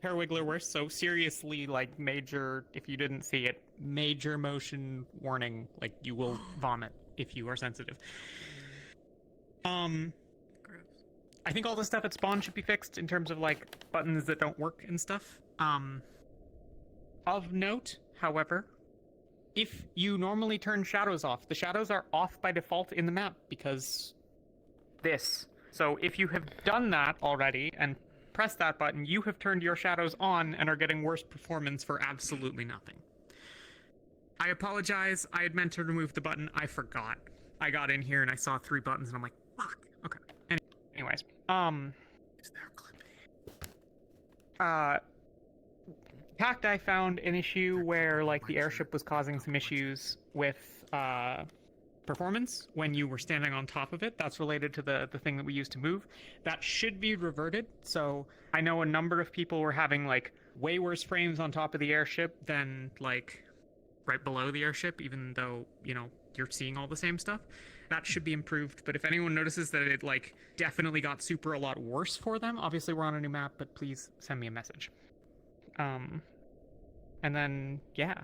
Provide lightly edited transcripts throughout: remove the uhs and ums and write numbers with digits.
Parawiggler worse, so seriously, like, major, if you didn't see it, major motion warning, like, you will vomit if you are sensitive. I think all the stuff at spawn should be fixed in terms of, like, buttons that don't work and stuff. Of note, however, if you normally turn shadows off, the shadows are off by default in the map because this. So if you have done that already and press that button, you have turned your shadows on and are getting worse performance for absolutely nothing. I apologize. I had meant to remove the button. I forgot. I got in here and I saw 3 buttons and I'm like, fuck. Okay. Anyways, Cacti found an issue where, like, the airship was causing some issues with, performance when you were standing on top of it. That's related to the thing that we used to move. That should be reverted. So I know a number of people were having, like, way worse frames on top of the airship than, like, right below the airship, even though, you know, you're seeing all the same stuff. That should be improved. But if anyone notices that it, like, definitely got super a lot worse for them, obviously we're on a new map, but please send me a message. And then, yeah.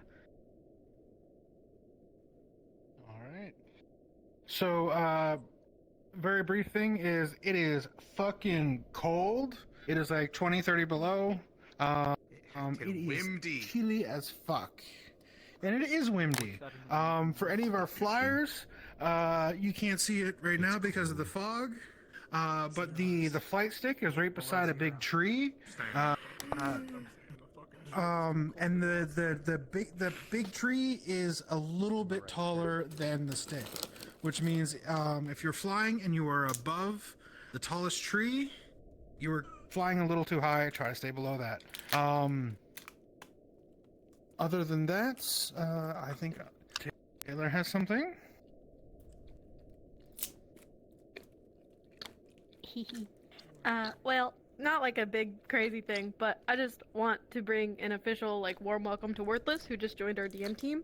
So, very brief thing is, it is fucking cold. It is like 20, 30 below. It is chilly as fuck. And it is windy. For any of our flyers, you can't see it right now because of the fog. But the flight stick is right beside a big tree. And the big tree is a little bit taller than the stick, which means if you're flying and you are above the tallest tree, you are flying a little too high. Try to stay below that. Other than that, I think Taylor has something. Well, not like a big crazy thing, but I just want to bring an official, like, warm welcome to Worthless, who just joined our DM team.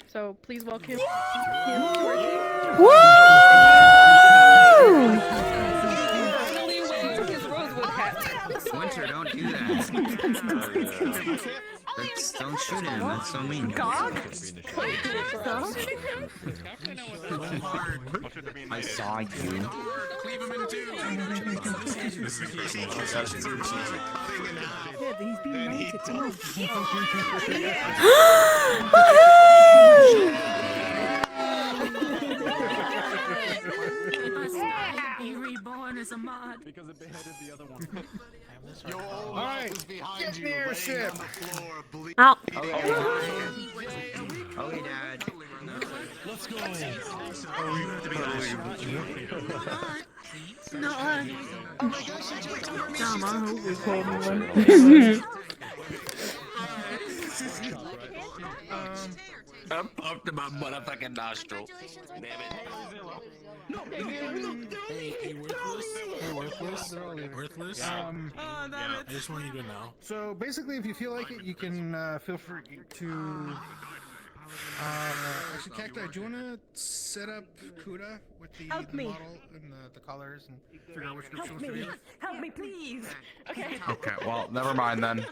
So please welcome him to our team. Woo! Winter, don't do that. Don't shoot him. That's so mean. I saw you. Cleave him in two. Yeah, he's being naked too. Be reborn as a mod. Because it beheaded the other one. Alright, get in the airship! Ow. Okay, Dad. Let's go. No, Damn, I hope we called me one. I'm pumped in my motherfucking nostril. Damn it. Hey, worthless. Worthless. Yeah, I just want you to know. so basically, if you feel like it, you can feel free to. Actually, Cacti, do you want to set up Kuda with the Help me. model and the colors and figure out which group she wants to be with? Help me, please. Okay. Okay, well, never mind then.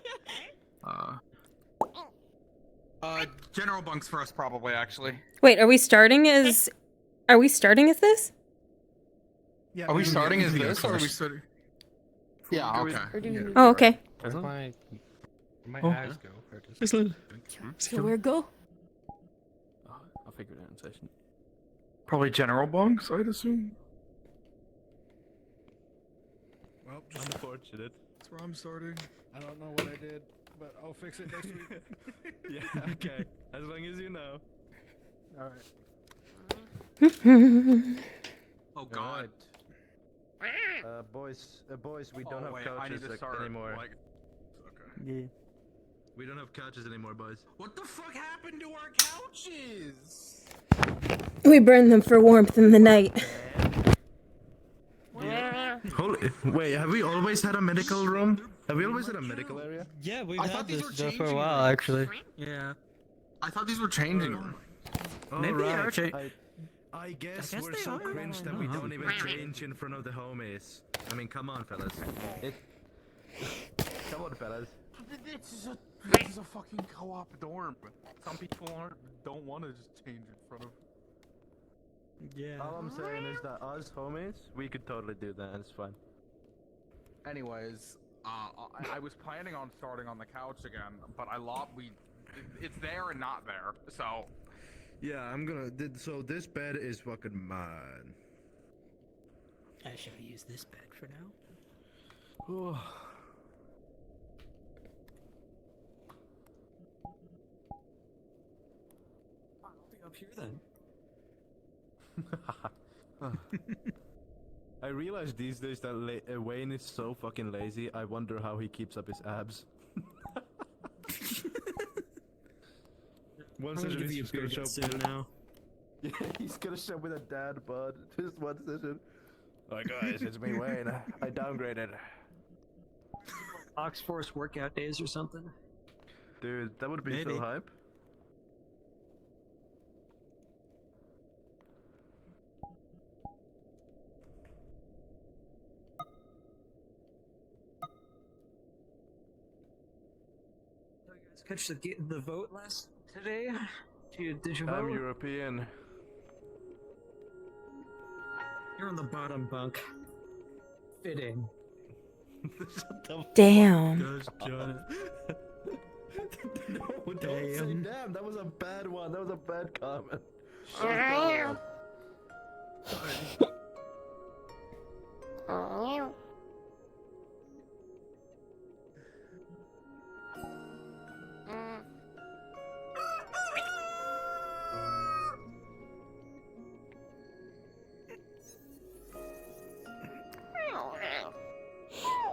General bunks for us probably, actually. Wait, are we starting as this? Yeah, Are we can starting get- as you can this, get or are we first. starting? Yeah, okay. Oh, okay. Where's my Oh. eyes go? So where go? I'll figure it out in session. Probably general bunks, I'd assume. Well, just Unfortunate. that's where I'm starting. I don't know what I did, but I'll fix it next week. Yeah, okay. As long as you know. Alright. Oh God. Boys, we don't have I couches need to start, anymore. like... Okay. Yeah. We don't have couches anymore, boys. What the fuck happened to our couches? We burn them for warmth in the night. Holy, wait, have we always had a medical room? Have we always had a medical area? Yeah, we've I had thought these this were stuff for a changing while, rooms. actually. Yeah. I thought these were changing. Oh, Maybe they are right. cha- I guess guess we're they so are. cringe that I we don't don't know. even change in front of the homies. I mean, come on, fellas. Come on, fellas. This is a fucking co-op dorm. Some people don't want to just change in front of. Yeah. All I'm saying is that us homies, we could totally do that. It's fine. Anyways, I was planning on starting on the couch again, but it's there and not there. So. Yeah, I'm gonna. So this bed is fucking mine. I shall use this bed for now. I'll be up here then. I realize these days that Wayne is so fucking lazy. I wonder how he keeps up his abs. One session he's just gonna show soon now. Yeah, he's gonna show with a dad bod. Just one session. Alright guys, it's me Wayne. I downgraded. Oxforce workout days or something? Dude, that would be Maybe. so hype. So you guys catch the vote today? Did you vote? I'm European. You're on the bottom bunk. Fitting. Damn. Gosh, John. No, don't say damn. That was a bad one. That was a bad comment.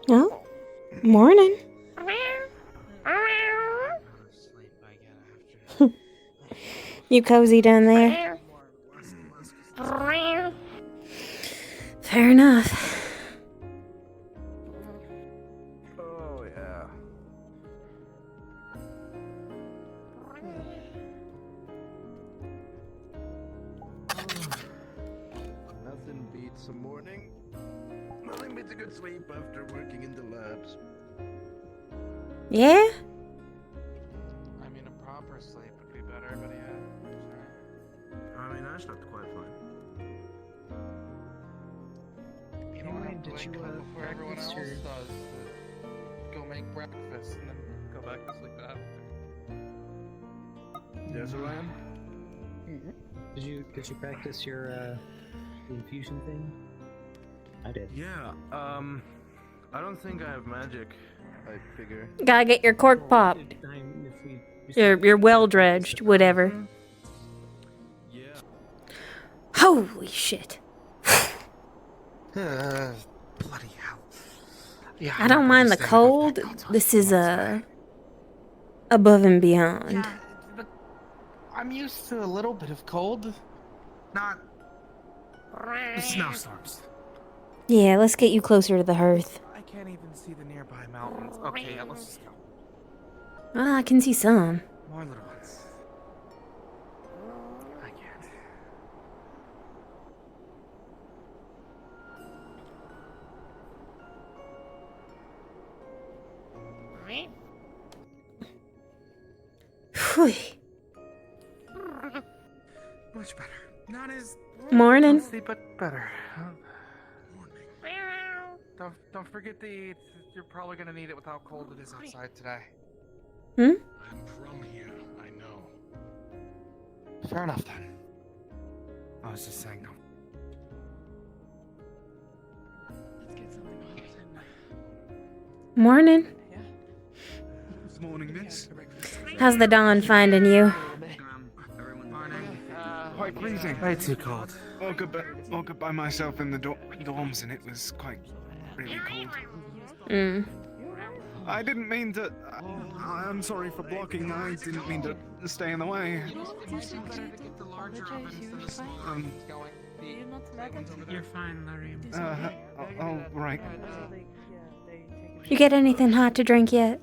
Oh, morning. You cozy down there? Fair enough. Oh yeah. Nothing beats a morning. Nothing beats a good sleep after working in the labs. Yeah? I mean, a proper sleep would be better, but yeah. Sure. I mean, I slept quite fine. You don't have to Did wake you, up before everyone else practice does. Go make breakfast and then go back to sleep after. Yes, Ryan? Did you practice your infusion thing? I did. Yeah, I don't think I have magic, I figure. Gotta get your cork popped. You're well dredged, whatever. Yeah. Holy shit. Bloody hell. Yeah, I don't mind the cold. This is above and beyond. Yeah, but I'm used to a little bit of cold. Not snowstorms. Yeah, let's get you closer to the hearth. I can't even see the nearby mountains. Okay, yeah, let's just go. Ah, I can see some. More little ones. I can't. Phew. Much better. Not as Morning. healthy, but better. Don't forget the eat. You're probably gonna need it with how cold it is outside today. Hmm? I'm from here, I know. Fair enough then. I was just saying no. Let's get something hot. Morning. Good morning, miss. How's the dawn finding you? Morning. Quite freezing. Way too cold. Woke up by myself in the dorms and it was quite really cold. I didn't mean to. I'm sorry for blocking. I didn't mean to stay in the way. You're fine, Larry. Oh, right. You get anything hot to drink yet?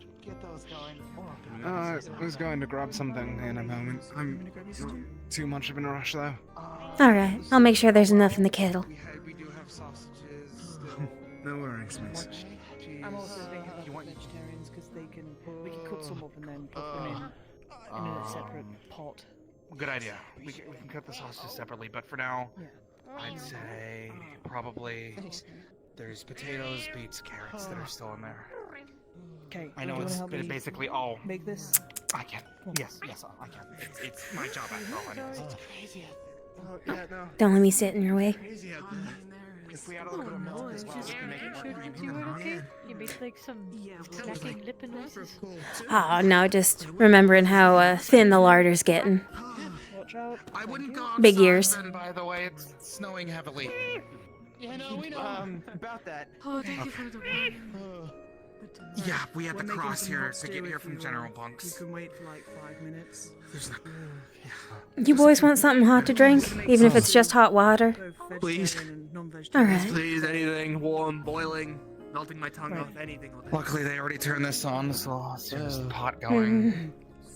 I was going to grab something in a moment. I'm not too much of in a rush though. Alright, I'll make sure there's enough in the kettle. We do have sausages. No worries, miss. I'm also thinking about You want- vegetarians because we can cut some up and then cook them in a separate pot. Good idea. We can cut the sausages separately, but for now, Yeah. I'd say probably there's potatoes, beets, carrots that are still in there. Okay. I know it's basically all. Make this. I can. Yes, I can. It's my job after all. Anyways. Oh, yeah, no. Don't let me sit in your way. If we add a little bit of milk as well, we can make it more creamy. You made like some snacking lip and noses. Oh, no, just remembering how thin the larder's getting. Watch out. I wouldn't go Big outside ears. then, by the way, it's snowing heavily. Yeah, no, we know. About that. Oh, thank you for the warning. Yeah, we had We're to making cross some here hot to stew get here if from you General want. Bunks. You can wait for like 5 minutes. There's no... You boys want something hot to drink, even if it's just hot water? Both Please. vegetarian and All non-vegetarian. right. Please, anything warm, boiling, melting my tongue off, anything. Luckily, they already turned this on, so let's get this pot going.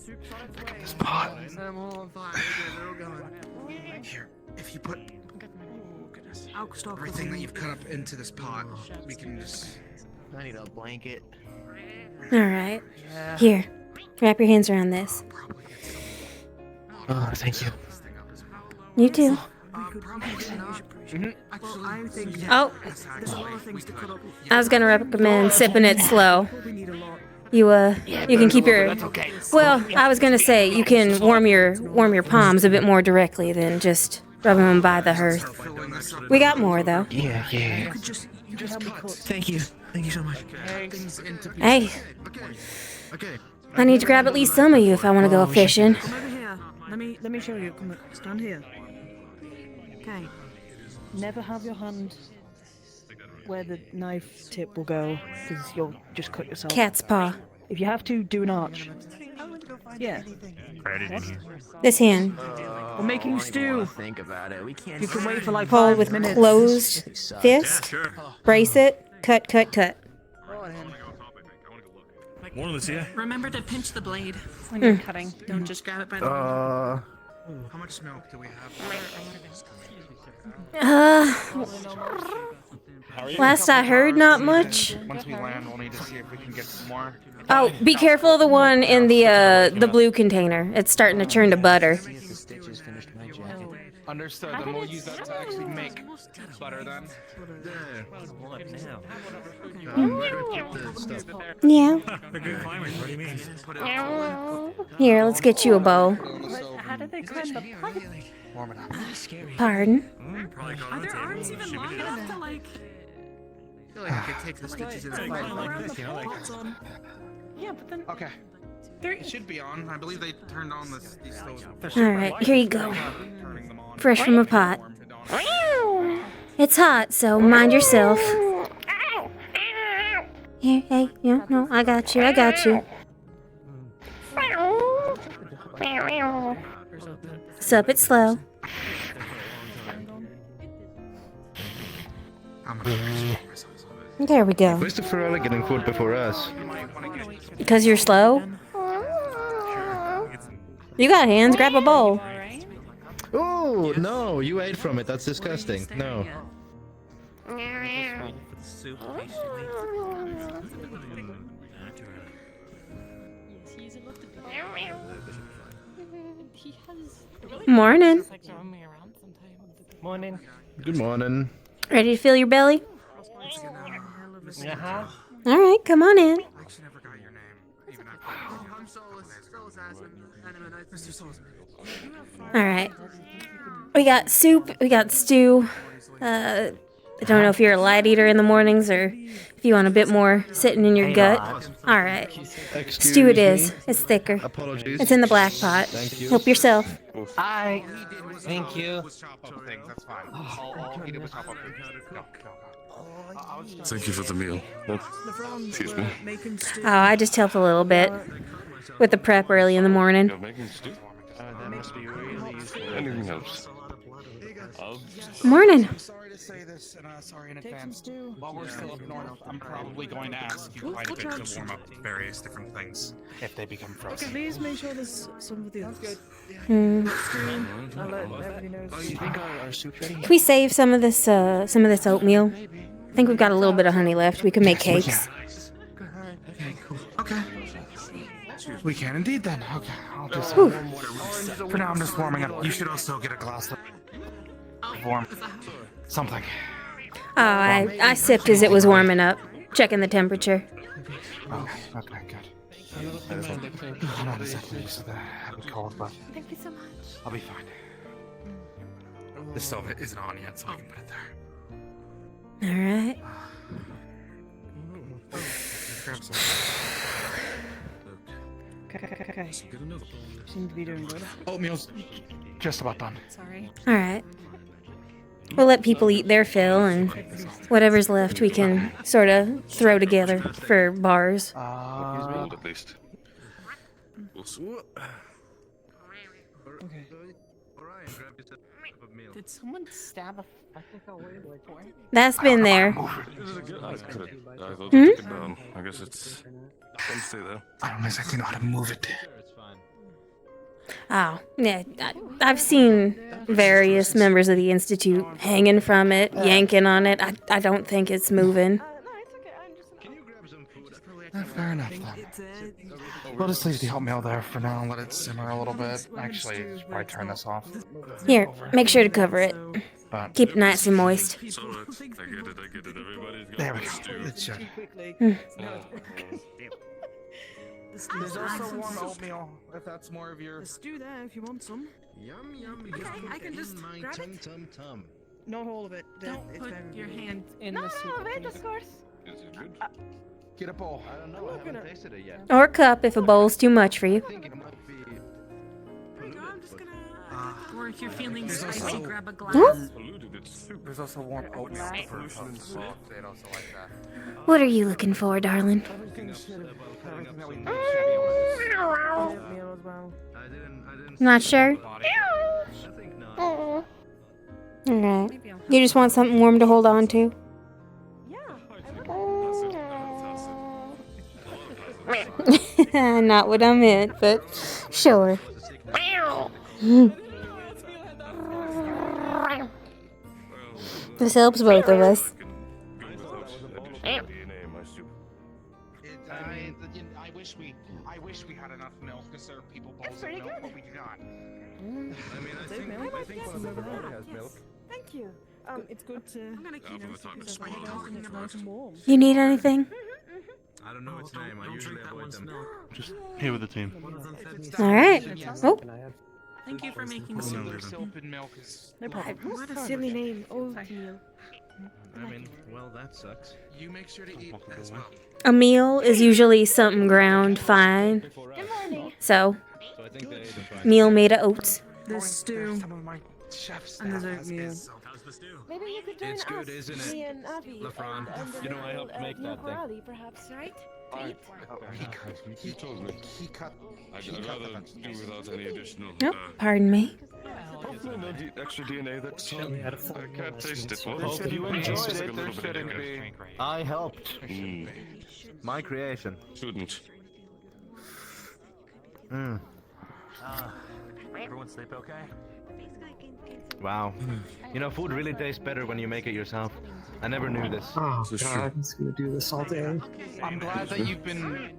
Get this pot. I'm all on fire. They're all going. Here, if you put everything that you've cut up into this pot, we can just... I need a blanket. All right. Here, wrap your hands around this. Oh, thank you. You too. I think Oh, there's a lot of things to cut up. I was gonna recommend sipping it slow. We need a lot. You can keep your. Well, I was gonna say you can warm your palms a bit more directly than just rubbing them by the hearth. We got more though. Yeah. You could help me cut. Thank you. Thank you so much. Hey, I need to grab at least some of you if I want to go fishing. Come over here. Let me show you. Come on, stand here. Okay. Never have your hand where the knife tip will go, because you'll just cut yourself. Cat's paw. If you have to, do an arch. Yeah. This hand. We're making stew. Think about it. We can't. You can wait for like Hold 5 with minutes. closed fist. Brace it. Cut, cut, cut. One of us here. Remember to pinch the blade when Mm. you're cutting. Don't just grab it by the How much milk do we have? Last I heard, not much. Once we land, we'll need to see if we can get some more. Oh, be careful of the one in the blue container. It's starting to turn to butter. Understood. Then we'll use that to actually make butter then. Yeah. They're good climbers. What do you mean? Here, let's get you a bowl. How did they climb the pipe? Warm it up. Pardon? Are their arms even long enough to like? I feel like I could take the stitches in and climb like around this, the you know, like... pots on? Yeah, but then Okay. It should be on. I believe they turned on these stoves. All right, here you go. Turning them on. Fresh from a pot. It's hot, so mind yourself. Here, hey, no, I got you, I got you. Sup it slow. There we go. Where's the Ferrari getting food before us? Because you're slow? You got hands, grab a bowl. Oh, no, you ate from it. That's disgusting. No. Morning. Morning. Good morning. Ready to fill your belly? All right, come on in. I actually never got your name. Even after. I'm Solus. All right. We got soup, we got stew. I don't know if you're a light eater in the mornings or if you want a bit more sitting in your gut. All right. Excuse Stew it me. is. It's thicker. Apologies. It's in the black pot. Thank you. Help yourself. Hi. Thank you. Chop up things. That's fine. All he did was chop up things. Go. Thank you for the meal. Excuse me. Making stew. Oh, I just helped a little bit with the prep early in the morning. Making stew. That must be really useful. Anything helps. Morning. I'm sorry to say this, and sorry in advance. While we're still up north, I'm probably going to ask you quite a bit to warm up various different things if they become frozen. Please make sure there's some of the others. Hmm. I'll let everybody know. Oh, you think our soup's ready? Can we save some of this oatmeal? I think we've got a little bit of honey left. We can make cakes. We can indeed then. Okay, I'll just. Whew. For now, I'm just warming up. You should also get a glass of warm something. Oh, I sipped as it was warming up, checking the temperature. Okay, good. I'm not exactly used to the having cold, but Thank you so much. I'll be fine. The stove isn't on yet, so I can put it there. All right. Grab some. Okay. Seem to be doing good. Oatmeal's just about done. Sorry. All right. We'll let people eat their fill, and whatever's left we can sort of throw together for bars. At least. Okay. Did someone stab a boy? That's been there. I thought Hmm? they took it down. I guess it's. Don't stay there. I don't exactly know how to move it. Oh, yeah. I've seen various members of the Institute hanging from it, yanking on it. I don't think it's moving. Fair enough then. We'll just leave the oatmeal there for now and let it simmer a little bit. Actually, should probably turn this off. Here, make sure to cover it. But Keep it nice and moist. So I get it. Everybody's got there we this go. too. It should. There's also warm oatmeal, if that's more of your. There's stew there if you want some. I can just grab it. Not all of it. Don't it's put very your good. hand No, no, wait, of course. Is it good? Get a bowl. I don't know. I haven't tasted it yet. Or a cup if a bowl's too much for you. I think it might be. There you go, I'm just gonna. Or if you're feeling There's spicy, also- grab a glass. Polluted, it's super. There's also warm oatmeal for folks, so they'd also like that. What are you looking for, darling? Everything that we need Oatmeal as well. Not sure? I think not. Alright. You just want something warm to hold on to? Not what I meant, but sure. This helps both of us. I wish we had enough milk to serve people bowls of pretty milk, good. but we do not. I mean, I think one of them already has milk. Thank you. It's good to. I'm gonna keep for the time to swallow And it's nice and warm. You need anything? I don't know its name. I Don't usually drink that avoid one's them. milk. Just here with the team. One of them said Alright. Oh, Thank you for making Silver soup. soap and milk is. No problem. What a Silly name. Oatmeal. I mean, well, that sucks. You make sure to eat as well. a meal is usually something ground fine. Good morning. So, So I think they ate it fine. meal made of oats. There's stew. Some of my chef's And there's staff has oatmeal. is- How's the stew? Maybe you could join It's us. good, isn't it? Me and Avi. LaFran, you know I helped make that thing. Corrali, perhaps, right? He told me. He cut. I'd rather do without any additional. Oh, pardon me. Hopefully no extra DNA. That's all. I can't taste it. Well, If you enjoyed just like it, a there little bit of shouldn't vinegar. be. I helped. Mm, My creation. shouldn't. Everyone sleep okay? Wow. You know, food really tastes better when you make it yourself. I never knew this. Oh, This is true. He's gonna do this all day. I'm glad that you've been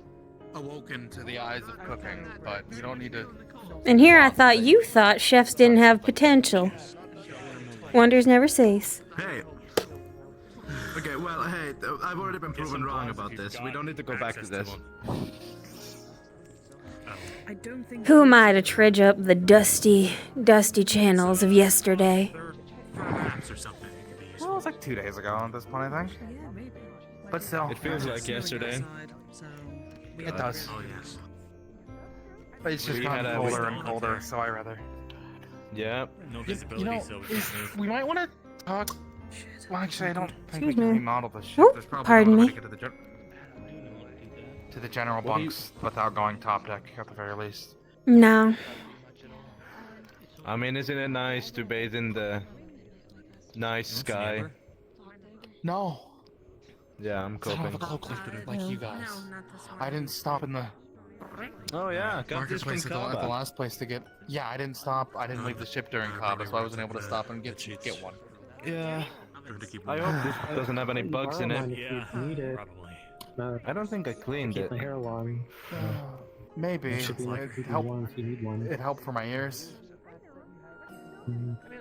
awoken to the eyes of cooking, but you don't need to. And here I thought you thought chefs didn't have potential. Wonders never cease. Hey. Okay, well, hey, I've already been proven wrong about this. We don't need to go back to this. I don't think. Who am I to trudge up the dusty, dusty channels of yesterday? Perhaps or something. Well, it was like 2 days ago at this point, I think. Yeah, maybe. But still, It feels like yesterday. it does. Oh yes. But it's just We gotten had a- colder and colder, so I rather. Yeah. No You visibility, know, so we can't move. we might want to talk. Well, actually, I don't think we Excuse can me. remodel the ship. Oh, There's probably pardon no way me. to get to the general What do you- bunks without going top deck at the very least. No. I mean, isn't it nice to bathe in the nice sky? No, Yeah, I'm I don't have a coping. cloak lifted like you guys. No, not this one. I didn't stop in the Oh yeah, got this from marketplace at the Kaba. last place to get. Yeah, I didn't stop. I didn't leave the ship during Kaba, so I wasn't able to stop and get one. Yeah. Going to keep I hope this doesn't have any bugs in it. Yeah, Need it. probably. No, I don't think I cleaned keep it. my hair long. Maybe. It should be like It helped. one if you need one. It helped for my ears,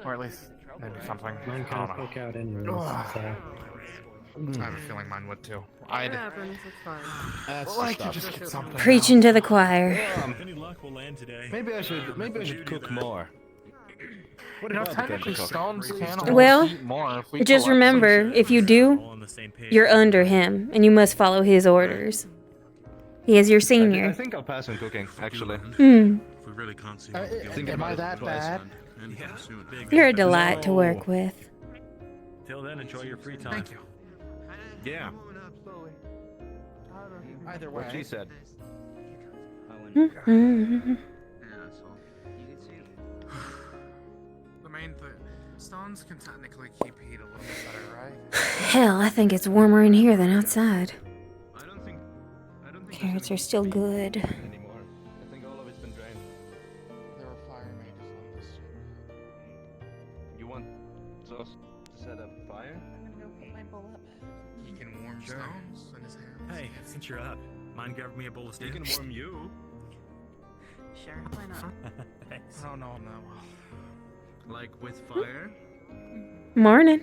or at least maybe something. Mine I kind don't of know. poke out anyways, so. I have a feeling mine would too. It I'd happens, it's fine. like to just get something. Preaching to the choir. Any luck, we'll land today. Maybe I should cook more. What You know, about technically the stones can hold Well, heat more if we just collect some remember, shit. if you do, you're under him, and you must follow his orders. He is your I senior. think I'll pass on cooking, actually. Hmm. If we really can't see Am I that bad? You're a delight to work with. Till then, enjoy your free time. Thank you. Yeah. Either What she way. said. Mhm. The main thing, stones can technically keep heat a little bit better, right? Hell, I think it's warmer in here than outside. I don't think Carrots are still good. anymore. I think all of it's been drained. There were fire mages on this street. You want us to set up fire? He can warm stones in his hands. Hey, since you're up, mind grabbing me a bowl of stew? He can warm you. Sure, why not? Thanks. I don't know him that well. Like with fire? Morning.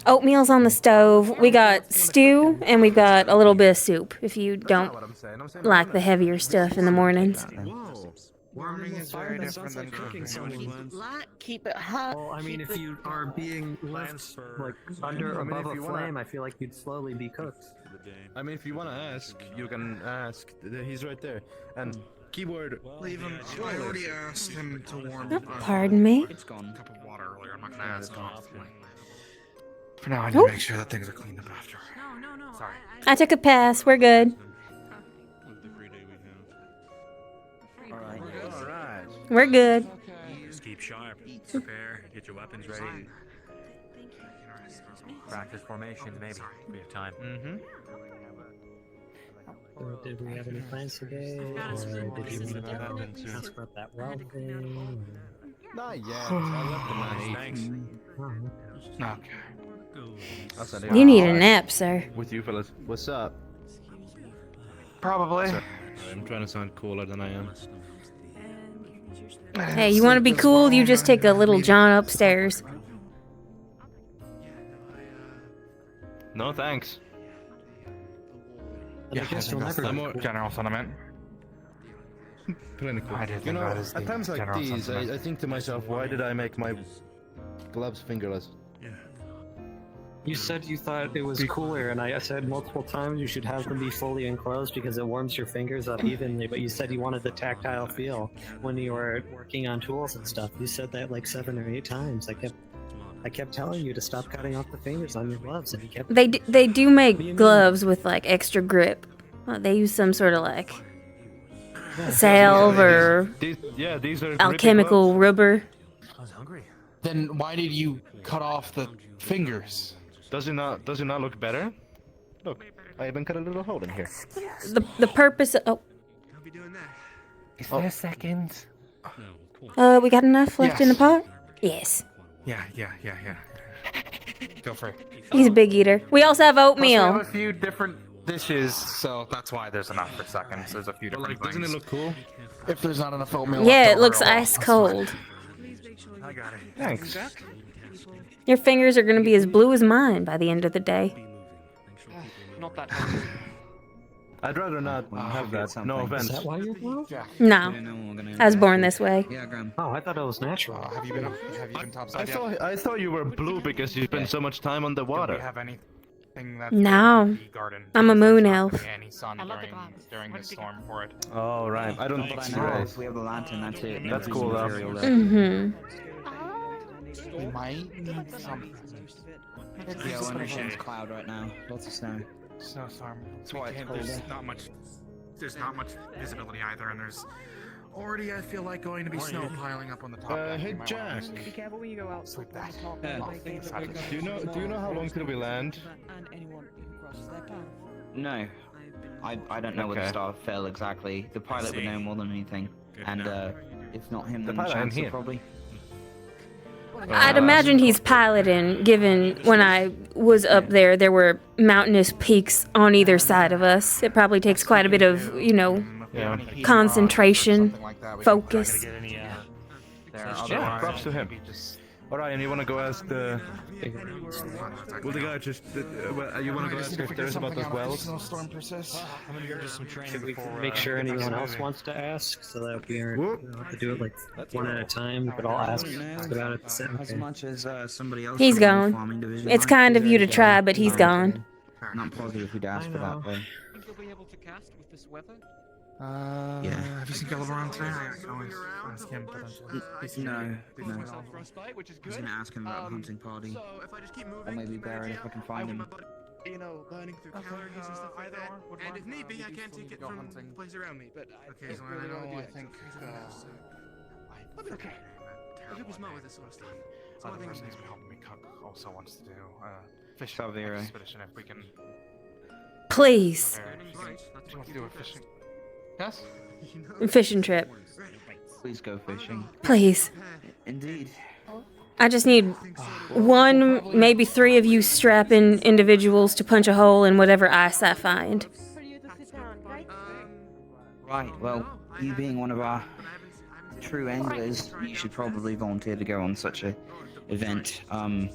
Oatmeal's on the stove. We got stew, and we've got a little bit of soup, if you don't What I'm saying. I'm saying like the heavier stuff in the mornings. Whoa. Warming is very That different sounds than like cooking cooking. someone. Keep it hot. Well, I mean, if you are being left like under I mean, above if a you wanna- flame, I feel like you'd slowly be cooked. I mean, if you want to ask, you can ask. He's right there. And keyword. Leave him. I already asked him to warm Oh, pardon me. a cup of water earlier. I'm not gonna ask him. For now, I need Oh. to make sure that things are cleaned up after. No. Sorry. I took a pass. We're good. Alright. We're good. Just keep sharp. Prepare. Get your weapons ready. Practice formations, maybe. We have time. Mm-hmm. So did we have any plans today, or did you want to go ask about that well thing? Not yet. I left the man Thanks. Okay. I'll send it You need a nap, sir. with you fellas. What's up? Probably. I'm trying to sound cooler than I am. Hey, you want to be cool? You just take a little John upstairs. No thanks. Yeah, I guess think you'll that's never the be cool. general sentiment. Plenty cool. I did You think know, that is at the times like general these, sentiment. I think to myself, why did I make my gloves fingerless? You said you thought it was cooler, and I said multiple times you should have them be fully enclosed because it warms your fingers up evenly, but you said you wanted the tactile feel when you were working on tools and stuff. You said that like 7 or 8 times. I kept telling you to stop cutting off the fingers on your gloves, and you kept... They do make gloves with like extra grip. They use some sort of like salve or These are alchemical rubber. I was hungry. Then why did you cut off the fingers? Does it not look better? Look, I even cut a little hole in here. The purpose of, I'll be doing that. Is there a second? we got enough left in the pot? Yes. Yeah. Feel free. He's a big eater. We also have Plus, we have oatmeal. a few different dishes, so that's why there's enough for seconds. There's a few But different like, doesn't it things. look cool? If there's not enough oatmeal Yeah, left it over, looks well, ice that's cold. I got it. Thanks. Your fingers are going to be as blue as mine by the end of the day. Not that. I'd rather not have that. No Is offense. that why you're blue? No. I was born this way. Oh, I thought it was natural. Have you been topside yet? I thought you were blue because you spent so much time on the Do we water. have anything that's No. in the garden? I'm a moon There's not elf. gonna be Any sun during the storm for it. Oh right, I don't see rays. We have the lantern, that's it. That's cool though. Mm-hmm. We might need something. Yeah, we're under a cloud right now. Lots of snow. Snowstorm. That's why it's colder. There's not much visibility either, and there's already, I feel like, going to be snow piling up on the top. Hey You might wanna Jack, Be careful when you go out. Sleep that. do you know how long till we land? And anyone who crosses their path. No. I don't know where the Okay. star fell exactly. The pilot would know more than anything. And if not him, then the pilot ain't chancellor here. probably. I'd imagine he's piloting, given when I was up there were mountainous peaks on either side of us. It probably takes quite a bit of, Yeah. concentration, Something like that, we can focus. There are yeah, props to him. Alright, and you want to go ask the... Well, the guy just... you want to go ask if there's about those wells? Snowstorm persists. I'm gonna go do some training Should we before, make sure anyone else wants to ask so that we don't have to do it like one at a time, but I'll ask about it at the same As time. much as somebody else He's from the gone. farming division It's might kind be of you to there, try, but he's gone. Not positive who'd ask for that, though. Think you'll be able to cast with this weather? Yeah. Have you seen Caleb around today? I can always ask him potentially. No. Myself frostbite, which is I was good. gonna ask him about the hunting party. So if I just keep moving, Or maybe Baron if I can find him. you know, learning through calories and stuff like that. And if need be, I can take it from the place around me. But I Okay, so really I want to know, do I think, I'll be okay. I should be smart with this sort of stuff. The person who's been helping me cook also wants to do fishing Savera. expedition if we can... Please. Do you want to do a fishing? Yes? Fishing trip. Please go fishing. Please. Indeed. I just need one, maybe 3 of you strapping individuals to punch a hole in whatever ice I find. Right, well, you being one of our true anglers, you should probably volunteer to go on such a event. I'm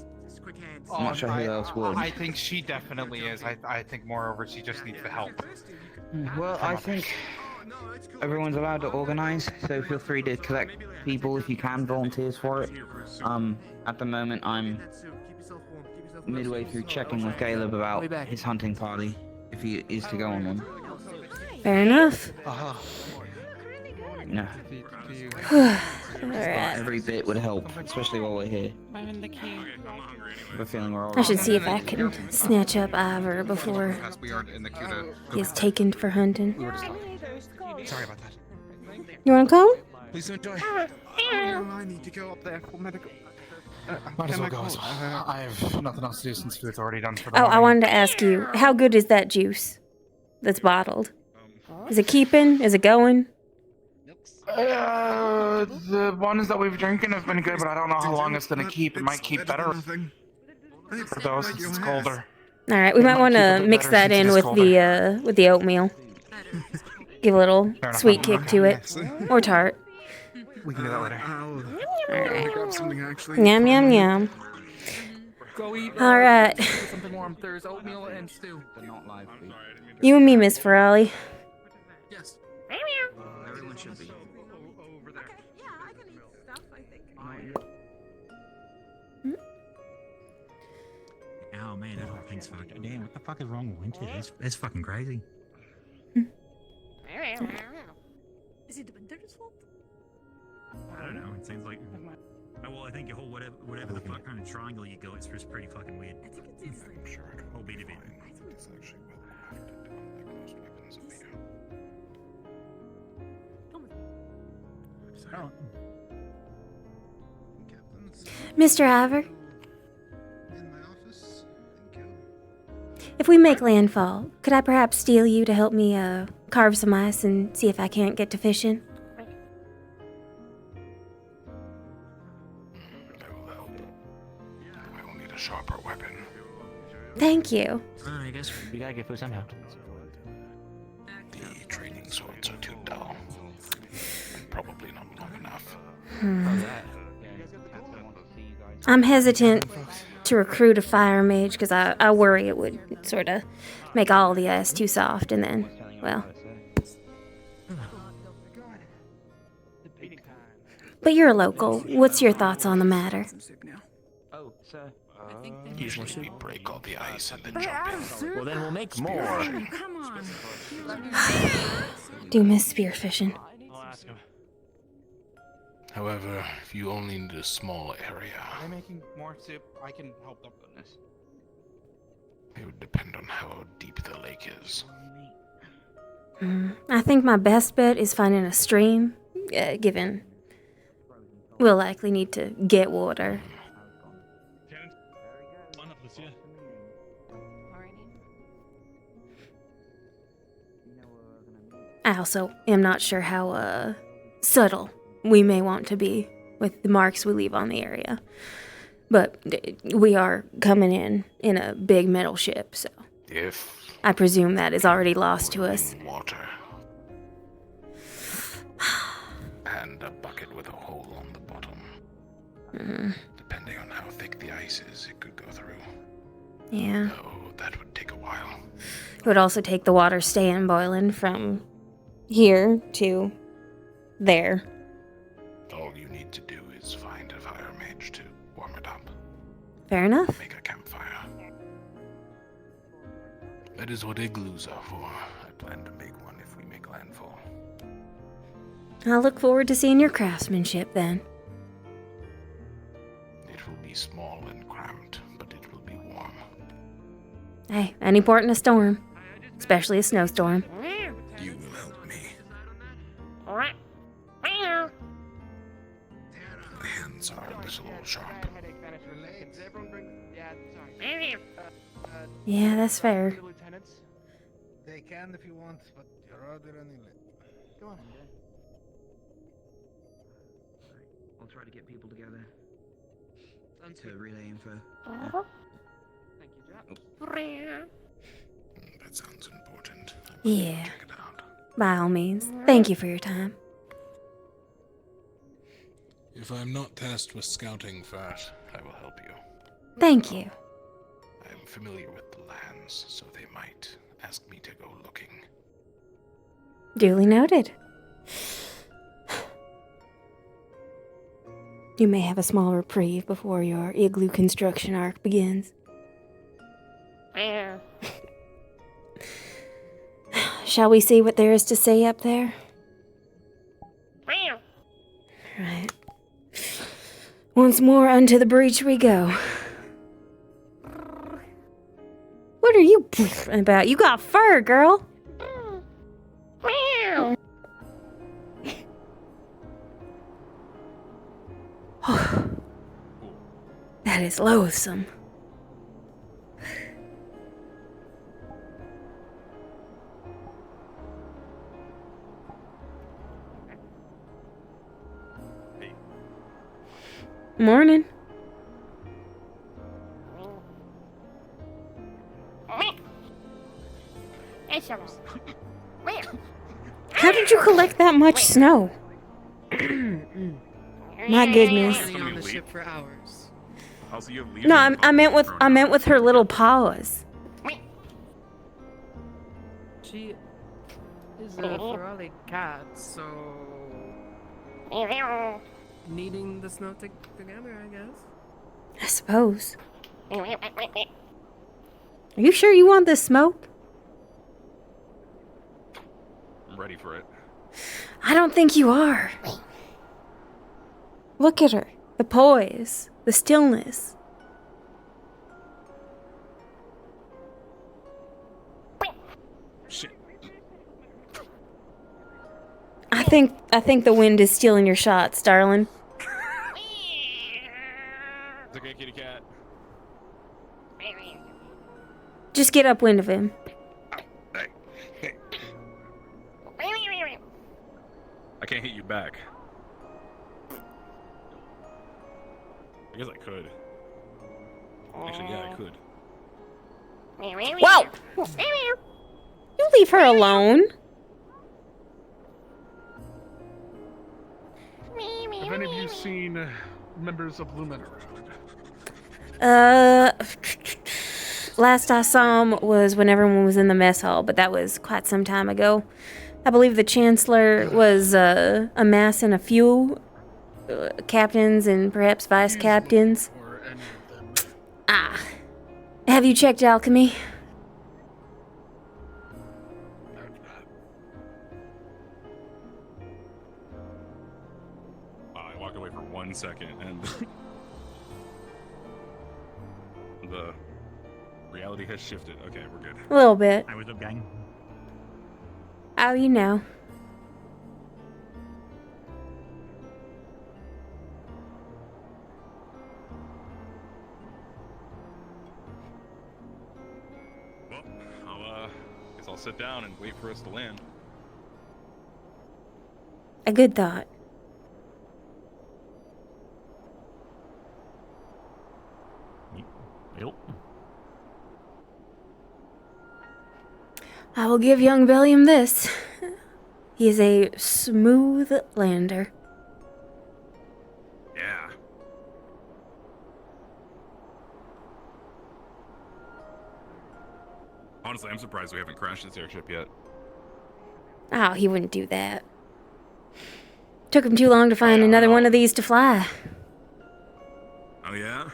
not sure who else would. I think she definitely is. I think moreover she just needs the help. Well, I think everyone's allowed to organize, so feel free to collect people if you can, volunteers for it. At the moment, I'm midway through checking with Caleb about his hunting party, if he is to go on one. Fair enough. No. Alright. Every bit would help, especially while we're here. I have a feeling we're all I should see if I can snatch up Ivor before he is taken for hunting. Sorry about that. You wanna come? Please enjoy. I need to go up there for medical. Might as well go as well. I have nothing else to do since food's already done for the Oh, I morning. wanted to ask you, how good is that juice that's bottled? Is it keeping? Is it going? The ones that we've drinking have been good, but I don't know how long it's gonna keep. It might keep better for those since it's colder. All right, we might want to mix that in with the oatmeal. Give a little sweet kick to it, or tart. We can do that later. I'll grab something actually. Yum yum yum. Go eat. All right, Something warm. There's oatmeal and stew. But not live feed. you and me, Miss Ferrari. Yes. Everyone should be. Oh man, that whole thing's fucked. Damn, what the fuck is wrong with winter? It's fucking crazy. Is it the winter's fault? I don't know. It seems like. Well, I think your whole whatever the fuck kind of triangle you go, it's just pretty fucking weird. I think it is like... Whole bit of it. Oh. Mr. Ivor, if we make landfall, could I perhaps steal you to help me carve some ice and see if I can't get to fishing? I will need a sharper weapon. Thank you. I guess we gotta get food somehow. The training swords are too dull. And probably not long enough. I'm hesitant to recruit a fire mage because I worry it would sort of make all the ice too soft and then, well. But you're a local. What's your thoughts on the matter? Oh, sir. Usually we break all the ice and then jump in. Well, then we'll make more. Come on. Do miss spearfishing. I'll ask him. However, if you only need a small area, Am I making more soup? I can help them. it would depend on how deep the lake is. I think my best bet is finding a stream, given we'll likely need to get water. I also am not sure how subtle we may want to be with the marks we leave on the area. But we are coming in a big metal ship, so If I presume that is already lost to us. water. and a bucket with a hole on the bottom. Mm, Depending on how thick the ice is, it could go through. yeah. Though that would take a while. It would also take the water staying boiling from here to there. All you need to do is find a fire mage to warm it up. Fair enough. Make a campfire. That is what igloos are for. I plan to make one if we make landfall. I'll look forward to seeing your craftsmanship then. It will be small and cramped, but it will be warm. Hey, any port in a storm. Especially a snowstorm. You will help me. My hands are a little sharp. Yeah, that's fair. They can if you want, but you're already running late. Go on. I'll try to get people together to relay info. Thank you, Jack. That sounds important. Yeah. Check it out. By all means. Thank you for your time. If I'm not tasked with scouting first, I will help you. Thank you. I am familiar with the lands, so they might ask me to go looking. Duly noted. You may have a small reprieve before your igloo construction arc begins. Shall we see what there is to say up there? Right. Once more unto the breach we go. What are you about? You got fur, girl. That is loathsome. Morning. How did you collect that much snow? My goodness. On the ship for hours. No, I meant with her little paws. She is a frolic cat, so needing the snow together, I guess. I suppose. Are you sure you want this smoke? I'm ready for it. I don't think you are. Look at her. The poise. The stillness. Shit. I think the wind is stealing your shots, darling. It's okay, kitty cat. Just get upwind of him. Hey. I can't hit you back. I guess I could. Actually, yeah, I could. Whoa! You leave her alone. Have any of you seen members of Lunaquil? Last I saw him was when everyone was in the mess hall, but that was quite some time ago. I believe the Chancellor was amassing a few captains and perhaps vice captains. Ah. Have you checked alchemy? I walked away for 1 second and the reality has shifted. Okay, we're good. A little bit. Hi, what's up, gang? How you know? Well, guess I'll sit down and wait for us to land. A good thought. Yep. I will give young Bellium this. He is a smooth lander. Honestly, I'm surprised we haven't crashed this airship yet. Oh, he wouldn't do that. Took him too long to find another one of these to fly. Oh yeah?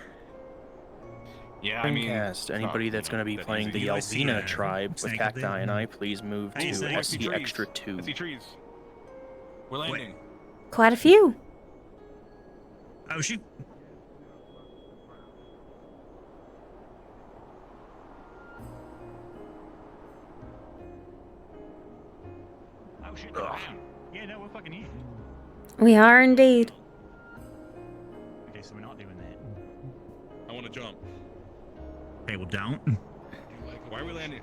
Yeah, I mean, anybody that's going to be playing the Yelvina tribe with Cacti and I, please move to SC Extra 2. I see trees. We're landing. Quite a few. Oh shoot. Oh shit. Yeah, no, we're fucking here. We are indeed. Okay, so we're not doing that. I want to jump. Okay, well don't. Why are we landing?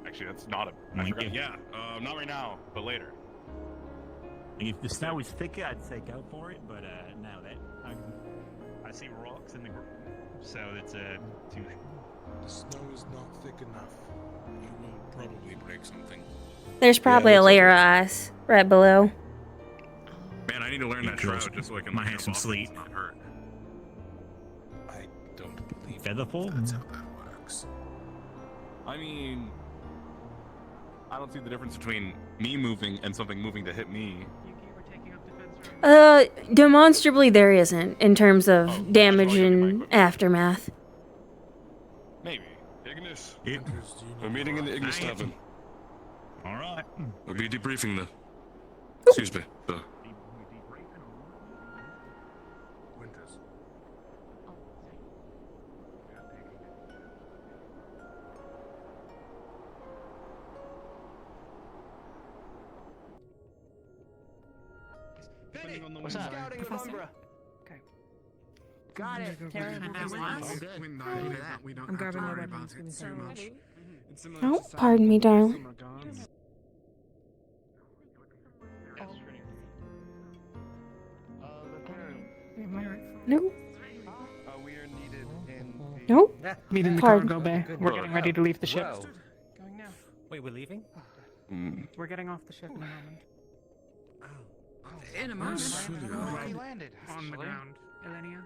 Actually, that's not a. I forgot. Yeah, not right now, but later. If the snow was thicker, I'd say go for it, but now that I see rocks in the ground, so it's too. The snow is not thick enough. You will probably break something. There's probably a layer of ice right below. Man, I need to learn that shroud just so I can. Might have some sleep. Not hurt. I don't believe Featherfall? that's how that works. I mean, I don't see the difference between me moving and something moving to hit me. Demonstrably there isn't in terms of damage and aftermath. Maybe. Ignis. Yep. We're meeting in the Ignis Tavern. All right. We'll be debriefing the. Excuse me. The. Winters. What's up? Professor? Okay. Got it. Terrible. I'm grabbing my weapons. Oh, pardon me, darling. No. Nope. Meet in the Pardon. cargo bay. We're getting ready to leave the ship. Whoa. Wait, we're leaving? We're getting off the ship in a moment. In a moment. On the ground. Elenia?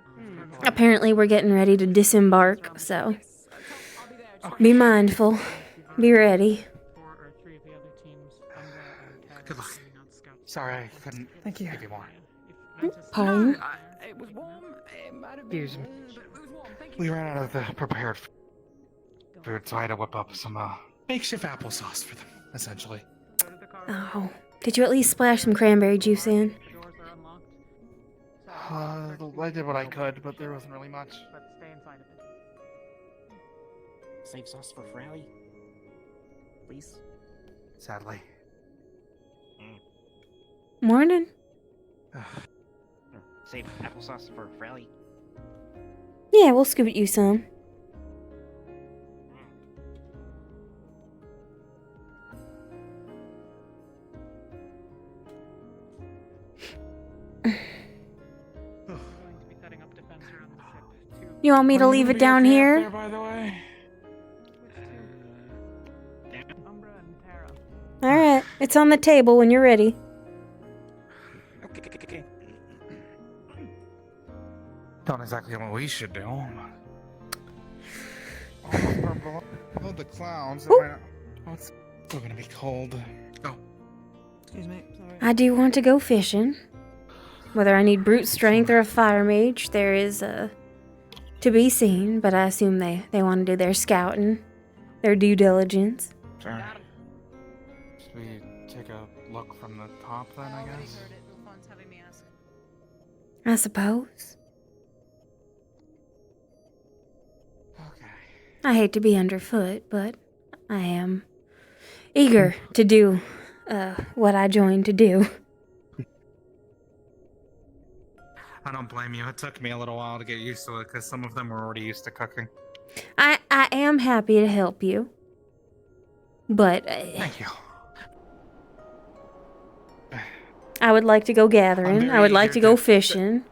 Apparently we're getting ready to disembark, so be mindful. Be ready. Good luck. Sorry, I couldn't Thank you. give you more. Pardon? It was warm. It might have Excuse been. me. But it was warm. Thank you. We ran out of the prepared food, so I had to whip up some makeshift applesauce for them, essentially. Oh. Did you at least splash some cranberry juice in? I did what I could, but there wasn't really much. But stay inside of it. Save sauce for Frally? Please? Sadly. Morning. Save applesauce for Frally? Yeah, we'll scoot you some. You want me to leave it down here? By the way. Alright, it's on the table when you're ready. Okay. Don't exactly know what we should do. Oh, the clowns. Oh, it's still gonna be cold. Oh. Excuse me. Sorry. I do want to go fishing. Whether I need brute strength or a fire mage, there is to be seen, but I assume they want to do their scouting, their due diligence. Sure. Should we take a look from the top then, I guess? I suppose. Okay. I hate to be underfoot, but I am eager to do what I joined to do. I don't blame you. It took me a little while to get used to it because some of them were already used to cooking. I am happy to help you, but Thank you. I would like to go gathering. I would like to go fishing.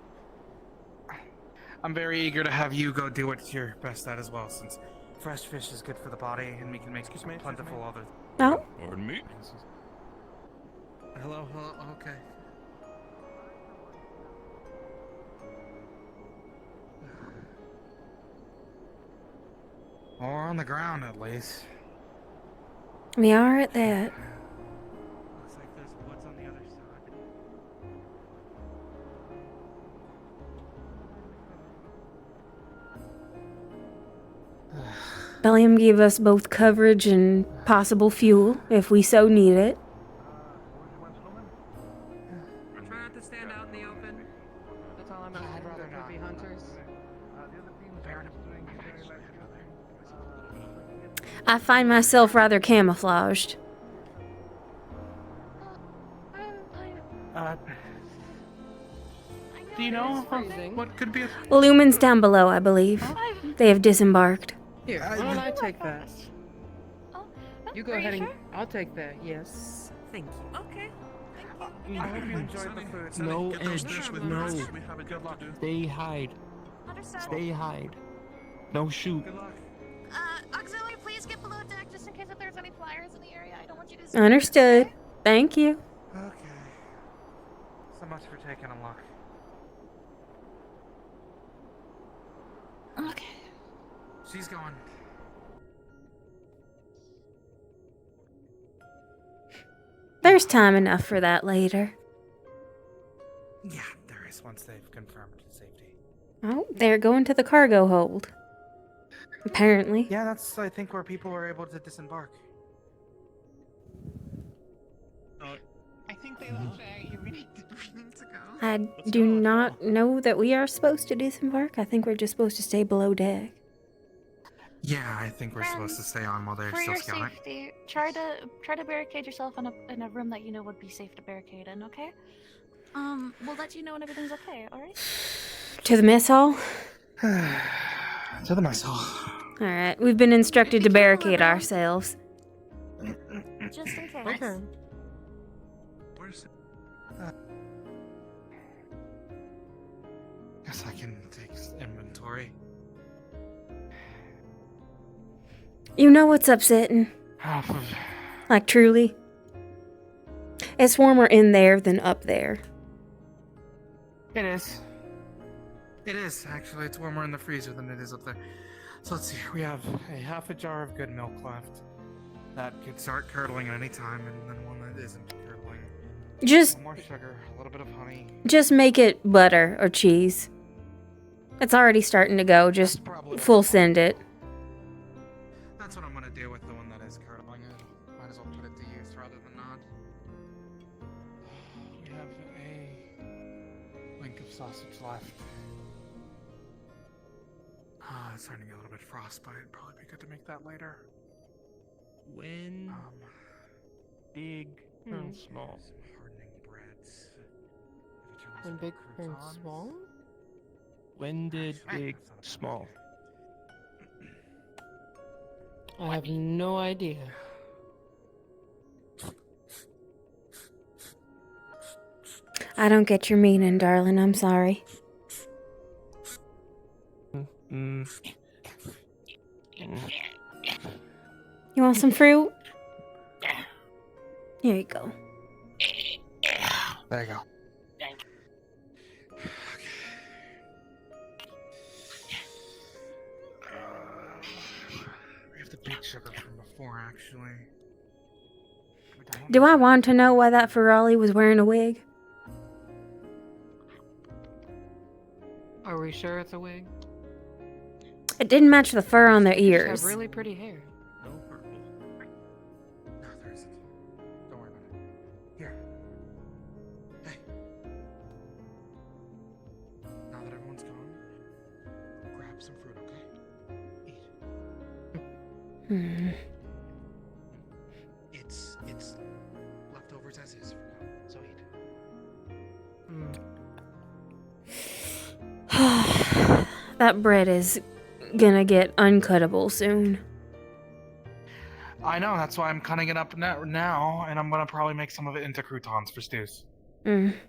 I'm very eager to have you go do what you're best at as well, since fresh fish is good for the body and we can make plentiful other. Oh. Pardon me? Hello, okay. Or on the ground, at least. We are at that. Looks like there's woods on the other side. Bellium gave us both coverage and possible fuel, if we so need it. Try not to stand out in the open. That's all I'm asking. Rather not be hunters. I find myself rather camouflaged. Do you know what could be? Lumen's down below, I believe. They have disembarked. Here, why don't I take that? You go ahead and I'll take that. Yes. Thank you. Okay. I hope you enjoyed the food. No Get those edge. fish with No. us. We have a good luck. Stay hide. Stay hide. Don't shoot. Auxiliary, please get below deck just in case if there's any flyers in the area. I don't want you to see. Understood. Thank you. Okay. So much for taking a look. Okay. She's going. There's time enough for that later. Yeah, there is once they've confirmed safety. Oh, they're going to the cargo hold. Apparently. Yeah, that's, I think, where people were able to disembark. I think they left there. You really need to go. I do not know that we are supposed to disembark. I think we're just supposed to stay below deck. Yeah, I think we're supposed to stay on while they're For still your scouting. safety, try to barricade yourself in a room that you know would be safe to barricade in. Okay. We'll let you know when everything's okay. All right. To the mess hall? To the mess hall. Alright, we've been instructed to barricade ourselves. Just in case. Okay. Where's guess I can take inventory. You know what's upsetting? Like, truly? It's warmer in there than up there. It is. It is, actually. It's warmer in the freezer than it is up there. So let's see. We have a half a jar of good milk left. That could start curdling at any time, and then one that isn't curdling. Just... More sugar, a little bit of honey. Just make it butter or cheese. It's already starting to go. Just full send it. That's what I'm gonna do with the one that is curdling. I might as well put it to use rather than not. We have a link of sausage left. It's starting to get a little bit frostbite. Probably be good to make that later. When big turn small. Some hardening breads. When big turns small? When did big small? I have no idea. I don't get your meaning, darling. I'm sorry. You want some fruit? Here you go. There you go. We have the big sugar from before, actually. Do I want to know why that Ferrari was wearing a wig? Are we sure it's a wig? It didn't match the fur on their They just ears. have really pretty hair. No purple. No, there isn't. Don't worry about it. Here. Hey. Now that everyone's gone, grab some fruit, okay? Eat. It's leftovers as is for now, so eat. That bread is gonna get uncuttable soon. I know, that's why I'm cutting it up now, and I'm gonna probably make some of it into croutons for stews. Mm. There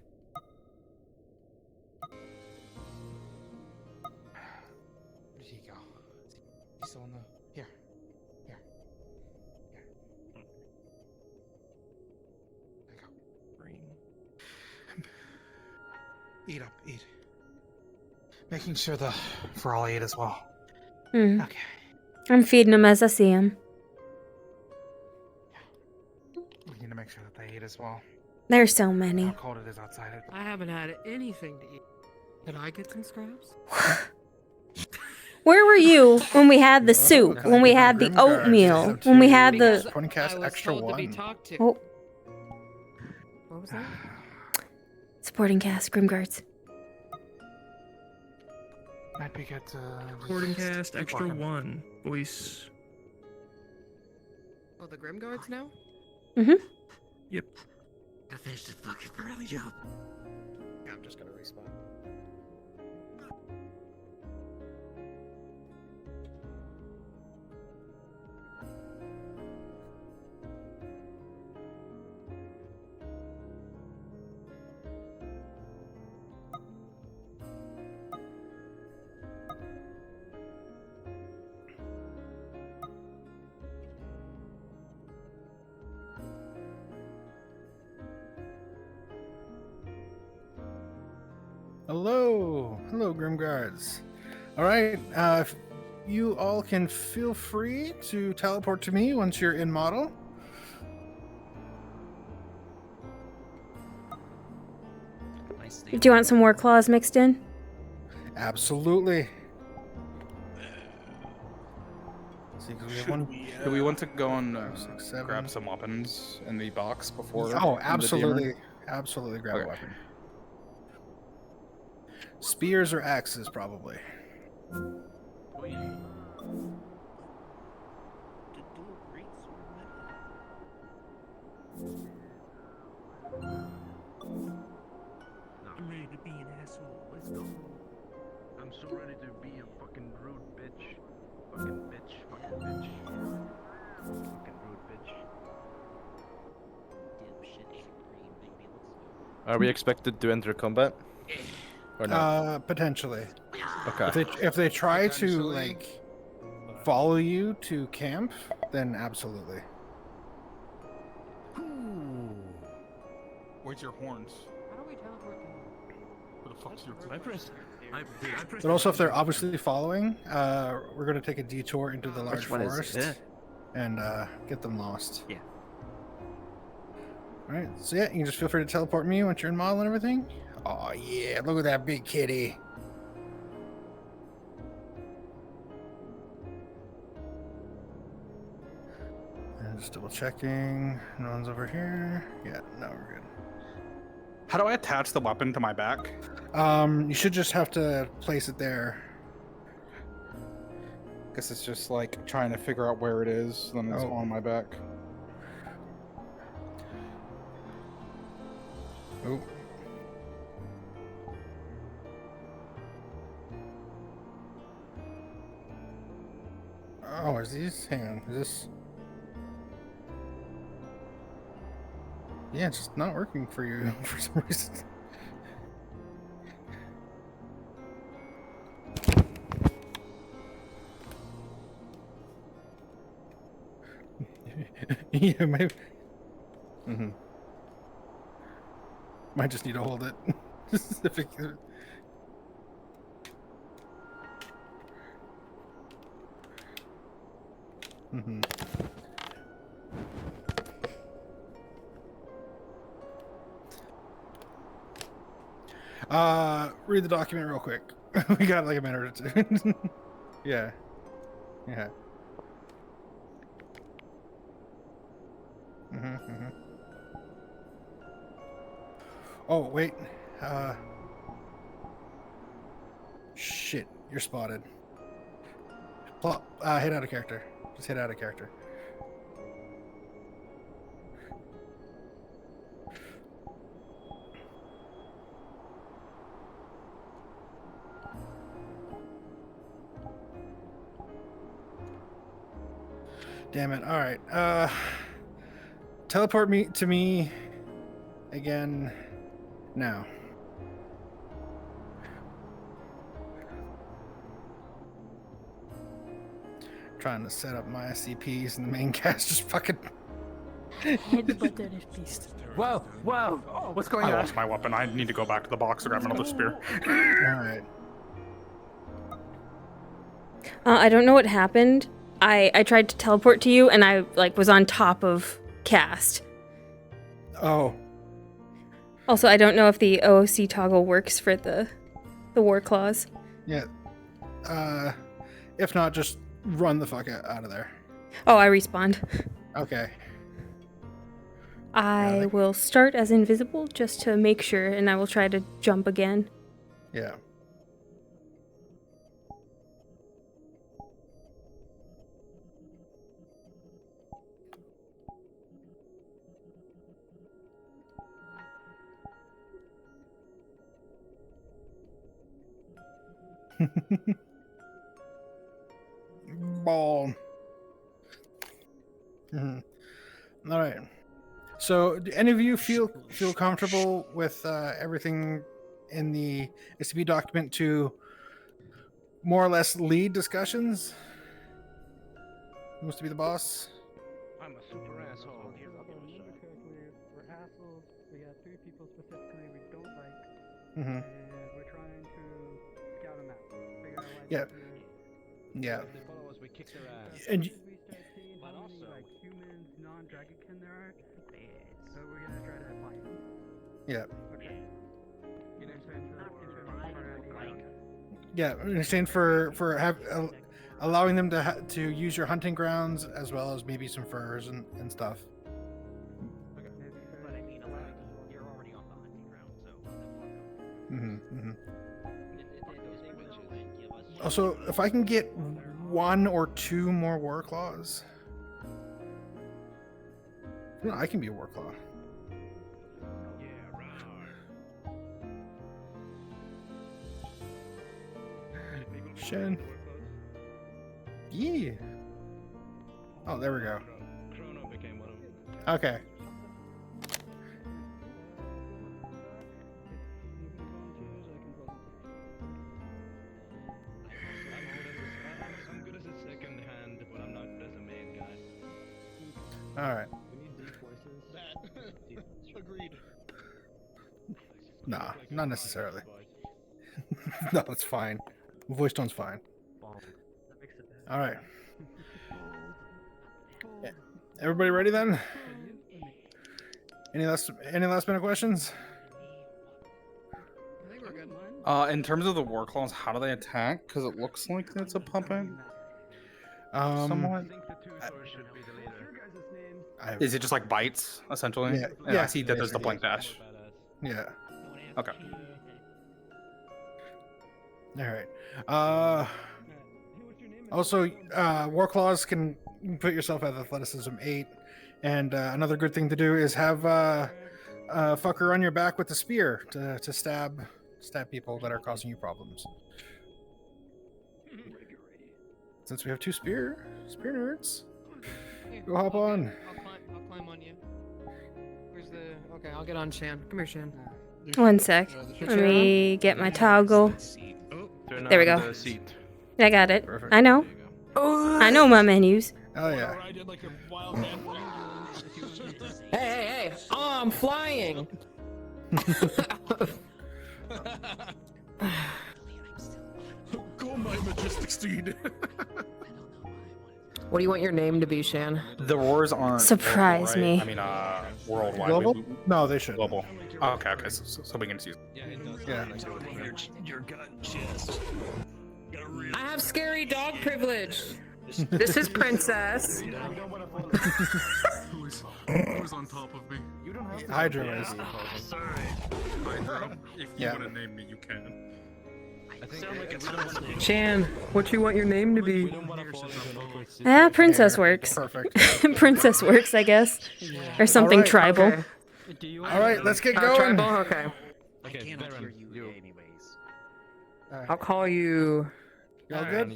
you go. Still in the... Here. There you go. Eat up, eat. Making sure the Ferrari ate as well. Mm. Okay. I'm feeding them as I see them. We need to make sure that they eat as well. There's so many. How cold it is outside. I haven't had anything to eat. Can I get some scraps? Where were you when we had the soup? When we had the oatmeal? When we had the... Cast extra one. Oh. What was that? Supporting cast, Grimguards. Might be good to... Supporting cast, extra one. Voice. Oh, the Grim Guards now? Mm-hmm. Yep. I finished the fucking early job. I'm just gonna respawn. Hello, Grimguards. All right, you all can feel free to teleport to me once you're in model. Do you want some more claws mixed in? Absolutely. See, 'cause we have one. Do we want to go and grab some weapons in the box before? Oh, the absolutely, DMR? absolutely. Grab a Okay. weapon. Spears or axes, probably. I'm ready to be an asshole. Let's go. I'm so ready to be a fucking rude bitch. Fucking bitch. Fucking bitch. Fucking rude bitch. Are we expected to enter combat? Or not? Potentially. Okay. If they try to like follow you to camp, then absolutely. Where's your horns? How do we teleport them? Where the fuck's your... I pressed But also, if they're obviously following, we're gonna take a detour into the large Which one is forest it? and get them lost. Yeah. All right. So yeah, you can just feel free to teleport me once you're in model and everything. Oh yeah, look at that big kitty. And just double checking. No one's over here. Yeah, no, we're good. How do I attach the weapon to my back? You should just have to place it there. Guess it's just like trying to figure out where it is, then it's on my back. Oh. Oh, is these? Hang on, is this? Yeah, it's just not working for you for some reason. Yeah, maybe. Mm-hmm. Might just need to hold it. If it mm-hmm. Read the document real quick. We got like a minute or two. Yeah. Yeah. Mm-hmm. Oh, wait. Shit, you're spotted. Hit out of character. Just hit out of character. Damn it. All right. Teleport me to me again now. Trying to set up my SCPs and the main cast just fucking Whoa, whoa! Oh, what's going on? I lost my weapon. I need to go back to the box to grab another spear. Alright. I don't know what happened, I tried to teleport to you, and I like was on top of Cast. Oh. Also, I don't know if the OOC toggle works for the war clause. Yeah. If not, just run the fuck out of there. Oh, I respawned. Okay. I will start as invisible just to make sure, and I will try to jump again. Yeah. Ball. All right. So, do any of you feel comfortable with everything in the SCP document to more or less lead discussions? Who wants to be the boss? I'm a super asshole. We're assholes. We got 3 people specifically we don't like, Mm-hmm. and we're trying to scout them out. Figure out why Yeah. Yeah. If they follow us, we kick their ass. And we start seeing how many like humans, non-dragonkin there are, so we're gonna try to find. Yeah. Okay. Yeah, I understand for allowing them to use your hunting grounds as well as maybe some furs and stuff. But I mean, you're already on the hunting ground, so. Mm-hmm. Also, if I can get 1 or 2 more war claws, no, I can be a war claw. Shen. Yeah. Oh, there we go. Okay. I'm good as a second hand, but I'm not good as a main guy. All right. Agreed. Nah, not necessarily. No, it's fine. Voice tone's fine. All right. Yeah. Everybody ready then? Any last minute questions? I think we're good. In terms of the war claws, how do they attack? Because it looks like it's a puppet. Somewhat. Is it just like bites, essentially? Yeah. Yeah, I see that there's the blink dash. Yeah. Okay. All right. Also, war claws can put yourself at athleticism 8, and another good thing to do is have a fucker on your back with a spear to stab people that are causing you problems. Since we have 2 spear nerds, go hop on. I'll climb on you. Where's the? Okay, I'll get on Shan. Come here, Shan. 1 sec. Let me get my toggle. There we go. I got it. Perfect. I know. I know my menus. Oh yeah. Hey! Oh, I'm flying. Go my majestic steed. What do you want your name to be, Shan? The roars aren't Surprise global, right? me. I mean, worldwide. Global? No, they should. Global. Oh, okay. So we can just use. Yeah. Your gun chest. I have scary dog privilege. This is Princess. Who's on top of me? Hydra is. Hydra. If you Yeah. want to name me, you can. Shan, what you want your name to be? Princess works. Perfect. Princess works, I guess. Or something Alright, tribal. Okay. All right, let's get going. Tribal? Okay. I cannot hear you anyways. I'll call you. Y'all good?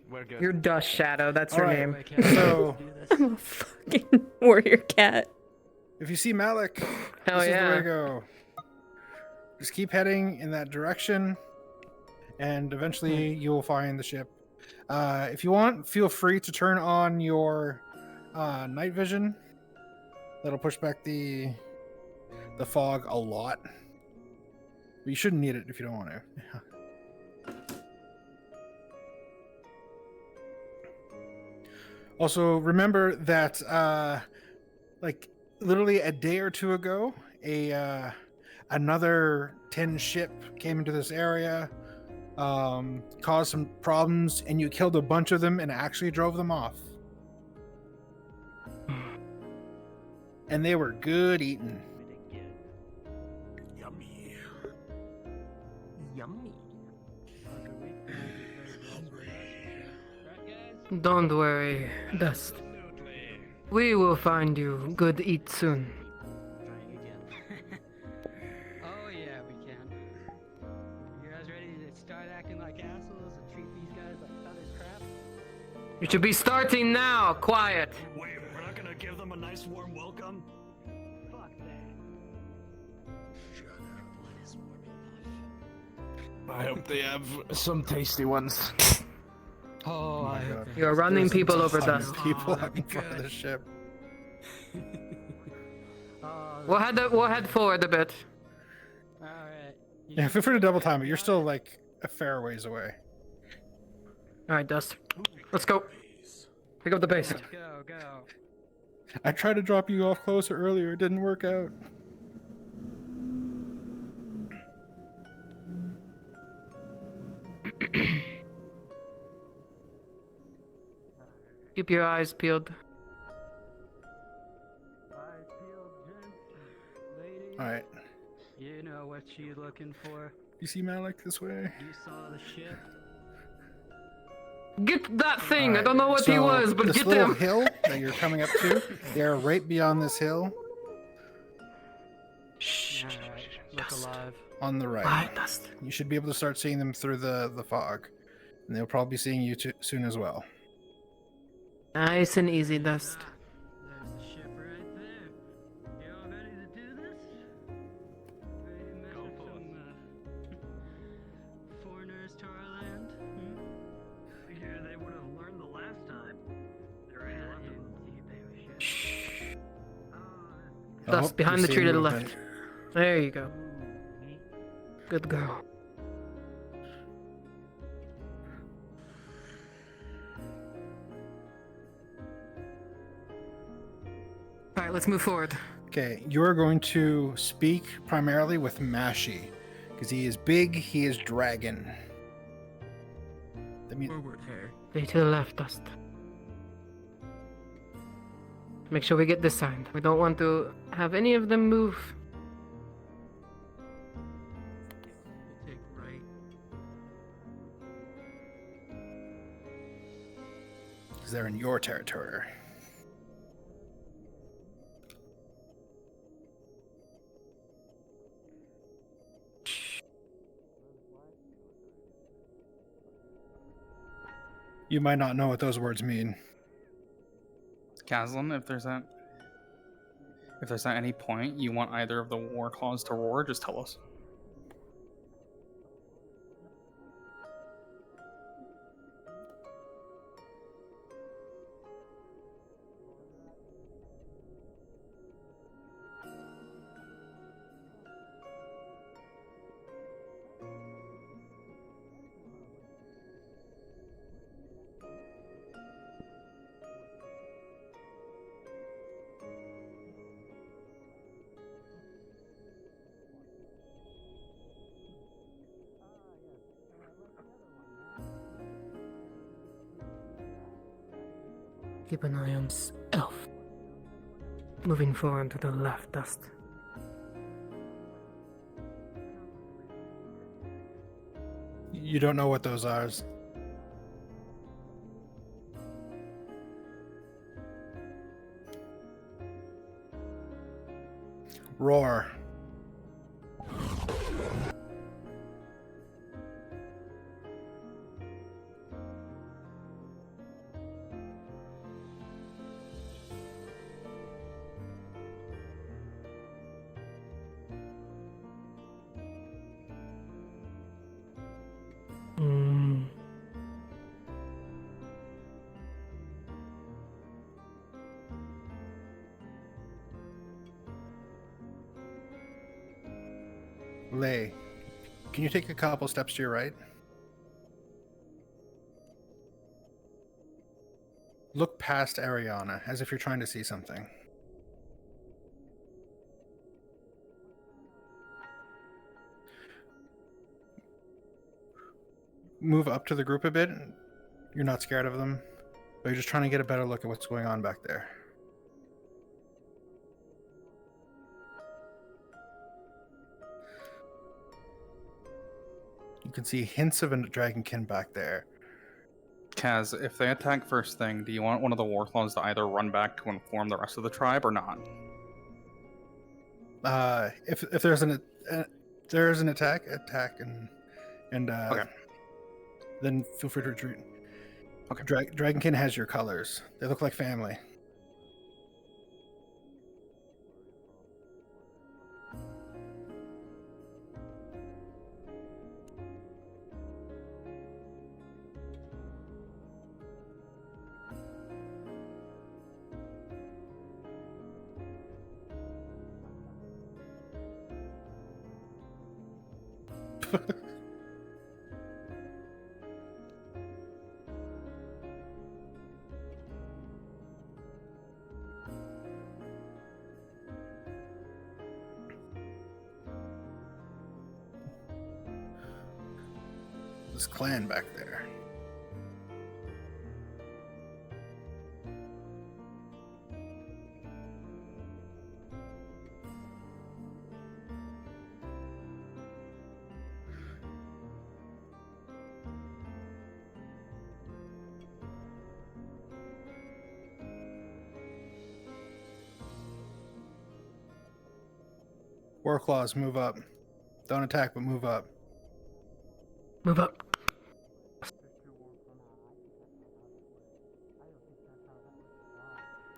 We're good. You're Dust Shadow. That's your Alright. name. So, I'm a fucking warrior cat. if you see Malik, Hell this is the way yeah. to go. Just keep heading in that direction, and eventually you will find the ship. If you want, feel free to turn on your night vision. That'll push back the fog a lot. But you shouldn't need it if you don't want to. Also, remember that, like, literally a day or two ago, another 10 ship came into this area, caused some problems, and you killed a bunch of them and actually drove them off. And they were good eating. Yummy. Yummy. Don't worry, Dust. We will find you good eat soon. Oh yeah, we can. You guys ready to start acting like assholes and treat these guys like utter crap? You should be starting now. Quiet. Wait, we're not gonna give them a nice warm welcome? Fuck that. I hope they have some tasty ones. Oh, my God. You are running There's people a over, ton of Dust. people out in front of the ship. We'll head forward a bit. Alright. Yeah, feel free to double time it. You're still like a fair ways away. Alright, Dust. Let's go. Pick up the base. Go, go. I tried to drop you off closer earlier. It didn't work out. Keep your eyes peeled. Eyes peeled, gents. Ladies. Alright. You know what you looking for. You see Malik this way? You saw the ship. Get that thing! I Alright, don't know what he so was, but this get little him! hill that you're coming up to, they're right beyond this hill Alright, look alive. on the right. Alright, Dust. You should be able to start seeing them through the fog. And they'll probably be seeing you soon as well. Nice and easy, Dust. There's the ship right there. You all ready to do this? Ready to mess with some foreigners to our land? Figure they would have learned the last time. There ain't a lot of them. Shh. Oh, Dust, behind you the see tree to the movement. left. There you go. Good girl. Alright, let's move forward. Okay, you're going to speak primarily with Mashi. Because he is big, he is dragon. Forward, hair. Stay to the left, Dust. Make sure we get this signed. We don't want to have any of them move. Take right. Because they're in your territory. You might not know what those words mean. Caslin, if there's at any point you want either of the war claws to roar, just tell us. Keep an eye on Elf. Moving forward to the left, Dust. You don't know what those are. Roar. Lay. Can you take a couple steps to your right? look past Ariana as if you're trying to see something. Move up to the group a bit. You're not scared of them, but you're just trying to get a better look at what's going on back there. You can see hints of a dragonkin back there. Kaz, if they attack first thing, do you want one of the Warclaws to either run back to inform the rest of the tribe or not? If there's an attack, and Okay. then feel free to retreat. Okay. Dragonkin has your colors. They look like family. This clan back there. Warclaws, move up. Don't attack, but move up. Move up.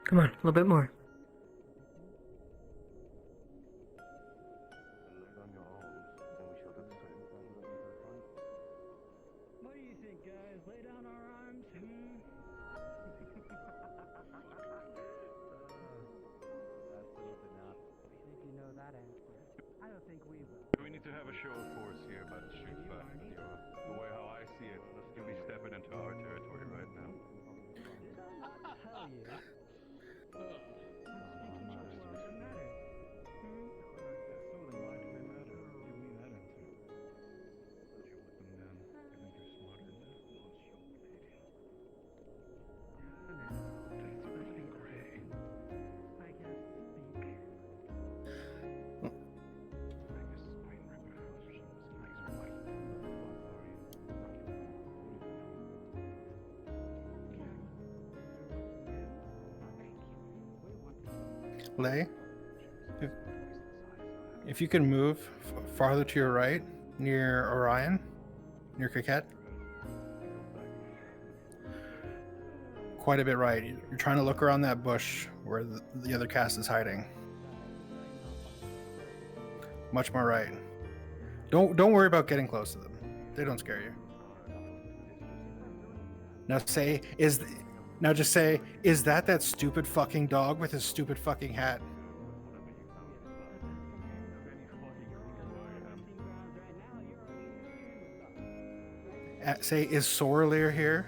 Come on, a little bit more. What do you think, guys? Lay down our arms? Absolutely not. I think you know that answer. I don't think we will. We need to have a show of force here, but the way how I see it, you'll be stepping into our territory right now. Hell yeah. Lay, if you can move farther to your right, near Orion, near Coquette. Quite a bit right. You're trying to look around that bush where the other cast is hiding. Much more right. Don't worry about getting close to them. They don't scare you. Now just say, is that stupid fucking dog with his stupid fucking hat? Say, is Soraleer here?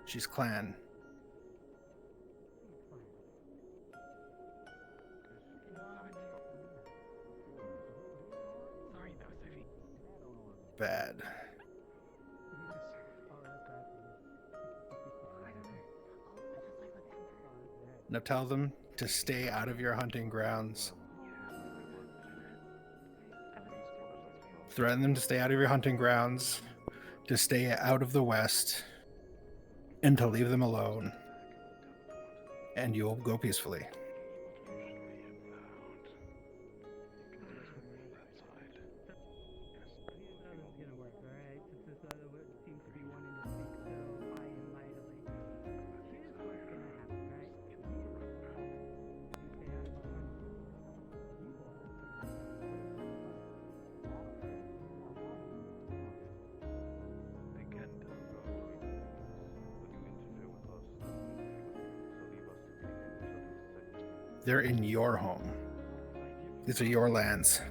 She's clan. Bad. Now tell them to stay out of your hunting grounds. Threaten them to stay out of your hunting grounds, to stay out of the west, and to leave them alone. And you'll go peacefully. They're in your home. These are your lands.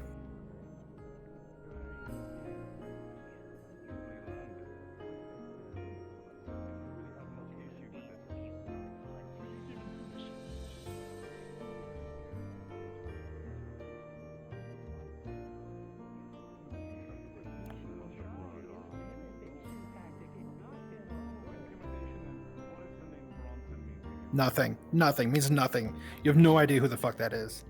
Nothing. Nothing means nothing. You have no idea who the fuck that is.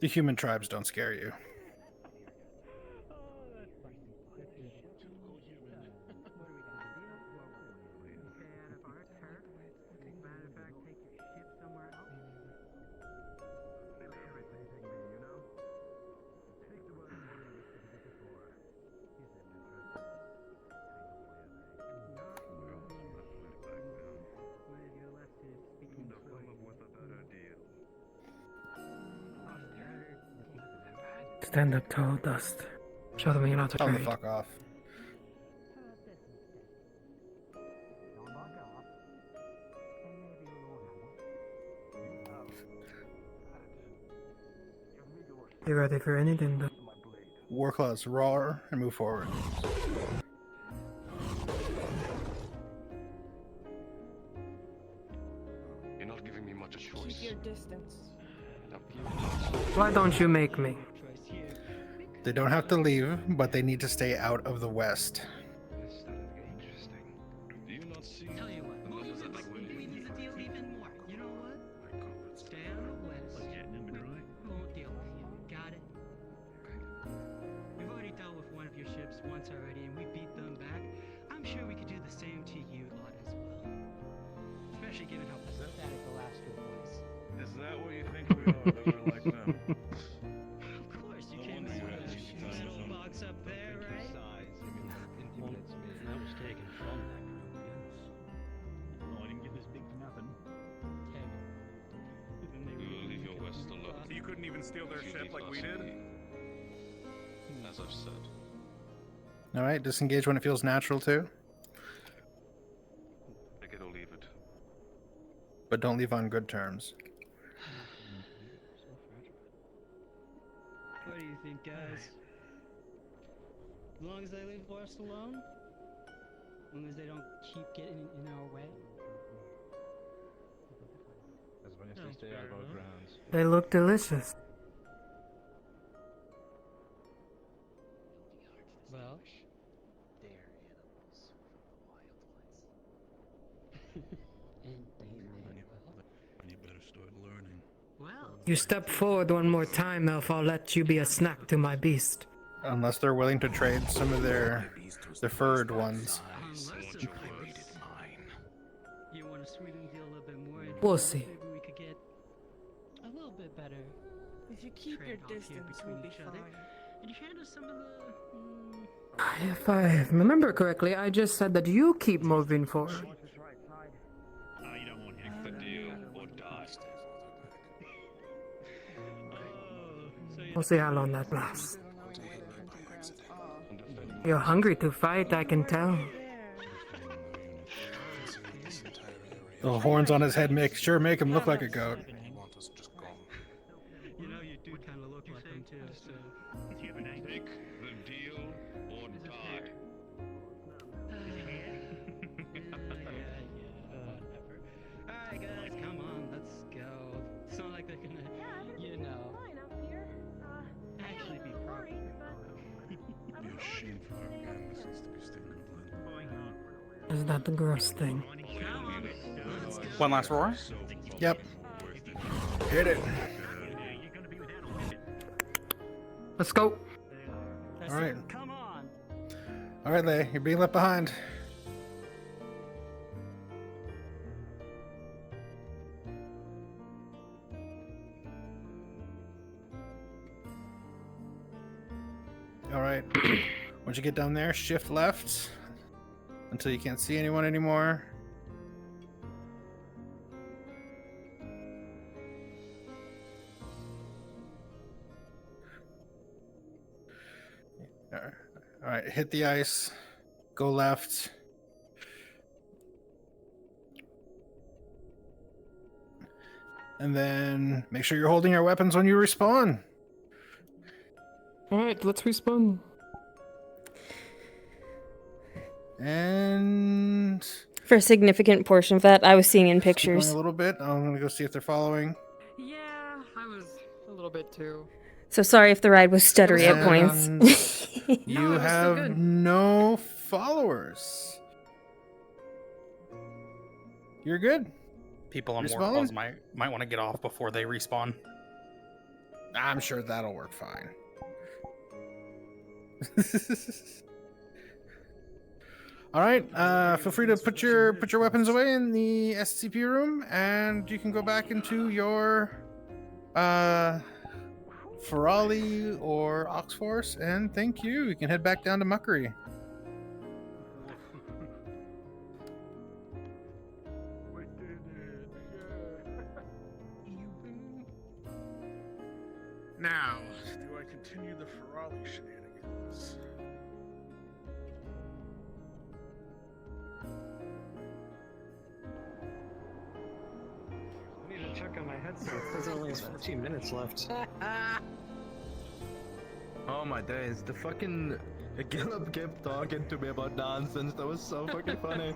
The human tribes don't scare you. Stand up tall, Dust. Show them you're not Tell them afraid. to fuck off. You ready for anything, though? War claws, roar, and move forward. You're not giving me much a choice. Keep your distance. Why don't you make me? They don't have to leave, but they need to stay out of the west. Do you not see? Tell you what, we need to deal even more. You know what? Stay on the west. We won't deal with you. Got it? We've already dealt with one of your ships once already, and we beat them back. I'm sure we could do the same to you lot as well. Especially given how pathetic the last group was. Is that what you think we are? That we're like them? Of course, you came with that little box up there, right? That was taken from that group, yes. Well, I didn't get this big for nothing. We will leave your west alone. So you couldn't even steal their ship like we did? As I've said. Alright, disengage when it feels natural too. Take it or leave it. But don't leave on good terms. What do you think, guys? As long as they leave us alone? As long as they don't keep getting in our way? As long as they stay out of our grounds. They look delicious. Well, They're animals from the wild place. And you better start learning. well. You step forward one more time, Elf, I'll let you be a snack to my beast. Unless they're willing to trade some of their deferred ones. Unless, of course, you want to sweeten the deal a little bit more. and We'll see. Maybe we could get a little bit better. If you keep your trade-off here distance, between we'll be each other. fine. And you hand us some of the. If I remember correctly, I just said that you keep moving forward. Oh, you don't want him. The deal or die. We'll see how long that lasts. You're hungry to fight, I can tell. The horns on his head make him look like a goat. You know, you do kind of look like him too, so. Take the deal or die. Whatever. Alright, guys, come on, let's go. It's not like they're gonna, you know, actually be proper. Be a shame for our canvases to be sticking with land. Is that the gross thing? One last roar. Yep. Hit it. Let's go. Alright. Come on. Alright, Lay, you're being left behind. Alright. Once you get down there, shift left until you can't see anyone anymore. All right, hit the ice. Go left. And then make sure you're holding your weapons when you respawn. Alright, let's respawn. And For a significant portion of that, I was seeing in going pictures. a little bit. I'm gonna go see if they're following. Yeah, I was a little bit too. So sorry if the ride was stuttery at points. And you have no followers. You're good. People on Respawn? Warclaws might want to get off before they respawn. I'm sure that'll work fine. All right. Feel free to put your weapons away in the SCP room, and you can go back into your Ferali or Oxforce, and thank you. You can head back down to Muckery. Now, do I continue the Ferali shenanigans? I need to check on my headset. There's only 14 minutes left. Oh my days, the fucking Gillum kept talking to me about nonsense. That was so fucking funny.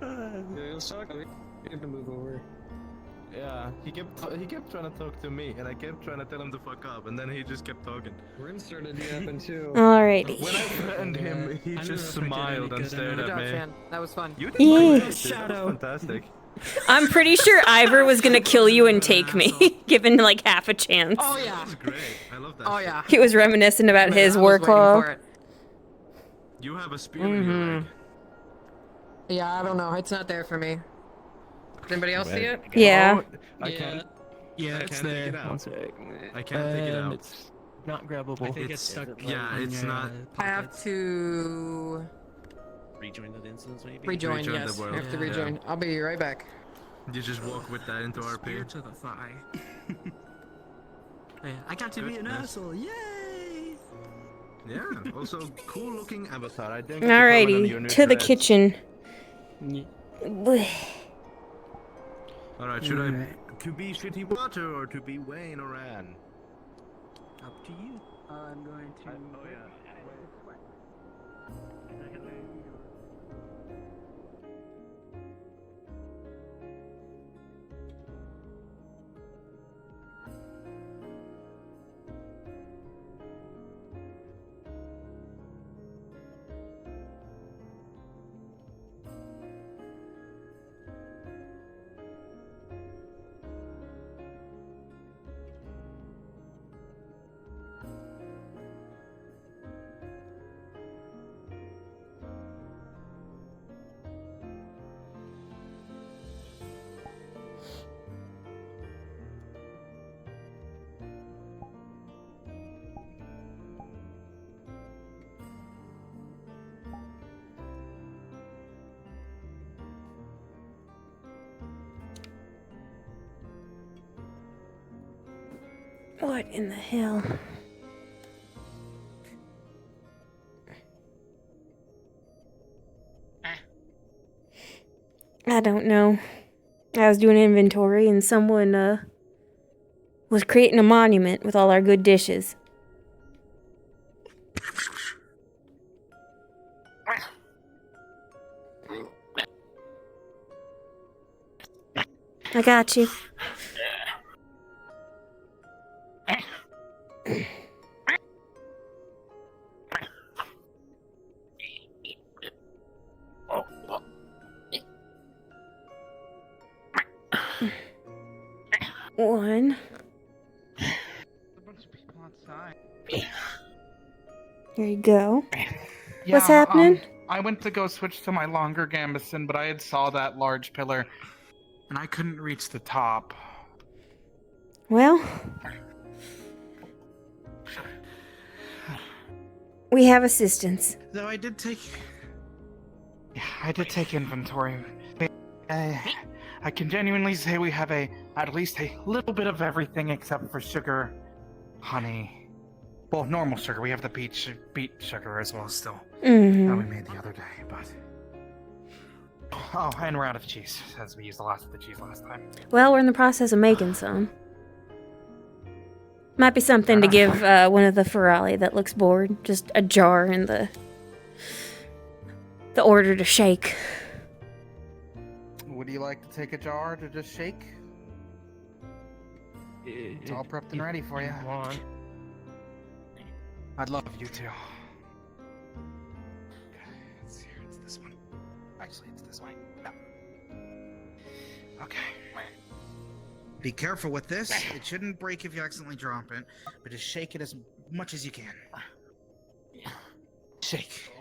Yeah, let's talk. We need to move over. Yeah, he kept trying to talk to me, and I kept trying to tell him to fuck up, and then he just kept talking. Rim started yapping too. Alrighty. When I threatened him, he just smiled and stared at me. That was fun. You did Yeah. great. That was fantastic. I'm pretty sure Ivor was gonna kill you and take me, given like half a chance. Oh yeah. That was great. I love that. Oh yeah. He was reminiscent about his I was waiting Warclaw. for it. You have a spear in your leg. Yeah, I don't know. It's not there for me. Does anybody else see it? Yeah. I can't. Yeah, I it's can't take there. it out. One sec. I can't take it out. It's not grabbable. I think It's stuck. yeah, on it's your, not. I have to rejoin the instance, maybe. rejoin. Rejoin the Yes, I world, have to yeah. rejoin. I'll be right back. You just walk with that into Spear RP. to the thigh. Yeah, I got to be an Goodness. asshole. Yay! Yeah. Also, cool looking avatar. I think. it's a comment on your new Alrighty, to the dreads. kitchen. All right. Should I to be Shitty Water or to be Wayne or Anne? Up to you. I'm going to. Oh yeah. What in the hell? I don't know. I was doing inventory and someone was creating a monument with all our good dishes. I got you. One. A bunch of people outside. There you go. Yeah, What's happening? I went to go switch to my longer gambeson, but I had saw that large pillar, and I couldn't reach the top. Well, we have assistance. Though I did take inventory. I can genuinely say we have at least a little bit of everything except for sugar, honey, Well, normal sugar. We have the beet sugar as well still. Mhm. That we made the other day, but... Oh, and we're out of cheese, as we used the last of the cheese last time. Well, we're in the process of making some. Might be something to give one of the Ferrari that looks bored. Just a jar in the order to shake. Would you like to take a jar to just shake? It's all prepped and ready for you. I'd love you to. Okay, let's see here. It's this one. Actually, it's this way. No. Okay. Be careful with this. It shouldn't break if you accidentally drop it, but just shake it as much as you can. Shake.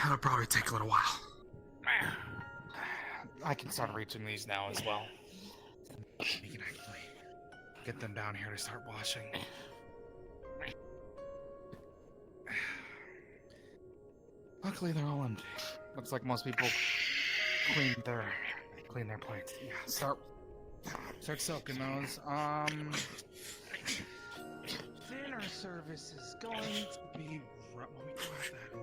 It'll probably take a little while. I can start reaching these now as well. We can actually get them down here to start washing. Luckily, they're all empty. Looks like most people clean their plates. Yeah, start soaking those. Dinner service is going to be. Let me grab that.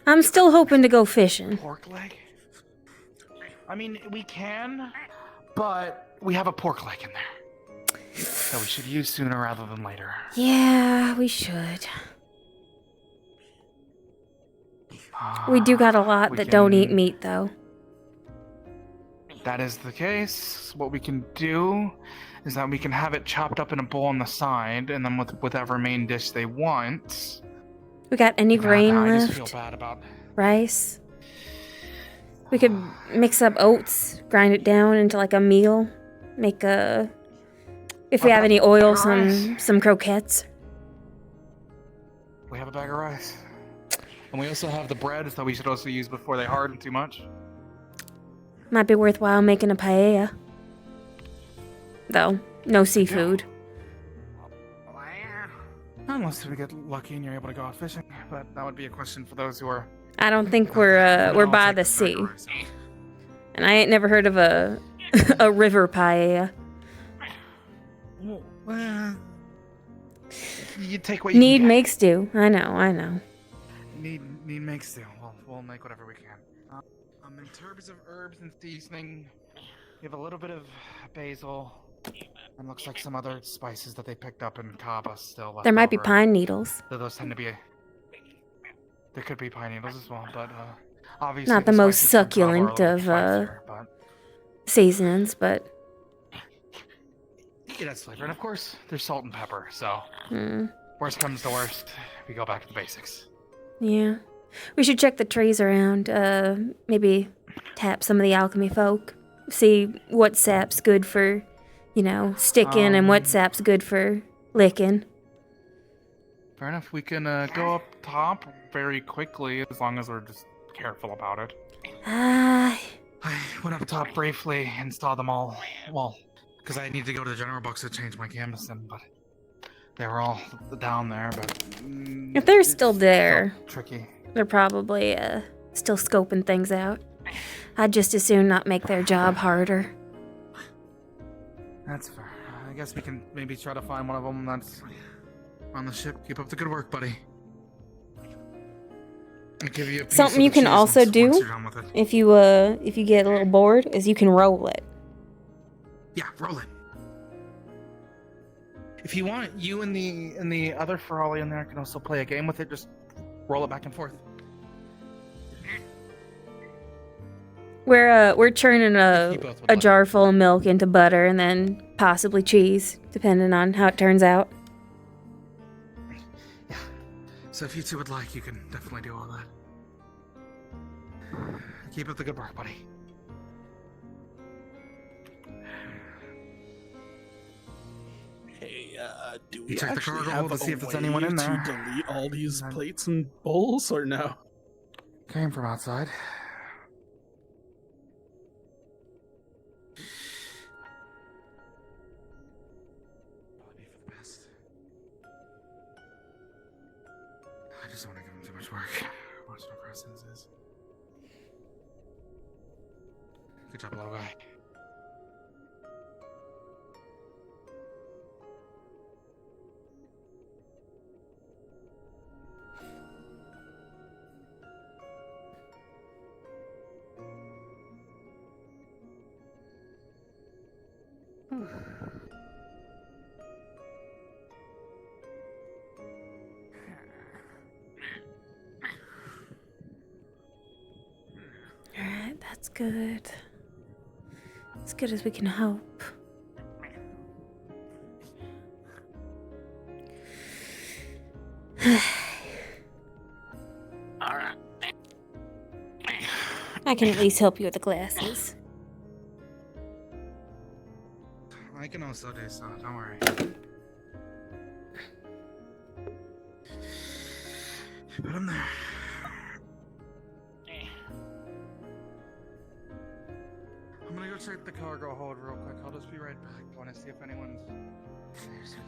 I'm still hoping to go fishing. Pork leg? I mean, we can, but we have a pork leg in there that we should use sooner rather than later. Yeah, we should. We do got a lot that don't eat meat, though. That is the case. What we can do is that we can have it chopped up in a bowl on the side, and then with whatever main dish they want. We got any grain I left? just feel bad about. Rice? We could mix up oats, grind it down into like a meal. Make a... If we have any oil, some croquettes. We have a bag of rice. And we also have the bread that we should also use before they harden too much. Might be worthwhile making a paella. Though, no seafood. Unless we get lucky and you're able to go out fishing, but that would be a question for those who are... I don't think we're by the sea. And I ain't never heard of a a river paella. Well, you take what you Need can get. makes do. I know. Need makes do. We'll make whatever we can. In terms of herbs and seasoning, we have a little bit of basil, and looks like some other spices that they picked up in Kaba still left There might be over. pine needles. So those tend to be. There could be pine needles as well, but obviously Not the most spices from Kaba are a succulent little of spicier, but seasonings, but it has flavor, and of course there's salt and pepper. So worst comes to worst, we go back to the basics. yeah. We should check the trees around. Maybe tap some of the alchemy folk. See what sap's good for, sticking and what sap's good for licking. Fair enough. We can go up top very quickly as long as we're just careful about it. I went up top briefly and saw them all. Well, because I need to go to the general box to change my canvas in, but they were all down there. But If they're still there, tricky. they're probably still scoping things out. I'd just as soon not make their job harder. That's fair. I guess we can maybe try to find one of them that's on the ship. Keep up the good work, buddy. I'll give you a piece Something of you the can cheese also once do you're done with it. if you get a little bored is you can roll it. Yeah, roll it. If you want, you and the other Ferrari in there can also play a game with it. Just roll it back and forth. We're churning a jar full of milk into butter and then possibly cheese, depending on how it turns out. So if you two would like, you can definitely do all that. Keep up the good work, buddy. Hey, do You we check the actually cargo have hold to see a if there's way anyone in there? to delete all these plates and bowls, or no? Came from outside. Probably for the best. I just don't want to give him too much work. Watch no processes. Good job, little guy. Alright, that's good. As good as we can hope. Alright. I can at least help you with the glasses. I can also do so, don't worry. Put him there. I'm gonna go check the cargo hold real quick. I'll just be right back. I want to see if anyone's cast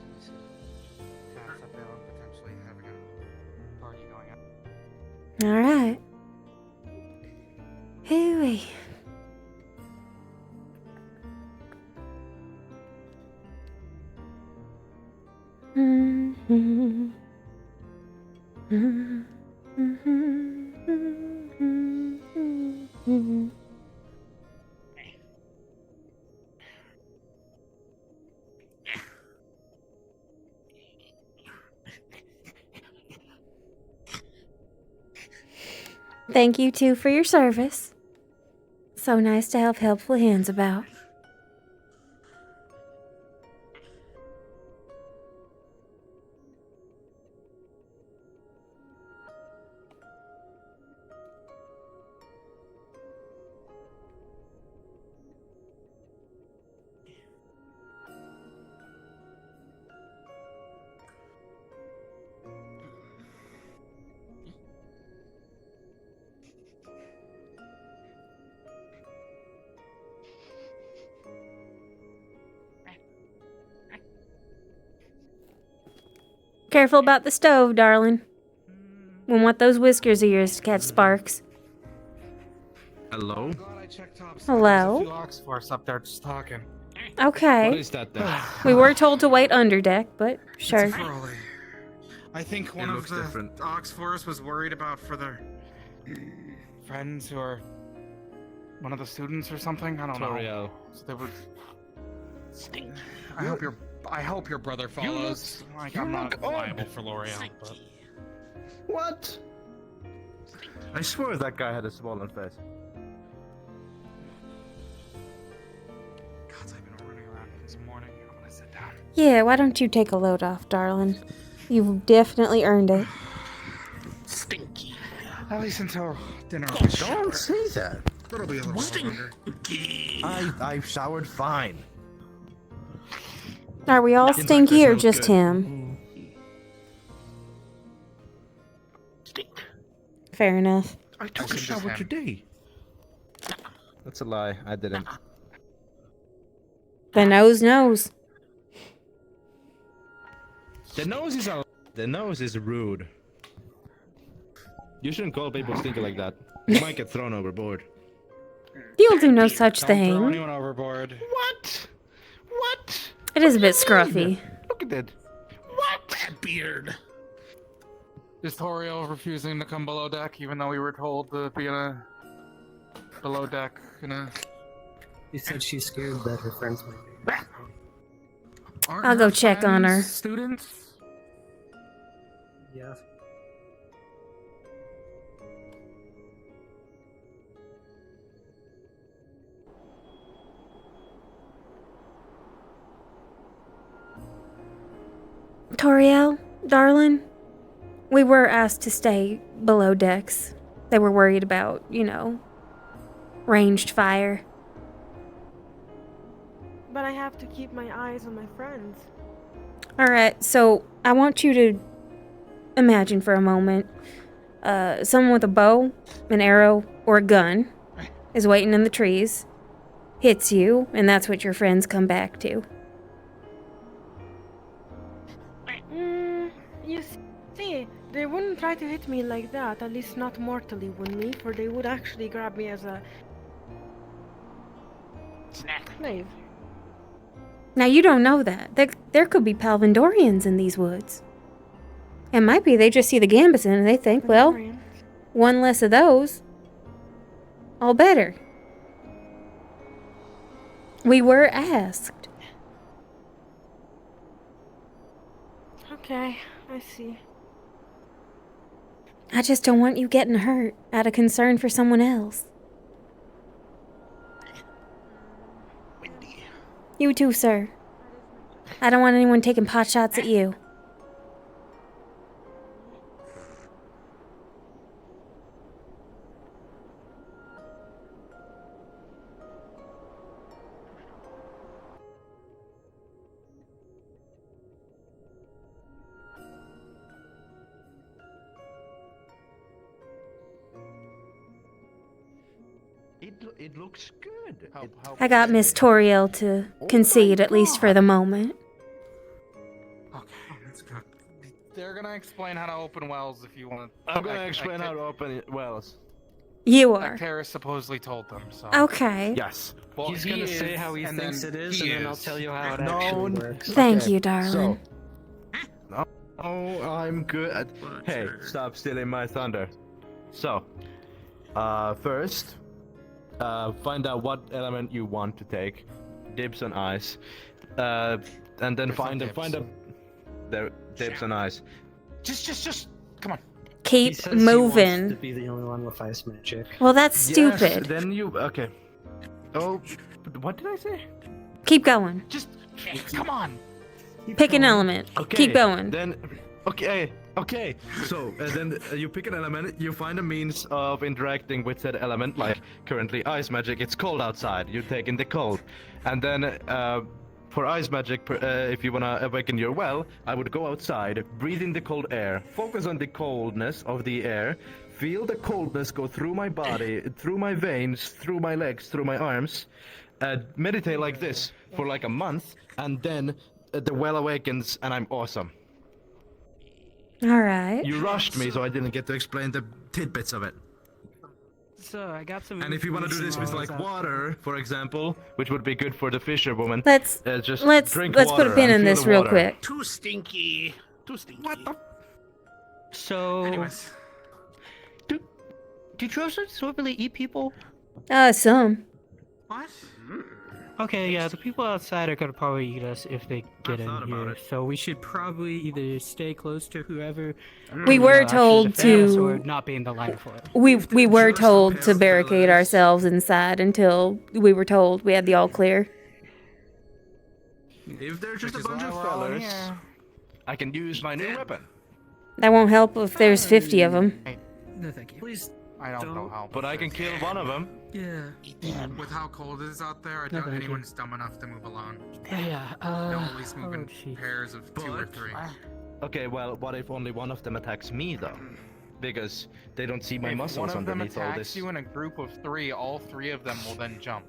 up there and potentially having a party going on. Alright. Hooey. Thank you too for your service. So nice to have helpful hands about. Careful about the stove, darling. We want those whiskers of yours to catch sparks. Hello? Hello? There's a few ox force up there just talking. Okay. What is that then? We were told to wait under deck, but sure. It's a Frawley. I think one of the different. ox force was worried about for their friends who are one of the students or something. I don't know. Toriel. So they would. I hope your brother follows. I'm not liable for L'Oreal, but. What? I swear that guy had a swollen face. God, I've been running around this morning. I'm gonna sit down. Yeah, why don't you take a load off, darling? You've definitely earned it. Stinky. At least until dinner. Don't say that. That'll be a little longer. I showered fine. Are we all In fact, stinky I or smell just good. him? Fair enough. I took a shower today. That's a lie. I didn't. The nose knows. The nose is rude. You shouldn't call people stinky like that. You might get thrown overboard. You'll do no such Don't throw thing. anyone overboard. What? What? It is a bit scruffy. Look at that. What? Bad beard. Is Toriel refusing to come below deck, even though we were told to be in a below deck in a? She said she's scared that her friends might be. Aren't I'll go her check on her. friends Students. Yeah. Toriel, darling, we were asked to stay below decks. They were worried about, ranged fire. But I have to keep my eyes on my friends. Alright, so I want you to imagine for a moment someone with a bow, an arrow, or a gun is waiting in the trees, hits you, and that's what your friends come back to. You see, they wouldn't try to hit me like that, at least not mortally, wouldn't they? For they would actually grab me as a slave. Now, you don't know that. There could be Palvindorians in these woods. It might be they just see the Gambison and they think, well, one less of those, all better. We were asked Okay, I see. I just don't want you getting hurt out of concern for someone else. You too, sir. I don't want anyone taking pot shots at you. It looks good. I got Miss Toriel to concede, at least for the moment. They're gonna explain how to open wells if you want. I'm gonna explain how to open wells. You are. Terrace supposedly told them, so. Okay. Yes. Well, He's gonna say how he thinks it is, and then I'll tell you how it actually works. Thank you, darling. So, I'm good. Hey, stop stealing my thunder. So, first, find out what element you want to take. Dibs on ice. And then find the dibs on ice. Just, come on. Keep He says he moving. wants to be the only one with ice magic. Well, that's stupid. Yes, then you, okay. Oh, what did I say? Keep going. Just, come on. Pick an element. Okay, Keep going. Then, okay. So then you pick an element. You find a means of interacting with that element. Like currently, ice magic. It's cold outside. You take in the cold, and then for ice magic, if you wanna awaken your well, I would go outside, breathe in the cold air, focus on the coldness of the air, feel the coldness go through my body, through my veins, through my legs, through my arms, meditate like this for like a month, and then the well awakens, and I'm awesome. All right. You rushed me, so I didn't get to explain the tidbits of it. So I got some. And if you want to do this with like water, for example, which would be good for the fisherwoman, Let's just let's drink put a water pin and in feel this the real water. quick. Too stinky. What the? So. Anyways. Do Trojans really eat people? Some. What? Okay, yeah, the people outside are gonna probably eat us if they get in here. So we should probably either stay close to whoever. We were actually told defend us to- Or not be in the line for it. We were told to barricade ourselves inside until we were told we had the all clear. If they're just a bunch of fellas, I can use my new weapon. That won't help if there's 50 of them. No, thank you. Please, I don't know how. But I can kill one of them. Yeah. With how cold it is out there, I No, doubt thank you. anyone's dumb enough to move alone. Yeah. They'll at least move in gee. pairs of 2 or 3. Okay, well, what if only one of them attacks me though? Because they don't see my If muscles one of them underneath all attacks this. you in a group of 3, all 3 of them will then jump.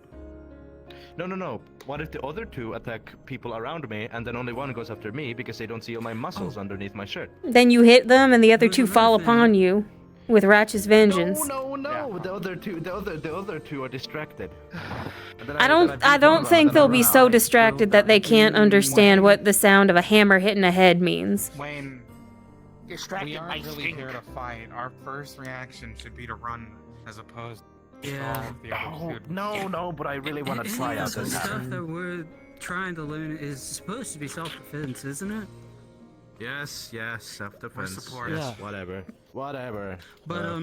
No. What if the other 2 attack people around me, and then only one goes after me because they don't see all my muscles underneath my shirt? Then you hit them and the other two fall upon you with righteous vengeance. No. The other two are distracted. And then I then don't beat one of them, think and they'll then be I'm so out. distracted that they can't understand what the sound of a hammer hitting a head means. Wayne, Distracted we by aren't really stink. here to fight. Our first reaction should be to run, as opposed to Yeah. all of the other two. No, but I really want to try out The this. stuff that we're trying to learn is supposed to be self-defense, isn't it? Yes, self-defense. support. Yeah. Whatever. But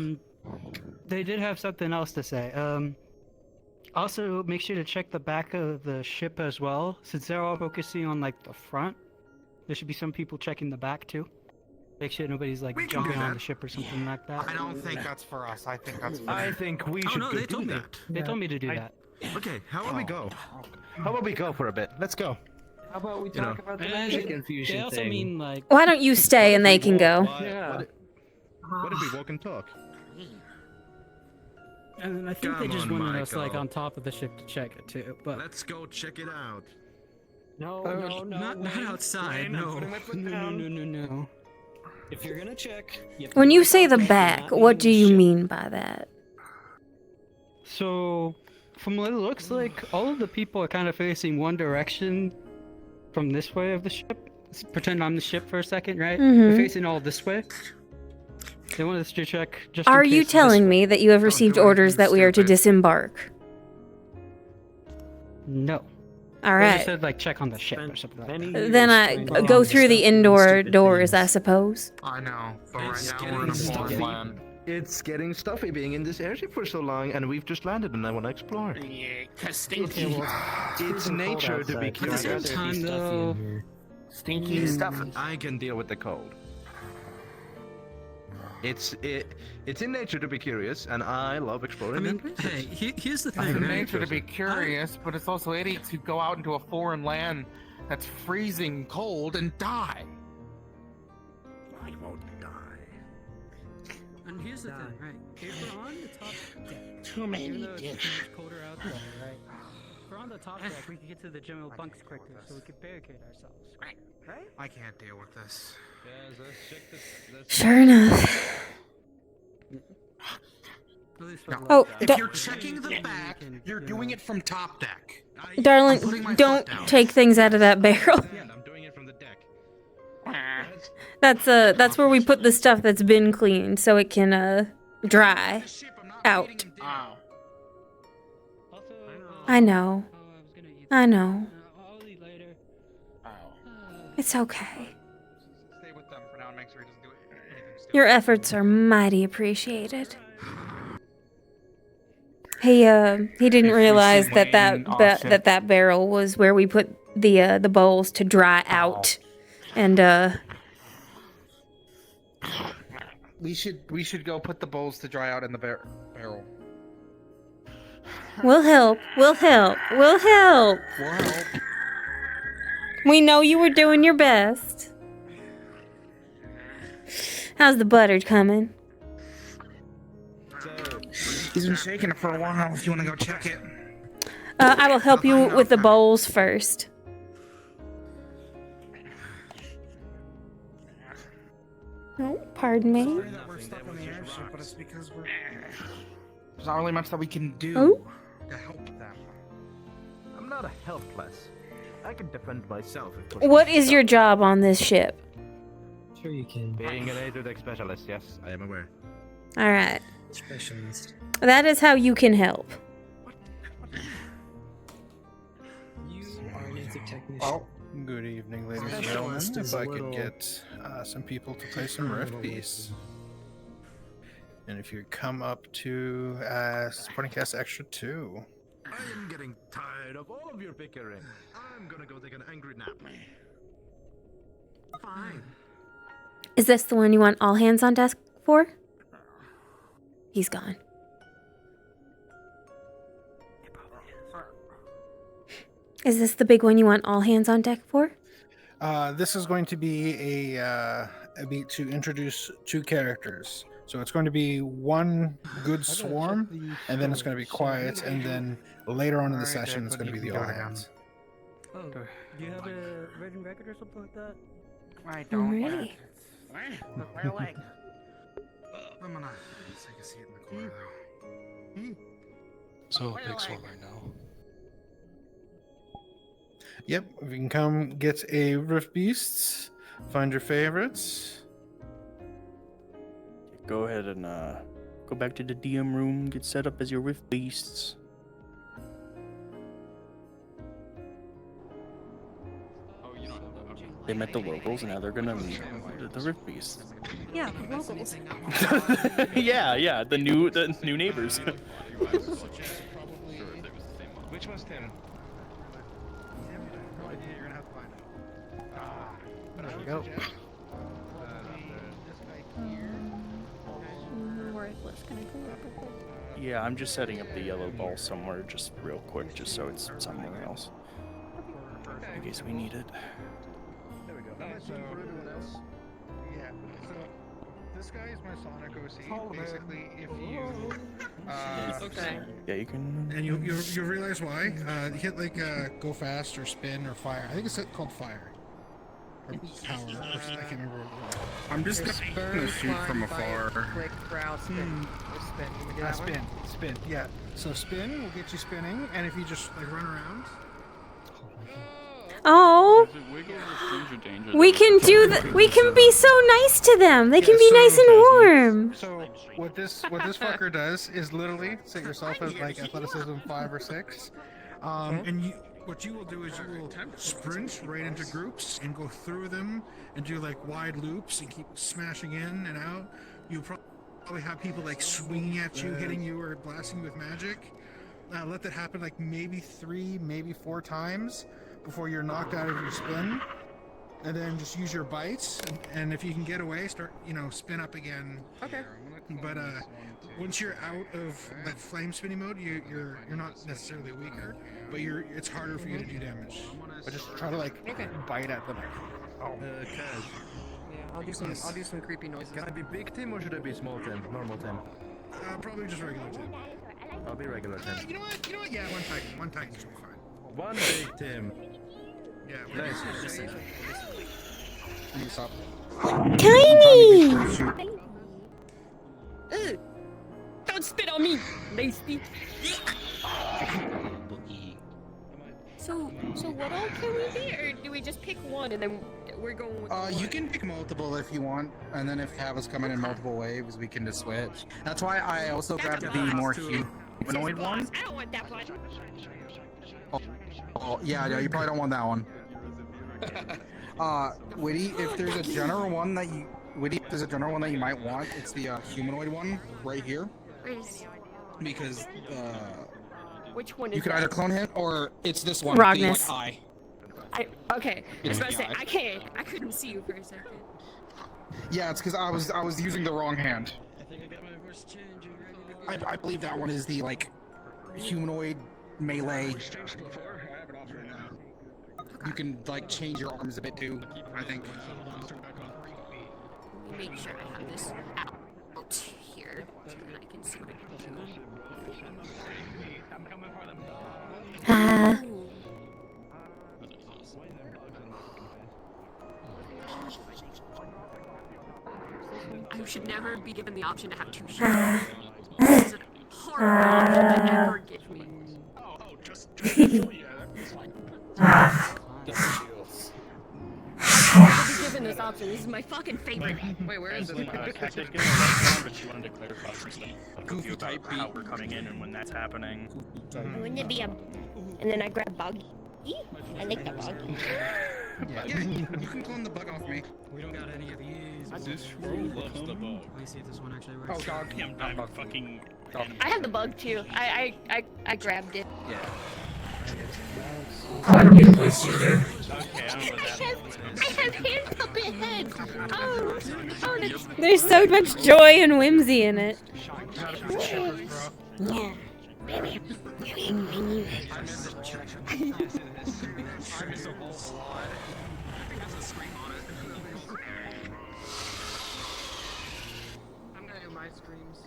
they did have something else to say. Also, make sure to check the back of the ship as well, since they're all focusing on like the front. There should be some people checking the back too. Make sure nobody's like We can jumping do on that. the ship or something like that. I don't think that's for us. I think that's for I them. think we Oh should no, go they told do me. that. They told me to do that. Okay, how about we go? How about we go for a bit? Let's go. How about we You know. talk about the And magic infusion They also thing? mean like. Why don't you stay and they can go? Yeah. What if we walk and talk? And I think they Come just on, wanted us like Michael. on top of the ship to check it too. But Let's go check it out. No, not outside. No. No. If you're gonna check, you have When to you look say out the and back, not be what in do the you ship. mean by that? So, from what it looks like, all of the people are kind of facing one direction from this way of the ship. Let's pretend I'm the ship for a second, right? Mhm. They're facing all this way. They want us to check just in Are you case this telling way. me that you have received orders that we are to disembark? No. All I right. said like check on the ship or something like that. Then I go through the indoor doors, I suppose. I know, but right It's now we're in a getting foreign stuffy. land. It's getting stuffy being in this airship for so long, and we've just landed, and I want to explore. It's nature to be curious. At the same time, though, Stinky stuff. I can deal with the cold. It's in nature to be curious, and I love exploring. I mean, new places. hey, here's the It's thing. in right? nature to be curious, but it's also idiot to go out into a foreign land that's freezing cold and die. I won't die. And here's the thing, right? If we're on the top deck, Too many even though it's dishes. much colder out there, right? If we're on the top deck, we can get to the general bunks quicker, so we could barricade ourselves. Right? I can't deal with this. Sure enough. Oh, if you're checking the back, you're doing it from top deck. darling, don't take things out of that barrel. I'm doing it from the deck. That's where we put the stuff that's been cleaned so it can dry out. I know. I know. It's okay. Stay with them for now and make sure he doesn't do anything stupid. Your efforts are mighty appreciated. He didn't realize that that barrel was where we put the bowls to dry out, and We should go put the bowls to dry out in the barrel. we'll help. We'll help. We'll help. We'll help. We know you were doing your best. How's the butter coming? He's been shaking it for a while. If you want to go check it. I will help you with the bowls first. Oh, pardon me. Sorry that we're stuck on the airship, but it's because there's not really much that we can do Oh. to help them. I'm not a helpless. I can defend myself. What is your job on this ship? Sure you can. Being an air deck specialist, yes, I am aware. All right. Specialist. That is how you can help. You are an native technician. Oh, good evening, ladies and gentlemen. If I could get some people to play some Rift Beast. And if you come up to supporting cast extra 2. I am getting tired of all of your bickering. I'm gonna go take an angry nap. Fine. Is this the one you want all hands on deck for? He's gone. Is this the big one you want all hands on deck for? This is going to be a beat to introduce 2 characters. So it's going to be one good swarm, and then it's going to be quiet, and then later on in the session, it's going to be the all hands. Oh, do you have a written record or something like that? I don't. Alrighty. My leg. I'm gonna take a seat in the corner though. So big swarm right now. Yep, if you can come get a Rift Beasts, find your favorites. Go ahead and go back to the DM room, get set up as your Rift Beasts. They met the locals, and now they're gonna meet the Rift Beasts. Yeah, the locals. yeah, the new neighbors. Which one's Tim? You're gonna have to find it. There you go. Yeah, I'm just setting up the yellow ball somewhere, just real quick, just so it's somewhere else, in case we need it. There we go. So, yeah. So this guy is my Sonic OC. Basically, if you Okay. Yeah, you can. And you realize why? You hit like go fast or spin or fire. I think it's called fire. Or power. Or, I can't remember what it was. I'm just gonna shoot from afar. Click, browse, spin. Just spin. Can we do that one? Spin. Yeah. So spin will get you spinning, and if you just like run around. Oh, we can do that. We can be so nice to them. They can be nice and warm. So what this fucker does is literally set yourself at like athleticism 5 or 6, and what you will do is you will sprint right into groups and go through them and do like wide loops and keep smashing in and out. You'll probably have people like swinging at you, hitting you, or blasting you with magic. Let that happen like maybe 3, maybe 4 times before you're knocked out of your spin. And then just use your bites, and if you can get away, start, spin up again. Okay. But once you're out of that flame spinning mode, you're not necessarily weaker, but it's harder for you to do damage. But just try to bite at them. Yeah, I'll do some creepy noises. Can I be big Tim or should I be small Tim? Normal Tim? Probably just regular Tim. I'll be regular Tim. You know what? Yeah, one titan should be fine. One big Tim. Yeah, nice. Tiny! Don't spit on me, nasty. So what all can we be, or do we just pick one and then we're going with you can pick multiple if you want, and then if you have us come in multiple waves, we can just switch. That's why I also grabbed the more humanoid one. I don't want that one. Oh, yeah, you probably don't want that one. Witty, if there's a general one that you might want, it's the humanoid one right here. Because which one is you can that? either clone him or it's this one. Rognus. The eye. Okay. I was about to say I couldn't see you for a second. Yeah, it's because I was using the wrong hand. I believe that one is the humanoid melee. You can change your arms a bit too, I think. Make sure I have this out here so that I can see what I can do. I should never be given the option to have 2 shields. This is a horrible option to ever give me. I'll be given this option. This is my fucking favorite. Wait, where is it? But she wanted to clarify some stuff. Goofy type beat. How we're coming in and when that's happening. Wouldn't it be a... And then I grab bug. I like the bug. Yeah, you can clone the bug off me. We don't got any of these. This room loves the bug. Let me see if this one actually works. Oh, dog. I'm fucking. I have the bug too. I grabbed it. Yeah. I have hand puppet heads. Oh, that's... There's so much joy and whimsy in it. Yeah. I'm gonna do my screams.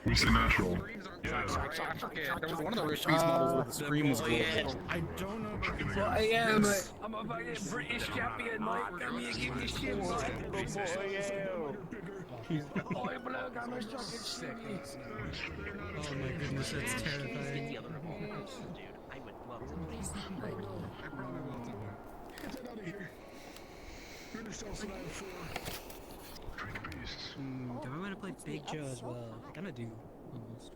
We say natural. Yeah, there was one of the Rish-Beast models where the scream was good. I don't know about this. Well, I am. I'm a fucking British champion, Mike. Come here, give me shit, Mike. Oi, bloke, I'm a fucking sick. Oh my goodness, that's terrifying. I would love to please that. I probably will too. Get that out of here. Finish else than I have 4. Do I want to play Big Joe as well? I kinda do, almost.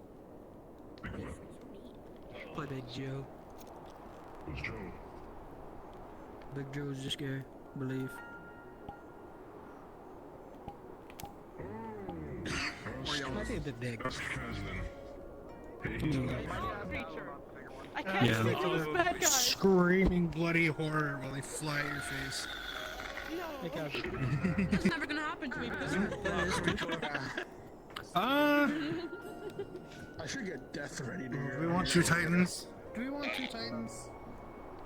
Play Big Joe. Who's Joe? Big Joe is this guy, I believe. Might be a bit big. That's Kaz then. I can't see those bad guys. Screaming bloody horror while they fly at your face. It's never gonna happen to me because I should get death ready to do go. we want 2 titans? Do we want 2 titans?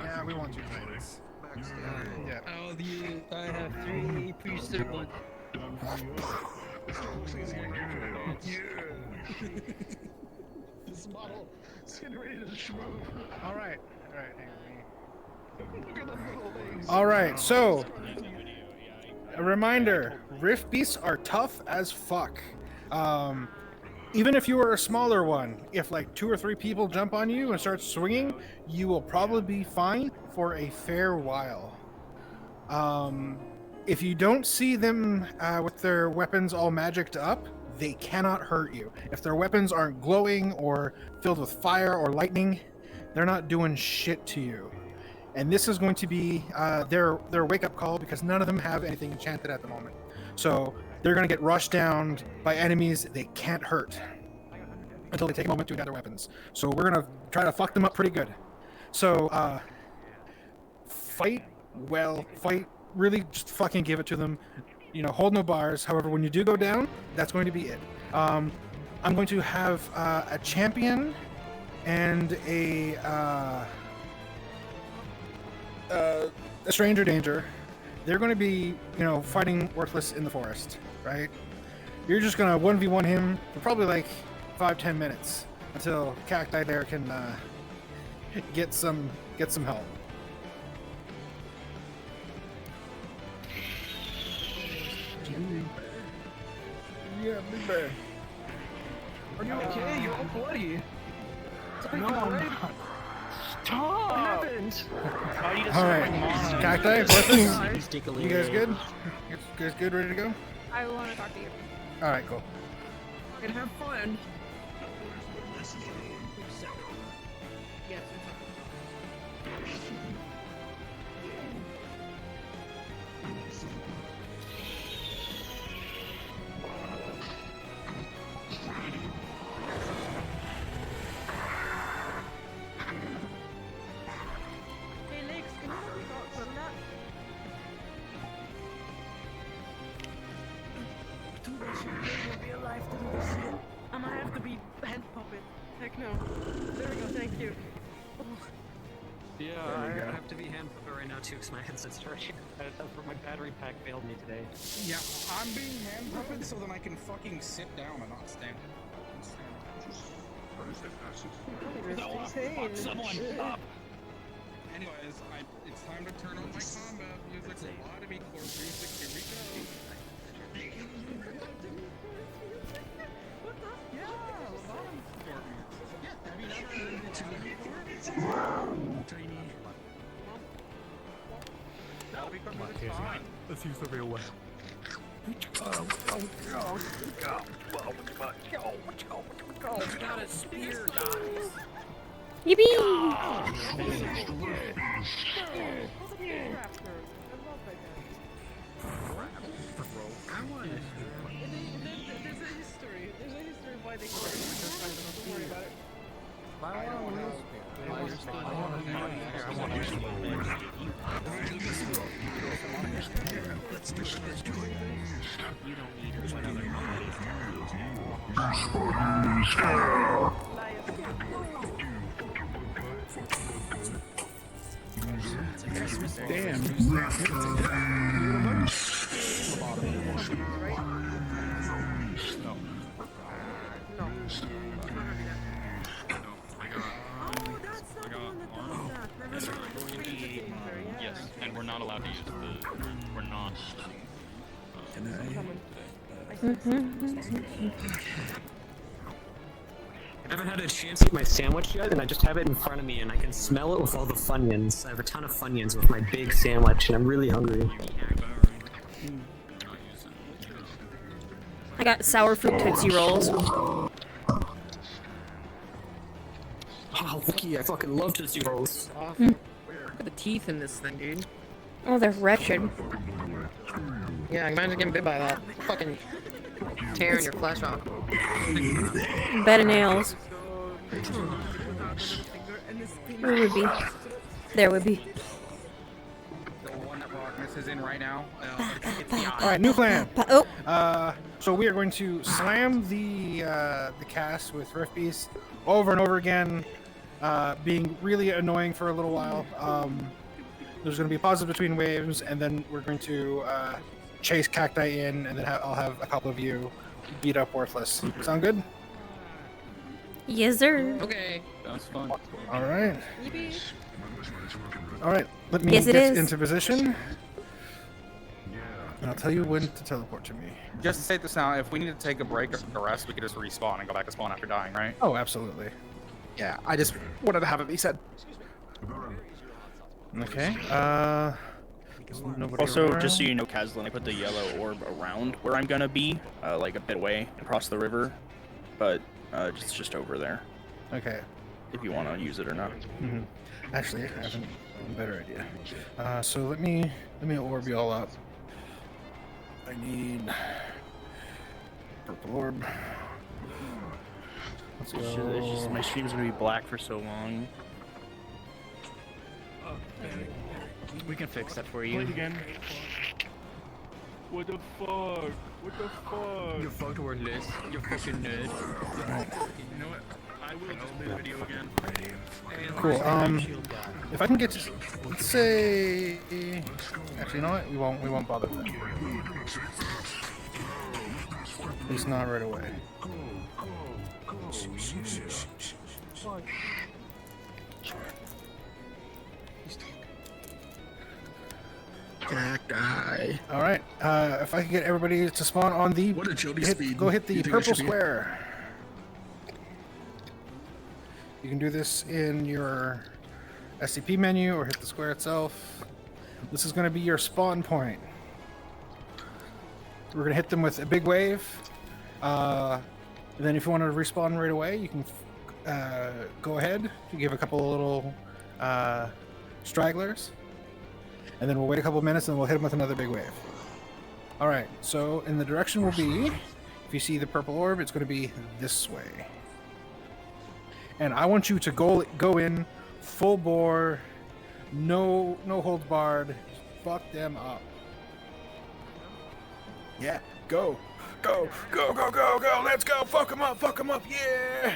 Yeah, we want 2 titans. Yeah. Oh, I have 3 priesthood ones. This model is getting ready to shmove. Alright. Alright, so a reminder, Rift Beasts are tough as fuck. Even if you are a smaller one, if 2 or 3 people jump on you and start swinging, you will probably be fine for a fair while. If you don't see them with their weapons all magicked up, they cannot hurt you. If their weapons aren't glowing or filled with fire or lightning, they're not doing shit to you. And this is going to be their wake-up call, because none of them have anything enchanted at the moment. So they're going to get rushed down by enemies they can't hurt until they take a moment to gather weapons. So we're going to try to fuck them up pretty good. So fight well, fight, really just fucking give it to them. You know, hold no bars. However, when you do go down, that's going to be it. I'm going to have a champion and a stranger danger. They're going to be, you know, fighting Worthless in the forest, right? You're just going to 1v1 him for probably like 5-10 minutes until Cacti there can get some help. Yeah, big bear. Are you okay? You're all bloody. No, Stop! What happened? Alright, Cacti, Worthless, you guys good? You guys good, ready to go? I want to talk to you. Alright, cool. We're gonna have fun. Yes. Hey, Lex, can you help me talk from that? Too much will be alive to do this shit. I might have to be hand puppet. Heck no. There we go, thank you. Oh. Yeah, I have to be hand puppet right now too, because my headset's charging. My battery pack failed me today. Yeah, I'm being hand puppet so that I can fucking sit down and not stand. Fuck someone up! Anyways, it's time to turn on my combat music. A lot of equal music. Here we go. What the? Yeah, bottom support music. Yeah, have you never heard it? Tiny. That'll be fine. Let's use the real way. He's got a spear, guys. Yippee! There's a history of why they don't worry about it. Damn. Yes, and we're not allowed to use the. We're not. I haven't had a chance to eat my sandwich yet, and I just have it in front of me, and I can smell it with all the Funyuns. I have a ton of Funyuns with my big sandwich, and I'm really hungry. I got sour fruit Tootsie Rolls. Oh, Wookie, I fucking love Tootsie Rolls. Look at the teeth in this thing, dude. Oh, they're wretched. Yeah, imagine getting bit by that. Fucking tearing your flesh off. Bed of nails. Where would be? There would be. The one that Rockness is in right now. Alright, new plan. Oh. So we are going to slam the cast with Rift Beast over and over again, being really annoying for a little while. There's going to be a pause between waves, and then we're going to chase Cacti in, and then I'll have a couple of you beat up Worthless. Sound good? Yes, sir. Okay. That's fun. All right. All right. Let me Yes, it get is. into position. And I'll tell you when to teleport to me. Just to say this now, if we need to take a break or a rest, we could just respawn and go back to spawn after dying, right? Oh, absolutely. Yeah, I just wanted to have it be said. Okay. Also, just so you know, Kazlin, I put the yellow orb around where I'm gonna be, like a bit away across the river, but just over there. Okay. if you want to use it or not. Mm-hmm. Actually, I have a better idea. So let me orb you all up. I need purple orb. Let's go. It's just, my stream's gonna be black for so long. We can fix that for you. Play it again. What the fuck? What the fuck? You're fucked, wordless. You're fucking nerd. You know what? I will just play the video again. Cool. If I can get to, let's say, actually, you know what? We won't bother with that. At least not right away. Cacti. All right. If I can get everybody to spawn on the, What a Jody speed. Go hit the You think I purple should be- square. You can do this in your SCP menu or hit the square itself. This is going to be your spawn point. We're going to hit them with a big wave. And then if you want to respawn right away, you can go ahead. You give a couple of little stragglers. And then we'll wait a couple of minutes and we'll hit them with another big wave. All right, so in the direction will be, if you see the purple orb, it's going to be this way. And I want you to go in full bore, no holds barred, fuck them up. Yeah, go, let's go, fuck them up, yeah.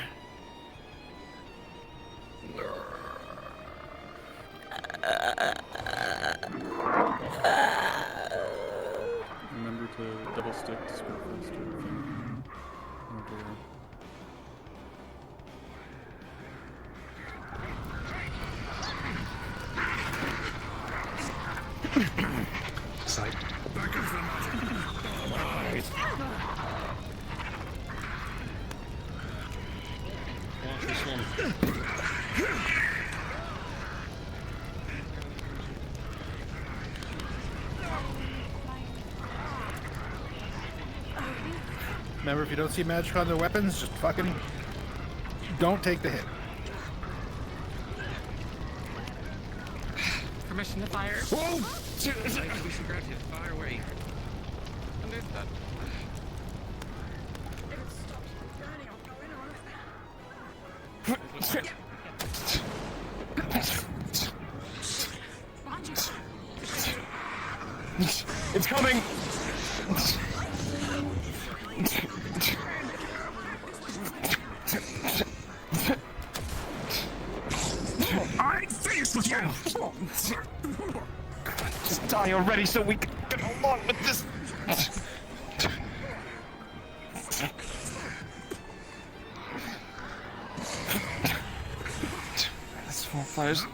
Remember to double stick to scroll faster. Side. Back into the magic. Nice. Watch this one. Remember, if you don't see magic on their weapons, just fucking don't take the hit. Permission to fire. Whoa! We should grab you. Fire away. Understood. It's coming! I'm finished with you! Just die already so we can get along with this. This full fires.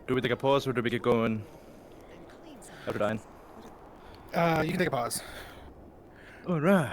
Do we take a pause or do we get going? After dying? You can take a pause. Alright.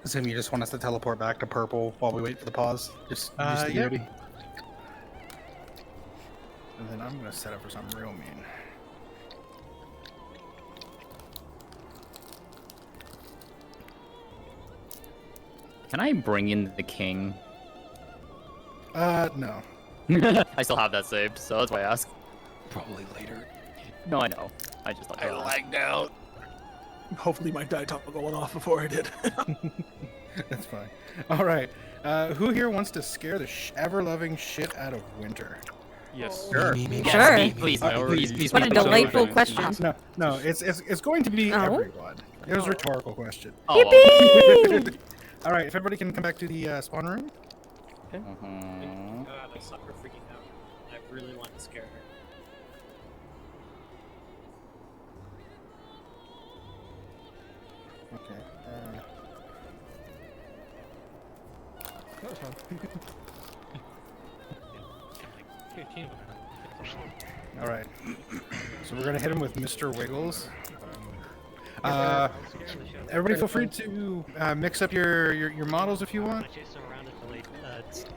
Assume you just want us to teleport back to purple while we wait for the pause. Just to get ready. And then I'm gonna set up for something real mean. Can I bring in the king? No. I still have that saved, so that's why I asked. Probably later. No, I know. I just thought I lagged out. hopefully my die toggle went off before I did. That's fine. All right. Who here wants to scare the ever-loving shit out of Winter? Yes. Sure. Sure. Please. What a delightful question. No. It's going to be everyone. It was a rhetorical question. Yippee! All right. If everybody can come back to the spawn room. God, I suck for freaking out. I really want to scare her. Okay. That was fun. All right. So we're gonna hit him with Mr. Wiggles. Everybody, feel free to mix up your models if you want.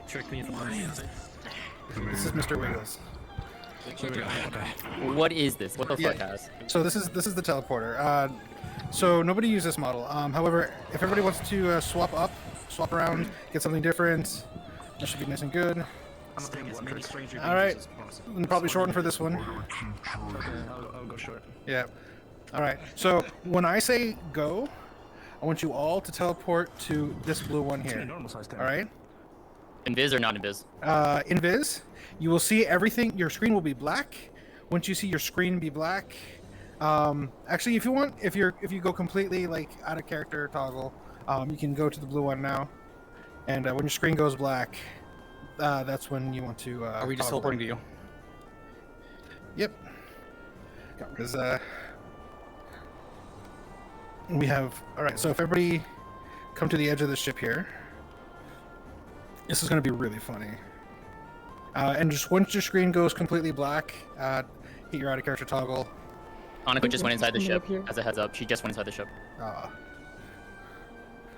Trick me. This is Mr. Wiggles. What is this? What the fuck, has? So this is the teleporter. So nobody uses this model. However, if everybody wants to swap around, get something different, that should be nice and good. All right, and probably shorten for this one. Okay, I'll go short. Yeah. All right. So when I say go, I want you all to teleport to this blue one here. All right. Invis or not invis? Invis. You will see everything. Your screen will be black. Once you see your screen be black, actually, if you want, if you go completely like out of character toggle, you can go to the blue one now. And when your screen goes black, that's when you want to. Are we just teleporting to you? Yep. Because we have. All right. So if everybody come to the edge of the ship here, this is going to be really funny. And just once your screen goes completely black, hit your out of character toggle. Annika just went inside the ship. As a heads up, she just went inside the ship.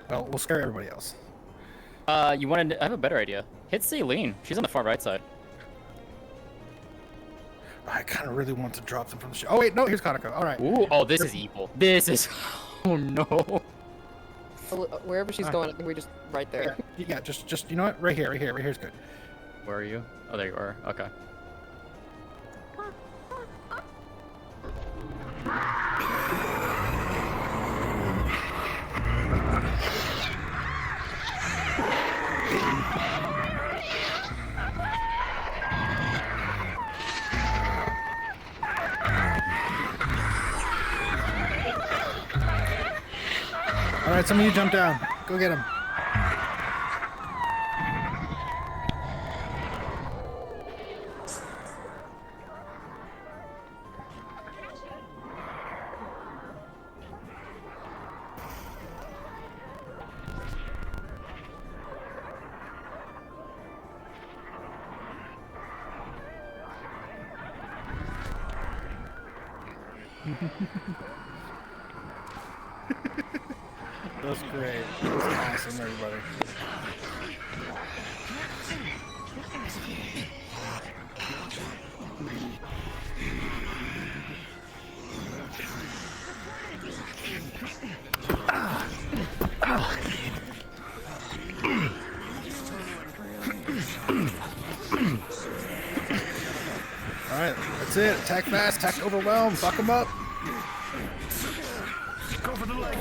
Well, we'll scare everybody else. You wanted to, I have a better idea. Hit Celine. She's on the far right side. I kind of really want to drop them from the ship. Oh wait, no, here's Kanako. All right. Ooh, oh, this is evil. This is. Oh no. Wherever she's going, I think we're just right there. Yeah, just you know what? Right here is good. Where are you? Oh, there you are. Okay. All right, some of you jump down. Go get him. That's great. That's awesome, everybody. All right, that's it. Attack fast, attack overwhelm, fuck them up. Go for the leg.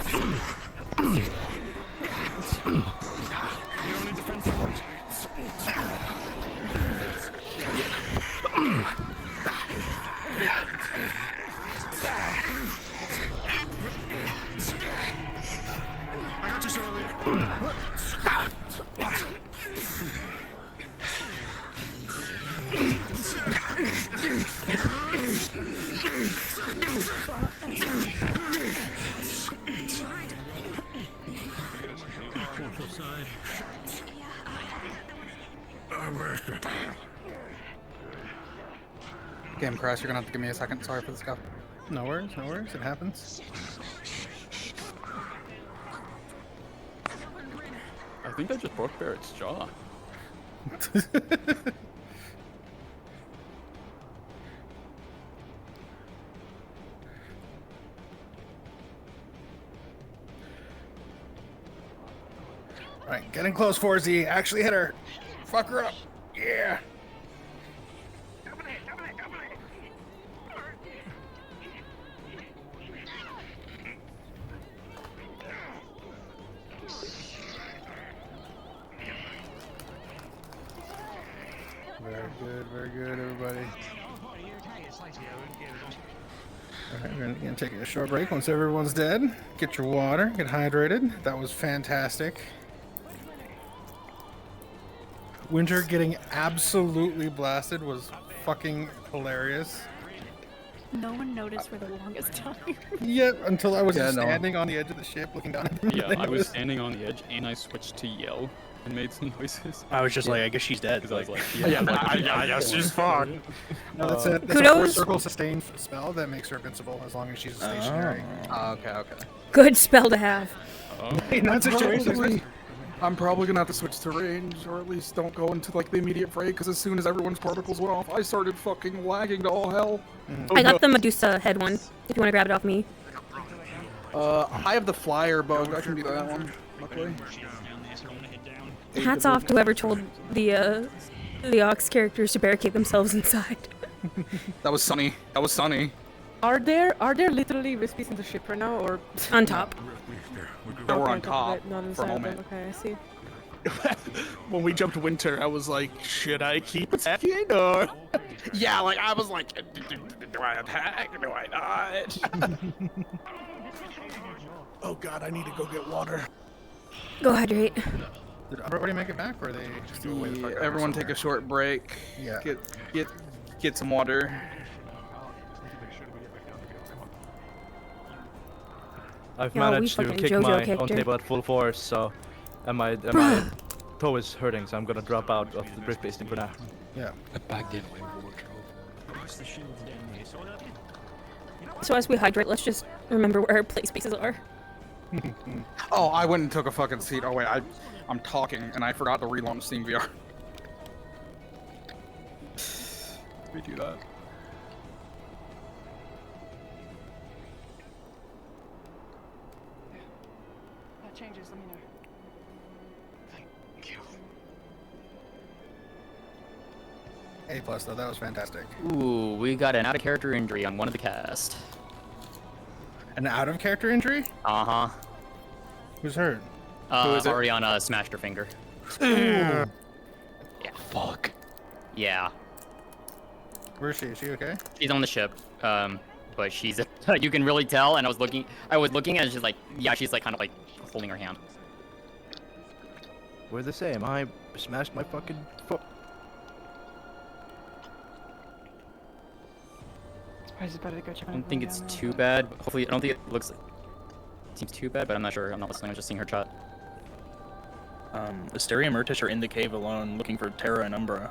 I got you, Charlie. Game crash, you're gonna have to give me a second. Sorry for the scuff. No worries, it happens. I think I just broke Barrett's jaw. Alright, getting close, 4Z. Actually hit her. Fuck her up. Yeah. Alright, we're gonna take a short break once everyone's dead. Get your water, get hydrated. That was fantastic. Winter getting absolutely blasted was fucking hilarious. No one noticed for the longest time. Yeah, until I was Yeah, just no. standing on the edge of the ship looking down at them. Yeah, I was standing on the edge and I switched to yell and made some noises. I was just like, I guess she's dead. Because I was like, I guess she's fine. No, that's a Kudos. 4-circle sustain spell that makes her invincible as long as she's stationary. Okay. Good spell to have. In that situation, I'm probably gonna have to switch to range, or at least don't go into like the immediate fray, because as soon as everyone's particles went off, I started fucking lagging to all hell. I got the Medusa head one, if you want to grab it off me. I have the flyer bug. I can do that one. Luckily. Hats off to whoever told the Ox characters to barricade themselves inside. That was Sunny. That was Sunny. Are there literally Wispies in the ship right now, or On top. They were on Okay, top not for a inside them. moment. Okay, I see. When we jumped Winter, I was like, should I keep attacking or? Yeah, like I was like, do I attack? Do I not? Oh god, I need to go get water. Go hydrate. did everybody make it back, or are they just threw away the fuck out Everyone somewhere? take a short break. Yeah. Get some water. I've Yeah, we managed to fucking kick JoJo my kicked own her. table at full force, so and my toe is hurting, so I'm gonna drop out of the brick basting for now. Yeah. Back in my wardrobe. So as we hydrate, let's just remember where our play spaces are. Oh, I went and took a fucking seat. Oh wait, I'm talking and I forgot to relaunch Steam VR. Let me do that. That changes, let me know. Thank you. A+ though, that was fantastic. Ooh, we got an out-of-character injury on one of the cast. An out-of-character injury? Uh-huh. Who's hurt? Who is it? Ariana smashed her finger. Yeah. Fuck. Yeah. Where is she? Is she okay? She's on the ship, but she's you can really tell. And I was looking and she's like, yeah, she's like kind of like holding her hand. We're the same. I smashed my fucking foot. I was about to go check I don't think it's too bad. Hopefully, I don't think it looks. Seems too bad, but I'm not sure. I'm not listening. I'm just seeing her chat. Asteria and Murtish are in the cave alone, looking for Terra and Umbra.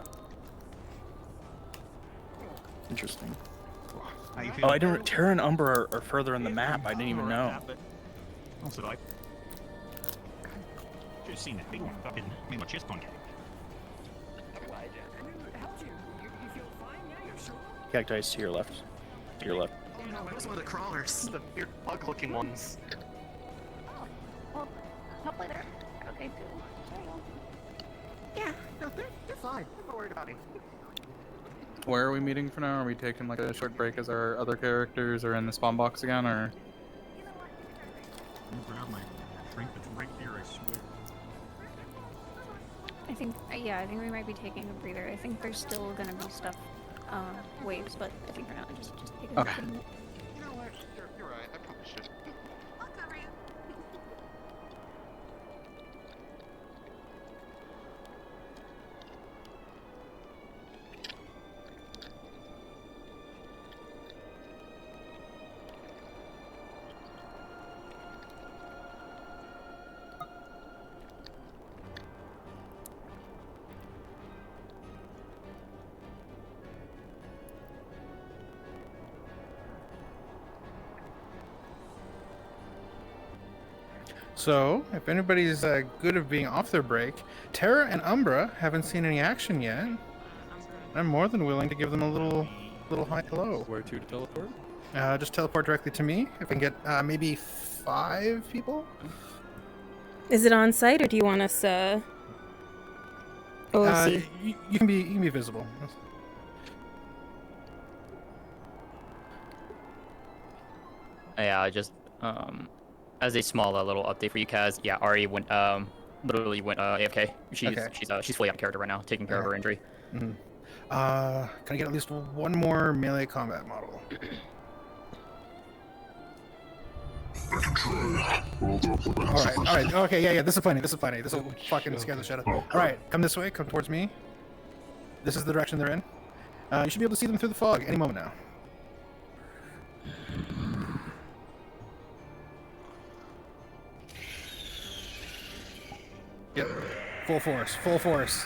Interesting. Oh, I didn't. Terra and Umbra are further in the map. I didn't even know. Also, I just seen that big one fucking made my chest punk. Cacti's to your left. To your left. No, it was one of the crawlers, the weird bug-looking ones. Well, hopefully they're okay too. There you go. Yeah, no, they're fine. I'm not worried about it. Where are we meeting for now? Are we taking like a short break as our other characters are in the spawn box again, or? Grab my drink that's right there, I swear. I think, yeah, I think we might be taking a breather. I think there's still gonna be stuff, waves, but I think for now, just take a Okay. break. You know what? You're right. I probably should. I'll cover you. So, if anybody's good of being off their break, Terra and Umbra haven't seen any action yet. I'm more than willing to give them a little hi hello. Where to teleport? Just teleport directly to me. If I can get maybe 5 people. Is it on site, or do you want us, OOC? You can be visible. Yeah, just as a small little update for you, Kaz. Yeah, Ari went literally went AFK. She's fully out of character right now, taking care of her injury. Mm-hmm. Can I get at least one more melee combat model? Alright, okay, yeah, this is plenty, this will fucking scare the shit out. Alright, come this way, come towards me. This is the direction they're in. You should be able to see them through the fog any moment now. Yep, full force, full force.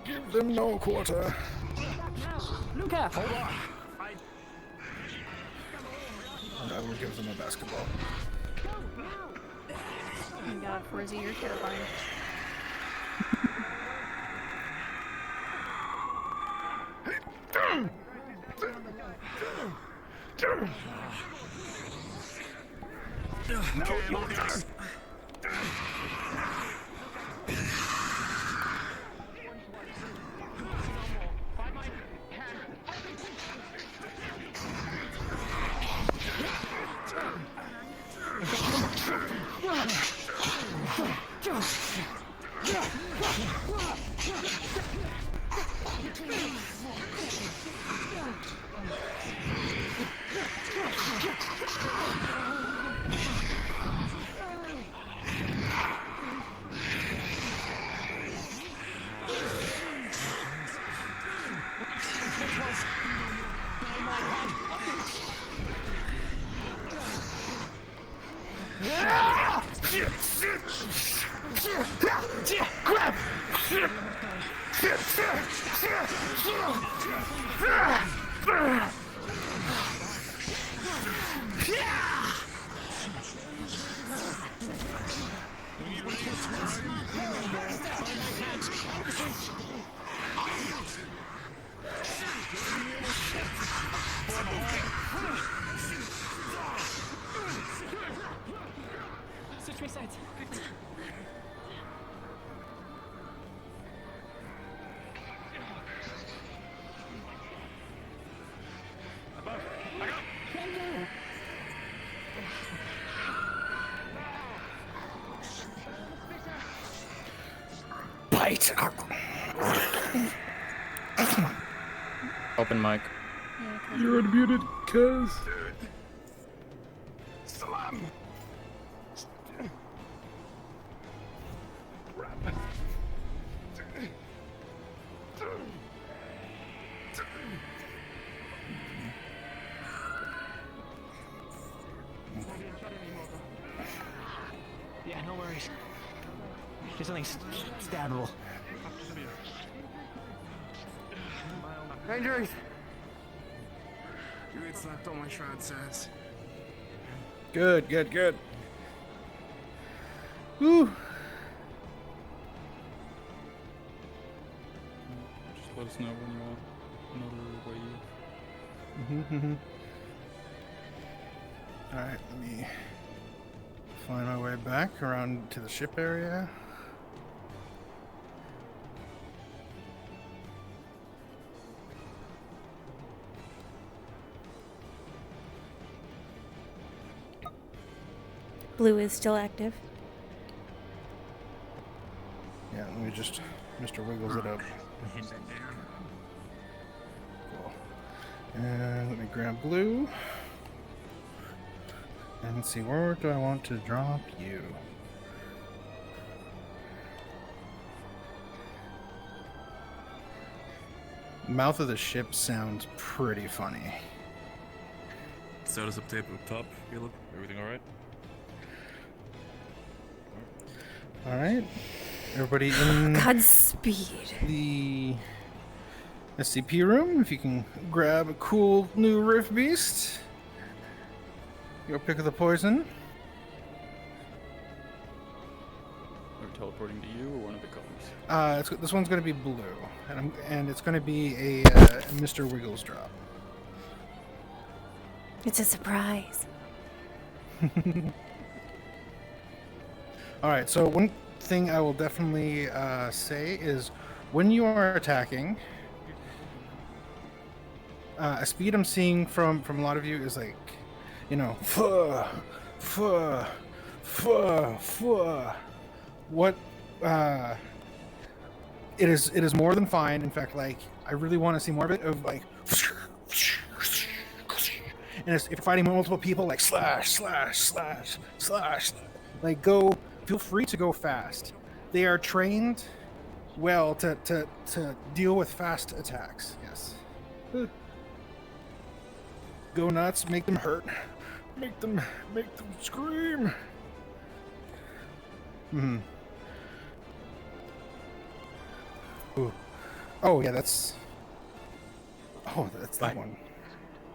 Give them no quarter. Luca! Hold on. I will give them a basketball. Oh my god, Frizzy, you're terrifying. Grab! Switch me sides. Bite! Open mic. You're unmuted, cuz. Salam! Yeah, no worries. Get something stabbable. Rangers! You ain't slapped on my shroud sense. Good, good, good. Woo! Just let us know when you want another wave. Alright, let me find my way back around to the ship area. Blue is still active. Yeah, let me just Mr. Wiggles it up. Cool. And let me grab blue. And let's see, where do I want to drop you? Mouth of the ship sounds pretty funny. Status update up top, Caleb. Everything alright? Alright. Everybody in Godspeed. the SCP room, if you can grab a cool new Rift Beast. Your pick of the poison. Are we teleporting to you or one of the colors? This one's going to be blue, and it's going to be a Mr. Wiggles drop. It's a surprise. All right. So one thing I will definitely say is when you are attacking, a speed I'm seeing from a lot of you is like, you know, what it is more than fine. In fact, like, I really want to see more of it, of like, and if you're fighting multiple people, like slash, like feel free to go fast. They are trained well to deal with fast attacks. Yes. Go nuts, make them hurt, make them scream. Ooh. Oh yeah, that's that one.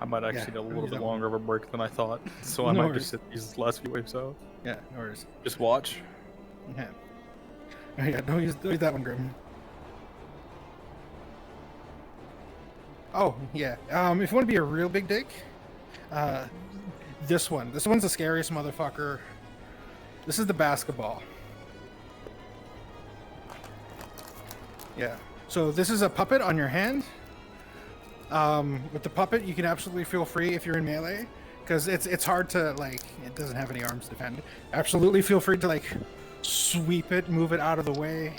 I might actually get a little bit longer of a break than I thought, so I No might worries. just sit these last few waves out. Yeah, no worries. Just watch. Yeah. Yeah, don't use that one, Grim. Oh, yeah. If you want to be a real big dick, this one's the scariest motherfucker. This is the basketball. Yeah. So this is a puppet on your hand. With the puppet, you can absolutely feel free if you're in melee, because it's hard to, like, it doesn't have any arms to defend. Absolutely feel free to, like, sweep it, move it out of the way.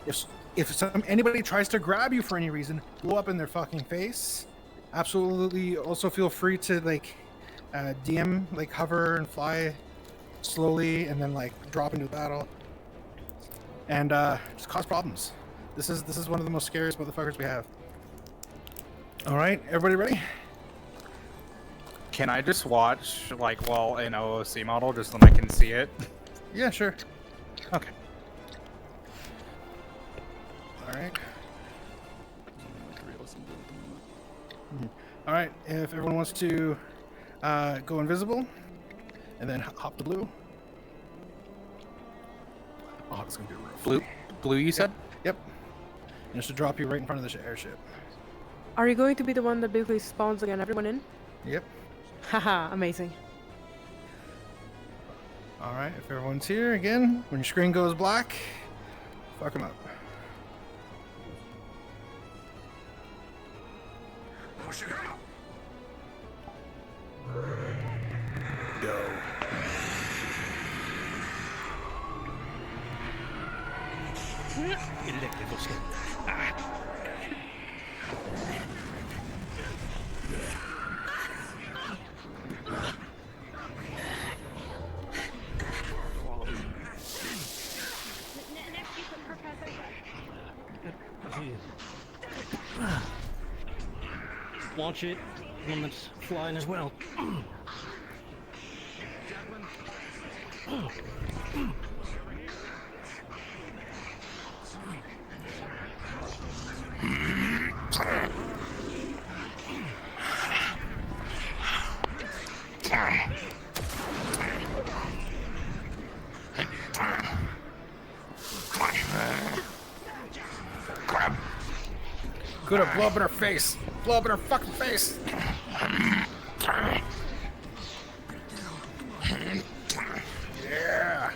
If anybody tries to grab you for any reason, blow up in their fucking face. Absolutely also feel free to, like, DM, like, hover and fly slowly and then, like, drop into battle. And just cause problems. This is one of the most scariest motherfuckers we have. Alright, everybody ready? Can I just watch, like, while in OOC model, just so I can see it? Yeah, sure. Okay. Alright. Alright, if everyone wants to go invisible, and then hop to blue. Oh, it's gonna be real. Blue, you said? Yep. And just to drop you right in front of the airship. Are you going to be the one that basically spawns again everyone in? Yep. Haha, amazing. Alright, if everyone's here again, when your screen goes black, fuck them up. Go. Launch it. One that's flying as well. Good, blow up in her face. Blow up in her fucking face. Yeah.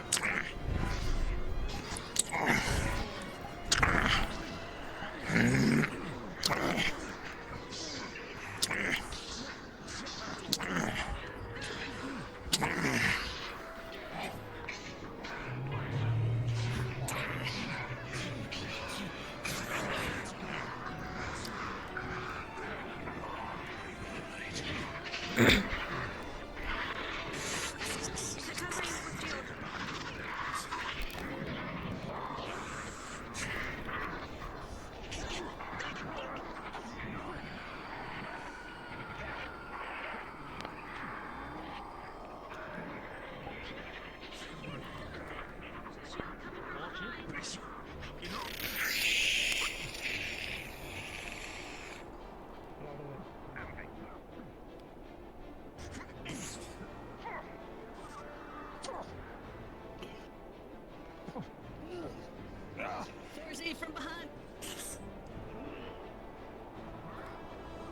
From behind.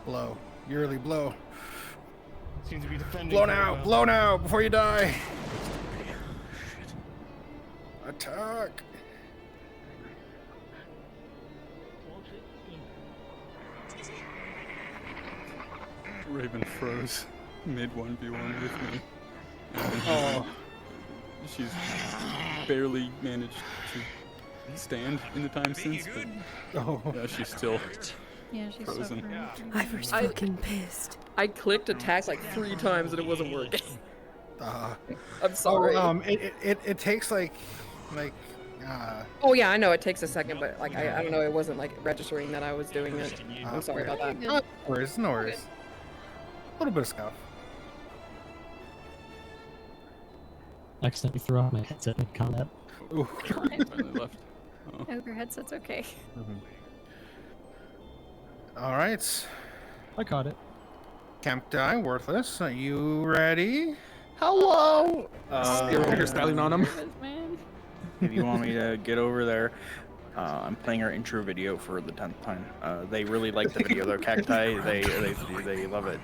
Blow. Yearly blow. Seems to be defending. Blow now! well. Blow now! Before you die! Attack! Raven froze mid 1v1 with me. Oh. She's barely managed to stand in the time since, but yeah, she's still Yeah, she's frozen. Ivor's fucking pissed. I clicked attack like 3 times and it wasn't working. I'm sorry. It takes like. Oh yeah, I know it takes a second, but like I don't know, it wasn't like registering that I was doing it. I'm sorry about that. No worries, no worries. A little bit of scuff. I accidentally threw out my headset in combat. Ooh. Left. I hope your headset's okay. All right. I got it. Camp die, worthless. Are you ready? Hello. You're styling on him. If you want me to get over there, I'm playing our intro video for the 10th time. They really like the video. They're cacti. They love it.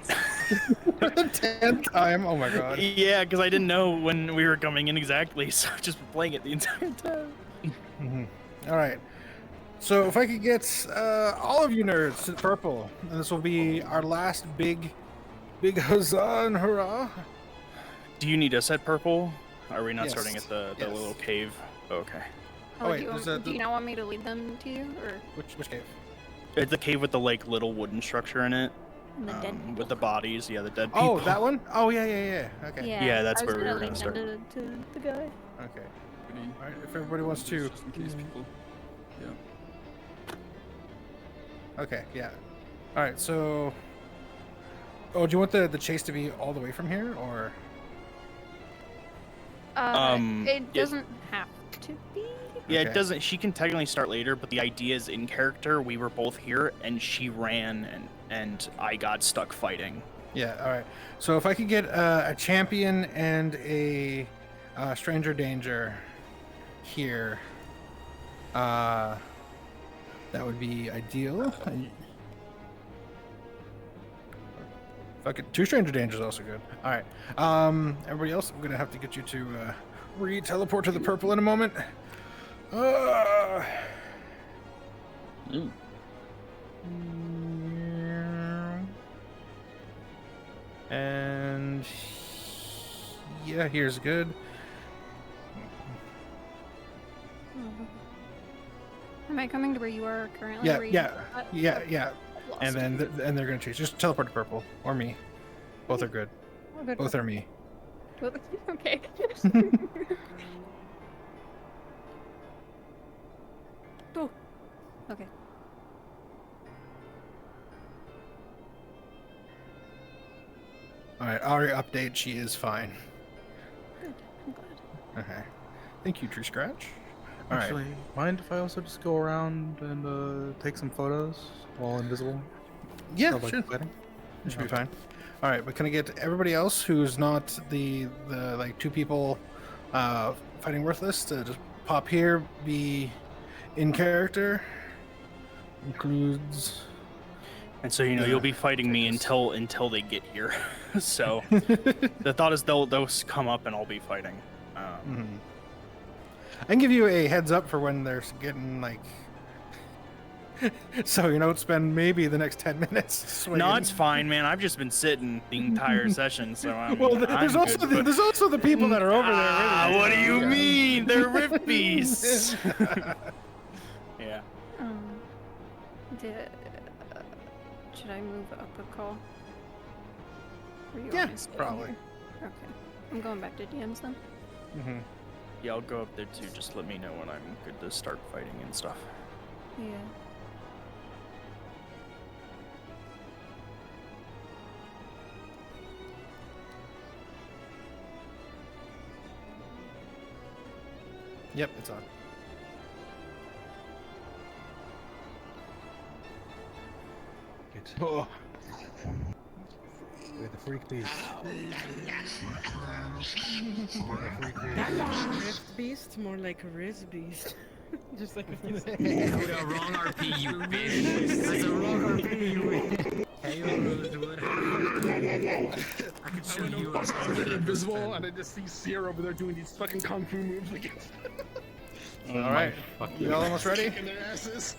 The 10th time? Oh my god. Yeah, because I didn't know when we were coming in exactly, so I've just been playing it the entire time. All right. So if I could get all of you nerds to purple, and this will be our last big huzzah and hurrah. Do you need us at purple? Are we not Yes. starting at the little cave? Okay. Oh, wait, do you not want me to lead them to you, or which cave? It's the cave with the like little wooden structure in it. And the dead people? With the bodies, yeah, the dead people. Oh, that one? Oh yeah. Okay. Yeah, that's I was where we were lead gonna start. them to the guy. Okay. All right, if everybody wants to. Just in case people. Yeah. Okay, yeah. All right, so. Oh, do you want the chase to be all the way from here, or? It doesn't have to be. Yeah, Okay. it doesn't. She can technically start later, but the idea is in character. We were both here, and she ran, and I got stuck fighting. Yeah. All right. So if I could get a champion and a stranger danger here, that would be ideal. Fuck it. 2 stranger dangers also good. All right. Everybody else, I'm gonna have to get you to re-teleport to the purple in a moment. And yeah, here's good. Am I coming to where you are currently? Yeah, where you- yeah. And then and they're gonna chase. Just teleport to purple or me. Both are good. Oh, good. Both are me. Okay. Oh. Okay. All right, Ari update. She is fine. Good. I'm glad. Okay. Thank you, Tree Scratch. All right. Actually, mind if I also just go around and take some photos while invisible? Yeah, Of, like, sure. fighting? It should be fine. All right, but can I get everybody else who's not the like 2 people fighting worthless to just pop here, be in character? Includes. And so you'll be fighting me until they get here. So the thought is they'll come up and I'll be fighting. I can give you a heads up for when they're getting like. So you don't spend maybe the next 10 minutes swinging. No, it's fine, man. I've just been sitting the entire session, so I'm. Well, there's I'm also good, there's also the people that are over there. What do you mean? They're rift beasts. Yeah. Should I move up a call? Or you Yeah, want me to stay probably. here? Okay. I'm going back to DMs then. Yeah, I'll go up there too. Just let me know when I'm good to start fighting and stuff. Yeah. Yep, it's on. Oh. With the freak beast. Rift beast, more like a Riz beast. Just like a Wrong RP, you bitch. That's a wrong RP, you bitch. Hey, Rosewood. I can show you. I'm getting invisible, and I just see Sierra over there doing these fucking kung fu moves against. All right, you all almost ready? Kicking their asses.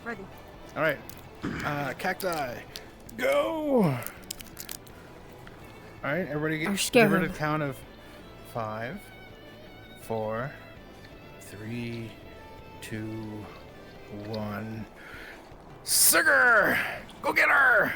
Ready. All right, cacti, go. All right, everybody Our give it a scarab. count of 5, 4, 3, 2, 1. Sugar! Go get her!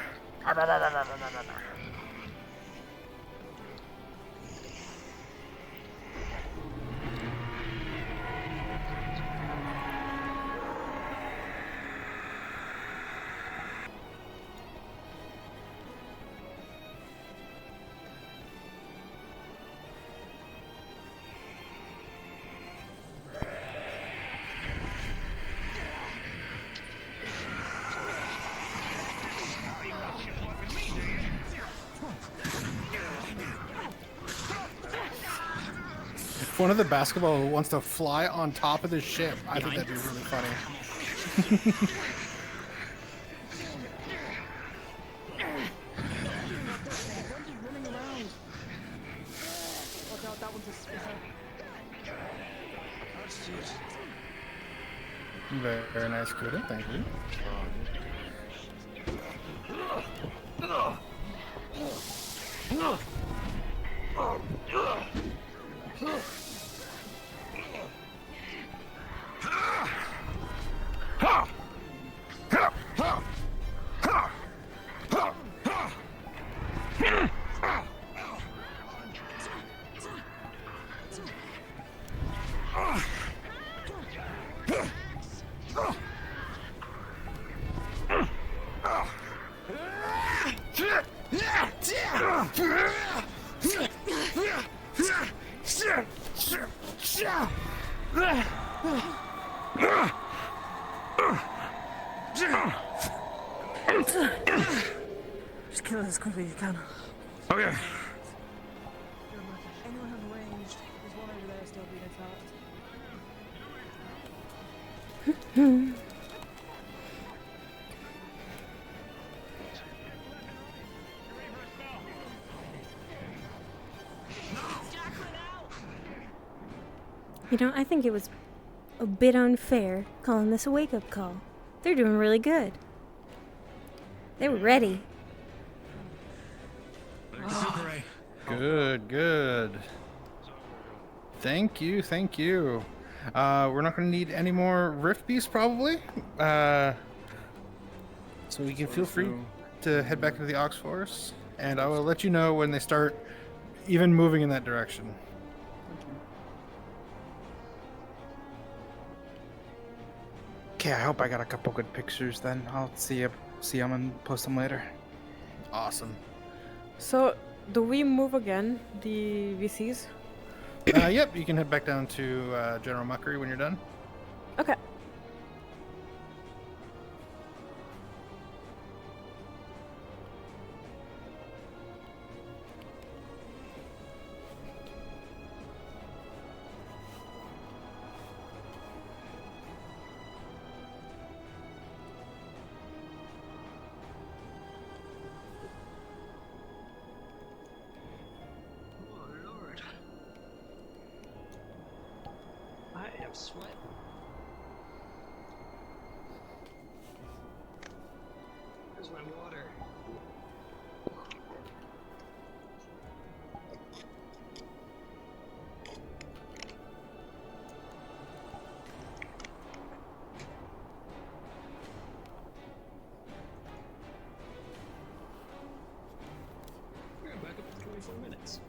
If one of the basketball wants to fly on top of the ship, I think that'd be really funny. Very, very nice, Kuda. Thank you. Just kill it as quickly as you can. Okay. Anyone have ranged? There's one over there still being attacked. You know, I think it was a bit unfair calling this a wake-up call. They're doing really good. They were ready. Good, good. Thank you, thank you. We're not going to need any more Rift Beasts, probably. So we can feel free to head back to the Ox Forest, and I will let you know when they start even moving in that direction. Okay, I hope I got a couple good pictures then. I'll see them and post them later. Awesome. So, do we move again, the VCs? Yep, you can head back down to General Muckery when you're done. Okay. I am sweating. Where's my water? We're back up to 24 minutes.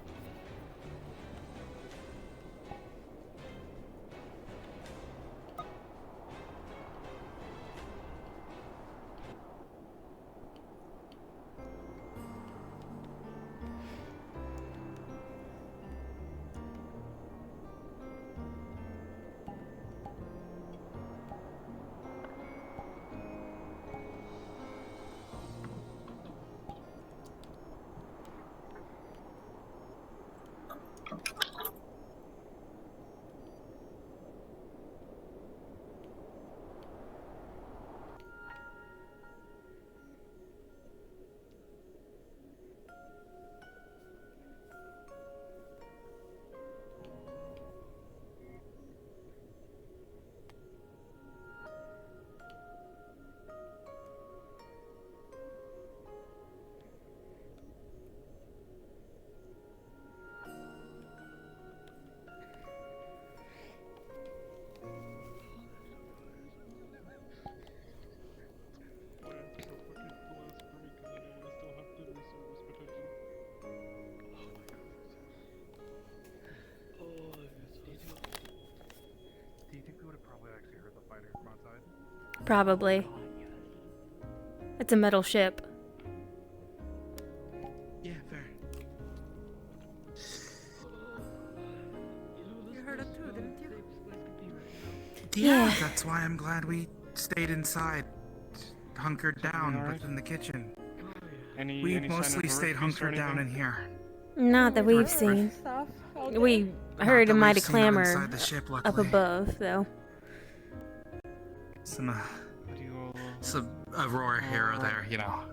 Probably. It's a metal ship. Yeah, fair. You heard it too, didn't you? Yeah, Yeah. that's why I'm glad we stayed inside, hunkered down alright? within the kitchen. Any sign Mostly of stayed horrific hunkered down in anything? here. Not that we've seen. We heard a that we've mighty seen clamor inside the ship, up luckily. above, though. Some a roar here or there, you know.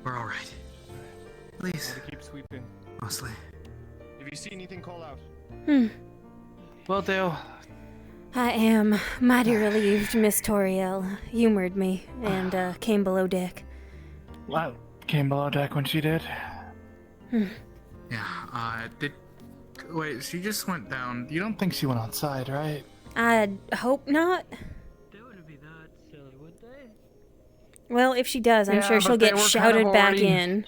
We're all right. Please. Keep sweeping. Mostly. If you see anything, call out. Will do. I am mighty relieved Miss Toriel humored me and came below deck. Well, came below deck when she did. Hmm. Yeah, wait, she just went down. You don't think she went outside, right? I hope not. They wouldn't be that silly, would they? Well, if she does, I'm Yeah, sure she'll but they get were kind shouted of back already- in.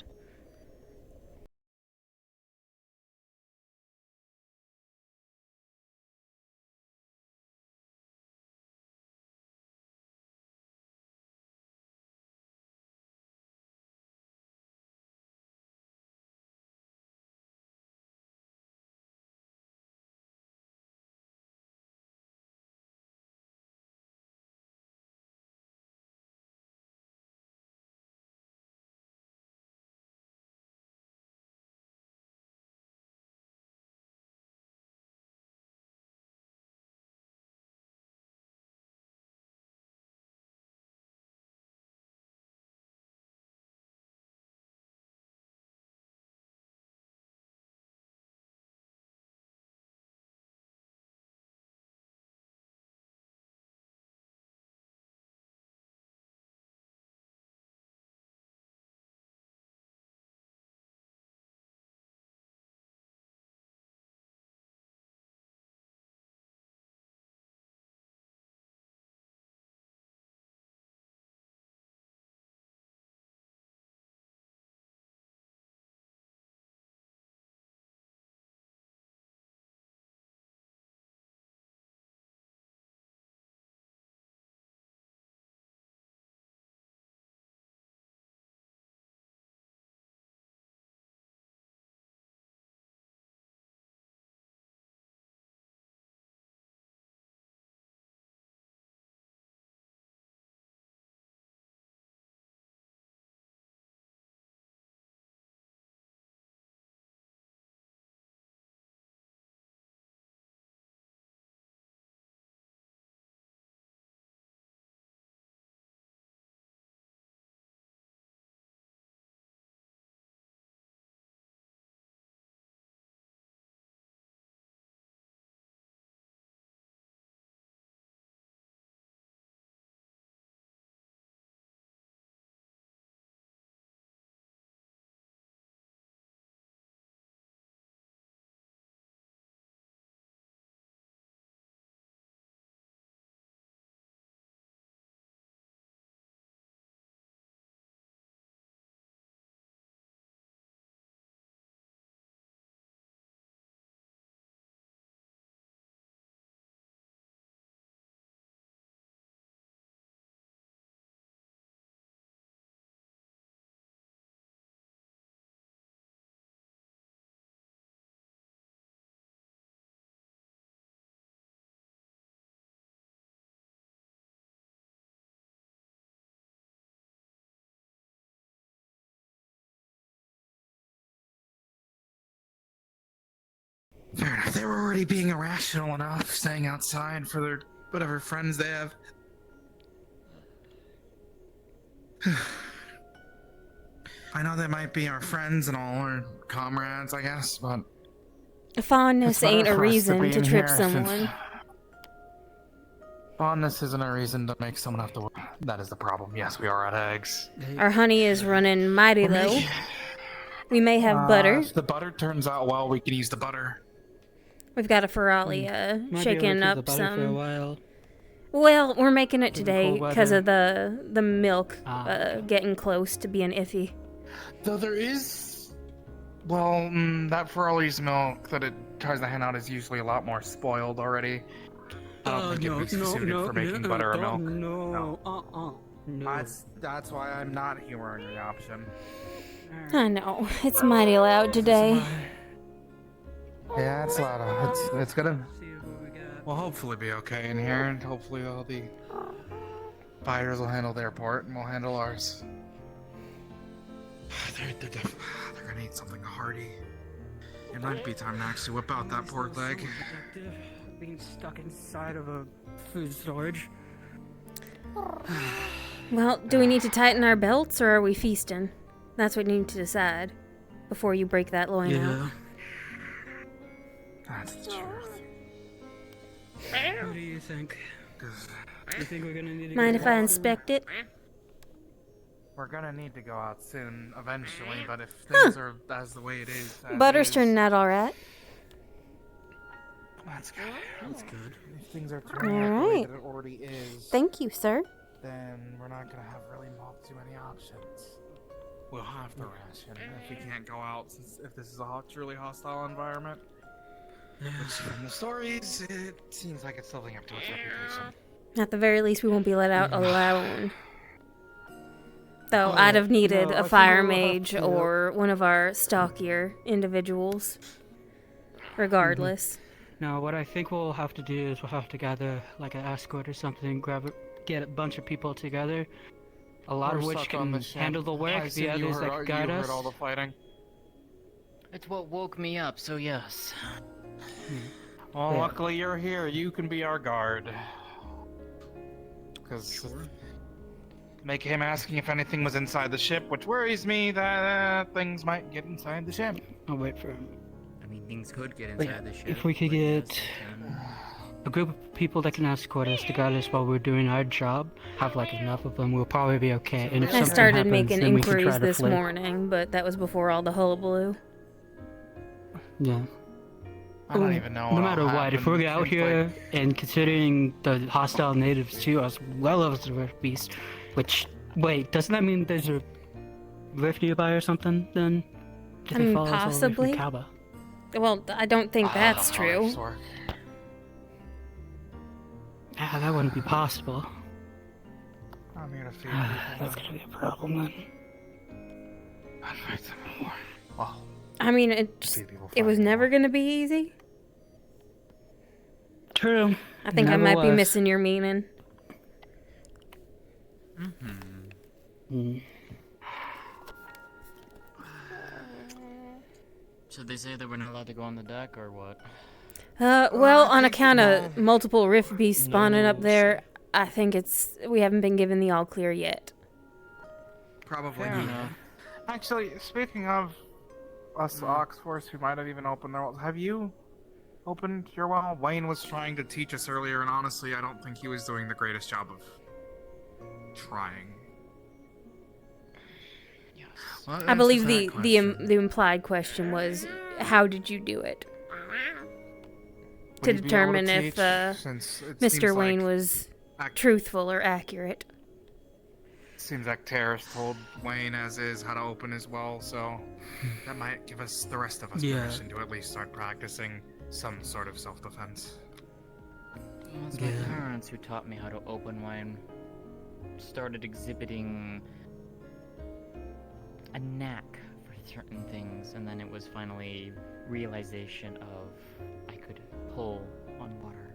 Fair enough. They were already being irrational enough, staying outside for their whatever friends they have. I know they might be our friends and all, or comrades, I guess, but Fondness it's better ain't a for us reason be to in trip here since someone. Fondness isn't a reason to make someone have to work. That is the problem. Yes, we are at eggs. Our honey is running mighty low. We may have butter. If the butter turns out well, we can use the butter. We've got a Ferrari Might be able shaking to keep the up butter for a some. while. Well, we're making it With the today cold because weather. of the milk getting close to being iffy. Though there is, well, that Ferrari's milk that it tries to hand out is usually a lot more spoiled already. I don't think it was suited for making buttermilk. No. That's why I'm not humoring the option. I know. It's mighty loud today. Yeah, it's loud. It's gonna. We'll hopefully be okay in here, and hopefully all the fighters will handle their part, and we'll handle ours. They're gonna eat something hearty. It might be time to actually whip out that pork leg. Being stuck inside of a food storage. Well, do we need to tighten our belts or are we feasting? That's what you need to decide before you break that loin out. That's the truth. What do you think? You think we're gonna need to Mind go if I out? inspect it? We're gonna need to go out soon, eventually, but if things are as the way it is, Butter's turning out alright. That's good. That's good. If things are turning out the way Alright. that it already is, Thank you, sir. then we're not gonna have really too many options. We'll have to ration if we can't go out, since if this is a truly hostile environment. Which, from the stories, it seems like it's living up to its reputation. At the very least, we won't be let out alone. Though I'd have needed no, I a think fire we'll have mage to- or one of our stockier individuals. Regardless. No, what I think we'll have to do is we'll have to gather like an escort or something, get a bunch of people together. A lot We're of which stuck on can the ship. handle the I work, assume the you others heard that all- can guide you us. heard all the fighting. It's what woke me up, so yes. Well, Yeah. luckily you're here. You can be our guard. Because make him asking if anything was inside the ship, which worries me that things might get inside the ship. I'll wait for him. I mean, things could get Like, inside the ship. if we could but yes, get they can. a group of people that can escort us to guide us while we're doing our job, have like enough of them, we'll probably be okay. And if I something started happens, making then we can try inquiries to this flee. morning, but that was before all the hullabaloo. Yeah. I don't even know. No what matter all what, if happened. we're out Seems like- here and considering the hostile natives too, as well as the Rift Beast, which, wait, doesn't that mean there's a rift nearby or something then? Did I they mean, follow us all the way from possibly. Kaba? Well, I don't think that's true. Ah, that wouldn't be possible. I'm here to feed That's gonna be a problem then. I'd fight some more. Well, I mean, it was never gonna be easy. True. I think I Never might be was. missing your meaning. So they say that we're not allowed to go on the deck, or what? Well, on account of multiple rift beasts spawning up there, I think we haven't been given the all clear yet. Probably Fair not. enough. Actually, speaking of us Oxforce who might have even opened their wells, have you opened your well? Wayne was trying to teach us earlier, and honestly, I don't think he was doing the greatest job of trying. Well, that I believe answers the that question. the implied question was, how did you do it? Would To you be able to determine if teach, since it Mr. seems Wayne like was truthful or accurate. Seems like Terrace told Wayne as is how to open his well, so that might give us, the rest of us, Yeah. permission to at least start practicing some sort of self-defense. It's my parents who taught me how to open wine. Started exhibiting a knack for certain things, and then it was finally realization of I could pull on water.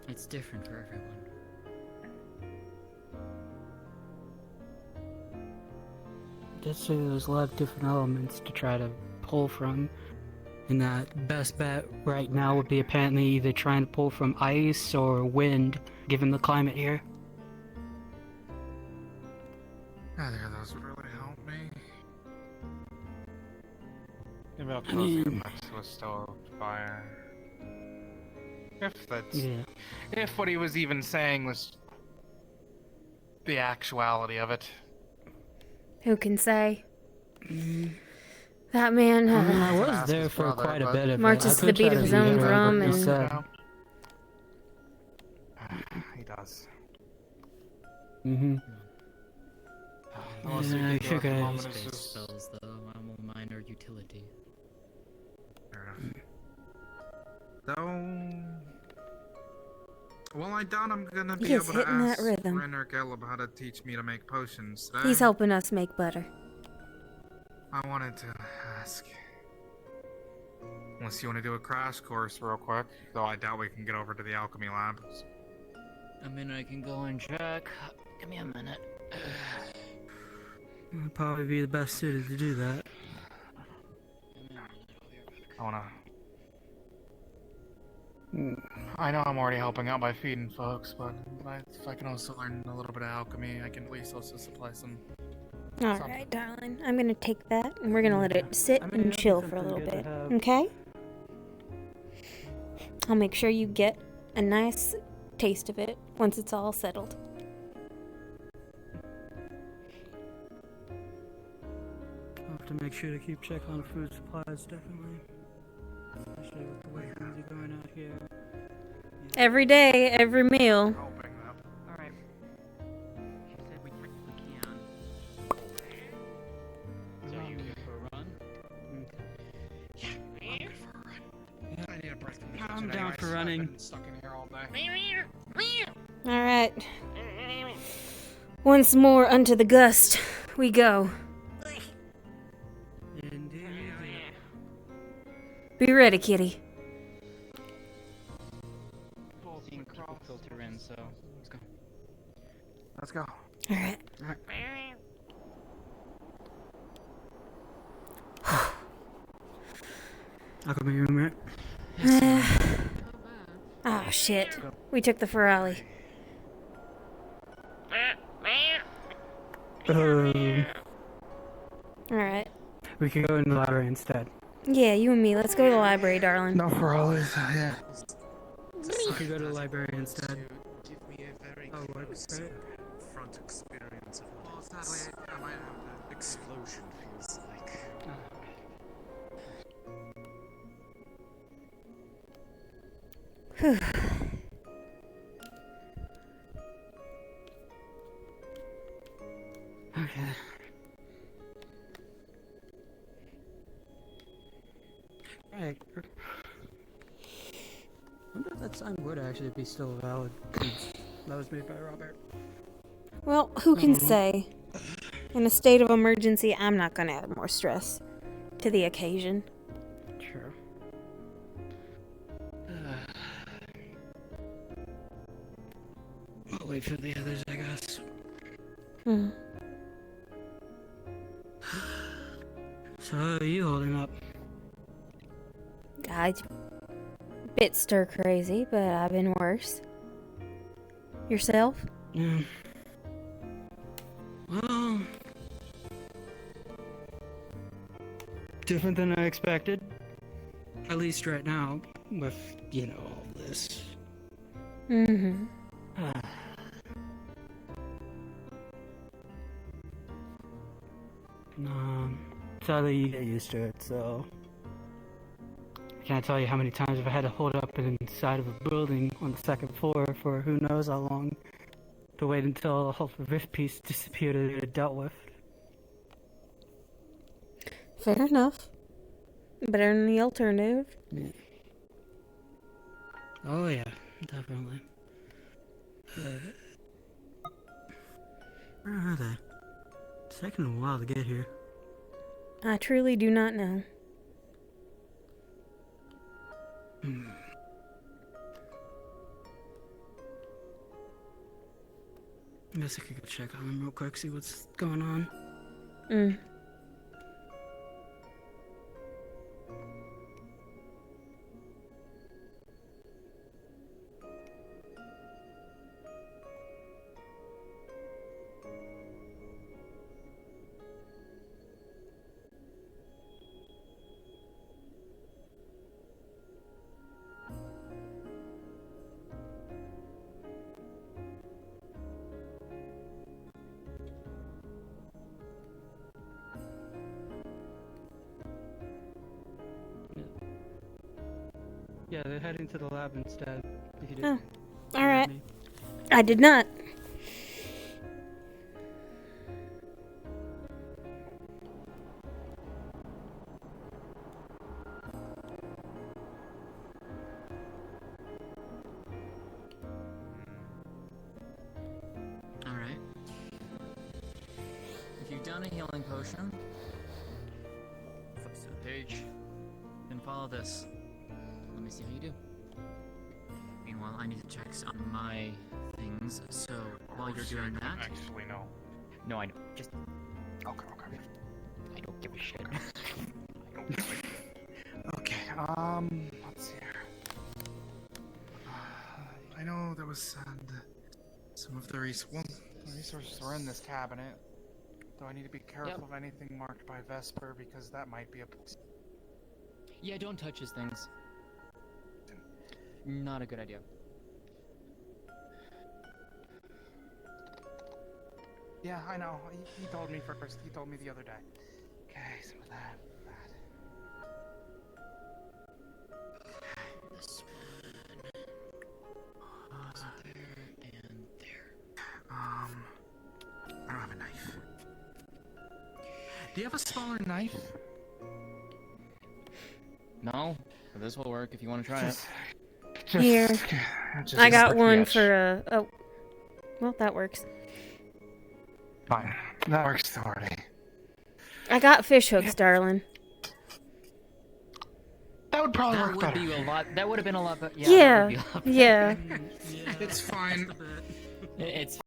It's different for everyone. Just so there's a lot of different elements to try to pull from. And that best bet right now would be apparently either trying to pull from ice or wind, given the climate here. Neither of those would really help me. Maybe I'll I close mean- the next to a stove fire. If that's... Yeah. If what he was even saying was the actuality of it. Who can say? That man I mean, I was Ask there his for brother, quite a but- bit of it. marches I to the could try beat of his reiterate own what drum he and said. He does. Mm-hmm. The most we Yeah, can I do at should the go. moment is Space just... spells, though, I'm a minor utility. Fair enough. While I don't, I'm gonna be He is able to hitting that ask rhythm. Ren or Caleb how to teach me to make potions today. He's helping us make butter. I wanted to ask. Unless you want to do a crash course real quick, though I doubt we can get over to the alchemy lab. I mean, I can go and check. Give me a minute. I'd probably be the best suited to do that. I know I'm already helping out by feeding folks, but if I can also learn a little bit of alchemy, I can at least also supply some. Alright, darling. I'm gonna take that and we're gonna let it sit and chill for a little bit. Okay? I'll make sure you get a nice taste of it once it's all settled. I'll have to make sure to keep check on food supplies, definitely. Especially with the way things are going out here. Every day, every meal. Alright. She said we technically can. So you for a run? I need a break from the I'm kitchen down anyways. for running. I've been stuck in here all day. Alright. Once more unto the gust we go. Be ready, kitty. Seeing crop filter in, so let's go. Let's go. Alright. I'll come in a minute. Oh shit. We took the Ferrari. Alright. We can go in the library instead. Yeah, you and me. Let's go to the library, darling. No, for always, yeah. We can go to the library instead. Give me a very Oh, what? close front experience of what this explosion feels like. Whew. Okay. Alright. I wonder if that sign would actually be still valid, since that was made by Robert. Well, who can say? In a state of emergency, I'm not gonna add more stress to the occasion. Sure. I'll wait for the others, I guess. Hmm. So, how are you holding up? I'm a bit stir crazy, but I've been worse. Yourself? Yeah. Well, different than I expected. At least right now, with, you know, all this. Mm-hmm. Sadly, you get used to it, so... I can't tell you how many times I've had to hold up inside of a building on the second floor for who knows how long to wait until a whole rift piece disappeared and dealt with. Fair enough. Better than the alternative. Yeah. Oh yeah, definitely. Where are they? It's taking a while to get here. I truly do not know. I guess I could go check on them real quick, see what's going on. Mm. Yeah, they're heading to the lab instead. If you Oh, didn't alright. me. I did not. down a healing potion. Flip to the page. Then follow this. Let me see how you do. Meanwhile, I need to check on my things. So while you're doing that, Actually, no. no, I don't. Just Okay. I don't give a shit. Okay, let's see here. I know there was some of the resources are in this cabinet. Do I need to be careful of anything marked by Vesper because that might be a place? Yeah, don't touch his things. Not a good idea. Yeah, I know. He told me first. He told me the other day. Okay, some of that. This one. There and there. I don't have a knife. Do you have a smaller knife? No, but this will work if you want to try it. Here. I got one for oh. Well, that works. Fine. That works already. I got fish hooks, darling. That would probably That work would better. be a lot. That would have been a lot better. Yeah. Yeah. It's fine. It's.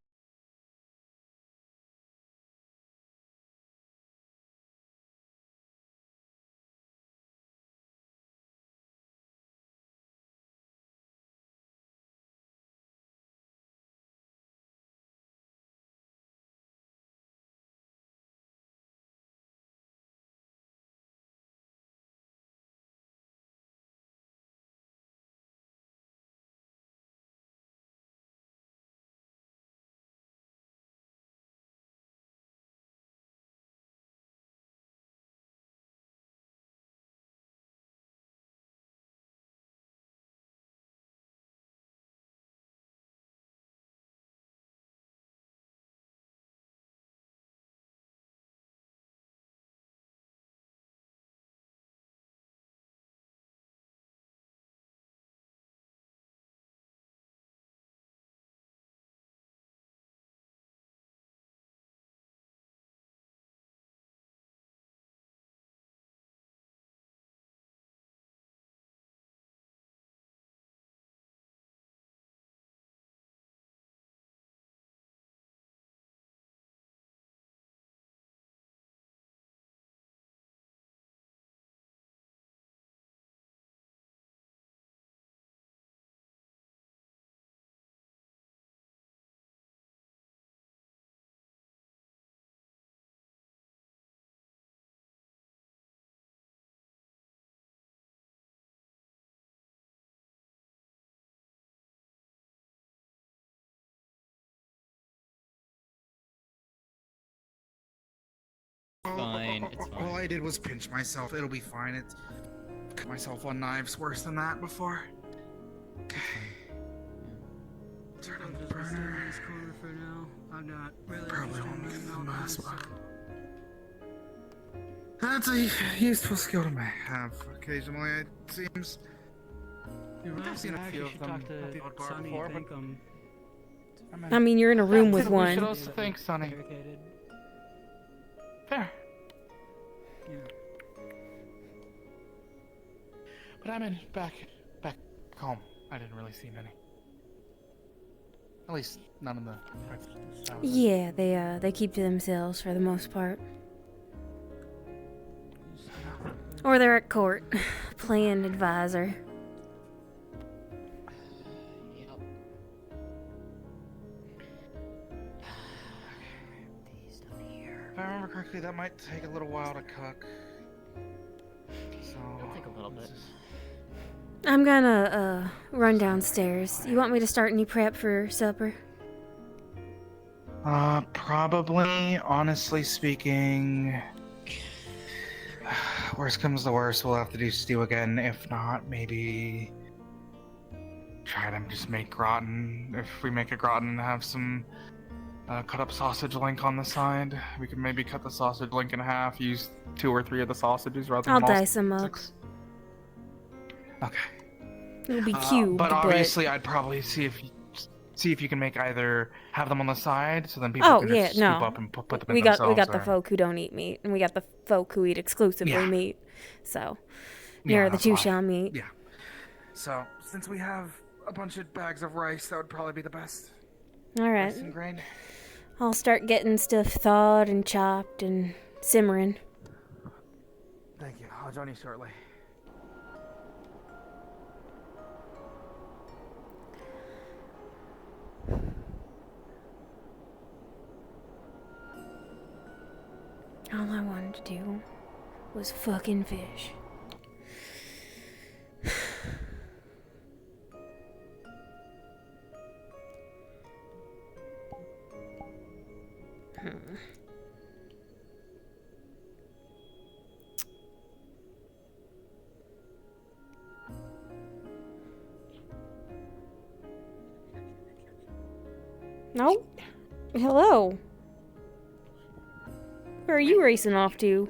Fine, it's fine. All I did was pinch myself. It'll be fine. It's cut myself on knives worse than that before. Turn on the burner. This corner for now. I'm not really. Probably won't get the mask back. That's a useful skill to have occasionally, it seems. I've seen a few of them at the odd bar before, but I mean, you're in a room with We should one. also thank Sonny. Fair. Yeah. But I'm in back home. I didn't really see many. At least none of the. Yeah, they keep to themselves for the most part. Or they're at court, playing advisor. If I remember correctly, that might take a little while to cook. So It'll take a little bit. I'm gonna run downstairs. You want me to start any prep for supper? Probably. Honestly speaking, worst comes to worst, we'll have to do stew again. If not, maybe try to just make gratin. If we make a gratin, have some cut up sausage link on the side. We could maybe cut the sausage link in half, use 2 or 3 of the sausages rather I'll than all dice them up. 6. Okay. It'll be cubed, but obviously, I'd probably see if see if you can make either have them on the side, so then people Oh can yeah, just scoop no. up and put them We in got themselves. the folk who don't eat meat, and we got the folk who eat exclusively Yeah. meat. So, Yeah, near the that's two fine. shall meet. Yeah. So since we have a bunch of bags of rice, that would probably be the best. All right. Rice and grain. I'll start getting stuff thawed and chopped and simmering. Thank you. I'll join you shortly. All I wanted to do was fucking fish. No? Hello? Where are you racing off to?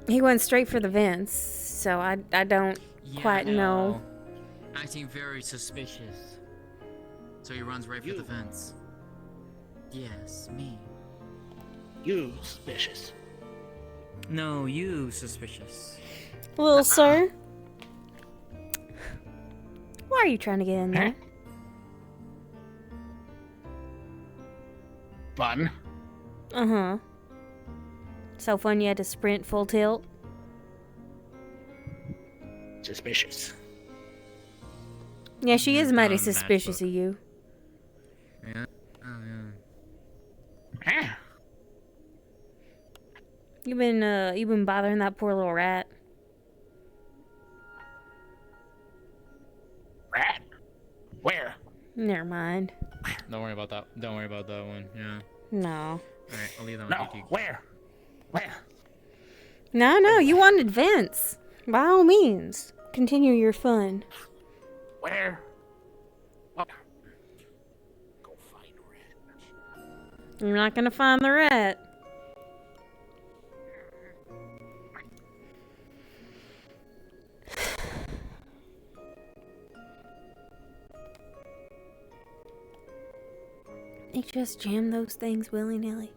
He went straight for the vents, so I don't quite know. Acting very suspicious. So he runs right for the fence. Yes, me. You suspicious. No, you suspicious. Little sir. Why are you trying to get in there? Fun. Uh-huh. So fun you had to sprint full tilt? Suspicious. Yeah, she is mighty on that suspicious book. of you. Yeah. Oh, yeah. You've been bothering that poor little rat. Rat? Where? Never mind. Don't worry about that. Don't worry about that one. Yeah. No. Alright, I'll leave that No, one to you. where? Where? No, you wanted Vince. By all means, continue your fun. Where? What? You're not gonna find the rat. You just jam those things willy-nilly.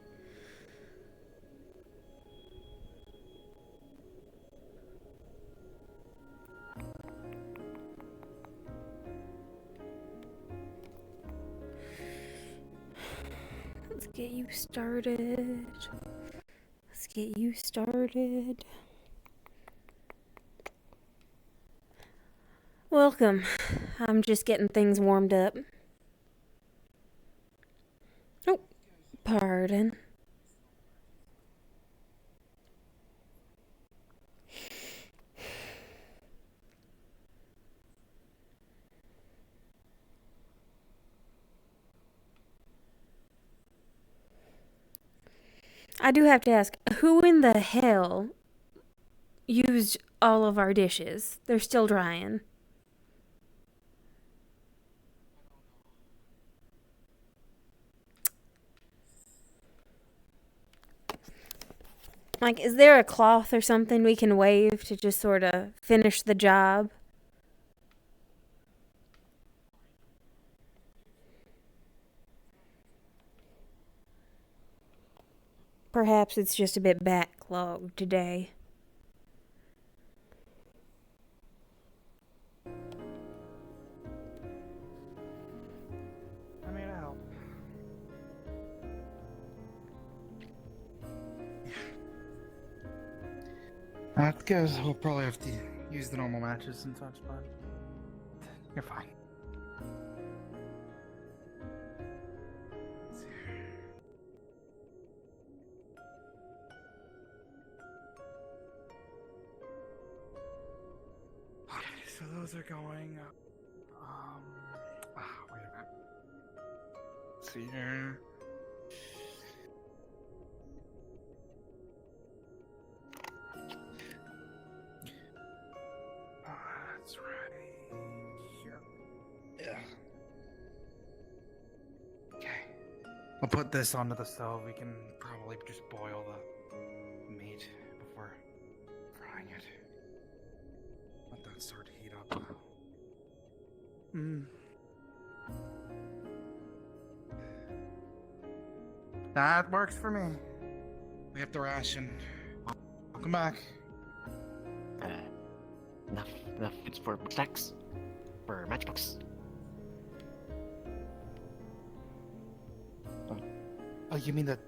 Let's get you started. Let's get you started. Welcome. I'm just getting things warmed up. Oh, pardon. I do have to ask, who in the hell used all of our dishes? They're still drying. Like, is there a cloth or something we can wave to just sort of finish the job? Perhaps it's just a bit backlogged today. I mean, I'll help. That's good. We'll probably have to use the normal matches and such, but you're fine. Okay, so those are going. Wait a minute. Let's see here. That's right here. Yeah. Okay. I'll put this onto the stove. We can probably just boil the meat before frying it. Let that start to heat up. That works for me. We have to ration. Welcome back. Enough foods for snacks? For matchbooks? Oh, you mean that?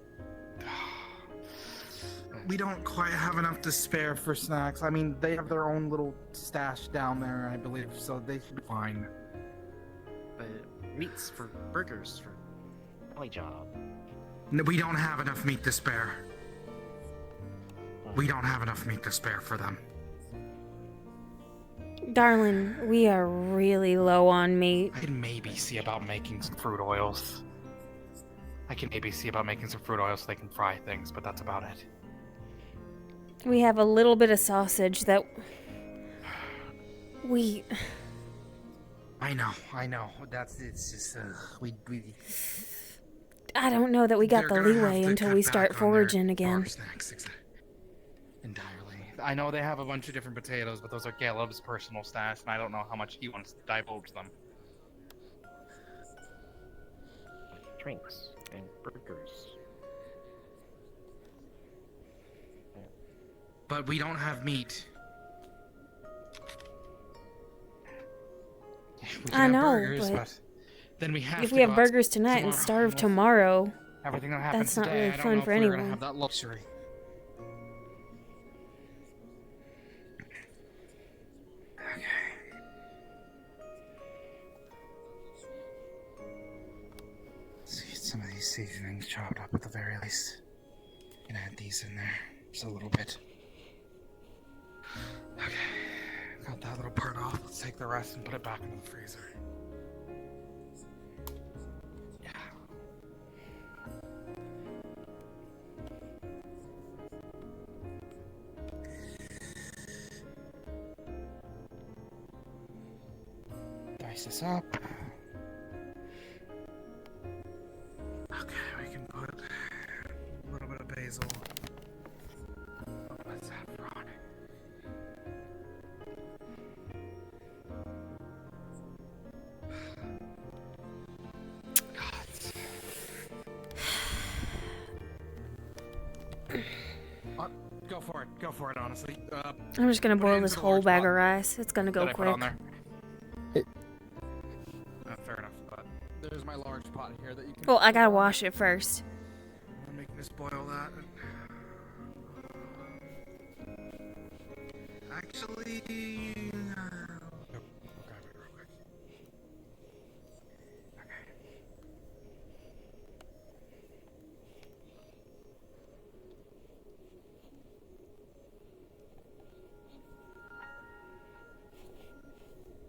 We don't quite have enough to spare for snacks. I mean, they have their own little stash down there, I believe, so they should be fine. Meats for burgers for belly job. No, we don't have enough meat to spare. We don't have enough meat to spare for them. Darling, we are really low on meat. I can maybe see about making some fruit oils. So they can fry things, but that's about it. We have a little bit of sausage that we... I know. It's just, we... I don't know that we got the They're gonna have leeway to until cut we back start on their foraging again. farm snacks, entirely. I know they have a bunch of different potatoes, but those are Caleb's personal stash, and I don't know how much he wants to divulge them. Drinks and burgers. But we don't have meat. We can I have know, burgers, but then we have if to we have go burgers tonight and starve tomorrow, everything that happens that's not today, really I don't fun know for if we're gonna anyone. have that luxury. See some of these seasonings chopped up at the very least. Can add these in there just a little bit. Okay, got that little part off. Let's take the rest and put it back into the freezer. Dice this up. Okay, we can put a little bit of basil. What's that wrong? Go for it, honestly. I'm just gonna boil this whole bag of rice. It's gonna go That I put quick. on there. Fair enough, but there's my large pot here that you can... Well, I gotta wash it first. I'm making us boil that. Actually...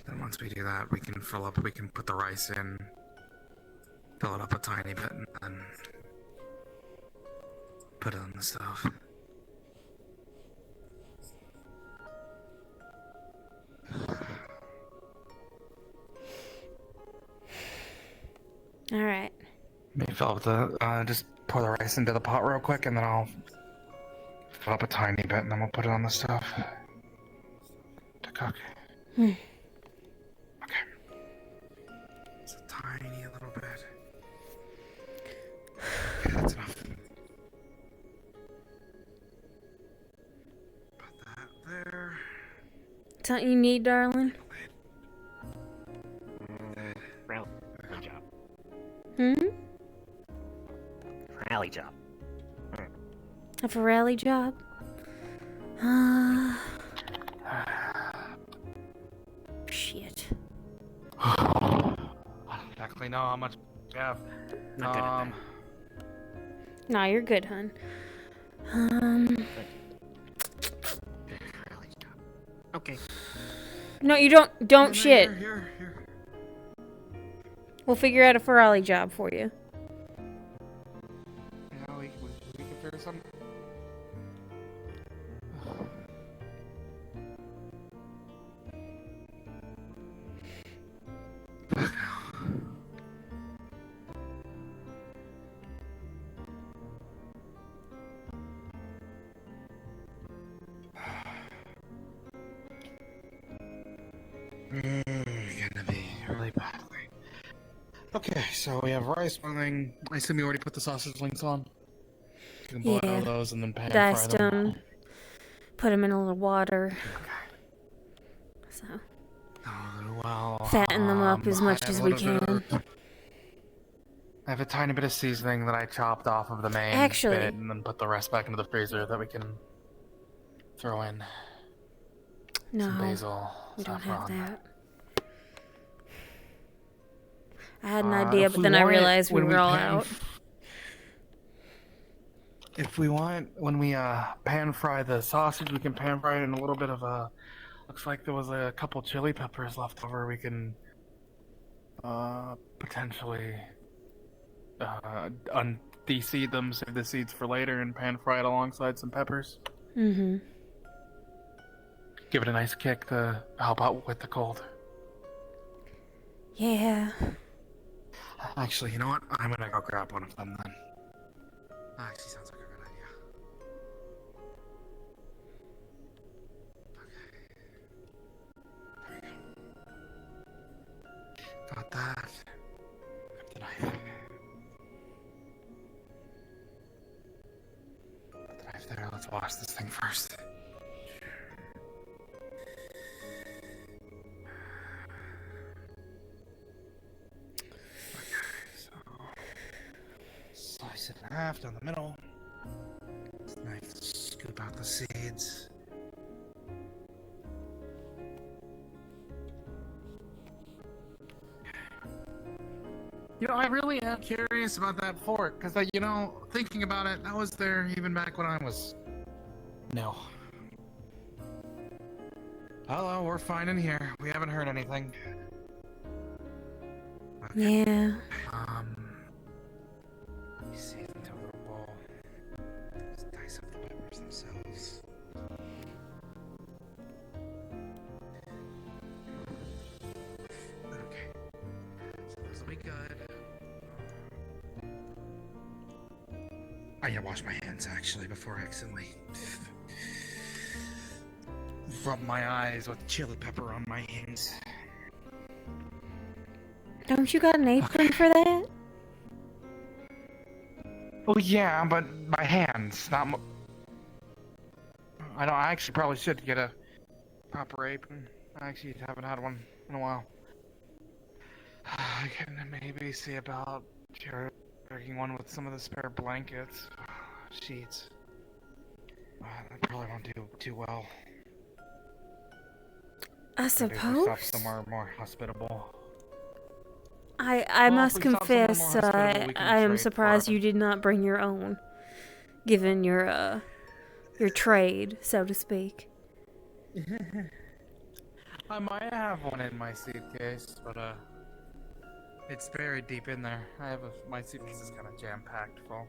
Then once we do that, we can put the rice in, fill it up a tiny bit, and then put it on the stove. All right. Maybe fill up the, just pour the rice into the pot real quick, and then I'll fill up a tiny bit, and then we'll put it on the stove to cook. Tiny little bit. Okay, that's enough. Put that there. Something you need, darling? Rally job. Rally job. A rally job? Shit. Exactly know how much we have. Not good at that. Nah, you're good, hun. Okay. No, you don't shit. Here. We'll figure out a Ferrari job for you. Yeah, we can figure something. Okay, so we have rice boiling. I assume you already put the sausage links on. You can boil those and then pan fry Diced them. them. Put them in a little water. So. Well, Fatten them up as much as we can. I have a tiny bit of seasoning that I chopped off of the main Actually- bit and then put the rest back into the freezer that we can throw in. No, Some basil, we don't have saffron. that. I had an idea, If but we then I want it realized we when were all pan- out. If we want, when we pan fry the sausage, we can pan fry it in a little bit of looks like there was a couple chili peppers left over. We can potentially de-seed them, save the seeds for later, and pan fry it alongside some peppers. Mm-hmm. Give it a nice kick to help out with the cold. Yeah. Actually, you know what? I'm gonna go grab one of them then. Actually, sounds like a good idea. Okay. Got that. Grab the knife. Put the knife there. Let's wash this thing first. Slice it in half down the middle. Knife, scoop out the seeds. You know, I really am curious about that fort, because, you know, thinking about it, I was there even back when I was... No. Hello, we're fine in here. We haven't heard anything. Yeah. Let me see into a little bowl. Just dice up the peppers themselves. Okay. So those will be good. I need to wash my hands actually before I accidentally rub my eyes with chili pepper on my hands. Don't you got an apron for that? Well, yeah, but my hands, not my... I actually probably should get a proper apron. I actually haven't had one in a while. I can maybe see about taking one with some of the spare blankets, sheets. That probably won't do too well. I Maybe if we suppose. stop somewhere more hospitable. I Well, must if we stop somewhere more confess, hospitable, we can I am trade surprised for you did not bring your own, given your trade, so to speak. I might have one in my suitcase, but it's buried deep in there. My suitcase is kind of jam-packed full.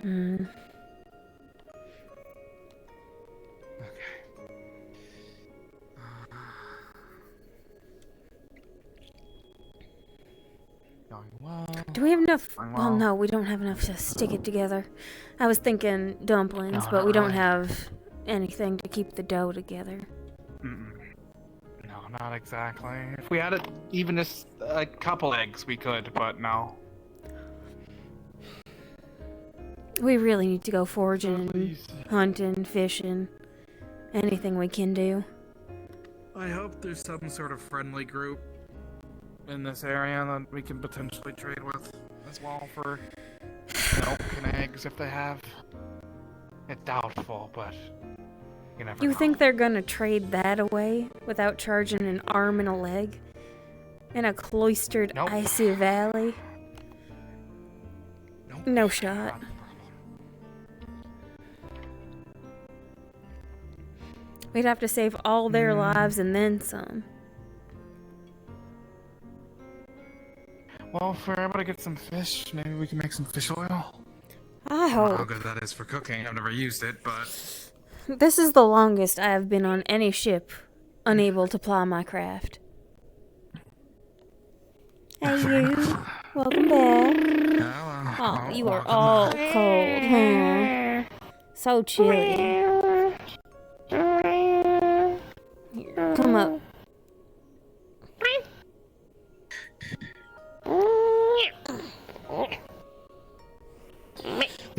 Hmm. Going well. Do we have enough? Going Well, well. no, we don't have enough to stick it together. I was thinking dumplings, No, but not we don't really. have anything to keep the dough together. No, not exactly. If we had even just a couple eggs, we could, but no. We really need to go foraging, hunting, fishing, anything we can do. I hope there's some sort of friendly group in this area that we can potentially trade with as well for milk and eggs if they have. It's doubtful, but you never You know. think they're gonna trade that away without charging an arm and a leg? In a cloistered, icy valley? No shot. We'd have to save all their lives and then some. Well, if we're able to get some fish, maybe we can make some fish oil. I don't know how hope. good that is for cooking. I've never used it, but This is the longest I have been on any ship unable to ply my craft. Hey you, welcome back. Oh, you are all cold, huh? So chilly. Here, come up.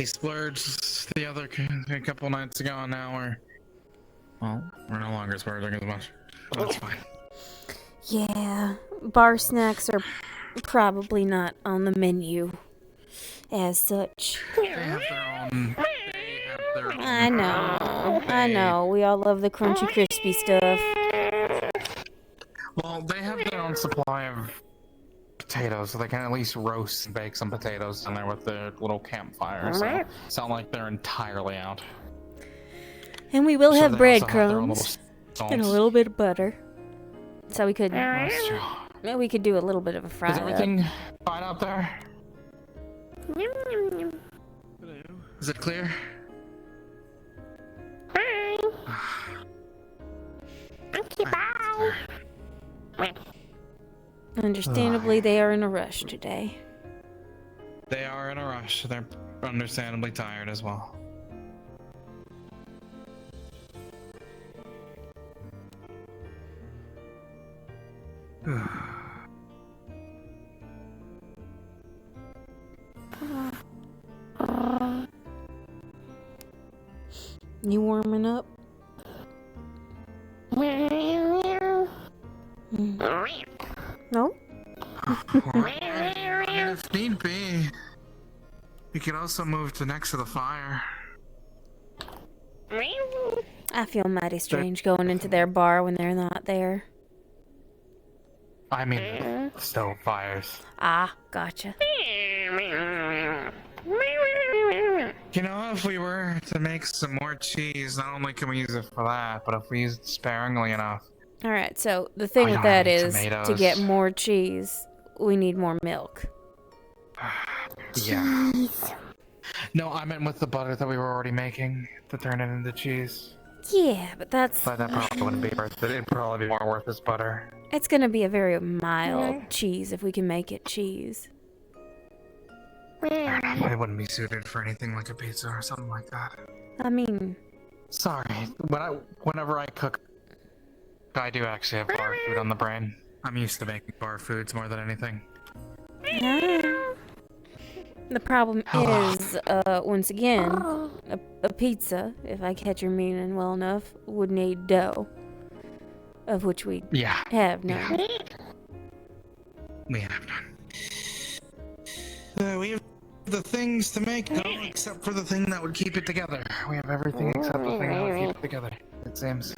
splurged the other a couple nights ago, and now we're no longer splurging as much. That's fine. Yeah, bar snacks are probably not on the menu as such. They have their own. I know. We all love the crunchy, crispy stuff. Well, they have their own supply of potatoes, so they can at least roast and bake some potatoes in there with their little campfire. So it's not like they're entirely out. And we will So have they also have their own breadcrumbs little and a salts. little bit of butter. So we could, That's true. we could do a little bit of a fry Is up. everything fine out there? Is it clear? Understandably, they are in a rush today. They are in a rush. They're understandably tired as well. You warming up? No? If need be, you can also move to next to the fire. I feel mighty strange going into their bar when they're not there. I mean, stove fires. Ah, gotcha. You know, if we were to make some more cheese, not only can we use it for that, but if we use it sparingly enough. Alright, so the thing I with don't that have any is, to tomatoes. get more cheese, we need more milk. Yeah. No, I meant with the butter that we were already making to turn it into cheese. Yeah, but that's... But that probably wouldn't be worth it. It'd probably be more worth this butter. It's gonna be a very mild cheese if we can make it cheese. Fair enough. It wouldn't be suited for anything like a pizza or something like that. I mean... Sorry, whenever I cook, I do actually have bar food on the brain. I'm used to making bar foods more than anything. The problem is, once again, a pizza, if I catch your meaning well enough, would need dough. Of which we have none. We have none. We have the things to make dough, except for the thing that would keep it together. We have everything except the thing that would keep it together, it seems.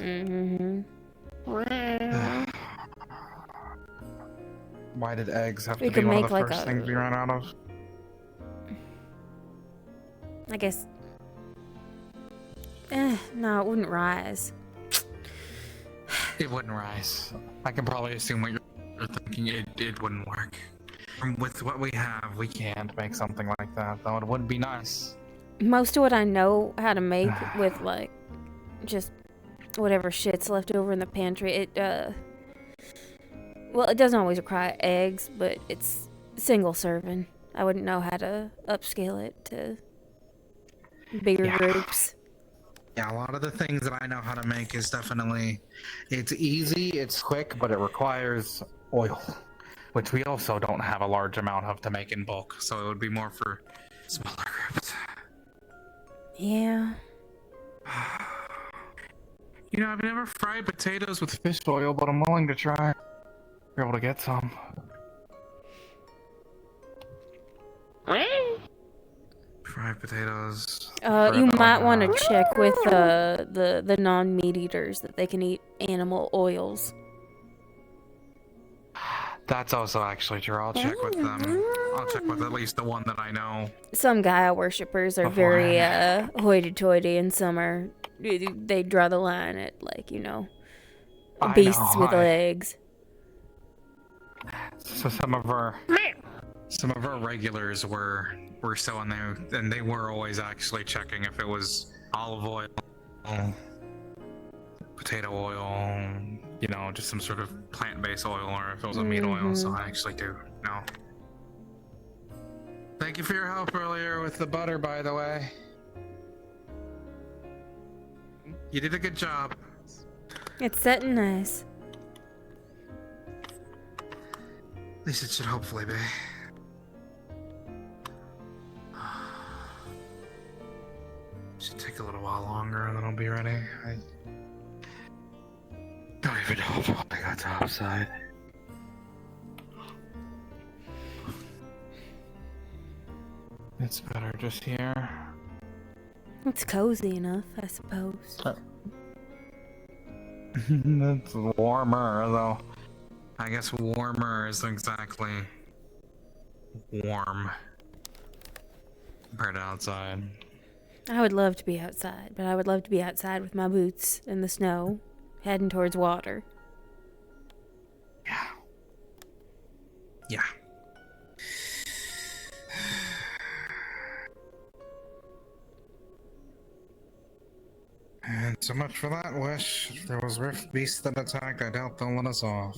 Why did eggs have We to be could one of make the like first a- things we ran out of? I guess... no, it wouldn't rise. It wouldn't rise. I can probably assume what you're thinking. It wouldn't work. With what we have, we can't make something like that, though. It would be nice. Most of what I know how to make with, like, just whatever shit's left over in the pantry, well, it doesn't always require eggs, but it's single serving. I wouldn't know how to upscale it to bigger groups. Yeah, a lot of the things that I know how to make is definitely... It's easy, it's quick, but it requires oil. Which we also don't have a large amount of to make in bulk, so it would be more for smaller groups. Yeah. You know, I've never fried potatoes with fish oil, but I'm willing to try. Be able to get some. Fried potatoes. You might want to check with the non-meat eaters that they can eat animal oils. That's also actually true. I'll check with them. I'll check with at least the one that I know. Some Gaia worshippers are very hoity-toity, and some are they draw the line at, like, you know, I beasts know, with legs. So some of our regulars were still on there, and they were always actually checking if it was olive oil, potato oil, you know, just some sort of plant-based oil, or if it was a meat oil. So I actually do know. Thank you for your help earlier with the butter, by the way. You did a good job. It's setting nice. At least it should hopefully be. Should take a little while longer and then I'll be ready. I don't even know if I'll pick that topside. It's better just here. It's cozy enough, I suppose. It's warmer, though. I guess warmer is exactly warm compared to outside. I would love to be outside, but I would love to be outside with my boots in the snow, heading towards water. Yeah. And so much for that wish. If there was rift beasts that attacked, I doubt they'll let us off.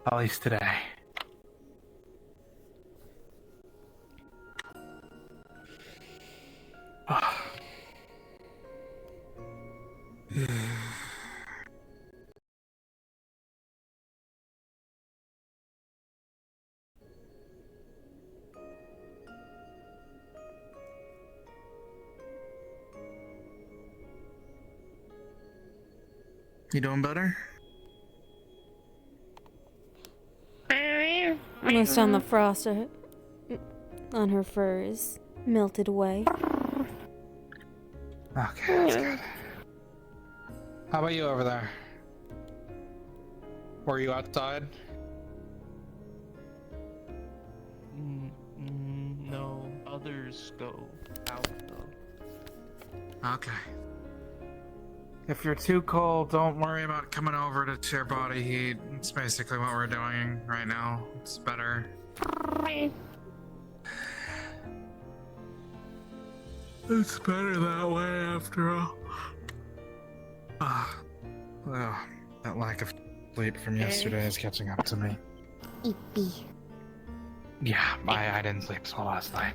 At least today. You doing better? Most on the frost on her fur is melted away. Okay, that's good. How about you over there? Were you outside? No, others go out though. Okay. If you're too cold, don't worry about coming over to share body heat. It's basically what we're doing right now. It's better. It's better that way after all. Well, that lack of sleep from yesterday is catching up to me. Ippy. Yeah, I didn't sleep so last night.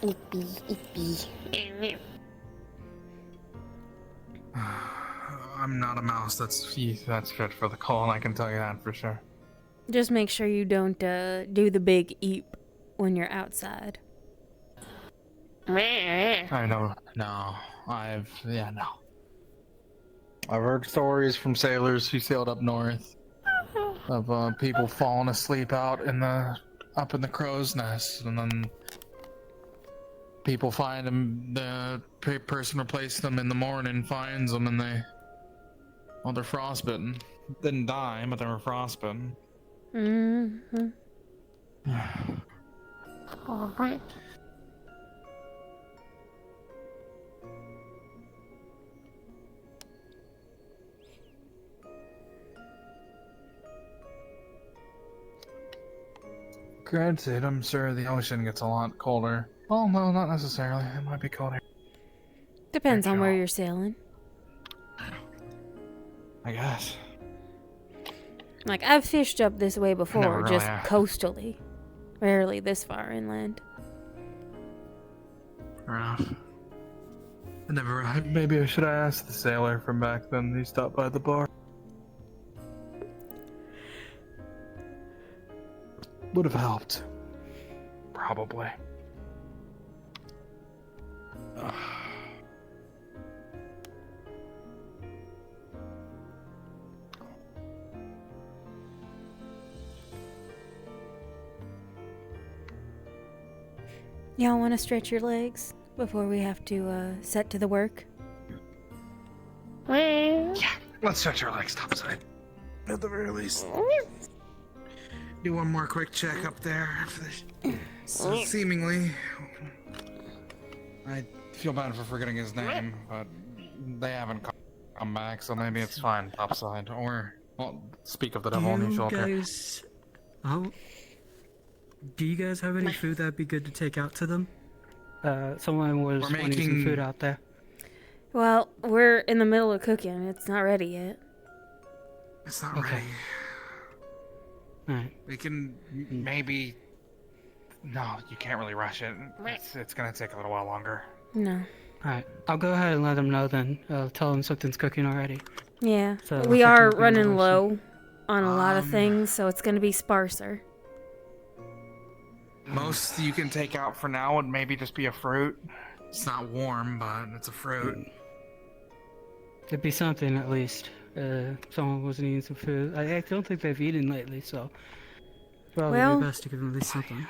Ippy. I'm not a mouse. That's good for the cold. I can tell you that for sure. Just make sure you don't do the big eep when you're outside. I know. No. No. I've heard stories from sailors who sailed up north of people falling asleep up in the crow's nest, and then people find them. The person replaced them in the morning, finds them, and they're frostbitten. Didn't die, but they were frostbitten. Mm-hmm. Alright. Granted, I'm sure the ocean gets a lot colder. Well, no, not necessarily. It might be colder. Depends on where you're sailing. I guess. Like, I've fished up this way before, Never really just have. coastally. Rarely this far inland. Rough. Maybe I should have asked the sailor from back then. He stopped by the bar. Would have helped. Probably. Y'all want to stretch your legs before we have to set to the work? Yeah, let's stretch our legs topside. At the very least. Do one more quick check up there. So seemingly, I feel bad for forgetting his name, but they haven't come back, so maybe it's fine topside. Or, well, speak of the devil on your shoulder. Do you guys have any food that'd be good to take out to them? Someone was wanting some food out there. Well, we're in the middle of cooking. It's not ready yet. It's not ready. Alright. We can maybe... No, you can't really rush it. It's gonna take a little while longer. No. Alright, I'll go ahead and let them know then. Tell them something's cooking already. Yeah, So we if I are can running organize low on a lot of things, so it's going to be sparser. Most you can take out for now would maybe just be a fruit. It's not warm, but it's a fruit. It'd be something at least. Someone was eating some food. I don't think they've eaten lately, so probably Well, be best to give them at least something.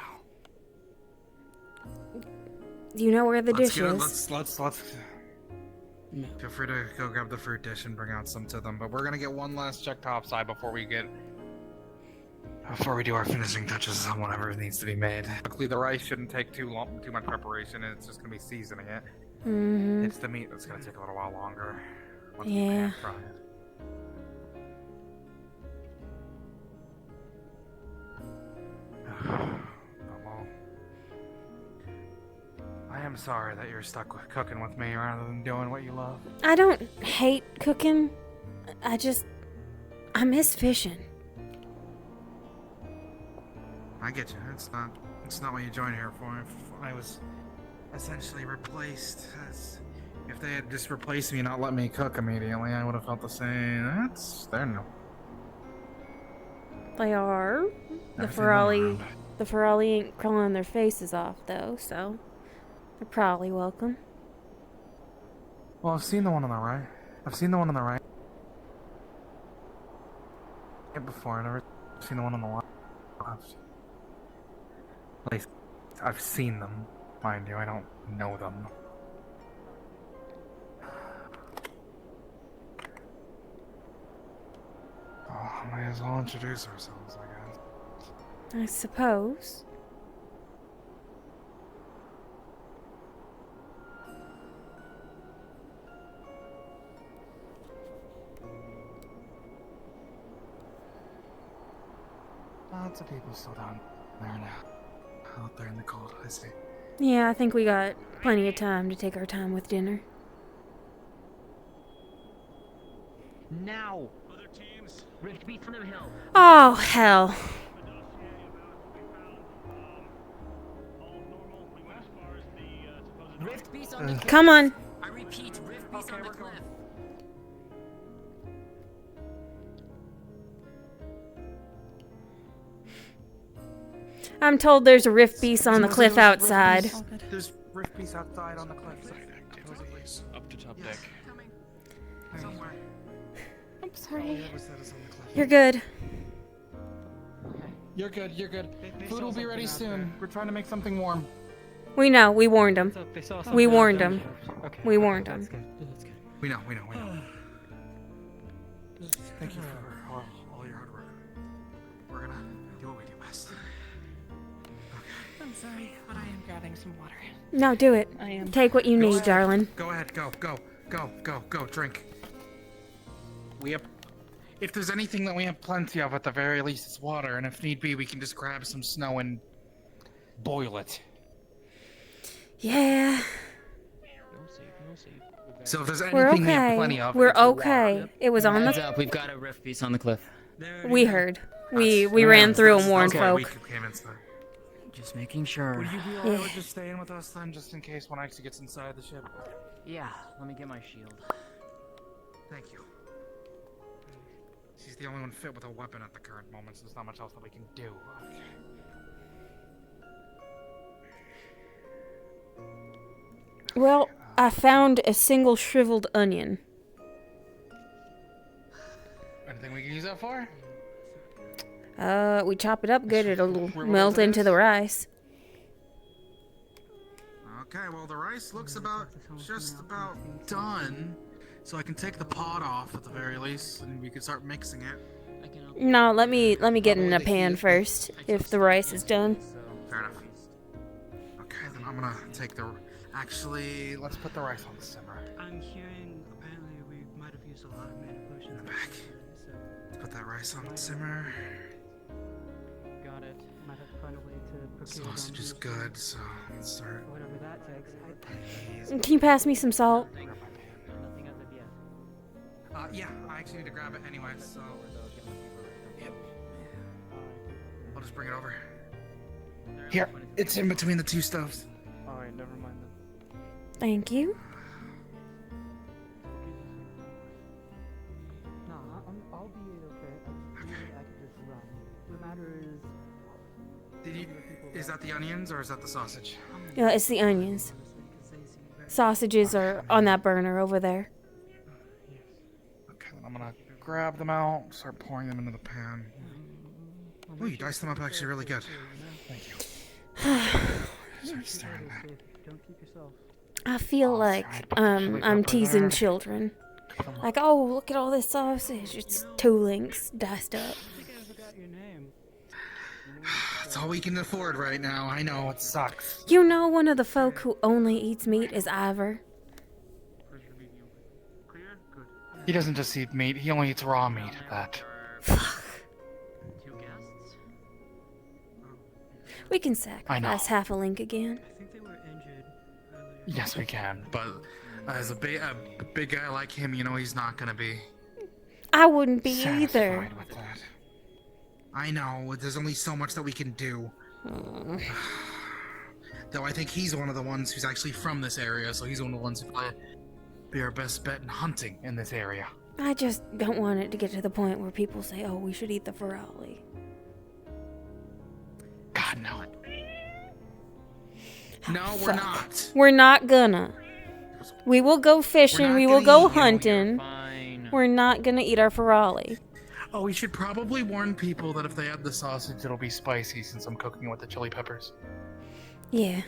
You know where the Let's dish get it. is. Let's. Feel free to go grab the fruit dish and bring out some to them. But we're gonna get one last check topside before we do our finishing touches on whatever needs to be made. Luckily, the rice shouldn't take too much preparation, and it's just gonna be seasoning it. Mm-hmm. It's the meat that's gonna take a little while longer. Once we Yeah. pan fry it. Well, I am sorry that you're stuck with cooking with me rather than doing what you love. I don't hate cooking. I miss fishing. I get you. It's not what you joined here for. If I was essentially replaced, if they had just replaced me and not let me cook immediately, I would have felt the same. They're no. They are. The Everything Ferrari ain't crawling their faces off though, so they're probably welcome. Well, I've seen the one on the right. Before, I've never seen the one on the left. At least, I've seen them, mind you. I don't know them. Oh, might as well introduce ourselves, I guess. I suppose. Lots of people still down there now. Out there in the cold, I see. Yeah, I think we got plenty of time to take our time with dinner. Now! Other teams, Rift Beats on the hill. Oh, hell. Rift Beats on the cliff. Come on. I repeat, Rift Beats on the cliff. I'm told there's a rift beast on the cliff outside. There's rift beasts outside on the cliff. Up to top deck. Somewhere. I'm sorry. Whoever said it's on the cliff. You're good. You're good. Food will be ready soon. We're trying to make something warm. We know. We warned them. We warned them. Okay. We warned them. That's good. That's good. We know. Thank you for all your hard work. We're gonna do what we do best. I'm sorry, but I am grabbing some water. No, do it. I am. Take what you need, darling. Go ahead. Go. Drink. If there's anything that we have plenty of, at the very least, it's water. And if need be, we can just grab some snow and boil it. Yeah. So if there's We're anything we have okay. plenty of, We're it's okay. water. It was on Heads the. up, we've got a rift beast on the cliff. We heard. We ran through and warned folk. Just making sure. Would you be alright with just staying with us then, just in case one actually gets inside the ship? Yeah, let me get my shield. Thank you. She's the only one fit with a weapon at the current moment, so there's not much else that we can do. Well, I found a single shriveled onion. Anything we can use that for? We chop it up good, it'll melt into the rice. Okay, well the rice looks just about done. So I can take the pot off at the very least, and we can start mixing it. No, let me get in a pan first, if the rice is done. Fair enough. Okay, then I'm gonna take the... Actually, let's put the rice on the simmer. I'm hearing apparently we might have used a lot of mana potions. In the back. Let's put that rice on the simmer. Got it. Might have to find a way to procure Sausage is good, so let's start. whatever that takes. Can you pass me some salt? Yeah, I actually need to grab it anyway, so... Yep. I'll just bring it over. Here, it's in between the two stoves. Alright, never mind then. Thank you. No, I'll be okay. I can just run. The matter is... Is that the onions or is that the sausage? Yeah, it's the onions. sausages are on that burner over there. Okay, then I'm gonna grab them out, start pouring them into the pan. Ooh, you diced them up actually really good. Thank you. Start stirring that. I feel like I'm teasing children. Like, oh, look at all this sausage. It's 2 links diced up. That's all we can afford right now. I know, it sucks. You know one of the folk who only eats meat is Ivor. He doesn't just eat meat, he only eats raw meat. That. We can sacrifice half a link again. Yes, we can, but as a big guy like him, you know he's not gonna be. I wouldn't be either. Satisfied with that. I know, there's only so much that we can do. Though I think he's one of the ones who's actually from this area, so he's one of the ones who probably be our best bet in hunting in this area. I just don't want it to get to the point where people say, oh, we should eat the Ferrari. God, no. No, we're not. We're not gonna. We will go fishing, we will go hunting. We're not gonna eat our Ferrari. Oh, we should probably warn people that if they add the sausage, it'll be spicy since I'm cooking it with the chili peppers. Yeah.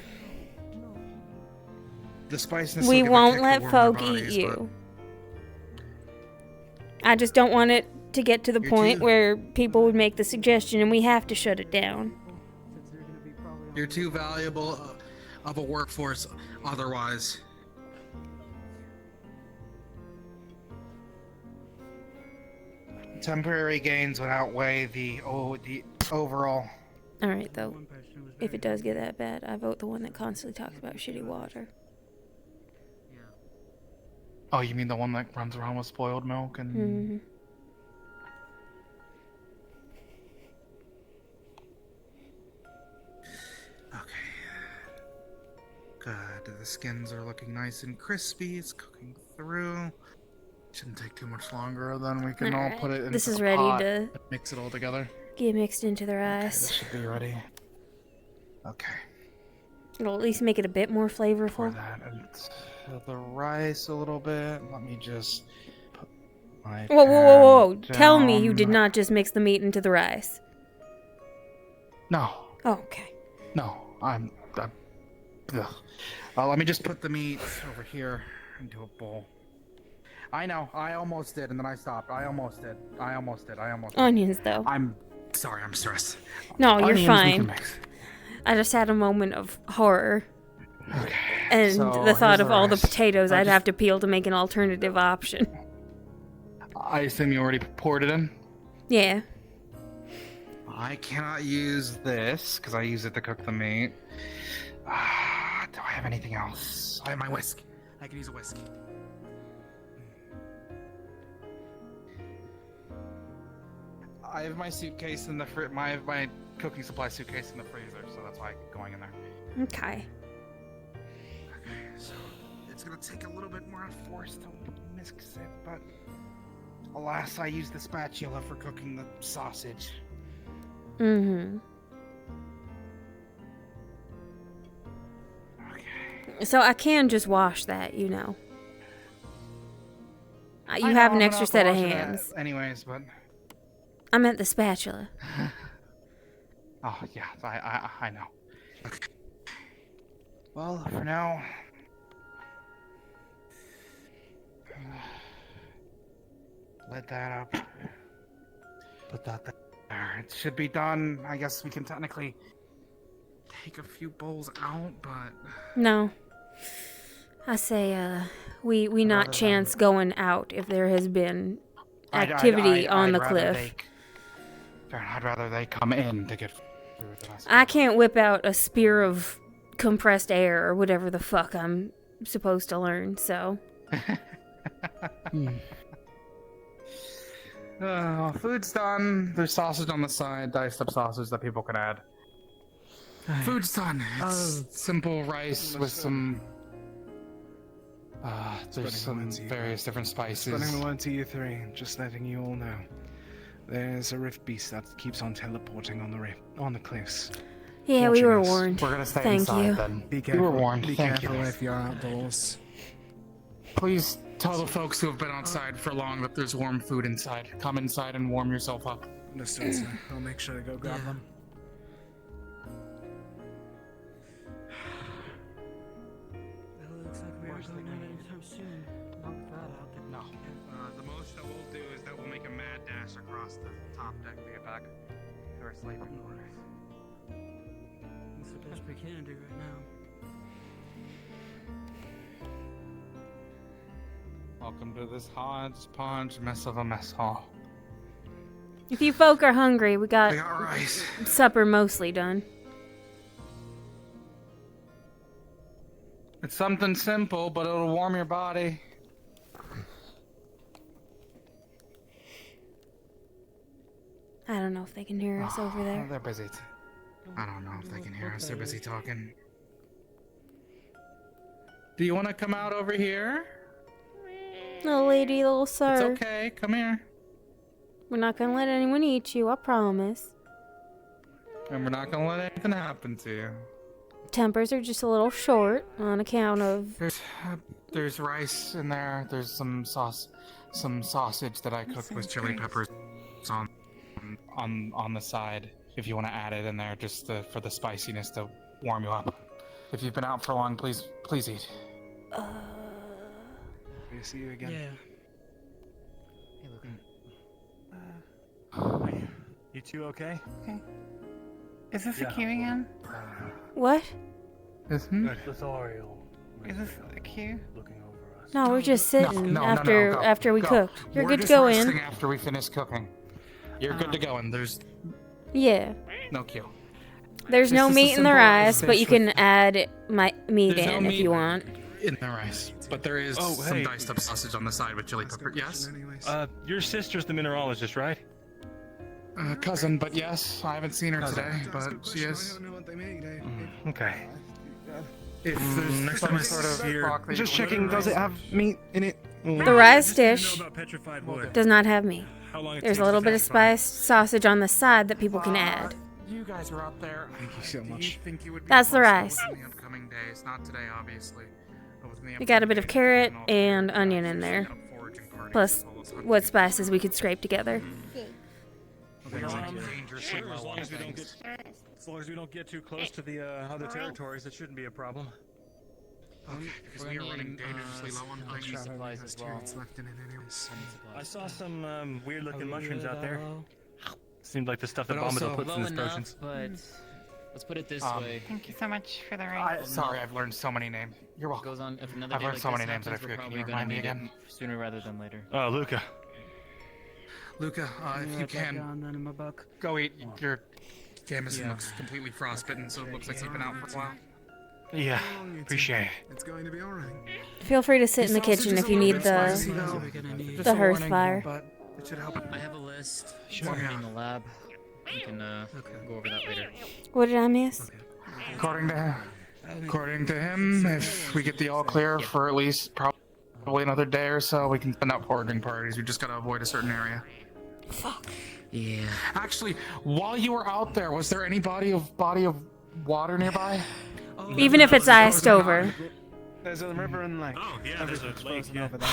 The spiciness. We won't let folk eat you. I just don't want it to get to the point where people would make the suggestion and we have to shut it down. You're too valuable of a workforce otherwise. Temporary gains would outweigh the overall. Alright, though. If it does get that bad, I vote the one that constantly talks about shitty water. Oh, you mean the one that runs around with spoiled milk and... Mm-hmm. Good. The skins are looking nice and crispy. It's cooking through. Shouldn't take too much longer. Then we can all put it into This is the ready pot to and mix it all together. get mixed into the rice. Okay, this should be ready. Okay. It'll at least make it a bit more flavorful. Pour that into the rice a little bit. Let me just put my Whoa. pan Tell me you down. did not just mix the meat into the rice. No. Oh, okay. No. I'm ugh. Let me just put the meat over here into a bowl. I know, I almost did, and then I stopped. I almost did. Onions, though. I'm sorry, I'm stressed. No, you're Onions we can fine. mix. I just had a moment of horror. Okay. And So, the thought here's of the all the rice. potatoes I I'd just- have to peel to make an alternative option. I assume you already poured it in? Yeah. I cannot use this, because I use it to cook the meat. Do I have anything else? I have my whisk. I can use a whisk. I have my suitcase in the my cooking supply suitcase in the freezer, so that's why I'm going in there. Okay. Okay, so it's gonna take a little bit more force to mix it, but alas, I used the spatula for cooking the sausage. Mm-hmm. So I can just wash that, you know. You I have know, an I'm extra gonna set of have to wash it hands. anyways, but I meant the spatula. oh yeah, I know. Okay. Well, for now, let that up. Put that there. It should be done. I guess we can technically take a few bowls out, but No. I say, we not chance going out if there has been activity on the cliff. I'd rather they come in to get food than us. I can't whip out a spear of compressed air or whatever the fuck I'm supposed to learn, so. Food's done. There's sausage on the side, diced up sausage that people can add. Food's done. It's simple rice with some. There's some various different spices. Spreading the word to you three, just letting you all know. There's a rift beast that keeps on teleporting on the cliffs. Yeah, we were watching us. warned. We're gonna stay Thank inside you. then. Be We careful. were warned. Be Thank careful you. if you're outdoors. Please tell the folks who have been outside for long that there's warm food inside. Come inside and warm yourself up. Understood, sir. I'll make sure to go grab them. Looks like we are going out anytime soon. Not with that out there. No. The most that we'll do is that we'll make a mad dash across the top deck to get back to our slavery quarters. That's the best we can do right now. Welcome to this hodgepodge mess of a mess hall. If you folk are hungry, we got rice. supper mostly done. It's something simple, but it'll warm your body. I don't know if they can hear us over there. They're busy. I don't know if they can hear us. They're busy talking. Do you want to come out over here? Little lady, little sir. It's okay. Come here. We're not gonna let anyone eat you, I promise. And we're not gonna let anything happen to you. Tempers are just a little short on account of. There's rice in there. There's some sausage that I cooked with chili peppers on the side. If you want to add it in there, just for the spiciness to warm you up. If you've been out for long, please eat. We see you again. Yeah. Hey, Luke. You two okay? Is this a queue again? What? This Lothario. Is this a queue? Looking over us. No, we're just sitting No, after go, we go. cooked. You're We're good to just go resting in. after we finish cooking. You're good to go in. There's Yeah. no queue. There's no It's just a meat in the simple rice, but fish you can with- add meat There's no in if meat you want. in the rice, but there is Oh, some hey. diced up sausage on the side with chili pepper. Yes, Your sister's the mineralogist, right? cousin, but yes, I haven't seen her today, but she is. Okay. If there's Next some time I sort of broccoli, Just checking, does it have meat in it? The rice dish About petrified wood. does not have meat. How long it There's takes a little to bit of satisfy. spiced sausage on the side that people can add. You guys are up there. Thank you so much. That's the rice. In the upcoming days, not today, obviously. But within the We got a bit of upcoming carrot days, and onion in there, plus what spices we could scrape together. Sure, as long as we don't get too close to the other territories, it shouldn't be a problem. Okay, because we are running dangerously low on things. Supplies as well. I saw some weird-looking mushrooms out there. Seemed like the stuff that Bombadil puts in his potions. But let's put it this way. Thank you so much for the raid. Sorry, I've learned so many names. You're welcome. Goes on if another I've day learned like so this many names that I happens, we're forget. Can probably you gonna remind me need it again? sooner rather than later. Oh, Luca. Luca, if you can, Then I'm a buck. go eat. Your Jameson looks completely frostbitten, so it looks like you've been out for a while. Yeah, appreciate it. It's going to be alright. Feel free to sit in the kitchen if you need Just the a hearth warning, fire. But it should help. I have a list. Sure. In the lab. We can go over that later. What did I miss? According to him, if we get the all clear for at least probably another day or so, we can send out foraging parties. We just gotta avoid a certain area. Yeah. Actually, while you were out there, was there any body of water nearby? Even if it's iced over. There's a river and lake. Oh, yeah, there's a lake, frozen yeah. over there.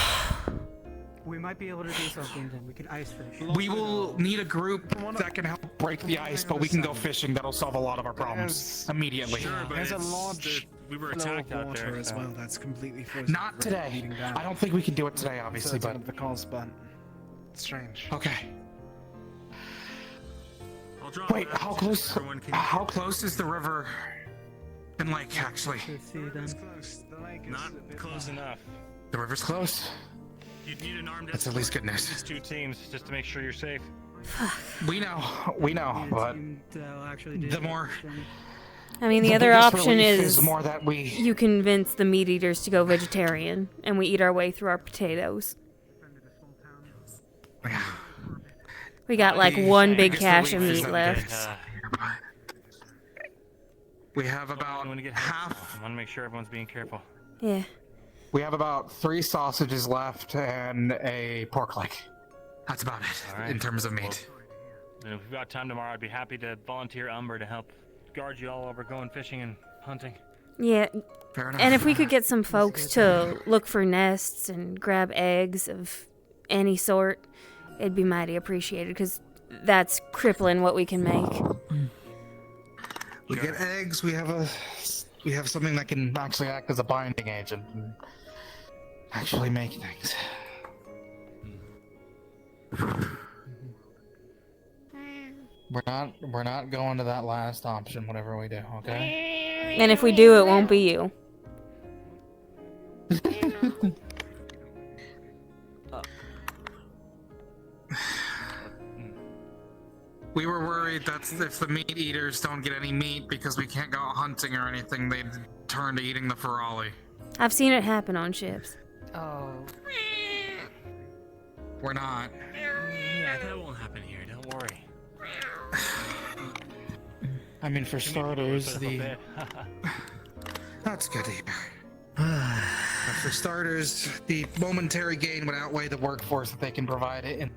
We might be able to do something then. We can ice fish. We will need a group that can help break the ice, but we can go fishing. That'll solve a lot of our problems immediately. Sure, but There's a it's- large we were flow attacked of out water there. as so- well. That's completely frozen. Not today. Leading down. I don't think we can do it today, obviously, Certain but of the cause, but it's strange. okay. I'll drop Wait, that. how close? Everyone can- How close is the river and lake actually? It's close. The lake is Not a bit close far. enough. The river's close. You'd need an armed That's at least good news. These two teams just to make sure you're safe. We know, but the more. I mean, the The other biggest option relief is is more that we- you convince the meat eaters to go vegetarian, and we eat our way through our potatoes. We got like one big cache of meat left. We have about half. I want to make sure everyone's being careful. Yeah. We have about 3 sausages left and a pork leg. That's about it All right. in terms of meat. And if we've got time tomorrow, I'd be happy to volunteer Umber to help guard you all while we're going fishing and hunting. Yeah. Fair enough. And if we could get some folks to look for nests and grab eggs of any sort, it'd be mighty appreciated, because that's crippling what we can make. We get eggs. We have something that can actually act as a binding agent and actually make things. We're not going to that last option, whatever we do, okay? And if we do, it won't be you. We were worried that if the meat eaters don't get any meat because we can't go hunting or anything, they'd turn to eating the ferali. I've seen it happen on ships. Oh. We're not. Yeah, that won't happen here. Don't worry. I mean, for starters, That's good to hear. But for starters, the momentary gain would outweigh the workforce that they can provide it in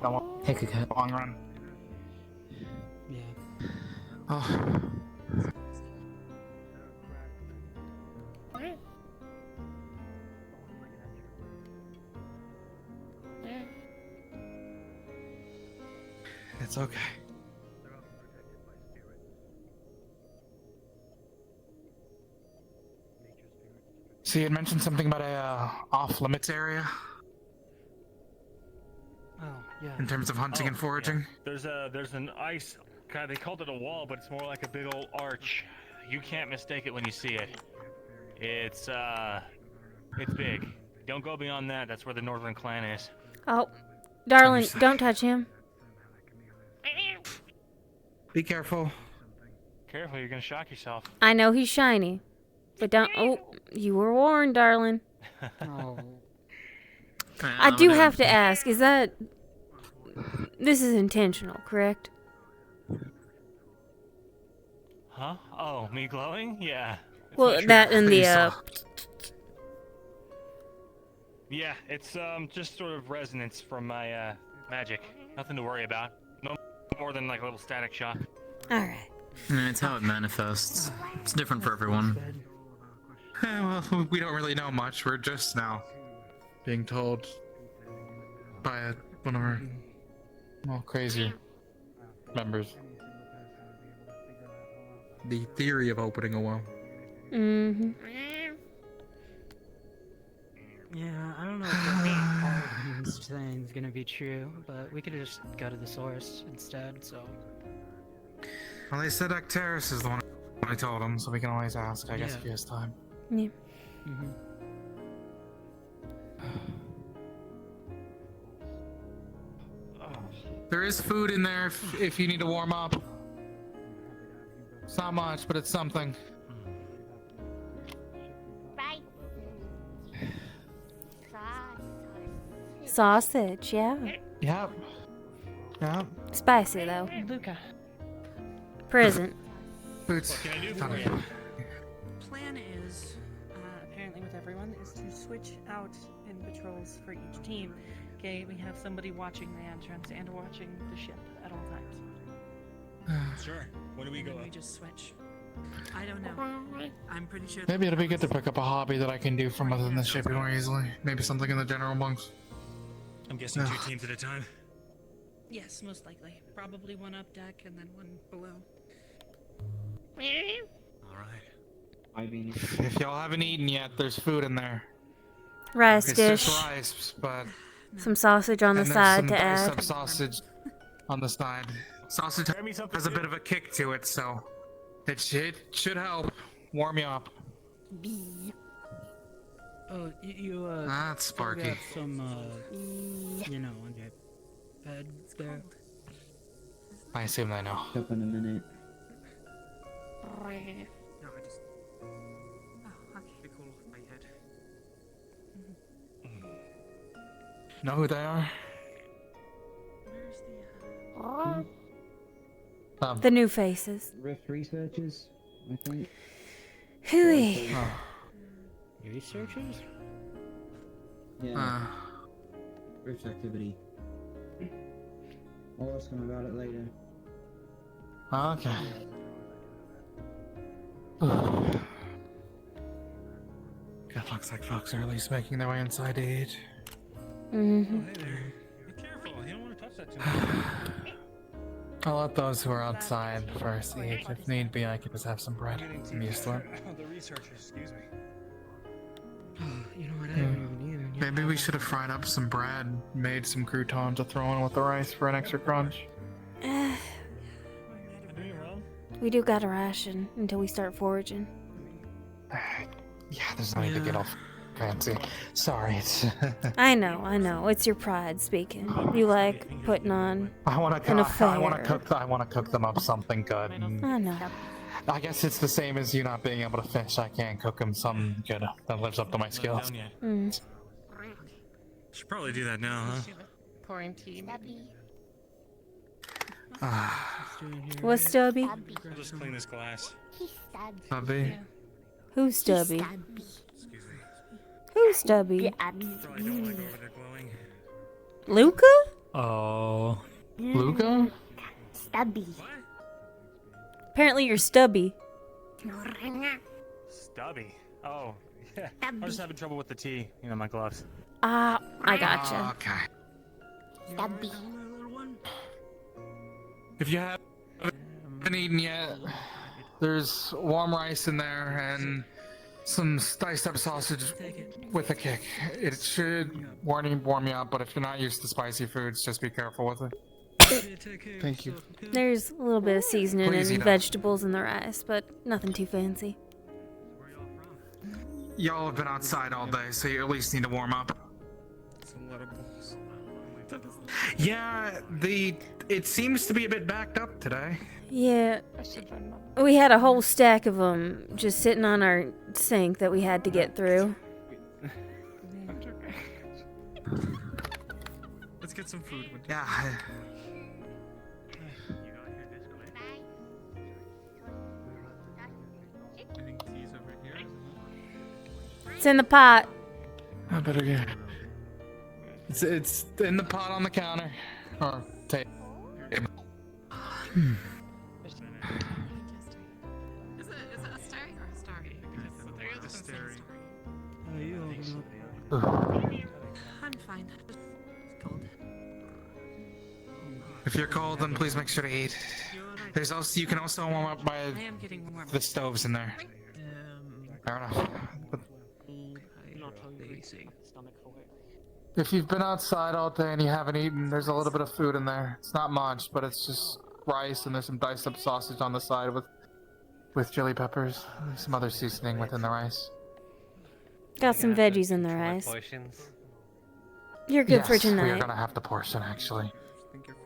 the long run. Yeah. Oh. It's okay. So you had mentioned something about a off-limits area Oh, yeah. in terms of hunting and foraging. Yeah. There's an ice. God, they called it a wall, but it's more like a big old arch. You can't mistake it when you see it. It's big. Don't go beyond that. That's where the Northern Clan is. Oh, darling, don't touch him. Be careful. Careful, you're gonna shock yourself. I know he's shiny, but don't. Oh, you were warned, darling. Oh. I do have to ask, is that... This is intentional, correct? Huh? Oh, me glowing? Yeah. It's Well, my that true- and the, Yeah, it's just sort of resonance from my magic. Nothing to worry about. No more than like a little static shock. Alright. Yeah, it's how it manifests. It's different for everyone. Well, we don't really know much. We're just now being told by one of our crazier members the theory of opening a well. Mm-hmm. Yeah, I don't know if that all he's saying is gonna be true, but we could just go to the source instead, so... Well, they said Acteris is the one I told him, so we can always ask, I guess, if he has time. Yeah. Mm-hmm. There is food in there if you need to warm up. It's not much, but it's something. Sausage, yeah. Yep. Yep. Spicy, though. Luca. Present. Boots. Plan is, apparently with everyone, is to switch out in patrols for each team. Okay, we have somebody watching the entrance and watching the ship at all times. Sure. When do we go We up? just switch. I don't know. I'm pretty sure. Maybe it'll be good to pick up a hobby that I can do from within the ship more easily. Maybe something in the general bunks. I'm guessing 2 teams at a time. Yes, most likely. Probably one up deck and then one below. All right. If y'all haven't eaten yet, there's food in there. Rice It's dish. just rice, but... Some sausage on the and there's side some to diced add. up sausage on the side. Sausage has a bit of a kick to it, so it should help warm you up. Oh, you That's Sparky. grab some, you know, on your bed there. I assume they know. Up in a minute. No, I just. Oh, okay. They call off my head. Know who they are? Where's the. The new faces. Rift researchers, I think. Hooey. Researchers? Yeah. Rift activity. I'll ask them about it later. Okay. It looks like folks are at least making their way inside to eat. Mm-hmm. Be careful. You don't want to touch that too much. I'll let those who are outside first eat. If need be, I could just have some bread. I'm used to it. The researchers, excuse me. You know what? I haven't even either. Maybe we should have fried up some bread, made some croutons to throw in with the rice for an extra crunch. We do got a ration until we start foraging. Yeah, there's no need to get all fancy. Sorry, it's. I know. It's your pride speaking. You like putting on I want an to. affair. I want to cook them up something good. I know. I guess it's the same as you not being able to fish. I can't cook them something good that lives up to my skills. Mm. Should probably do that now, huh? Pouring tea. What's Stubby? I'll just clean this glass. Stubby? Who's Stubby? Who's Stubby? Luca? Oh. Luca? Stubby. Apparently you're Stubby. Stubby. Oh, yeah. I was just having trouble with the tea. You know, my gloves. Ah, I gotcha. Okay. Stubby. If you haven't eaten yet, there's warm rice in there and some diced up sausage with a kick. It should warm you up, but if you're not used to spicy foods, just be careful with it. Thank you. There's a little bit of seasoning Please eat and up. vegetables in the rice, but nothing too fancy. Y'all have been outside all day, so you at least need to warm up. Yeah, it seems to be a bit backed up today. Yeah. We had a whole stack of them just sitting on our sink that we had to get through. Let's get some food. Yeah. It's in the pot. I better get. It's in the pot on the counter, or table. Is it a starry or a starry? I'm fine. Cold. If you're cold, then please make sure to eat. There's also you can also warm up by I am getting warm. the stoves in there. Fair enough. But if you've been outside all day and you haven't eaten, there's a little bit of food in there. It's not much, but it's just rice and there's some diced up sausage on the side with chili peppers. There's some other seasoning within the rice. Got some veggies in the rice. You're good for Yes, we are tonight. gonna have to portion actually.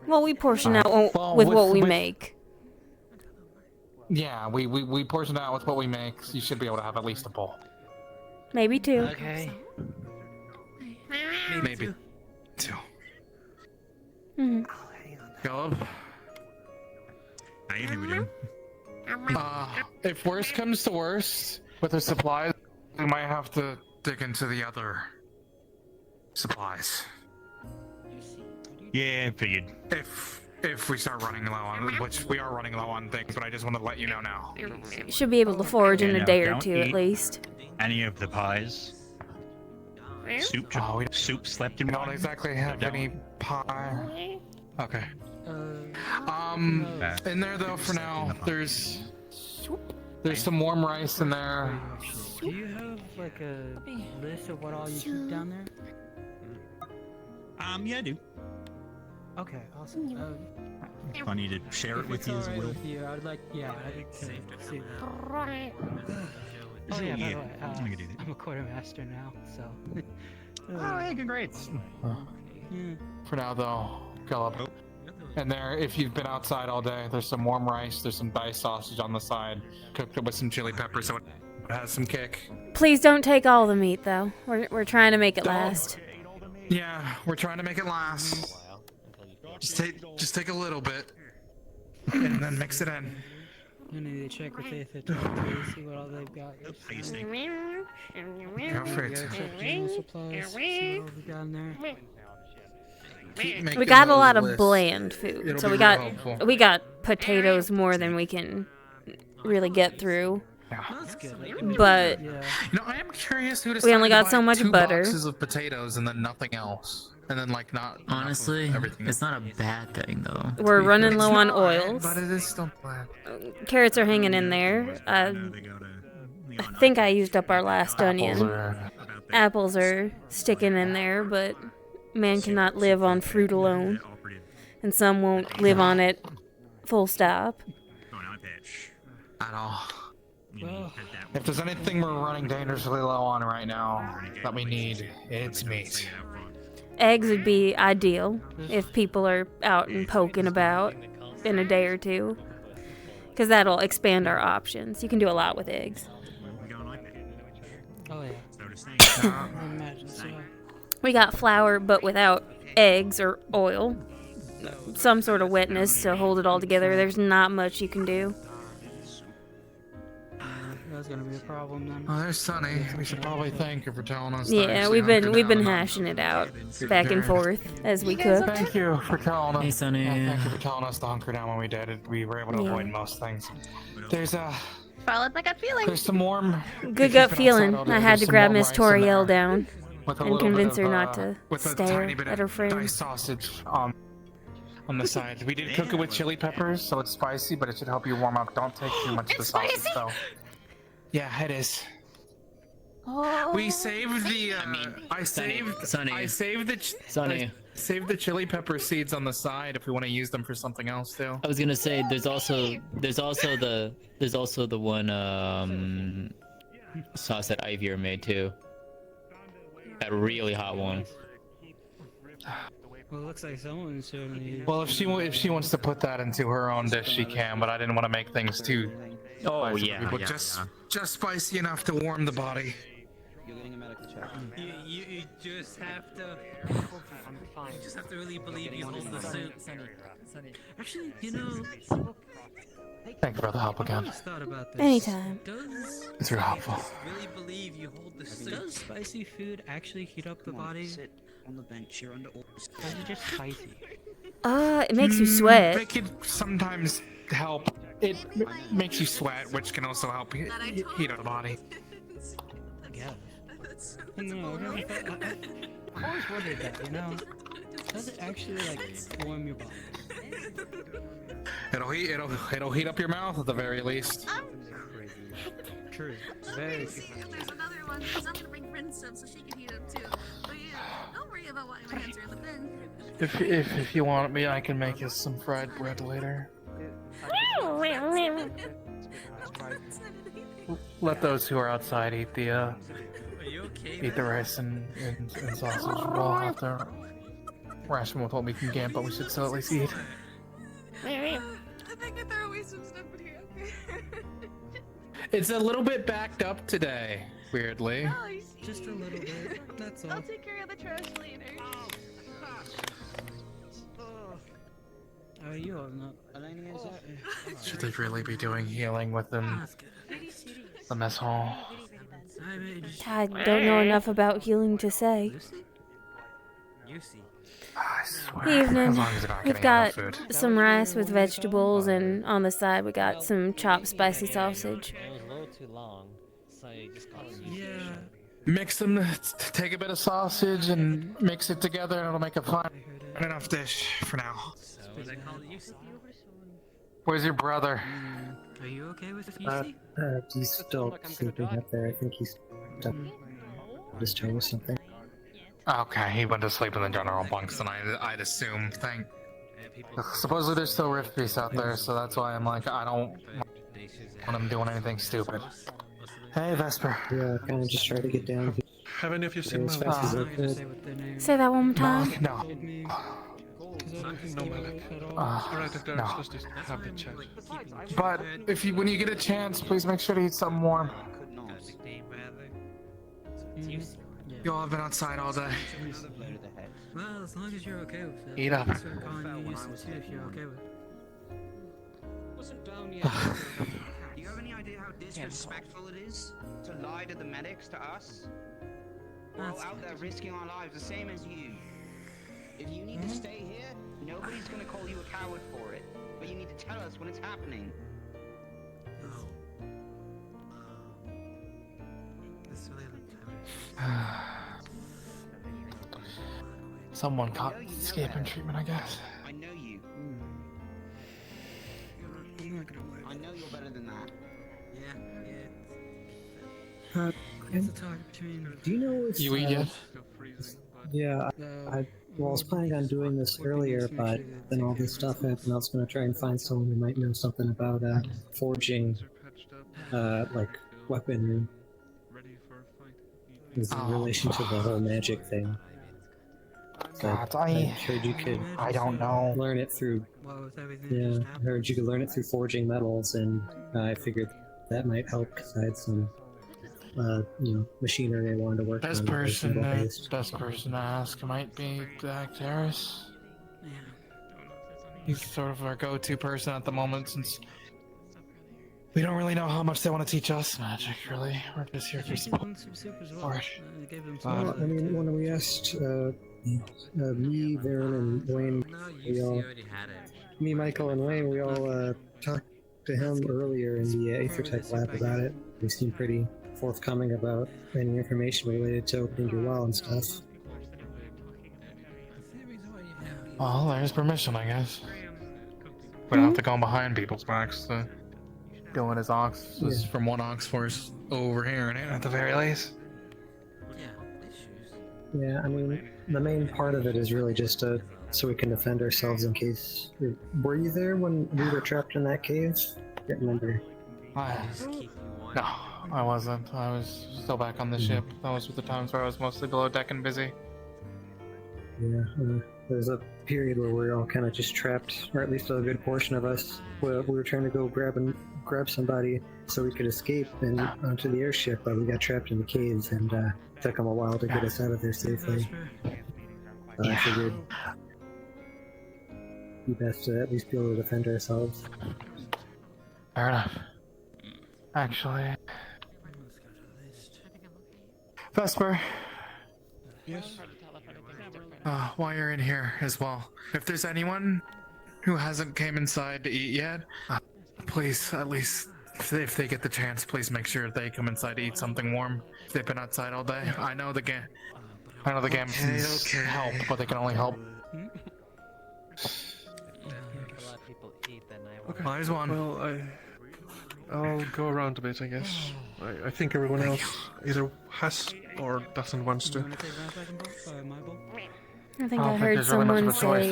Well, we portion out Well, with what we make. Yeah, we portion out with what we make. So you should be able to have at least a bowl. Maybe two. Okay. Maybe two. Mhm. Caleb? How you think we doing? If worst comes to worst, with the supplies, we might have to dig into the other supplies. Yeah, I figured. If we start running low on, which we are running low on things, but I just want to let you know now. Should be able to forage in Yeah, a day or don't two at eat least. Any of the pies? Soup? Soup slept in We one? don't exactly have any pie. Okay. In there though for now, there's some warm rice in there. Do you have like a list of what all you keep down there? Yeah, I do. Okay, awesome. If I need to share it with you as Alright well. with you, I'd like to see that. Oh Sure, yeah, by yeah, the way, I can do that. I'm a quartermaster now, so. Oh, hey, congrats. For now though, Caleb. And there, if you've been outside all day, there's some warm rice, there's some diced sausage on the side, cooked up with some chili peppers so it has some kick. Please don't take all the meat though. We're trying to make it last. Yeah, we're trying to make it last. Just take a little bit, and then mix it in. I need to check with Aether to see what all they've got. Go for it. Check general supplies, see what all we got in there. We got a lot of list. bland food, It'll so be we real got helpful. we got potatoes more than we can really get through. That's good. But You know, I am curious who we decided only to got buy so much 2 butter. boxes of potatoes and then nothing else, and then like not enough of Honestly, everything. it's not a bad thing though. We're running It's low on not, oils. but it is still bland. Carrots are hanging in there. I think I used up our last onion. Apples are sticking in there, but man cannot live on fruit alone. And some won't live on it full stop. At all. Well, If there's anything we're running dangerously low on right now that we need, it's meat. Eggs would be ideal if people are out and poking about in a day or two. Because that'll expand our options. You can do a lot with eggs. oh yeah. I imagine so. We got flour, but without eggs or oil. Some sort of wetness to hold it all together. There's not much you can do. That's gonna be a problem then. Oh, there's Sunny. We should probably thank her for telling us. Yeah, we've been hashing it out back and forth as we could. Thank you for telling us. Hey, Sunny. Thank you for telling us to hunker down when we did it. We were able to Yeah. avoid most things. There's Followed my gut feeling. there's some warm. Good if gut you've been feeling. outside all I day, had there's to some grab warm Miss rice in there Toriel down with a and little convince bit her of, not to with a stare tiny bit at her of frame. diced sausage on the side. We did cook it with chili peppers, so it's spicy, but it should help you warm up. Don't take too much of the sausage, though. Yeah, it is. Oh. We saved the. I Sonny. saved the. Sonny. I saved the chili pepper seeds on the side if we want to use them for something else too. I was gonna say there's also the one sauce that Ivy made too. That really hot one. Well, it looks like someone's certainly. Well, if she wants to put that into her own dish, she can. But I didn't want to make things too. Oh spicy for yeah, people. yeah, Just spicy enough to warm the body. You're getting a medical check. You just have to. I'm fine. You just have to really believe you hold the suit. Actually, you know. Thank you for the help I've again. always thought about this. Anytime. It's real helpful. Really believe you hold the suit. Does spicy food actually heat up the body? Sit on the bench. You're under orders. Or is it just spicy? It makes you sweat. It can sometimes help. It makes you sweat, which can also help heat up the body. Yeah. No, I've always wondered that, you know? Does it actually, like, warm your body? It'll heat up your mouth at the very least. True. Very See, there's another one. I'm gonna bring Bryn some so she can heat them too. But yeah, don't worry about why my hands are in the bin. If you want me, I can make us some fried bread later. Let those who are outside eat the rice and sausage. We'll have to ration with what we can get, but we should still at least eat. I think I throw away some stuff in here. It's a little bit backed up today, weirdly. Oh, you see. Just a little bit. That's all. I'll take care of the trash later. How are you holding up? Should they really be doing healing within the mess hall? I don't know enough about healing to say. I swear. Evening. As long as they're not We've getting got enough food. some rice with vegetables, and on the side we got some chopped spicy sausage. It was a little too long, so you just call it. Yeah. Mix them. Take a bit of sausage and mix it together, and it'll make a fine enough dish for now. Where's your brother? Are you okay with UC? He's still sleeping up there. I think he's up his toe or something. Okay, he went to sleep in the general bunks, and I'd assume. Supposedly there's still rift beasts out there, so that's why I'm like, I don't want him doing anything stupid. Hey, Vesper. Yeah, kind of just try to get down. Have any of you seen my Say that one more time. No. No, Malik. Alright, if no. let's just have the chat. But when you get a chance, please make sure to eat something warm. Y'all have been outside all day. Well, as long as you're okay with it. Eat up. I'll start calling you UC too if you're okay with it. Wasn't down yet. Do you have any idea how disrespectful it is to lie to the medics, to us? We're all out there risking our lives, the same as you. If you need to stay here, nobody's gonna call you a coward for it. But you need to tell us when it's happening. Someone caught escaping treatment, I guess. I know you. I know you're better than that. Do you know if You eat yet? Yeah, I was planning on doing this earlier, but then all this stuff happened. I was going to try and find someone who might know something about forging, like weaponry. In relation to the whole magic thing. God, I heard you could. I don't know. Learn it through. Yeah, I heard you could learn it through forging metals, and I figured that might help because I had some, machinery I wanted to work on. Best person to ask might be Zach Terrace. He's sort of our go-to person at the moment, since we don't really know how much they want to teach us magic. Really, we're just here for support. I mean, when we asked me, Varen, and Wayne, me, Michael, and Wayne, we all talked to him earlier in the Aether-Tech lab about it. He seemed pretty forthcoming about any information related to opening your well and stuff. Well, there's permission, I guess. We don't have to go behind people's backs to doing his ox from one ox force over here, and at the very least. Yeah, I mean, the main part of it is really just so we can defend ourselves in case. Were you there when we were trapped in that cave? I can't remember. No, I wasn't. I was still back on the ship. That was the times where I was mostly below deck and busy. Yeah, there was a period where we were all kind of just trapped, or at least a good portion of us. We were trying to go grab somebody so we could escape and onto the airship, but we got trapped in the caves, and took them a while to get us out of there safely. So I figured we best to at least be able to defend ourselves. Fair enough. Actually, Vesper. Yes? While you're in here as well, if there's anyone who hasn't came inside to eat yet, please, at least if they get the chance, please make sure they come inside to eat something warm. If they've been outside all day. I know the Gamsons help, but they can only help. Okay. Well, there's one. Well, I'll go around a bit, I guess. I think everyone else either has or doesn't want to. I think I heard someone say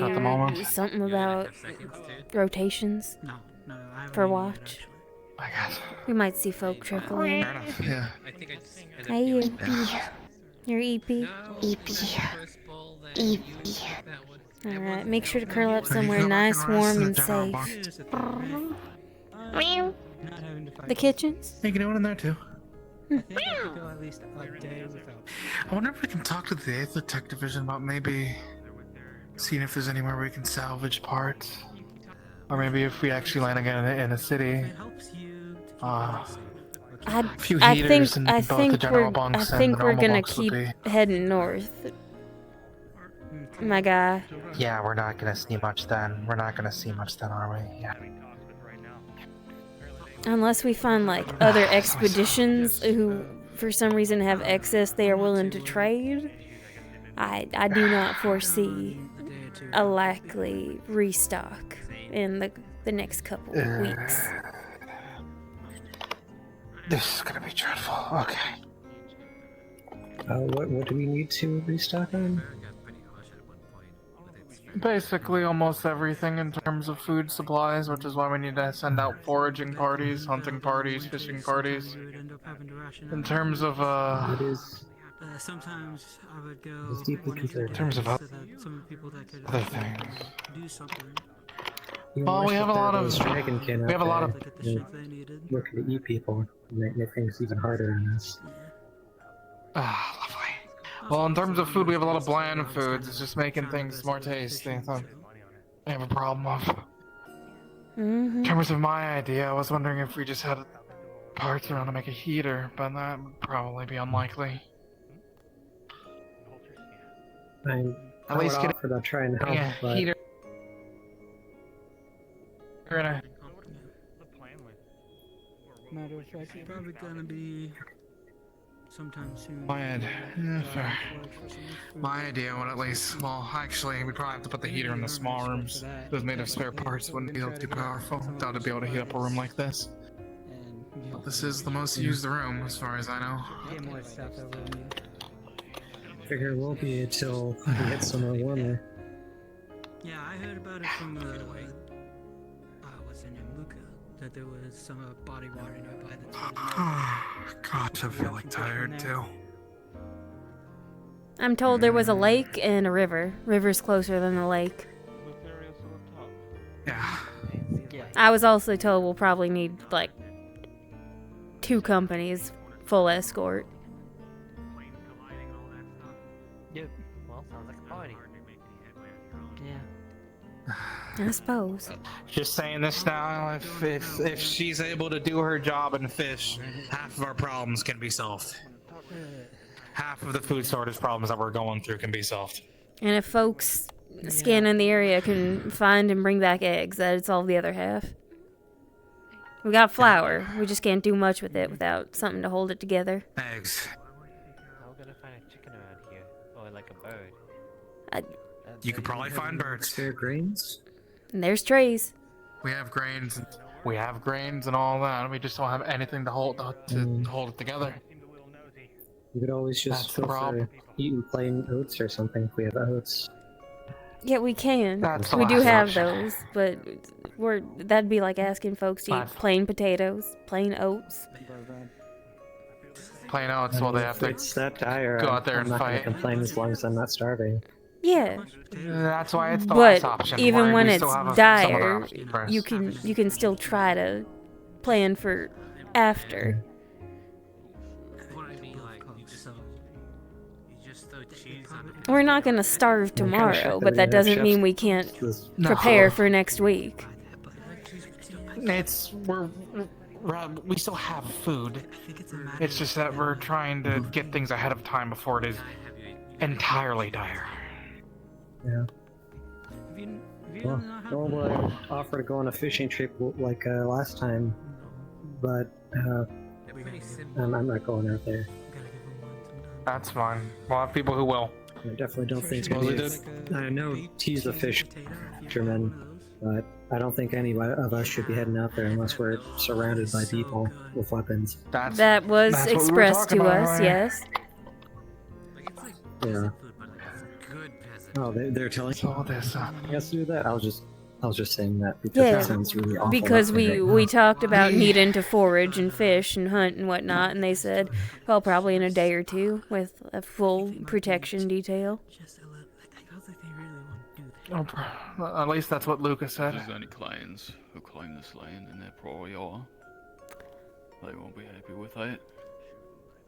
something about rotations for watch. I guess. We might see folk trickle in. Yeah. Hey, you. You're EP. EP. Alright, make sure to curl up somewhere nice, warm, and safe. The kitchens? You can do it in there too. At least a day without. I wonder if we can talk to the Aether-Tech division about maybe seeing if there's anywhere we can salvage parts. Or maybe if we actually land again in a city. A few heaters in both the general bunks and the normal we're gonna bunks would keep be... heading north. My guy. Yeah, we're not gonna see much then. We're not gonna see much then, are we? Yeah. Unless we find, like, other expeditions who, for some reason, have excess they are willing to trade, I do not foresee a likely restock in the next couple of weeks. This is gonna be dreadful. Okay. What do we need to restock on? Basically almost everything in terms of food supplies, which is why we need to send out foraging parties, hunting parties, fishing parties. In terms of sometimes I would go in terms of other things. Well, we have a lot of working to eat people, make things even harder on us. Lovely. Well, in terms of food, we have a lot of bland foods. It's just making things more tasty. So I have a problem with. In terms of my idea, I was wondering if we just had parts around to make a heater, but that would probably be unlikely. I'm at I least would get offer to try and help, a but heater. We're gonna. Matter of fact, it's probably gonna be sometime soon. My idea would at least, well, actually, we probably have to put the heater in the small rooms. Those made of spare parts wouldn't be too powerful. Doubt it'd be able to heat up a room like this. But this is the most used room, as far as I know. Get more stuff over me. figure it won't be until we get somewhere warmer. Yeah, I heard about it from what's her name, Luca, that there was some body water nearby that's Gosh, I feel like tired too. I'm told there was a lake and a river. River's closer than the lake. Yeah. I was also told we'll probably need, like, 2 companies, full escort. Yep. Well, sounds like a party. Yeah. I suppose. Just saying this now, if she's able to do her job and fish, half of our problems can be solved. Half of the food shortage problems that we're going through can be solved. And if folks scanning the area can find and bring back eggs, that'd solve the other half. We got flour. We just can't do much with it without something to hold it together. Eggs. How are we gonna find a chicken around here? Or like a bird? You could probably find birds. Spare grains? And there's trays. We have grains. We have grains and all that. We just don't have anything to hold it together. You could always just That's the go problem. for eating plain oats or something if we have oats. Yeah, we can. That's the We do last have option. those, but that'd be like asking folks to eat plain potatoes, plain oats. Plain oats, well, they have to It's that dire. go out there I'm and not gonna fight. complain as long as I'm not starving. Yeah. That's why it's the last But option. even Why when we it's still have some other dire, options first. you can still try to plan for after. We're not gonna starve tomorrow, but that doesn't mean we can't prepare for next week. We still have food. It's just that we're trying to get things ahead of time before it is entirely dire. Yeah. Well, I'll offer to go on a fishing trip like last time, but I'm not going out there. That's fine. We'll have people who will. I definitely don't think it's gonna be. I know T's a fisherman, but I don't think any of us should be heading out there unless we're surrounded by people with weapons. That was expressed to us, yes. Yeah. Oh, they're telling all this. Yes, do that. I was just saying that because it sounds really awful. Because we talked about needing to forage and fish and hunt and whatnot, and they said, well, probably in a day or two with a full protection detail. At least that's what Lucas said. If there's any clans who claim this land, and there probably are, they won't be happy with it.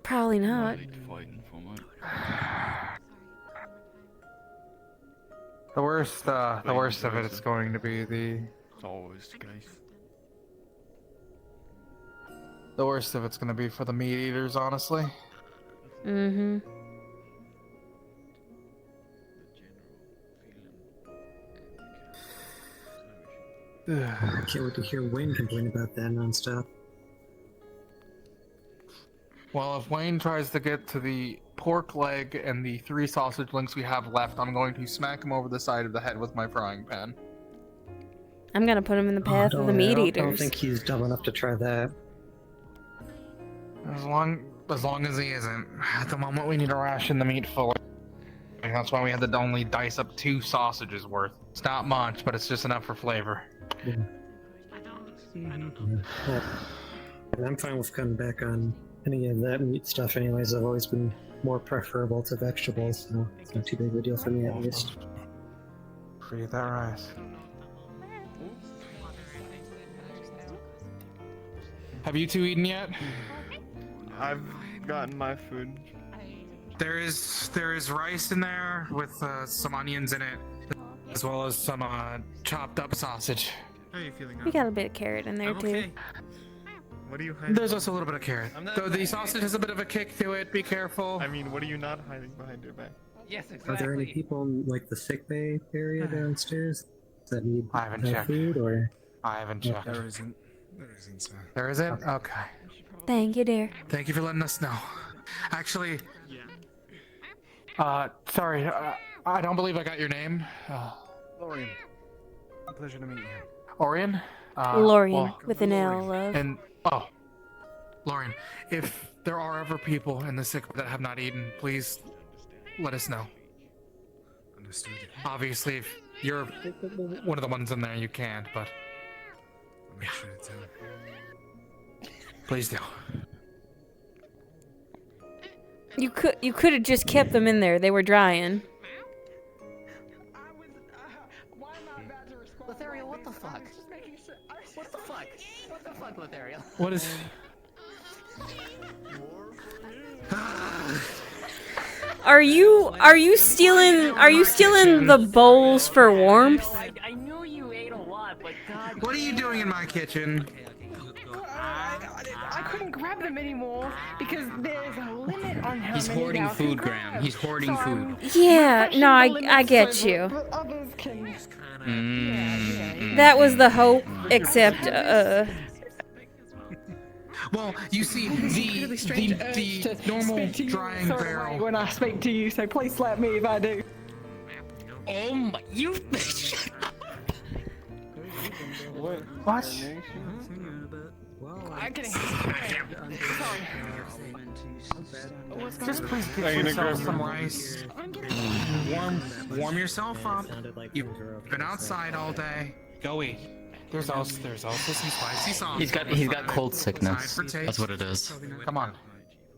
Probably not. Fighting from it. The worst of it is going to be It's always the case. the worst of it's going to be for the meat eaters, honestly. Mm-hmm. I can't wait to hear Wayne complain about that nonstop. Well, if Wayne tries to get to the pork leg and the 3 sausage links we have left, I'm going to smack him over the side of the head with my frying pan. I'm gonna put him in the path of the meat I don't eaters. think he's dumb enough to try that. As long as he isn't. At the moment, we need to ration the meat fully. That's why we had to only dice up 2 sausages worth. It's not much, but it's just enough for flavor. Yeah. Well, and I'm fine with cutting back on any of that meat stuff anyways. I've always been more preferable to vegetables, so it's not too big of a deal for me at least. Forget that rice. Have you 2 eaten yet? I've gotten my food. There is rice in there with some onions in it, as well as some chopped up sausage. How are you feeling? We got a bit of carrot in there too. What are you hiding? There's also a little bit of carrot. Though the sausage has a bit of a kick to it. Be careful. I mean, what are you not hiding behind your back? Yes, Are there any people in like the sick bay area downstairs that need I haven't checked. food or? I haven't checked. There isn't. There isn't, sir. There isn't? Okay. Thank you, dear. Thank you for letting us know. Actually, sorry, I don't believe I got your name. Lorian. Pleasure to meet you. Orion? Lorian well, with an L, love. And, Lorian, if there are ever people in the sick that have not eaten, please let us know. Understood. Obviously, if you're one of the ones in there, you can't, but I'll make sure to tell. please do. You could have just kept them in there. They were drying. Lothario, what the fuck? What the fuck? What the fuck, Lothario? What is... Are you stealing the bowls for warmth? I know you ate a lot, but God. What are you doing in my kitchen? I couldn't grab them anymore because there's a limit on how He's many hoarding now food, can Graham. grab. He's hoarding food. Yeah, no, I get you. Others can... That was the hope, except Well, you see, the normal drying barrel. When I speak to you, so please slap me if I do. Oh my, you. What? I can Just please get yourself some rice. Warm yourself up. You've been outside all day. Go eat. There's also some spicy sauce. He's got cold sickness. That's what it is. Come on.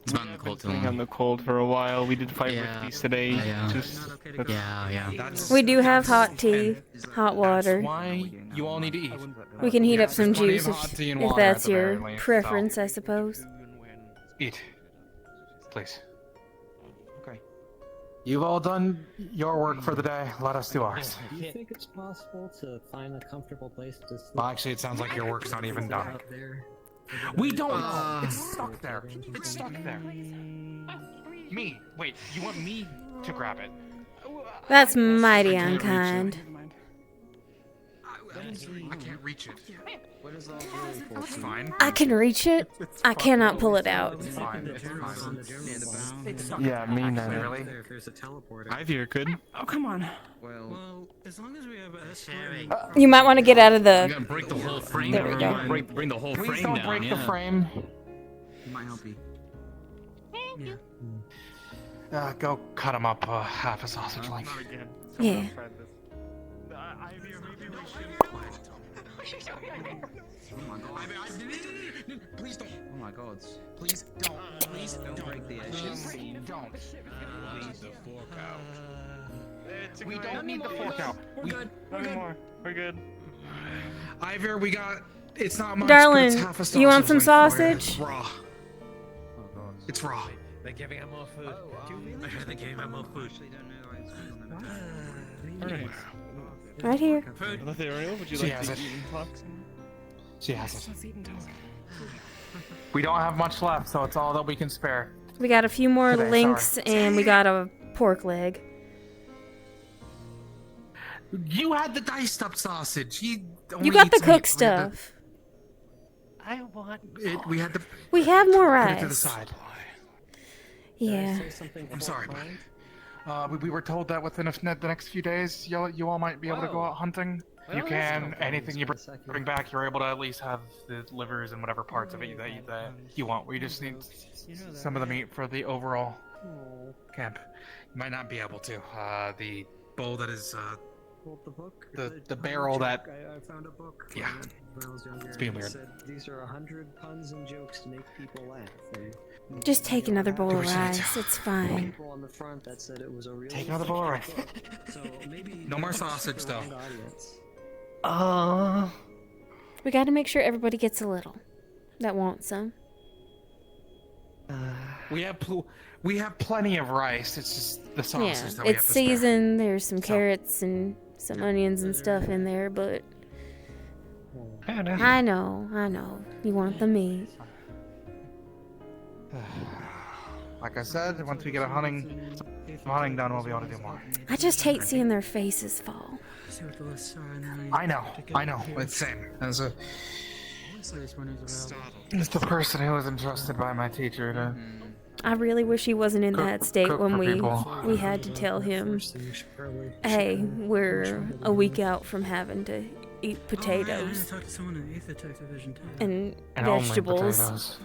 It's been the cold too Being long. on the cold for a while. We did fight with these today. Yeah. Yeah. we do have hot tea, hot water. Why you all need to eat. We can heat up some There's plenty juice of hot tea and if water at that's the your very least, preference, I suppose. Eat. Please. Okay. You've all done your work for the day. Let us do ours. Do you think it's possible to find a comfortable place to sleep? Well, actually, it sounds like your work's not even done. There? We don't know. It's stuck there. It's stuck there. Me. Wait, you want me to grab it? That's mighty unkind. I can't reach it. It's fine. I can reach it. I cannot pull it out. It's fine. It's fine. Yeah, me neither. Really? If there's a teleporter. Ivy could. Oh, come on. Well, as long as we have a You might want to get out of I'm the. gonna break the whole frame. There we go. Bring the whole Please frame don't down. break the yeah. frame. might help you. Go cut him up half a sausage length. Yeah. Please don't. Oh my god. Please don't. Please don't break the edges. Don't. Leave the fork out. We don't need the fork out. We're good. We're good. Ivor, we got. It's not much, Darling, but it's half a sausage you want some length for you. sausage? It's raw. It's raw. They're giving him more food. I heard they're giving him more food. Alright. Right here. Lothario, would you She like has to it. eat and talk some? She has it. We don't have much left, so it's all that we can spare. We got a few more Today, links and we got a pork leg. You had the diced up sausage. You got the cooked stuff. I want. We had to. We have more Put rice. it to the side. Yeah. I'm sorry, but we were told that within the next few days, you all might be able to go out hunting. You can. Anything you bring back, you're able to at least have the livers and whatever parts of it that you want. We just need some of the meat for the overall camp. You might not be able to. The bowl that is The book. the barrel that. I found a book. Yeah. When I was younger, It's being and it weird. said, these are 100 puns and jokes to make people laugh. And Just take another bowl of Appreciate it. rice. It's fine. people on the front that said it was a real. Take another bowl of rice. So maybe No more sausage, though. We got to make sure everybody gets a little that wants some. We have plenty of rice. It's just the Yeah, sausage that we have it's to spare. seasoned. There's some carrots and some onions and stuff in there, but I know. You want the meat. like I said, once we get some hunting done, we'll be able to do more. I just hate seeing their faces fall. I know. It's the same. It's the person who was entrusted by my teacher to. I really wish he wasn't in that state cook when for we people. had to tell him, hey, we're a week out from having to eat potatoes and vegetables.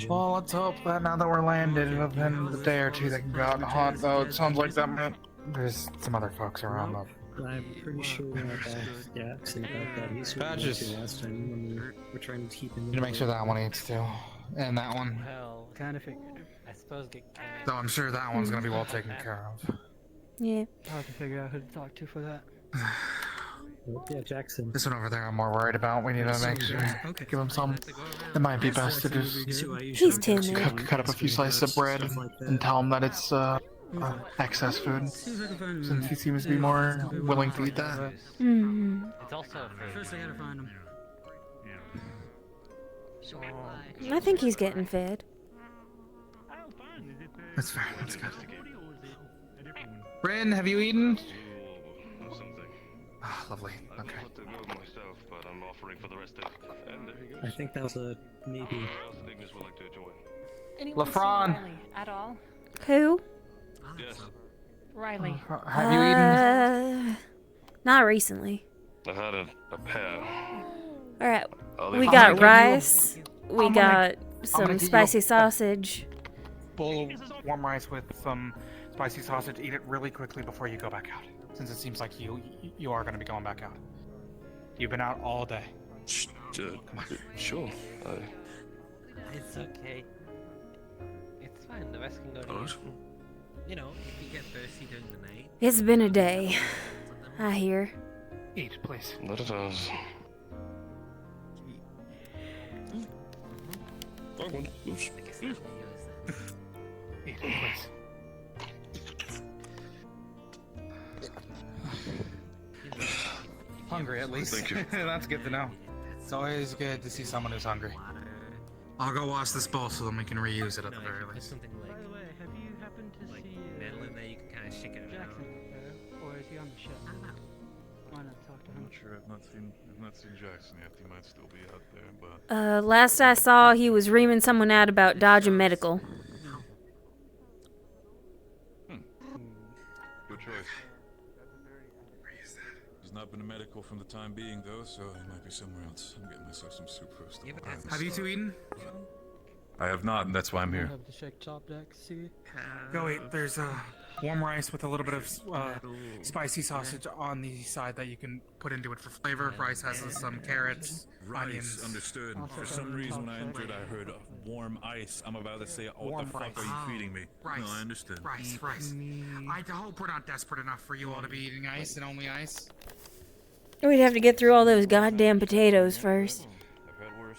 Well, let's hope that now that we're landed, within the day or two they can go out and hunt. Though it sounds like there's some other folks around. Though. I'm pretty sure that Jackson about that. He's Badges. last time when we were trying to keep him. Need to make sure that one eats too, and that one. Well, kind of figured. I suppose get. So I'm sure that one's gonna be well taken care of. Yeah. I'll have to figure out who to talk to for that. Yeah, Jackson. This one over there I'm more worried about. We need to make sure. Give him some. It might be best to just He's timid. cut up a few slices of bread and tell him that it's excess food, since he seems to be more willing to eat that. It's also First, I gotta find him. I think he's getting fed. That's fair. That's good. Bryn, have you eaten? Ah, lovely. Okay. I think that was a maybe. Anyone seen LaFron. Riley at all? Who? Riley. Have you eaten? Not recently. I had a pair. All right. I'll We leave got it. rice. We I'm got gonna some get you spicy a- sausage. Bowl of warm rice with some spicy sausage. Eat it really quickly before you go back out, since it seems like you are going to be going back out. You've been out all day. Sure. It's okay. It's fine. The rest can go to you. You know, if you get thirsty during the night. It's been a day. I hear. Eat, please. Let it us. Oops. Eat, please. Hungry at least. Thank you. That's good to know. It's always good to see someone who's hungry. I'll go wash this bowl so then we can reuse it at the very least. Something like. By the way, have you happened to Like see metal in there, you can kind of shake it around. Jackson there, or is he on the ship? Why not talk to I'm him? not sure. I've not seen Jackson yet. He might still be out there, but Last I saw, he was reaming someone out about dodging medical. good choice. He's not been a medical from the time being, though, so he might be somewhere else. I'm getting myself some soup first. Have you two eaten? I have not, and that's why I'm here. Have to check top deck, see? Go eat. There's warm rice with a little bit of spicy sausage on the side that you can put into it for flavor. Rice has some carrots, onions. Understood. For some reason, when I entered, I heard warm ice. I'm about to say, oh, what the fuck are you feeding me? Rice. No, I understood. Rice. I hope we're not desperate enough for you all to be eating ice and only ice. We'd have to get through all those goddamn potatoes first. I've had worse.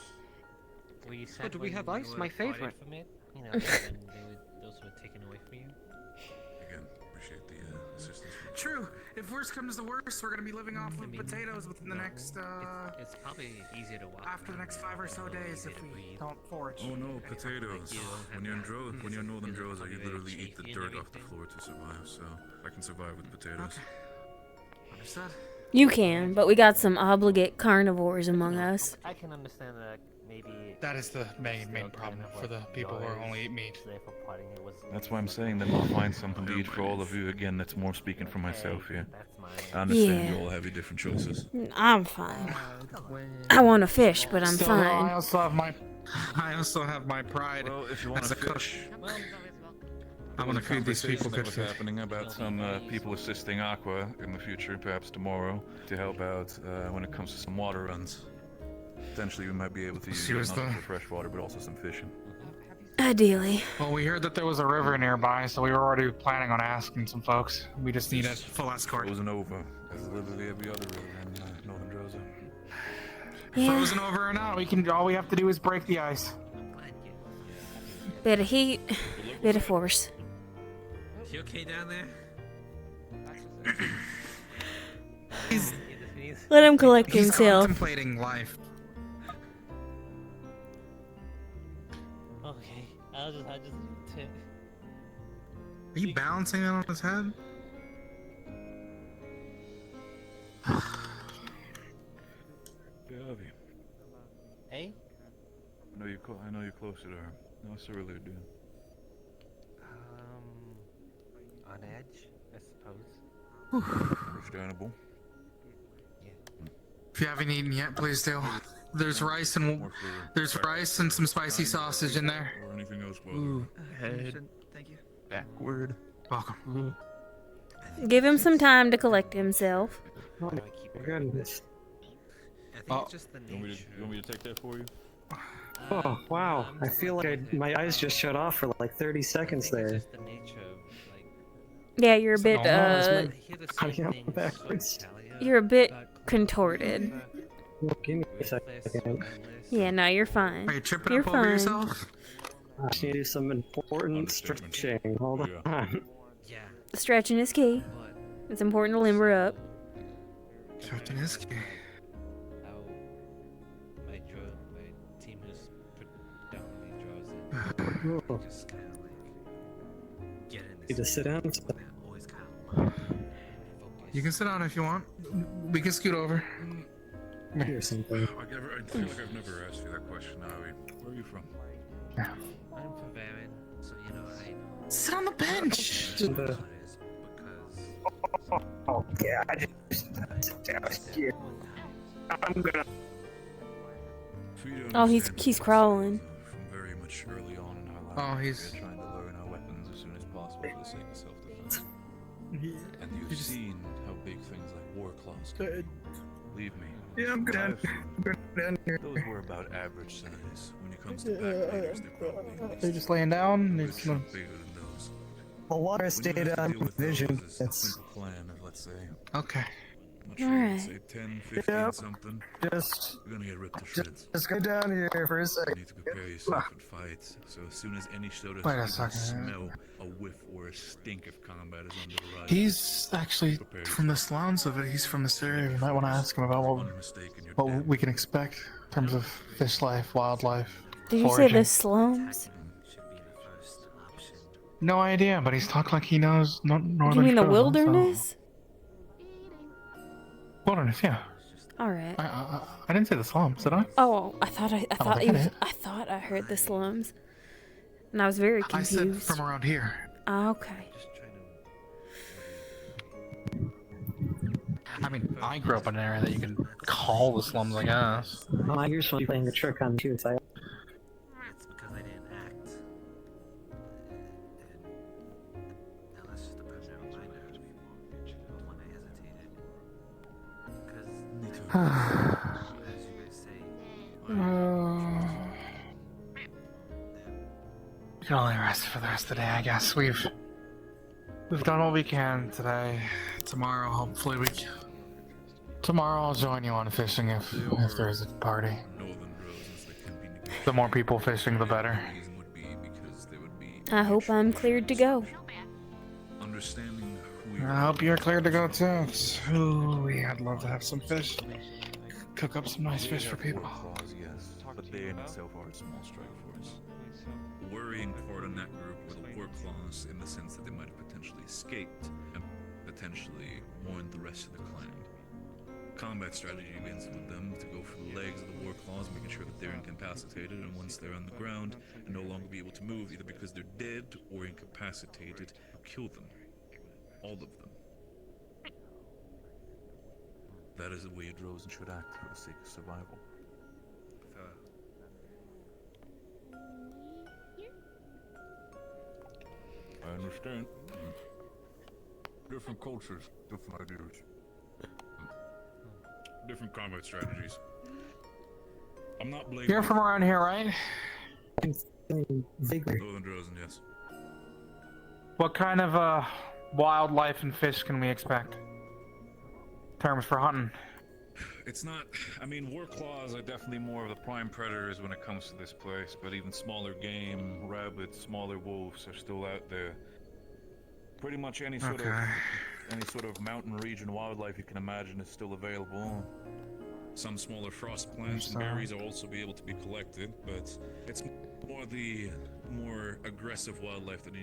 We said Oh, do we when have you ice? were My fighting favorite. From it, you know, and those were taken away from you. Again, appreciate the assistance. True. If worst comes to worst, we're gonna be living off of potatoes within the next It's probably easier to walk after the around next with 5 or so little days easier if to we breathe. don't forage. Oh no, potatoes. When you're in northern Droza, you literally eat the dirt off the floor to survive. So I can survive with potatoes. Understood. You can, but we got some obligate carnivores among us. I can understand that maybe. That is the main problem for the people who only eat meat. That's why I'm saying that we'll find something to eat for all of you. Again, that's more speaking for myself here. I understand Yeah. you all have your different choices. I'm fine. I want to fish, but I'm Still, I fine. also have my pride Well, if you want as to a cook. fish, I want to feed these people that good was food. happening about some people assisting Aqua in the future, perhaps tomorrow, to help out when it comes to some water runs. Potentially, we might be able to use She it was not the- just for fresh water, but also some fishing. Ideally. Well, we heard that there was a river nearby, so we were already planning on asking some folks. We just need a full escort. Frozen over, as literally every other river in northern Droza. Yeah. Frozen over or not, all we have to do is break the ice. Bit of heat, bit of force. You okay down there? Let him collect He's himself. contemplating life. I just Are you balancing it on his head? Avi. Hey? I know you're closer to her. No, it's earlier, dude. On edge, I suppose. Understandable. If you haven't eaten yet, please do. There's rice and some spicy sausage in there. Or anything else, Ooh, head. Thank you. Backward. Welcome. Give him some time to collect himself. Oh my goodness. I think it's just the You want me to take that for you? Oh wow! I feel like my eyes just shut off for like 30 seconds there. Yeah, you're a bit backwards. you're a bit contorted. Give me a second. Yeah, no, you're fine. Are you tripping You're up over fine. yourself? I just need to do some important stretching. Hold on. Stretching is key. It's important to limber up. Stretching is key. My team has put down these draws and just kind of like get in You just sit down. You can sit down if you want. We can scoot over. Or something. I feel like I've never asked you that question, Avi. Where are you from? I'm from Varen, so you know I sit on the bench. Oh yeah, I just here. I'm gonna. Oh, he's crawling. From very much early on in our lives, Oh, he's we're trying to learn our weapons as soon as possible for the sake of self-defense. And you've seen how big things like war claws can be. Believe me. Yeah, I'm good. Those were about average size. When it comes to backbiters, they're probably They're just laying down. They're just gonna... bigger than those. The water stayed on vision. It's a plan of, let's say. Okay. Not sure, Alright. say 10, 15 something. Just You're gonna get ripped to shreds. Just go down here for a You second. need to prepare yourself and fight. So as soon as any sort of Wait a even second. smell a whiff or a stink of combat is on the horizon. He's actually from the slums of it. He's from this area. You might want to ask him about what we can expect in terms of fish life, wildlife. Did you say foraging. the slums? No idea, but he's talked like he knows northern. You mean the Philly, so- wilderness? Wilderness, yeah. All right. I didn't say the slums, did I? Oh, I thought think I did. I thought I heard the slums, and I was very I confused. said from around here. Ah, okay. I mean, I grew up in an area that you can call the slums, I guess. Oh, I hear someone playing a trick on you. So it's because I didn't act. And that's just a permanent reminder of when I hesitated. Because, as you guys say, We can only rest for the rest of the day, I guess. We've done what we can today. Tomorrow, hopefully we can. Tomorrow I'll join you on fishing if there's a party. The more people fishing, the better. I hope I'm cleared to go. Understanding I hope you're cleared to go too. Ooh, I'd love to have some fish. Cook up some nice fish for people. Claws, yes, but they in itself are a small strike force. The worrying part on that group were the war claws in the sense that they might have potentially escaped and potentially warned the rest of the clan. Combat strategy begins with them to go for the legs of the war claws, making sure that they're incapacitated, and once they're on the ground and no longer be able to move, either because they're dead or incapacitated, kill them. All of them. That is the way a Drozen should act for the sake of survival. I understand. Different cultures, different ideas. Different combat strategies. I'm not blaming. You're from around here, right? Northern Drozen, yes. What kind of wildlife and fish can we expect? Terms for hunting. It's not. I mean, war claws are definitely more of the prime predators when it comes to this place, but even smaller game, rabbits, smaller wolves are still out there. Pretty much any sort of mountain region wildlife you can imagine is still available. Some smaller frost plants and berries will also be able to be collected, but it's more the more aggressive wildlife that you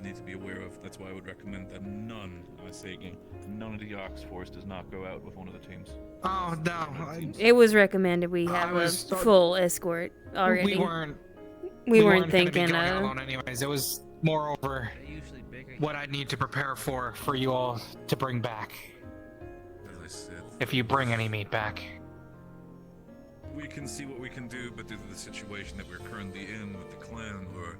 need to be aware of. That's why I would recommend that none, I say again, none of the Ox Force does not go out with one of the teams. Oh no! It was recommended we have a full escort already. We weren't gonna be thinking. going out alone anyways. It was moreover what I need to prepare for you all to bring back. As I said, If you bring any meat back. we can see what we can do, but due to the situation that we're currently in with the clan or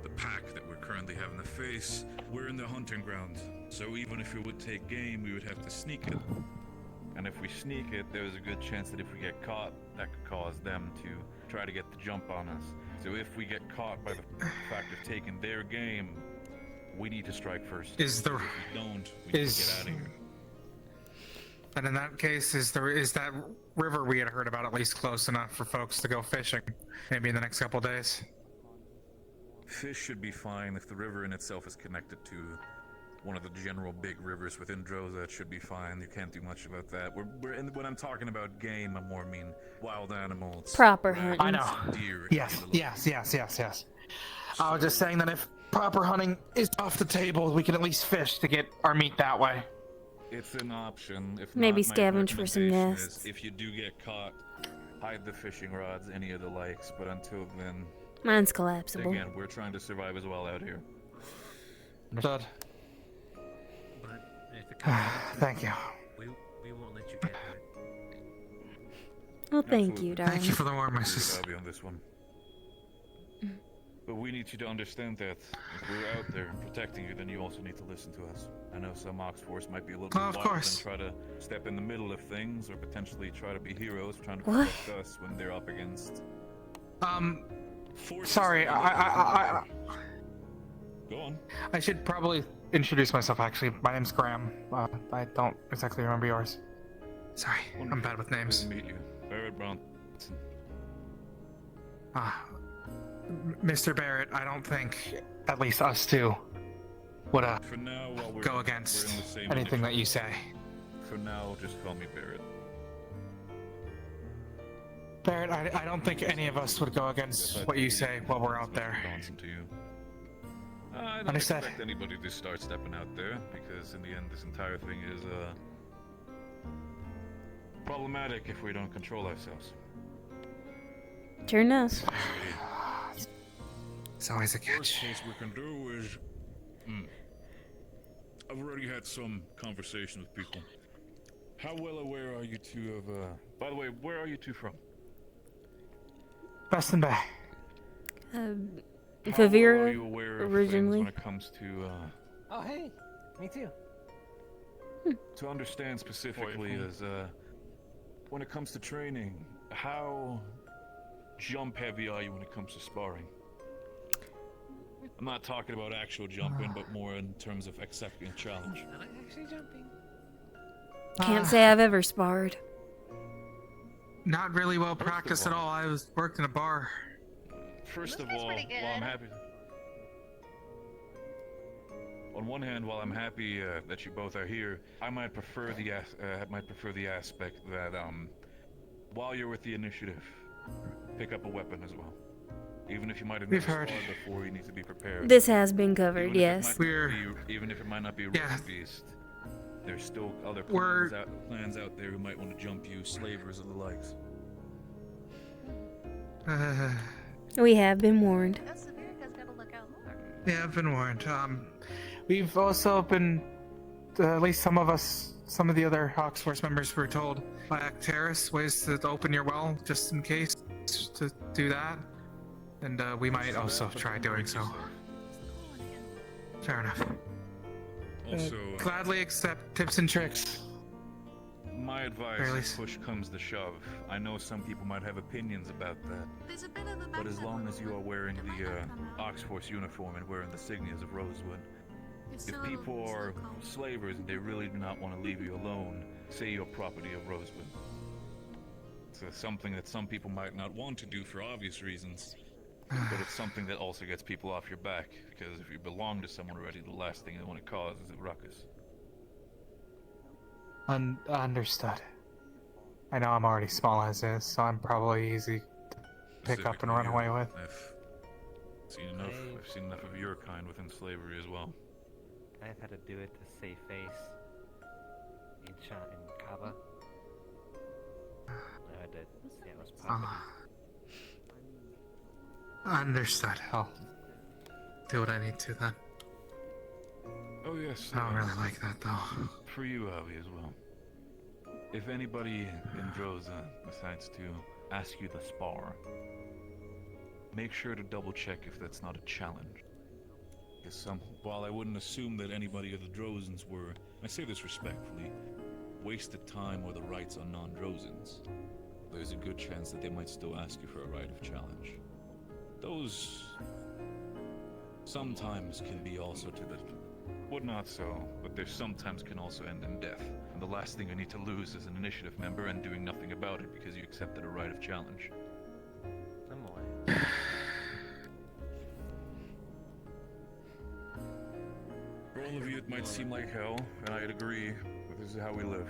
the pack that we're currently having to face, we're in the hunting ground. So even if we would take game, we would have to sneak it. And if we sneak it, there's a good chance that if we get caught, that could cause them to try to get the jump on us. So if we get caught by the fact of taking their game, we need to strike first. Is the If we don't, we need to get out of here. And in that case, is that river we had heard about at least close enough for folks to go fishing? Maybe in the next couple days. Fish should be fine if the river in itself is connected to one of the general big rivers within Droza. It should be fine. You can't do much about that. When I'm talking about game, I more mean wild animals. Proper hunting. I know. Deer. Yes. I was just saying that if proper hunting is off the table, we can at least fish to get our meat that way. It's an option. If Maybe not, my scavenge for some recommendation nests. is if you do get caught, hide the fishing rods, any of the likes. But until then, Mine's collapsible. again, we're trying to survive as well out here. Understood. But if it comes down to Thank you. we won't let you get hurt. Well, thank you, darling. Thank you for the warm wishes. I'll be on this one. But we need you to understand that if we're out there and protecting you, then you also need to listen to us. I know some Ox Force might be a little bit Of wild course. and try to step in the middle of things, or potentially try to be heroes, trying to What? protect us when they're up against. Sorry, I Go on. I should probably introduce myself, actually. My name's Graham. I don't exactly remember yours. Sorry, I'm bad with names. Good to meet you. Barrett Brown. Mr. Barrett, I don't think, at least us two, would For now, while we're go we're against in the same anything that initiative, you say. For now, just call me Barrett. Barrett, I don't think any of us would go against what you say while we're out there. Listen to you. I don't Understood. expect anybody to start stepping out there, because in the end, this entire thing is problematic if we don't control ourselves. Sure enough. It's always a Worst catch. case we can do is, I've already had some conversation with people. How well aware are you two of? By the way, where are you two from? Best in Bay. How well are Favira, you aware of originally. things when it comes to Oh hey, me too. to understand specifically is when it comes to training, how jump heavy are you when it comes to sparring? I'm not talking about actual jumping, but more in terms of accepting a challenge. Not actually jumping. Can't say I've ever sparred. Not really well practiced at all. I worked in a bar. First of all, while I'm happy. On one hand, while I'm happy that you both are here, I might prefer the aspect that while you're with the initiative, pick up a weapon as well. Even if you might have We've never heard. sparred before, you need to be prepared. This has been covered, Even if it yes. might not be- even if it might not be a roast beast, there's still other plans out there who might want to jump you, slavers or the likes. We have been warned. Yeah, I've been warned. We've also been, at least some of us, some of the other Ox Force members were told by Acteris ways to open your well, just in case, to do that. And we might also try doing so. Fair enough. Also, Gladly accept tips and tricks. my advice, Or at if least- push comes to shove, I know some people might have opinions about that, but as long as you are wearing the Ox Force uniform and wearing the signias of Rosewood, if people are slavers and they really do not want to leave you alone, say you're property of Rosewood. So something that some people might not want to do for obvious reasons, but it's something that also gets people off your back, because if you belong to someone already, the last thing they want to cause is a ruckus. Understood. I know I'm already small as is, so I'm probably easy to pick up and run away with. I've seen enough of your kind within slavery as well. I've had to do it to save face. In Kaba. I had to, yeah, it was property. Understood. I'll do what I need to then. Oh yes. I don't really like that though. For you, Avi, as well. If anybody in Droza decides to ask you to spar, make sure to double check if that's not a challenge. Because while I wouldn't assume that anybody of the Drozens were, I say this respectfully, wasted time or the rights on non-Drozens, there's a good chance that they might still ask you for a right of challenge. Those sometimes can be also to the... Well, not so, but there sometimes can also end in death. And the last thing you need to lose is an initiative member and doing nothing about it because you accepted a right of challenge. I'm away. For all of you, it might seem like hell, and I'd agree, but this is how we live.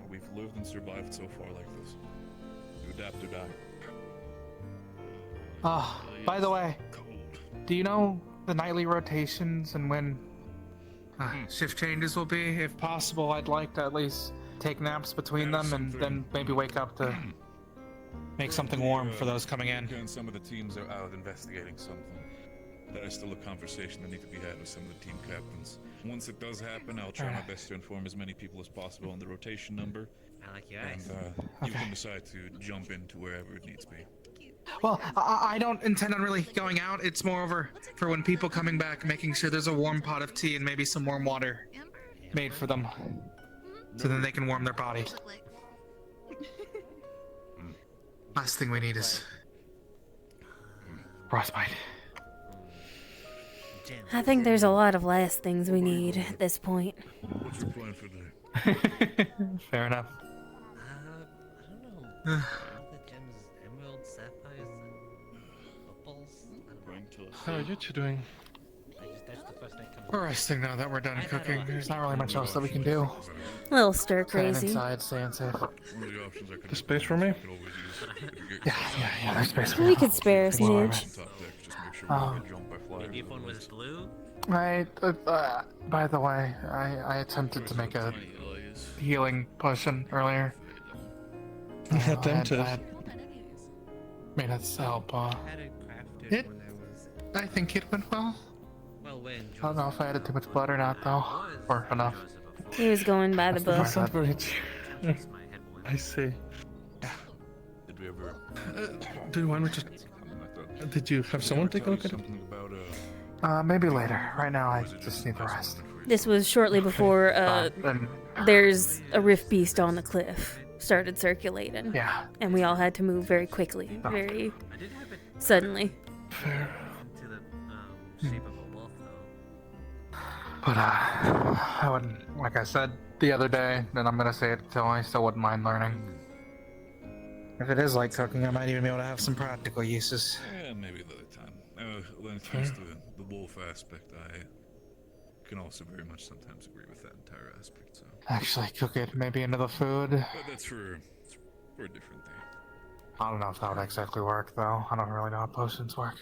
We've lived and survived so far like this. You adapt or die. By the way, do you know the nightly rotations and when shift changes will be? If possible, I'd like to at least take naps between them and then maybe wake up to make something warm for those coming in. And some of the teams are out investigating something. That is still a conversation that needs to be had with some of the team captains. Once it does happen, I'll try my best to inform as many people as possible on the rotation number. I like your eyes. And you can decide to jump into wherever it needs to be. Well, I don't intend on really going out. It's more over for when people coming back, making sure there's a warm pot of tea and maybe some warm water made for them, so then they can warm their bodies. Last thing we need is frostbite. I think there's a lot of last things we need at this point. What's your plan for today? Fair enough. I don't know. The gems, emeralds, sapphires, and opals. How are you two doing? That's the first thing that comes We're resting now that we're done cooking. There's not really much else that we can do. A little stir Staying crazy. inside, staying safe. The space for me? Yeah, there's space for We could spare a smidge. Maybe if one was blue? Right, by the way, I attempted to make a healing potion earlier. Attempted? Made it help, I think it went well. I don't know if I added too much blood or not, though. Or enough. He was going by the book. That's not very I see. Did we ever... Do you want me to... Did you have someone take a look at it? Maybe later. Right now, I just need to rest. This was shortly before there's a rift beast on the cliff started circulating. Yeah. And we all had to move very quickly, very suddenly. Fair. But I wouldn't, like I said the other day, and I'm gonna say it till I still wouldn't mind learning. If it is like cooking, I might even be able to have some practical uses. Yeah, maybe another time. When it comes to the wolf aspect, I can also very much sometimes agree with that entire aspect. So Actually, cook it maybe into the food. but that's for a different thing. I don't know if that would exactly work, though. I don't really know how potions work.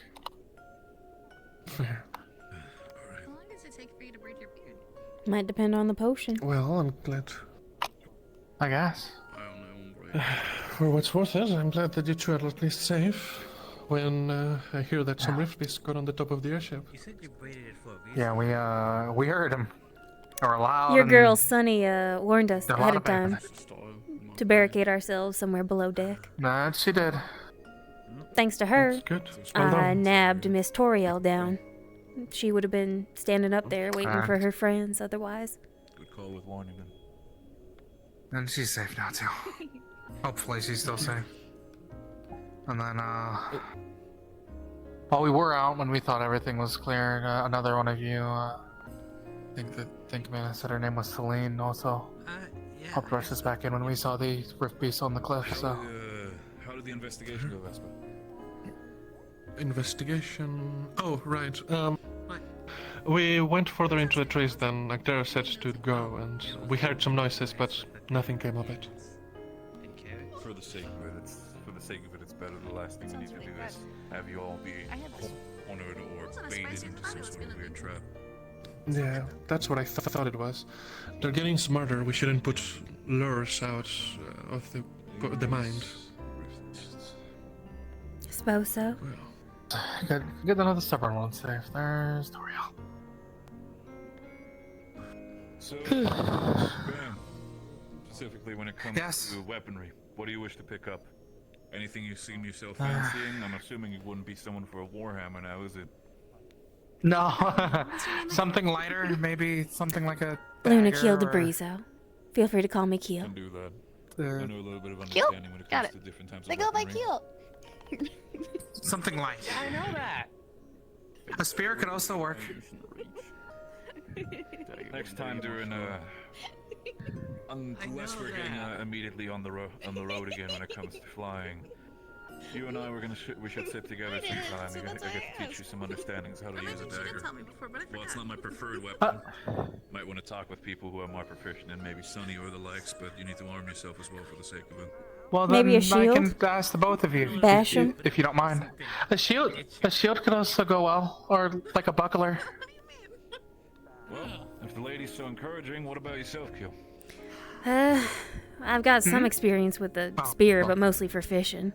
Fair. How long does it take for you to braid your beard? Might depend on the potion. Well, I'm glad. I guess. For what's worth it, I'm glad that you two are at least safe. When I hear that some rift beasts got on the top of the airship. You said you braided it for a reason. Yeah, we heard him. Or loud. Your and- girl Sunny warned us There are a ahead lot of time to barricade ourselves somewhere below deck. Nah, she did. Thanks to her, That's good. I Well done. nabbed Miss Toriel down. She would have been standing up there waiting for her friends otherwise. Good call with warning them. And she's safe now, too. Hopefully she's still safe. And then, while we were out, when we thought everything was clear, another one of you, think man, I said her name was Celine, also helped rush us back in when we saw the rift beast on the cliff, so... How did the investigation go, Vespa? Investigation... Oh, right. We went further into the trees than Agdera said to go, and we heard some noises, but nothing came of it. the sake of it, it's better. The last thing we need to do is have you all be cornered or baited into some sort of weird trap. Yeah, that's what I thought it was. They're getting smarter. We shouldn't put lures out of the mind. Suppose so. Get another stubborn one safe. There's the real. So, Bam, specifically when it comes to weaponry, what do you wish to pick up? Anything you seem yourself fancying? I'm assuming you wouldn't be someone for a warhammer now, is it? No, something lighter, maybe something like a Lunaquil to Brizo. Feel free to call me Keel. Can do that. I know a little bit of Keel? understanding when it comes to different types They of go by weaponry. Keel. Something light. I know that. A spear could also work. Next time during unless we're getting immediately on the road again when it comes to flying, you and I we should sit together sometime. I get to teach you some understandings how to use a dagger. Well, it's not my preferred weapon. Might want to talk with people who are more proficient in maybe Sunny or the likes, but you need to arm yourself as well for the sake of it. Well, Maybe then a shield? I can ask the both of you. Bash him? If you don't mind. A shield could also go well, or like a buckler. Well, if the lady's so encouraging, what about yourself, Kill? I've got some experience with the spear, but mostly for fishing.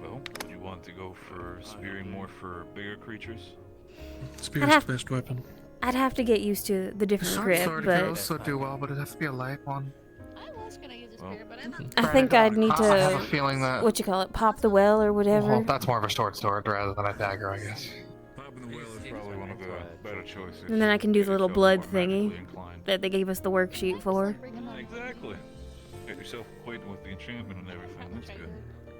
Well, would you want to go for spearing more for bigger creatures? Spear's the best weapon. I'd have to get used to the different grip, Sword but could also do well, but it has to be a light one. I think I'd need to. I have a feeling that. What you call it? Pop the well or whatever. Well, that's more of a short sword rather than a dagger, I guess. Popping the well is probably one of the better choices. And then I can do the little blood thingy that they gave us the worksheet for. Exactly. Get yourself acquainted with the enchantment and everything. That's good.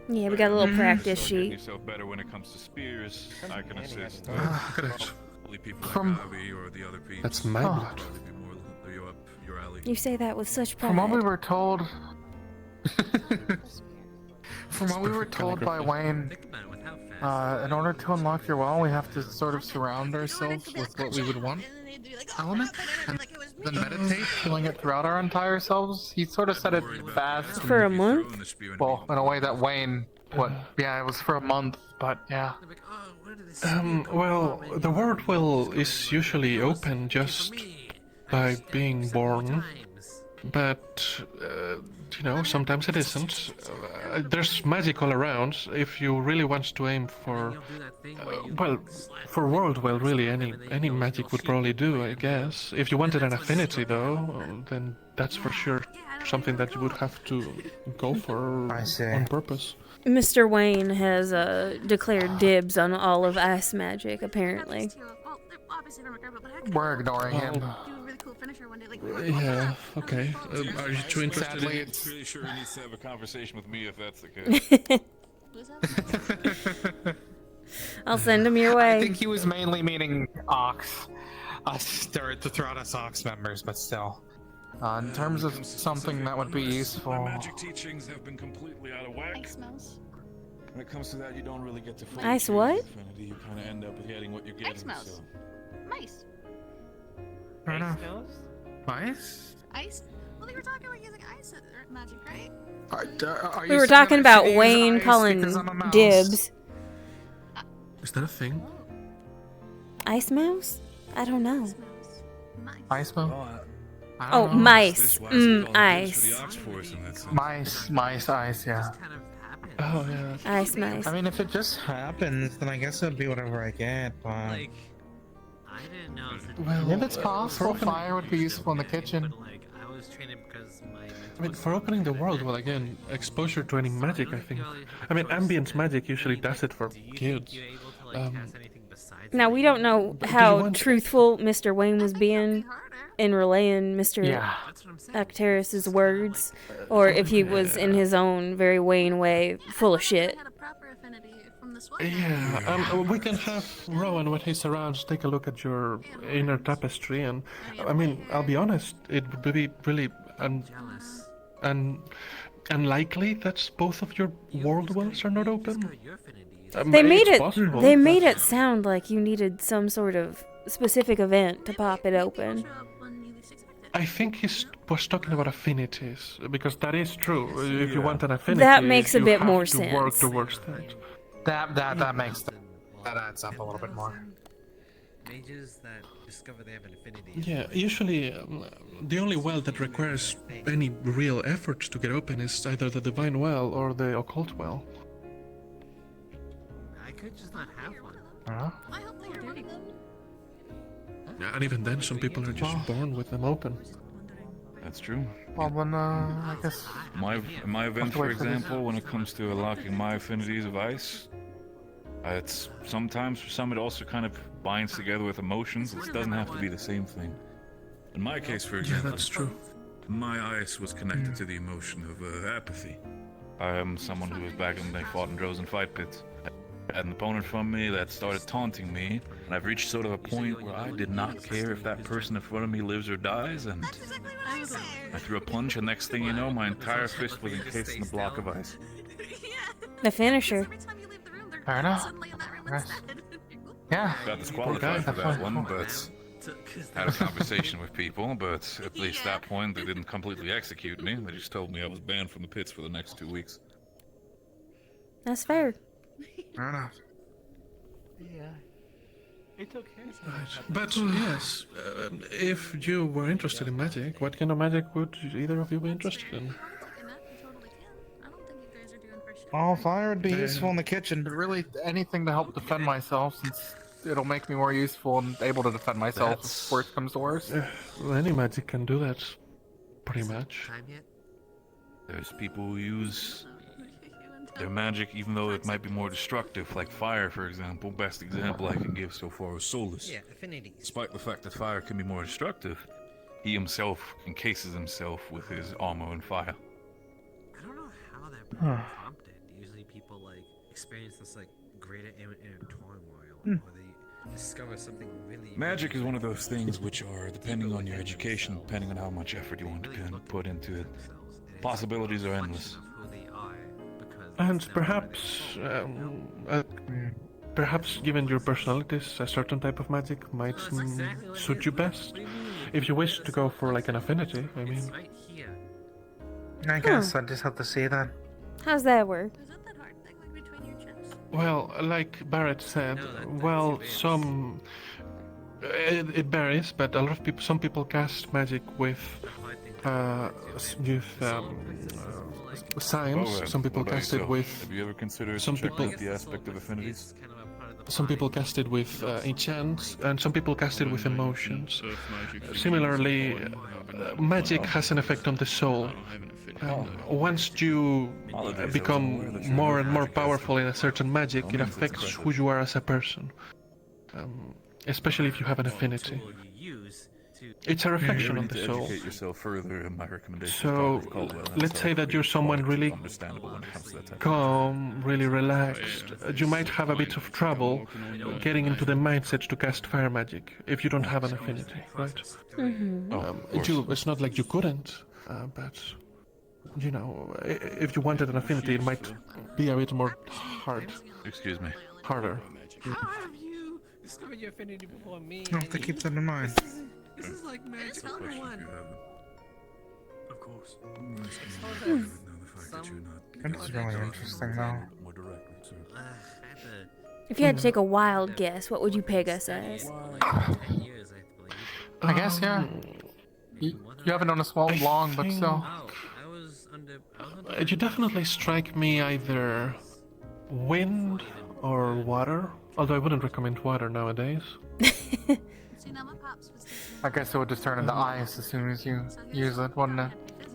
Yeah, we got a little practice So getting sheet. yourself better when it comes to spears. I can assist. Probably people From- like Avi or the other peeps. That's my blood. Probably be more up your alley. You say that with such pride. From what we were told. From what we were told by Wayne, in order to unlock your wall, we have to sort of surround ourselves with what we would want element, and then meditate, feeling it throughout our entire selves. He sort of said it fast. For a month? Well, in a way that Wayne, yeah, it was for a month, but yeah. Well, the world will is usually open just by being born, but you know, sometimes it isn't. There's magic all around. If you really want to aim for, well, for world well, really any magic would probably do, I guess. If you wanted an affinity, though, then that's for sure something that you would have to go for on purpose. Mr. Wayne has declared dibs on all of ice magic, apparently. We're ignoring him. Yeah, okay. Are you too interested Sadly, in... Pretty sure he needs to have a conversation with me if that's the case. I'll send him your way. I think he was mainly meaning Ox. To throw out us Ox members, but still. In terms of something that would be useful. Magic teachings have been completely out of whack. When it comes to that, you don't really get to fully Ice choose what? affinity. You kind of end up getting what you're getting. Ice mouse. Mice. I don't know. Nose? Mice? Ice? Well, they were talking about using ice magic, right? Are We you were saying talking that I about should use Wayne ice calling because I'm a mouse? dibs. Is that a thing? Ice mouse? I don't know. Ice mouse? Oh, mice. Ice. Mice, ice, yeah. Oh, yeah. Ice mice. I mean, if it just happens, then I guess it'd be whatever I get, but... Like, I didn't know if it Well, if it's possible, fire would be useful in the kitchen. but like, I was training because my I mean, for opening the world, well, again, exposure to any magic, I think. I mean, ambient magic usually does it for kids. Now, we don't know how truthful Mr. Wayne was being in relaying Mr. Acteris's words, or if he was in his own very Wayne way, full of shit. Yeah, we can have Rowan when he's around take a look at your inner tapestry, and I mean, I'll be honest, it would be really unlikely that both of your world wells are not open. They made it's it. possible, They but- made it sound like you needed some sort of specific event to pop it open. I think he was talking about affinities, because that is true. If you want an affinity, That makes a you bit have more to work sense. towards that. That adds up a little bit more. Mages that discover they have an affinity. Yeah, usually the only well that requires any real effort to get open is either the divine well or the occult well. I could just not have one. Huh? I hope they are one of them. Yeah, and even then, some people are just born with them open. That's true. Well, then, I guess... In my event, for example, when it comes to unlocking my affinities of ice, it's sometimes for some it also kind of binds together with emotions. It doesn't have to be the same thing. In my case, for example, Yeah, that's true. my ice was connected to the emotion of apathy. I am someone who was back when they fought in Drozen fight pits. I had an opponent from me that started taunting me, and I've reached sort of a point where I did not care if that person in front of me lives or dies, and I threw a punch, and next thing you know, my entire fist was encased in a block of ice. The finisher. Fair enough. Yeah. Got disqualified for that one, but had a conversation with people, but at least that point they didn't completely execute me. They just told me I was banned from the pits for the next 2 weeks. That's fair. Fair enough. Yeah. It's okay. Right. But yes, if you were interested in magic, what kind of magic would either of you be interested in? Well, fire would be useful in the kitchen, but really anything to help defend myself, since it'll make me more useful and able to defend myself if worst comes to worst. Any magic can do that, pretty much. There's people who use their magic even though it might be more destructive, like fire, for example. Best example I can give so far is Solus. Yeah, affinities. Despite the fact that fire can be more destructive, he himself encases himself with his armor and fire. I don't know how that prompted. Usually people like experience this like greater inner turmoil, or they discover something really. Magic is one of those things which are, depending on your education, depending on how much effort you want to put into it, possibilities are endless. And perhaps given your personalities, a certain type of magic might suit you best. If you wish to go for like an affinity, I mean. I guess I just have to see that. How's that work? Well, like Barrett said, well, it varies, but a lot of people, some people cast magic with science. Some people cast it with. Have you ever considered some people the aspect of affinities? Some people cast it with enchants, and some people cast it with emotions. Similarly, magic has an effect on the soul. Once you become more and more powerful in a certain magic, it affects who you are as a person. Especially if you have an affinity. It's a reflection on the soul. Educate yourself further in my recommendation. So, let's say that you're someone really calm, really relaxed. You might have a bit of trouble getting into the mindset to cast fire magic if you don't have an affinity, right? It's not like you couldn't, but you know, if you wanted an affinity, it might be a bit more hard. Excuse me. Harder. How have you discovered your affinity before me? I'll have to keep that in mind. This is like magic 101. Of course. That's really interesting, though. If you had to take a wild guess, what would you peg us as? I guess, yeah. You haven't known us well long, but still. You definitely strike me either wind or water, although I wouldn't recommend water nowadays. I guess it would just turn into ice as soon as you use it, wouldn't it?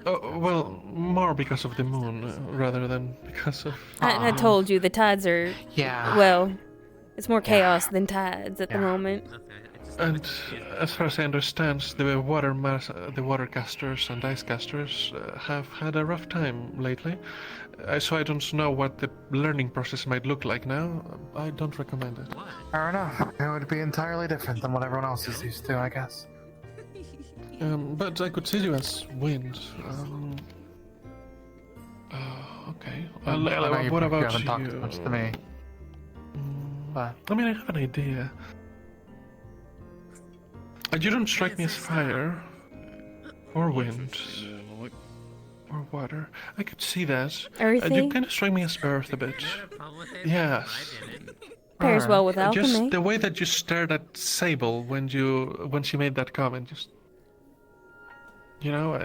Oh, well, more because of the moon rather than because of... I told you, the tides are... Yeah. Well, it's more chaos than tides at the moment. And as far as I understand, the water casters and ice casters have had a rough time lately. So I don't know what the learning process might look like now. I don't recommend it. Fair enough. It would be entirely different than what everyone else is used to, I guess. But I could see you as wind. Okay. What about you? Haven't talked much to me. But I mean, I have an idea. You don't strike me as fire. or wind, or water. I could see that. Earthy? You kind of strike me as earth a bit. Yes. Pairs well with Just alchemy. the way that you stared at Sable when she made that comment, just it Well,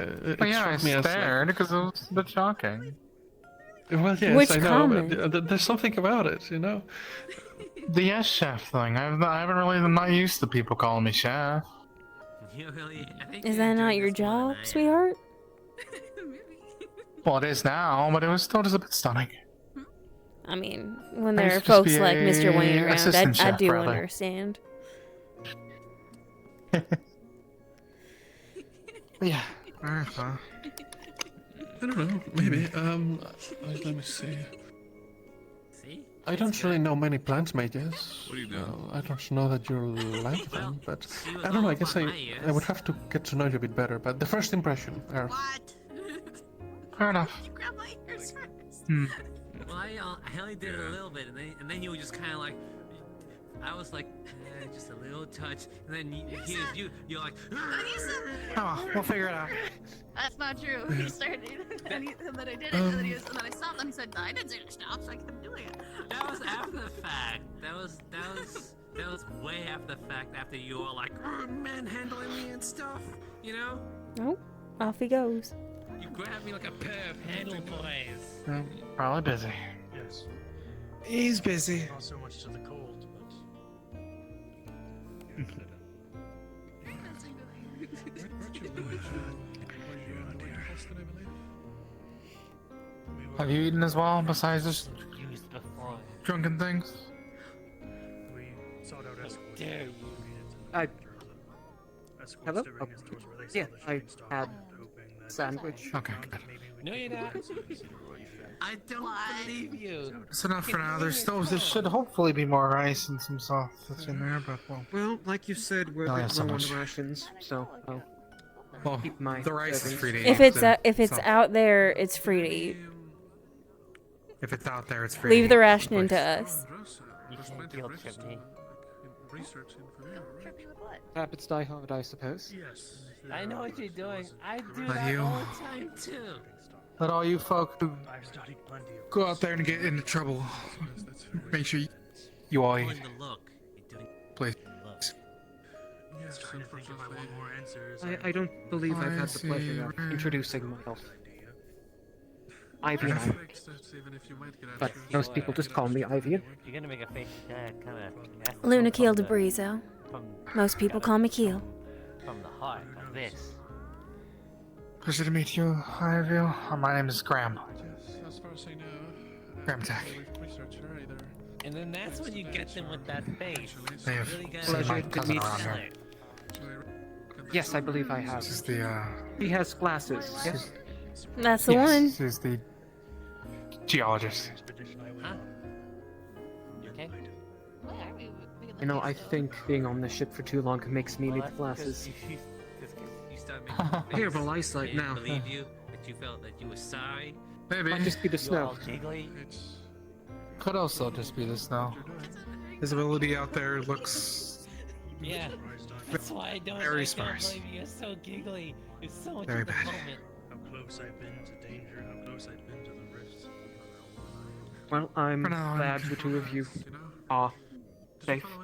yeah, I struck me as like, stared because it was a bit shocking. well, yes, Which I know. comment? But there's something about it, The yes chef thing. I haven't really been not used to people calling me chef. Is that not your job, sweetheart? Well, it is now, but it was still just a bit stunning. I mean, when I there are used to just folks be like Mr. a Wayne around, assistant I chef, do rather. understand. Yeah. I don't know. Maybe. Let me see. I don't really know many plant mages. What are you doing? I don't know that you like them, but I don't know. I guess I would have to get to know you a bit better. But the first impression, Earth. Fair enough. You grabbed my ears first. Well, I only did it a little bit, and then you were just kind of like, I was like, just a little touch, and then you're like, Oh, we'll figure it out. That's not true. He started, and then I did it, and then I stopped, and he said, I didn't say to stop, so I kept doing it. that was after the fact. That was way after the fact. After you were like, manhandling me and stuff, Nope. Off he goes. You grabbed me like a pair of handle boys. Probably busy. Yes. He's busy. Not so much to the cold, but. Have you eaten as well, besides just drunken things? We sought out escorts. dare you. Escorts Hello? to Oh, ring stores where they yeah, sell the I shooting stock, had hoping that sandwich. Okay, good. No, you're not. I don't believe you. It's enough for now. There should hopefully be more rice and some sauce that's in there, but Well, like you said, we're Oh, a yeah, bit so low on much. rations, so well, keep my the rice is servings. free to eat. If it's so out there, it's free to eat. if it's out there, it's free. Leave to the eat. rationing to us. You can't guilt trip me. Research Habits die hard, I suppose. Yes. I know what you're doing. I do But that you- all the time too. Let all you folk who I've studied plenty of go out there and get into trouble, make sure you all eat. Doing the look. You're doing Please. the look. Yes, trying to think if I want more answers. I don't believe I've had the pleasure of introducing myself. Ivy and I. But most people just call me Ivy. You're gonna make a face kind of. Lunaquil de Brizo. Most people call me Keel. From the heart, like this. Pleasure to meet you, Ivy. My name is Graham. As far as I know, Graham Tech. And then that's when you get them with that face. They have Really gotta seen my make cousin them around sell here. it. Yes, I believe I have. This is the He has glasses. Yes. That's the yes, one. This is the geologist. Huh? You okay? You know, I think being on the ship for too long makes me need glasses. Terrible eyesight now. Believe you that you felt that you were sorry. Maybe. Might just be the You were snow. all giggly. Could also just be the snow. Visibility out there looks Yeah. That's why I don't. very I sparse. don't blame you. You're so giggly. You're so much Very in the bad. moment. How close I've been to danger, how close I've been to the rifts. Well, I'm For now, I'm glad the two of you are safe You're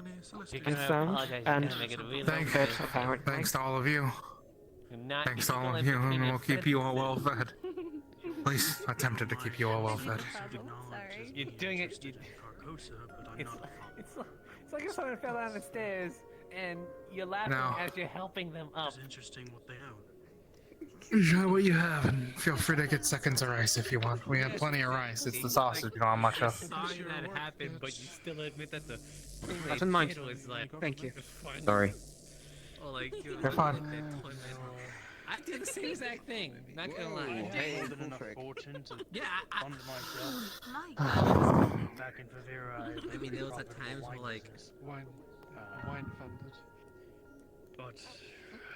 and gonna sound apologize. and You're gonna make it real Thanks. fed, apparently. Thanks to all of you. You're not- Thanks to you're all gonna of you, let and me we'll keep fed you for all well food. fed. At least attempted to keep you all well fed. Sorry. You're doing it. It's like if someone fell down the stairs and you're laughing No. as you're helping them up. It's interesting what they have. Enjoy what you have, and feel free to get seconds of rice if you want. We have plenty of rice. It's the sausage we don't have much of. Sorry that happened, but you still admit that the thing they Doesn't mind. did was like. Thank you. fun. Sorry. Or like, You're fine. I did the same exact thing. Not gonna lie. More than enough fortune to Yeah, fund myself. Back in Favira, I mean, there was at times where like. wine funded. But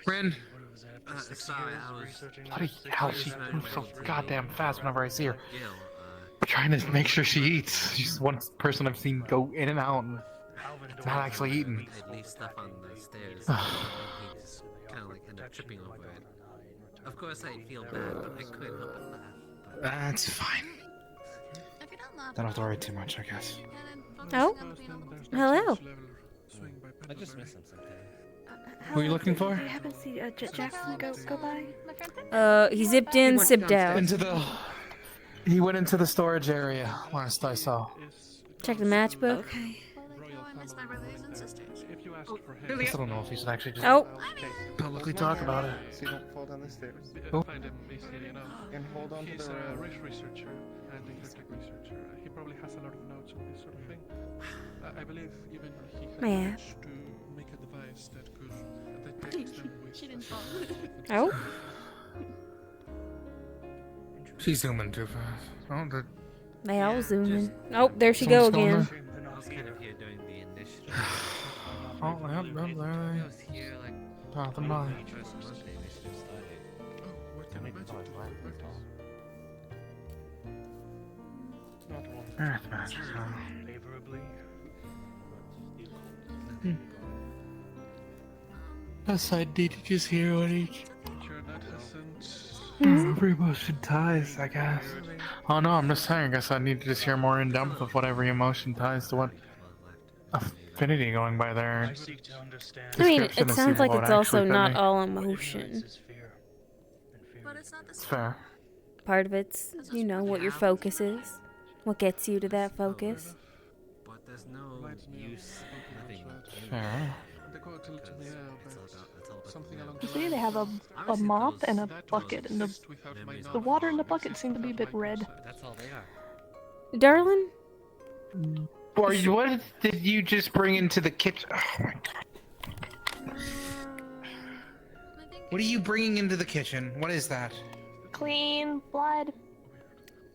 Rin, what was after 6 Sorry, years I was. researching bloody that, 6 hell, years she of moves so adventures, goddamn fast whenever I see her. Gil, I'm trying to make sure she eats. She's one person I've seen go in and out and Alvin not Dorn, actually eating. I'd leave stuff on the stairs. And he just kind of like ended up tripping over it. Of course I feel bad, but I couldn't help but laugh. That's fine. If you don't laugh, Don't have to worry too much, I guess. Oh, hello. I just miss him sometimes. Who are you looking for? Do you happen to see Jackson go by? He zipped in, zipped out. He went into the storage area last I saw. Check the matchbook. Okay. It's my brothers and sisters. I still don't know if he should actually just Oh. publicly talk about it. So you don't fall down the stairs. Oh. Find him easily enough. And hold on He's to the a riff researcher and linguistic researcher. He probably has a lot of notes on this sort of thing. I believe even he had Yeah. managed to make a device that could detect them with She didn't fall. Oh. She's zooming too fast. Oh, They all zooming. Oh, there she go again. I was kind of here during the initiative. Oh, yep, there they I was here like. Top of mine. First Monday initiative started. what kind of magic did you practice? Not one. Earth magic. Favorably. Yes, I did just hear what he. You're not hesitant. Every emotion ties, I guess. Oh no, I'm just saying. I guess I need to just hear more in depth of what every emotion ties to what affinity going by there. I mean, Description it to sounds see like what it's also actually fit not me. all emotion. But it's not the It's fair. Part of it's, you know, what your focus is. What gets you to that focus. But there's no use living in Fair. They go to because me, it's all about You something along see, they have a mop and a bucket, and the water in the bucket seem to be a bit red. That's all they are. Darling? What did you just bring into the kitchen? Oh my god. What are you bringing into the kitchen? What is that? Clean blood.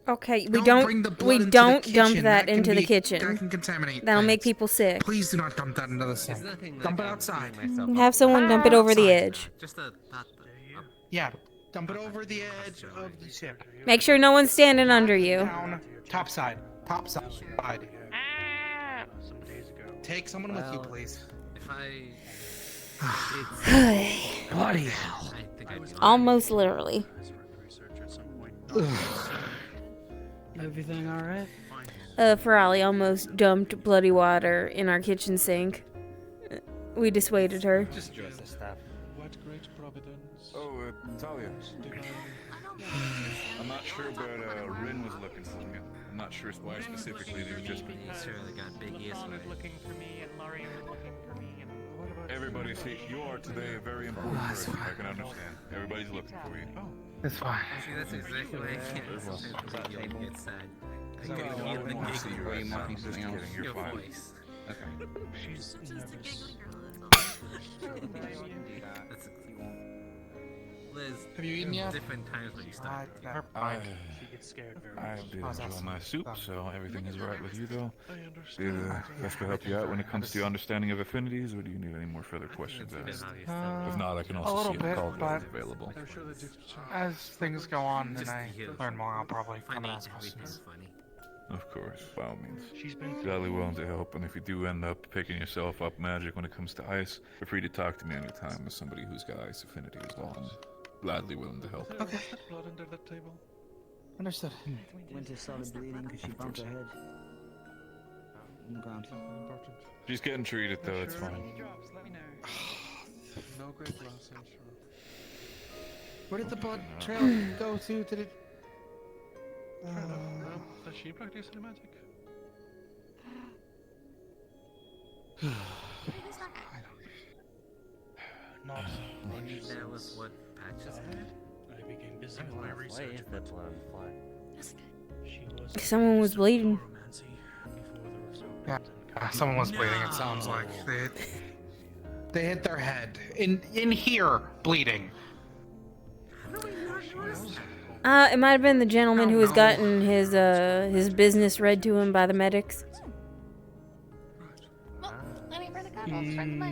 Okay, we bring the don't blood into the dump kitchen. that can into the be- kitchen. That can contaminate. That'll things. make people sick. Please do not dump that into the sink. Dump it outside. Have someone dump it over the edge. Just a thought. Yeah, dump it over the edge of the ship. Make sure no one's standing under you. Down, top side. Top side. Take someone with you, please. If I. Bloody hell. I think I'd be Almost literally. Everything alright? Ferrari almost dumped bloody water in our kitchen sink. We dissuaded her. Just dress the stuff. What great providence. Oh, Talia. I'm not sure, but Rin was looking for you. I'm not sure why specifically. They were just been. Sure, they got big ears. Started looking for me, and Laurie was looking for me, and what about Everybody's here. You are today a very important person. I can understand. Everybody's looking for you. It's fine. Actually, that's exactly why I can't. Sometimes when you get sad. I can feel the giggle Are you marking something else? your You're fine. voice. Okay. She's just a giggling girl, that's all. That's Liz, Have you eaten yet? different times when you stop. She gets scared very I much. did enjoy my soup, so everything is right with you, though. I Did understand. Vesper help you out when it comes to your understanding of affinities, or do you need any more further questions asked? If not, I can A also little see if bit, call but is available. I'm sure the gift as things go on and Just I to hear learn more, I'll probably come Funny, and ask everything's questions. funny. Of course, by all means. She's been Gladly willing to help, and if you do end up picking yourself up magic when it comes to ice, feel free to talk to me anytime as somebody who's got ice affinity as well. I'm gladly willing to help. Okay. Was that blood under that table? Understood. Winter started bleeding because she bumped her head on the ground. Important. She's getting treated though, it's fine. No great loss, I'm sure. Where did the blood trail go to? Did it? Does she practice any magic? not. Maybe that was what Patches had? I became busy with my research. She was Someone was bleeding. Yeah, someone was bleeding. It sounds like they hit their head in here, bleeding. It might have been the gentleman who has gotten his business read to him by the medics. Well, any further comments from the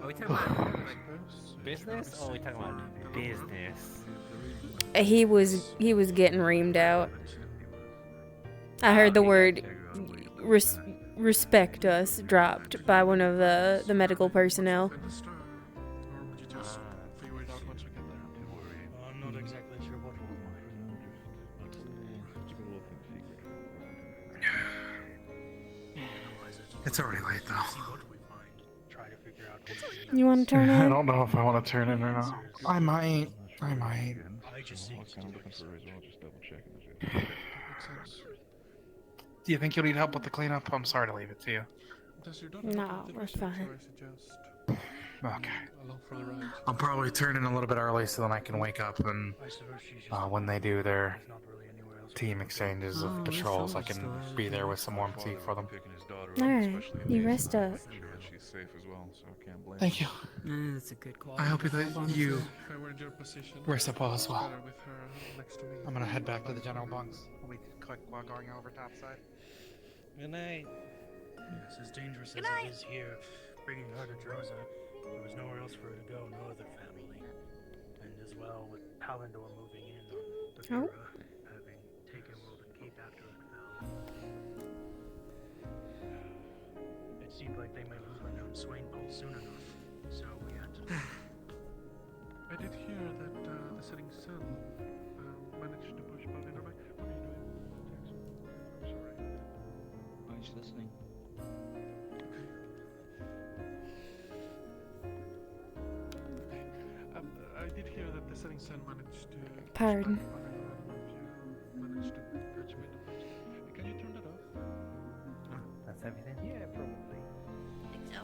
Are we talking about like business or are we talking about business? He was getting reamed out. I heard the word respect us dropped by one of the medical personnel. It's already late though. You want to turn I in? don't know if I want to turn in or not. I might. Do you think you'll need help with the cleanup? I'm sorry to leave it to you. No, we're fine. Okay. I'll probably turn in a little bit early so then I can wake up and when they do their team exchanges of patrols, I can be there with some warm tea for them. Alright, you rest up. She's safe as well, so I can't blame Thank you. That's a good call. I hope that you If I were in your position, rest up well as well. better with her next to me. I'm gonna head back to the general bunks. We'll be quick while going over topside. Good night. Yes, as dangerous Good as night. it is here, bringing her to Droza, there was nowhere else for her to go, no other family. And as well, with Palindor moving in on Bagheera, having taken Woven Keep after it fell. It seemed like they might lose my known Swain Pole soon enough, so we had to... I did hear that the setting sun managed to push Paulina back. What are you doing? I'm sorry. I was listening. I did hear that the setting sun managed to. Pardon. Managed to catch wind of it. Can you turn that off? That's everything? Yeah, probably. I think so.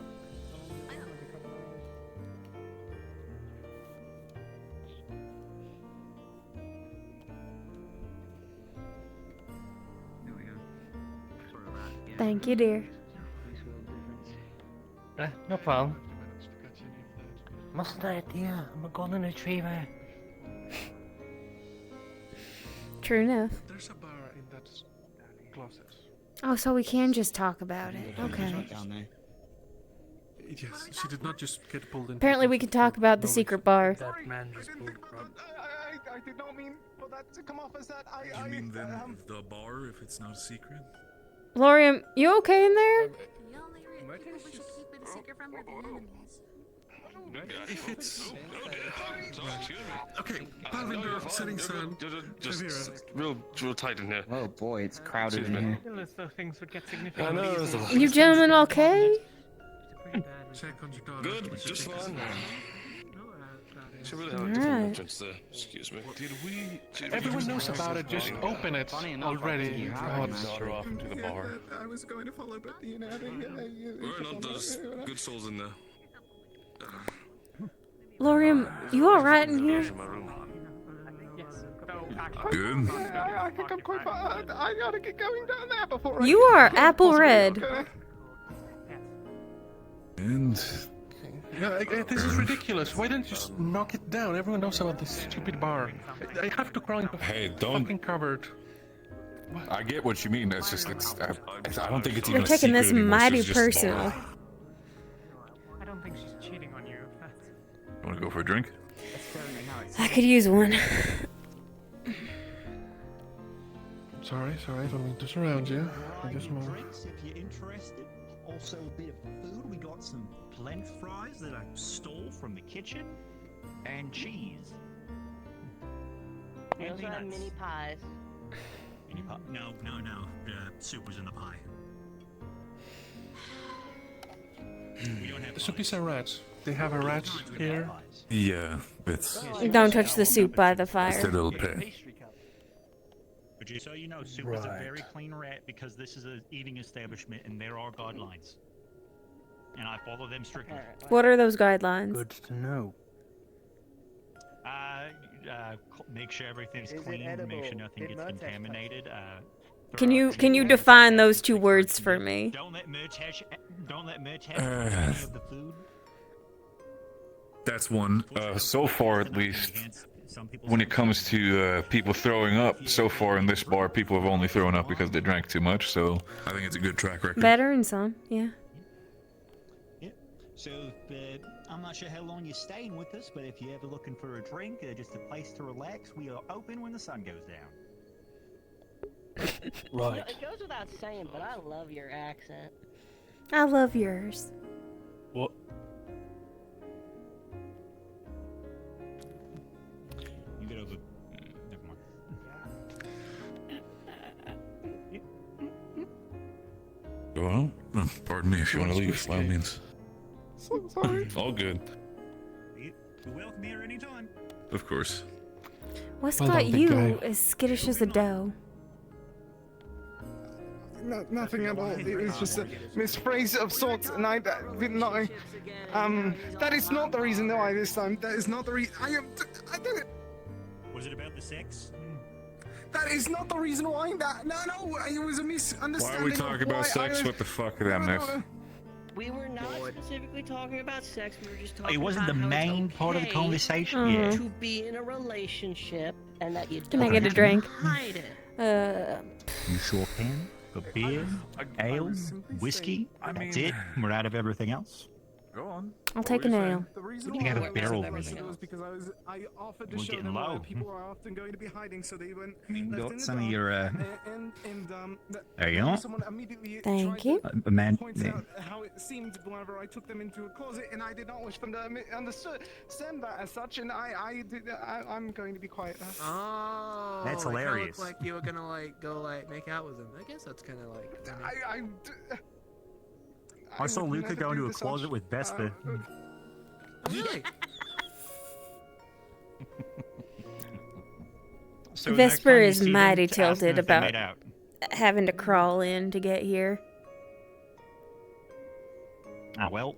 There we go. Sorry about that. Yeah. Thank you, dear. No problem. Mustn't I, dear? I'm a golden retriever. True enough. There's a bar in that closet. Oh, so we can just talk about it. Okay. Yes, she did not just get pulled in. Apparently we can talk about the secret bar. That man just pulled I did not mean for that to come off as that. You mean then the bar, if it's not a secret? Lorium, you okay in there? Y'all we should keep it a secret from her enemies. If it's Okay, Pavinder, setting sun. Just real tight in here. Oh boy, it's crowded Excuse in me. here. Unless the things would get I significantly know. easier. You gentlemen okay? Check on your daughter. Good, just fine. Should really have a Alright. different entrance there. Excuse me. Did we? Everyone knows about it, just open it already. God. Daughter off into the bar. I was going to follow, but you know. We're not those good souls in there. Lorium, you alright in here? Good. I think I'm quite far. I gotta get going down there before You are apple red. And Yeah, this is ridiculous. Why don't you just knock it down? Everyone knows about this stupid bar. I have to crawl into hey, don't. fucking cupboard. I get what you mean. It's just I don't think it's You're even. taking a this secret anymore, mighty it's just a bar. personal. I don't think she's cheating on you. Want to go for a drink? I could use one. Sorry, I don't mean to surround you. I just want. Drinks, if you're interested. Also a bit of food. We got some French fries that I stole from the kitchen, and cheese. We also have mini pies. Mini pie? No. Soup was in the pie. We don't have The soup is a rat. They have a rat here. Yeah, it's. Don't touch the soup by the It's a fire. little pit. But just so you know, soup is a very clean rat because this is an eating establishment and there are guidelines. And I follow them strictly. What are those guidelines? Good to know. Make sure everything's clean, make sure nothing gets contaminated. Can you define those two words for me? Don't let Merch have any of the food. That's one. So far, at least, when it comes to people throwing up, so far in this bar, people have only thrown up because they drank too much. So I think it's a good track record. Better in some, yeah. So, I'm not sure how long you're staying with us, but if you're ever looking for a drink, just a place to relax, we are open when the sun goes down. Right. It goes without saying, but I love your accent. I love yours. What? You get over. Never mind. Well, pardon Pardon me if you want to leave, by all means. Sorry. All good. You're welcome here anytime. Of course. What's Well got done, big you guy. as skittish as a doe? Nothing at all. It was just a misphrase of sorts, and I didn't know. That is not the reason why this time. That is not the reason. I did it. Was it about the sex? That is not the reason why. No, it was a Why misunderstanding. are we talking of about why sex? I- What the fuck, them next? We were not specifically talking about sex. We were just talking It wasn't the about how main it's part of the okay conversation. Yeah. to be in a relationship and that you Can don't I get a have to drink? hide it. You sure can. Got beer, ale, whiskey. That's it. We're out of everything else. Go on. I'll take an ale. The reason You can have why a barrel I with was it. was because I offered to We're show getting them low. where people are often going to be hiding, so they went. You left got in the some of dark, your, There you are. Someone immediately Thank tried you. to Man, point out how it seemed whenever I took them into a closet, and I did not wish them to understand that as such, and I'm going to be quiet now. Oh, That's it kinda hilarious. looked like you were gonna go make out with him. I guess that's kind of like. I saw would Luca never go do into a this closet such. with Vesper. Really? So the next Vesper time you is see them, mighty to ask them tilted if they about made out. having to crawl in to get here. Ah, well.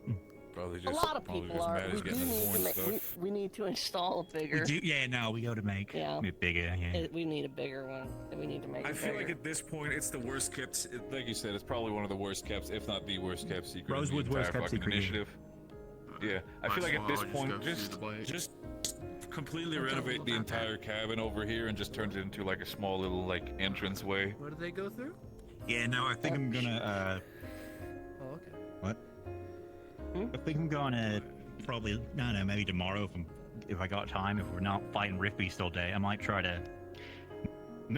Probably A just, lot of people are. We do need to make. We need to install a bigger. Yeah, no, we got to make it bigger. Yeah. We need a bigger one. We need to make. I it feel bigger. like at this point, it's the worst kept. Like you said, it's probably one of the worst kept, if not the worst kept secret. Rosewood's in the worst entire kept fucking secret, yeah. initiative. Yeah, I feel like at this That's point, why I just go through the just completely renovate the entire cabin over here and just turn it into like a small little like entrance way. What did they go through? Yeah, no, I think I'm gonna. Oh, okay. What? I think I'm gonna probably no, maybe tomorrow if I got time. If we're not fighting Rift Beast all day, I might try to.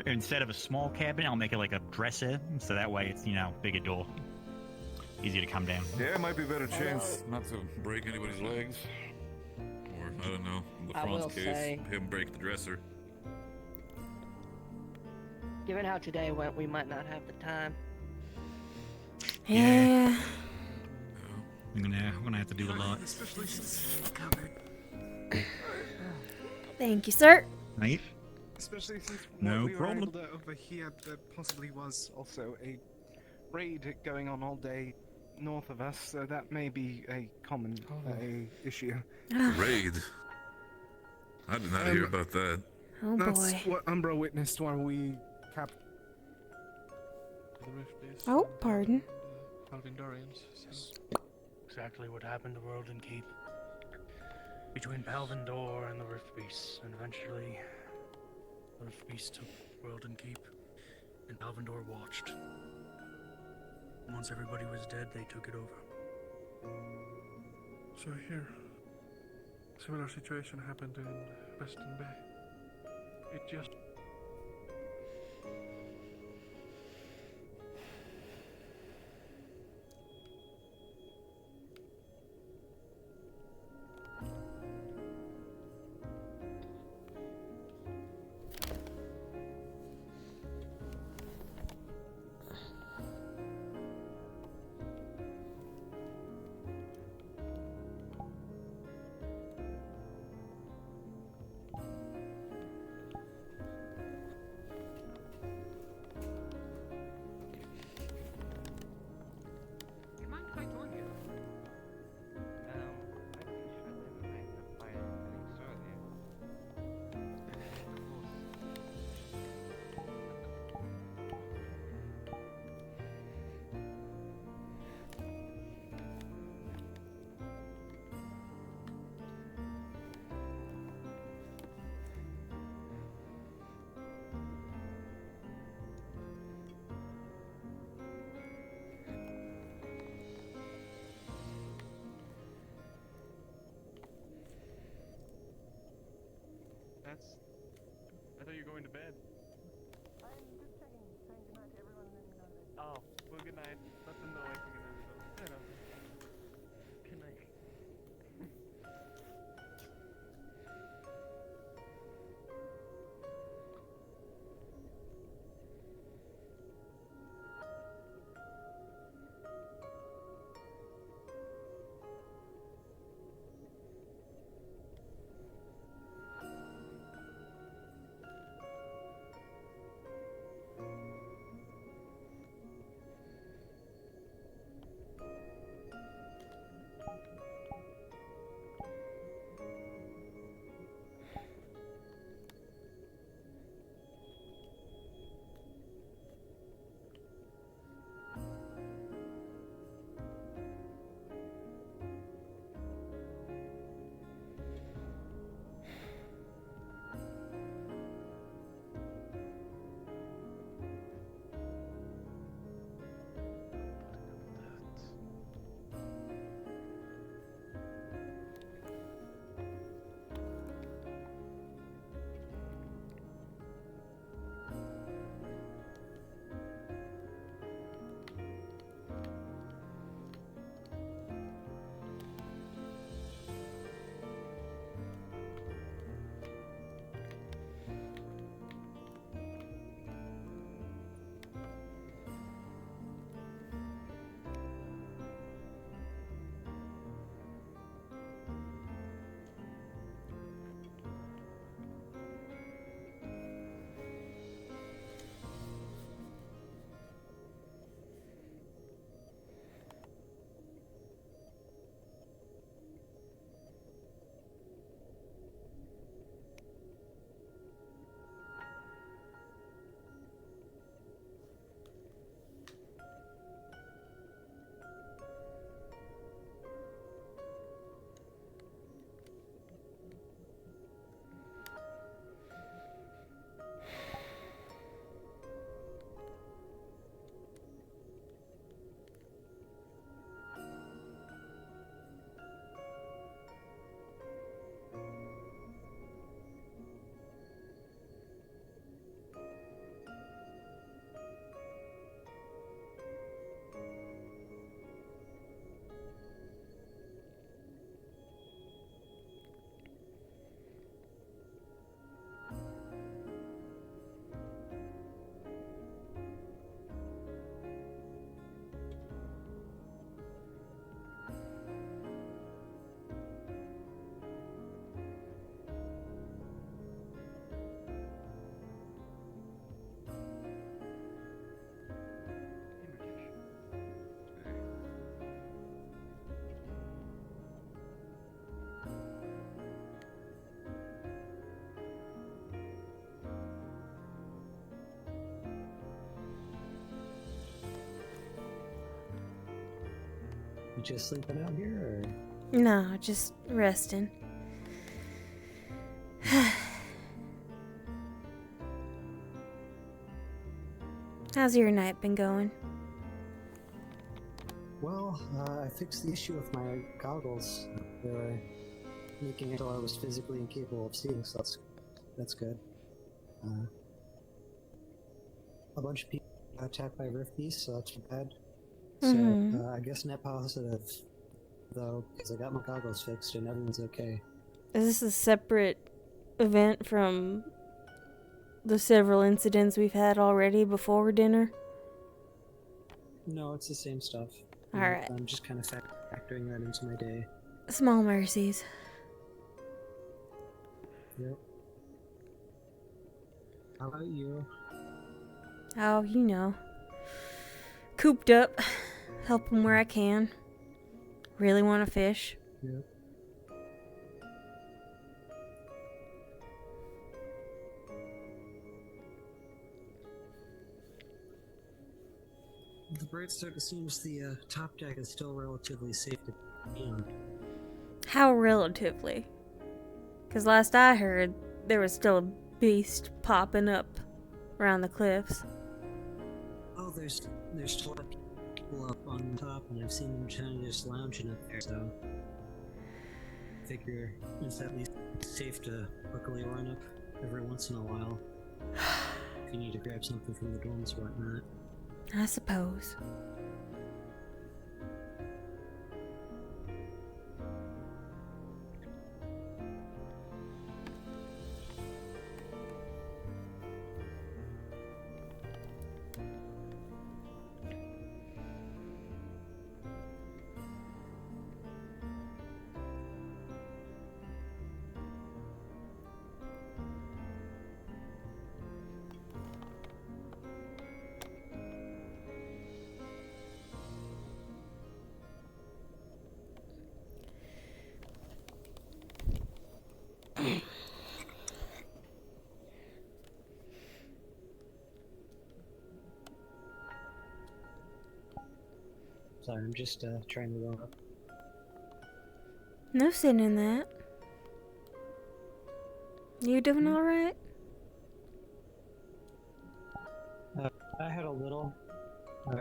Instead of a small cabin, I'll make it like a dresser, so that way it's bigger door, easier to come down. Yeah, it might be a better chance not to break anybody's legs, or I don't know. In I will LeFron's case, say- him break the dresser. Given how today went, we might not have the time. Yeah. I'm gonna have to do a lot. Especially since Thank you, sir. Right? Especially since No what we problem. were able to overhear there possibly was also a raid going on all day north of us, so that may be a common issue. Raid. I did not hear about that. Oh That's boy. what Umbra witnessed while we capped. Oh, pardon. Palvindorians. Exactly what happened to World and Keep. Between Palvindor and the Rift Beasts, and eventually the Rift Beasts took World and Keep, and Palvindor watched. Once everybody was dead, they took it over. So here, similar situation happened in Western Bay. It just I thought you were going to bed. Oh, well, good night. Let them know I can good night. Good night. You just sleeping out here, or? No, just resting. How's your night been going? Well, I fixed the issue with my goggles. They were making it so I was physically incapable of seeing, so that's good. A bunch of people got attacked by rift beasts, so that's bad. So I guess net positive, though, because I got my goggles fixed and everyone's okay. Is this a separate event from the several incidents we've had already before dinner? No, it's the same stuff. Alright. I'm just kind of factoring that into my day. Small mercies. Yep. How about you? Oh, you know. Cooped up. Helping where I can. Really want to fish. Yep. The bright start, it seems the top deck is still relatively safe to be on. How relatively? Because last I heard, there was still a beast popping up around the cliffs. Oh, there's still a lot of people up on top, and I've seen them kind of just lounging up there, so I figure it's at least safe to luckily run up every once in a while if you need to grab something from the dorms or whatnot. I suppose. Sorry, I'm just trying to roll up. No sin in that. You doing alright? I had a little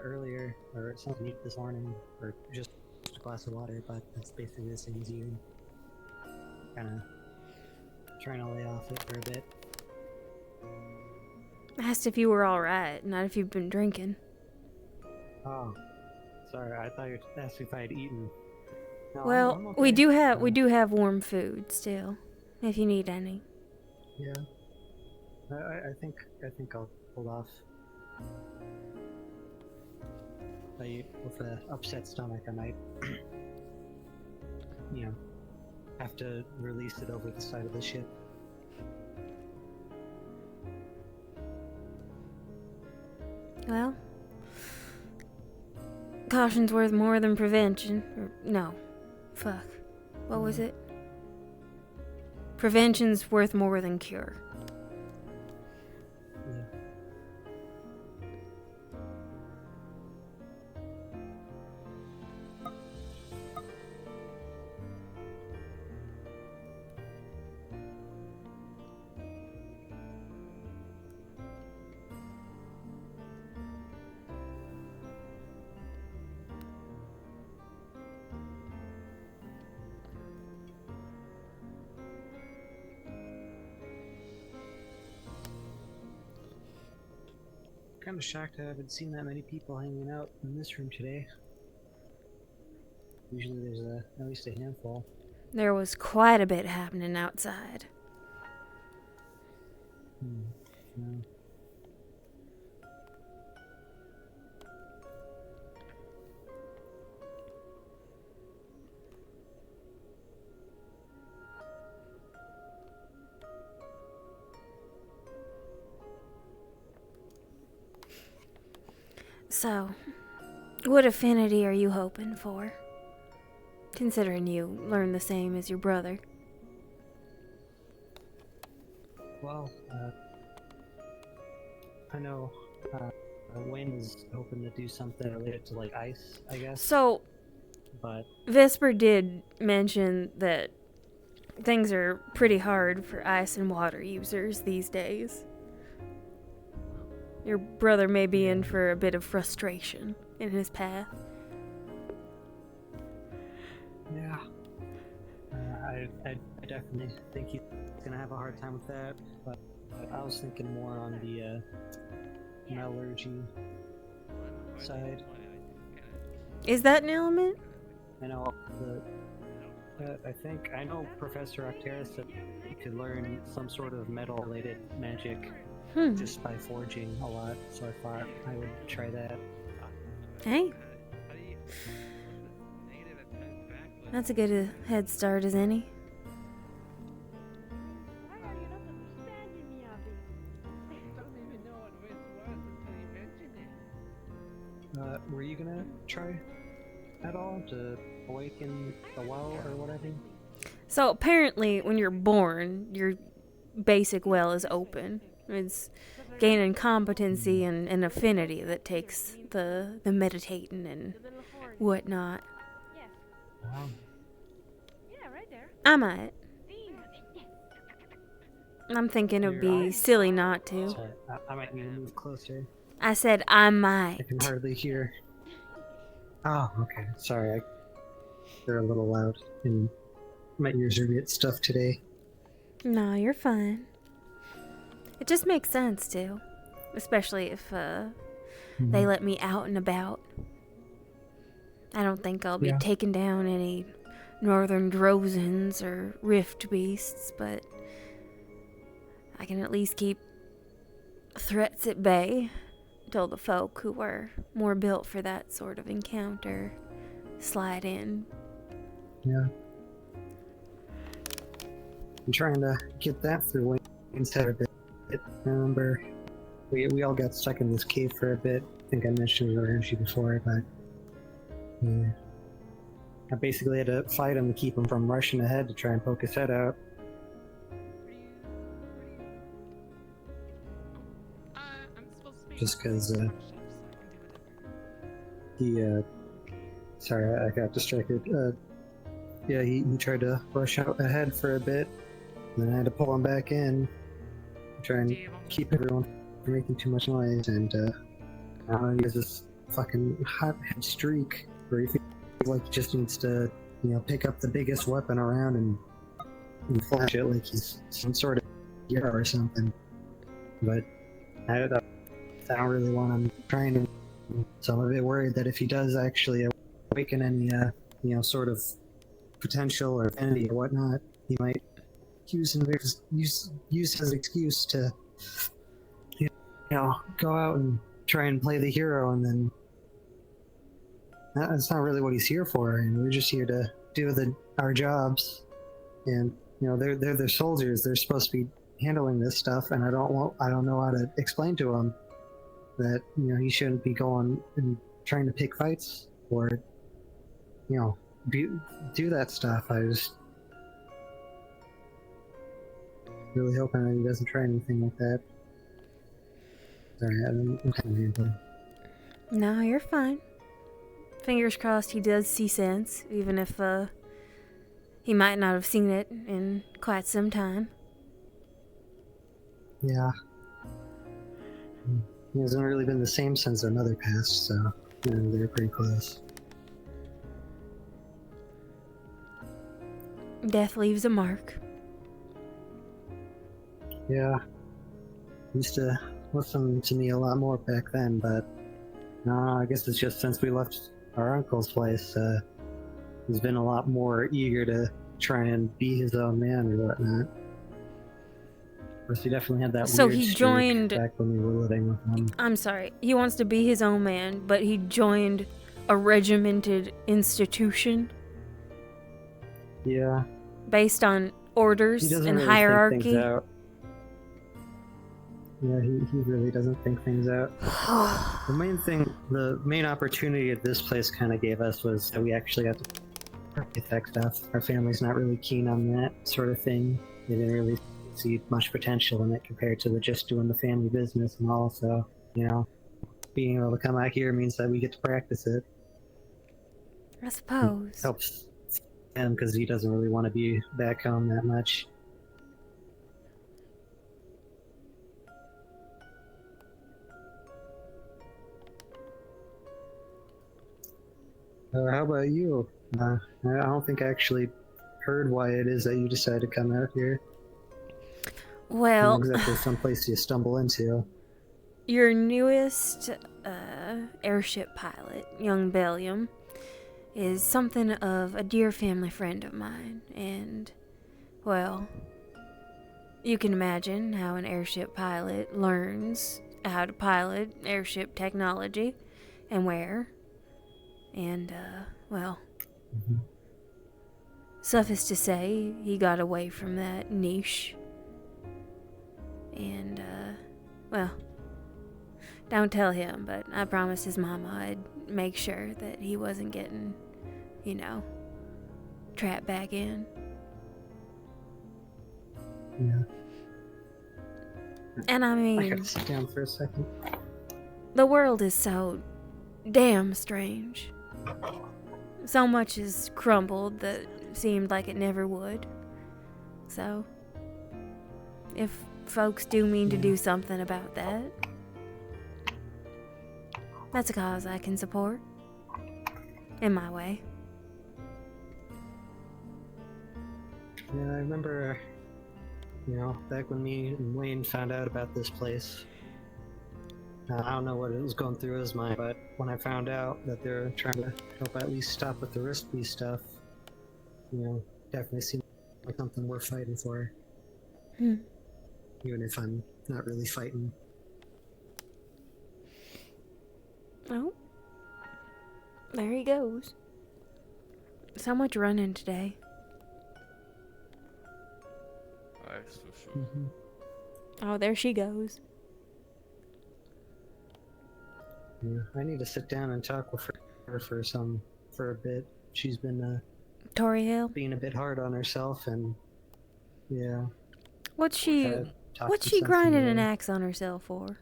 earlier, or something to eat this morning, or just a glass of water, but that's basically the same as you. Kinda trying to lay off it for a bit. I asked if you were alright, not if you've been drinking. Oh, sorry, I thought you were asking if I had eaten. No, Well, I'm okay. we do have warm food still, if you need any. Yeah. I think I'll hold off. With an upset stomach, I might, have to release it over the side of the ship. Well, caution's worth more than prevention. Or, no. Fuck. What was it? Prevention's worth more than cure. Yeah. Kind of shocked I haven't seen that many people hanging out in this room today. Usually there's at least a handful. There was quite a bit happening outside. Yeah. So, what affinity are you hoping for? Considering you learned the same as your brother. Well, I know Wayne is hoping to do something related to like ice, I guess. So, but Vesper did mention that things are pretty hard for ice and water users these days. Your brother may be in for a bit of frustration in his path. yeah, I definitely think he's gonna have a hard time with that. But I was thinking more on the metallurgy side. Is that an element? I know I know Professor Octeris said you could learn some sort of metal-related magic just by forging a lot, so I thought I would try that. Hey. That's a good head start as any. Were you gonna try at all to awaken the well or whatever? So apparently when you're born, your basic well is open. It's gaining competency and affinity that takes the meditating and whatnot. I might. I'm thinking it would be silly not to. Sorry, I might need to move closer. I said I might. I can hardly hear. Oh, okay. Sorry, they're a little loud, and my ears are a bit stuffed today. No, you're fine. It just makes sense too, especially if they let me out and about. I don't think I'll be taking down any northern drozens or rift beasts, but I can at least keep threats at bay till the folk who were more built for that sort of encounter slide in. Yeah. I'm trying to get that through instead of it. Remember, we all got stuck in this cave for a bit. I think I mentioned it around you before, but yeah. I basically had to fight him to keep him from rushing ahead to try and poke his head out. Just because sorry, I got distracted. Yeah, he tried to rush out ahead for a bit, and then I had to pull him back in, try and keep everyone from making too much noise. And he has this fucking hot-head streak where he feels like he just needs to, pick up the biggest weapon around and flash it like he's some sort of hero or something. But I don't really want him trying to, so I'm a bit worried that if he does actually awaken any, sort of potential or affinity or whatnot, he might use his excuse to, go out and try and play the hero, and then that's not really what he's here for. And we're just here to do our jobs, and they're the soldiers. They're supposed to be handling this stuff, and I don't know how to explain to him that he shouldn't be going and trying to pick fights or do that stuff. I just really hoping that he doesn't try anything like that. Sorry, I'm kind of rambling. No, you're fine. Fingers crossed he does see sense, even if he might not have seen it in quite some time. Yeah. He hasn't really been the same since their mother passed, so they're pretty close. Death leaves a mark. Yeah. He used to listen to me a lot more back then, but I guess it's just since we left our uncle's place, he's been a lot more eager to try and be his own man or whatnot. Of course, he definitely had that weird streak joined back when we were living with him. I'm sorry. He wants to be his own man, but he joined a regimented institution. Yeah. Based on orders and really hierarchy. Think things out. Yeah, he really doesn't think things out. The main opportunity that this place kind of gave us was that we actually got to architect stuff. Our family's not really keen on that sort of thing. They didn't really see much potential in it compared to just doing the family business and all. So, being able to come out here means that we get to practice it. I suppose. Helps him because he doesn't really want to be back home that much. How about you? I don't think I actually heard why it is that you decided to come out here. Well, Not exactly someplace you stumble into. your newest airship pilot, young Bellium, is something of a dear family friend of mine, and, well, you can imagine how an airship pilot learns how to pilot airship technology and where. And, well, suffice to say, he got away from that niche. And, well, don't tell him, but I promised his mama I'd make sure that he wasn't getting, you know, trapped back in. Yeah. And I mean, I gotta sit down for a second. the world is so damn strange. So much has crumbled that seemed like it never would. So, if folks do mean to do something about that, that's a cause I can support. In my way. Yeah, I remember, back when me and Wayne found out about this place. I don't know what it was going through his mind, but when I found out that they're trying to help at least stop with the risky stuff, definitely seemed like something worth fighting for. Even if I'm not really fighting. Oh. There he goes. So much running today. Oh, there she goes. Yeah, I need to sit down and talk with her for a bit. She's been Tori Hill? being a bit hard on herself, and yeah. What's she grinding an axe on herself for?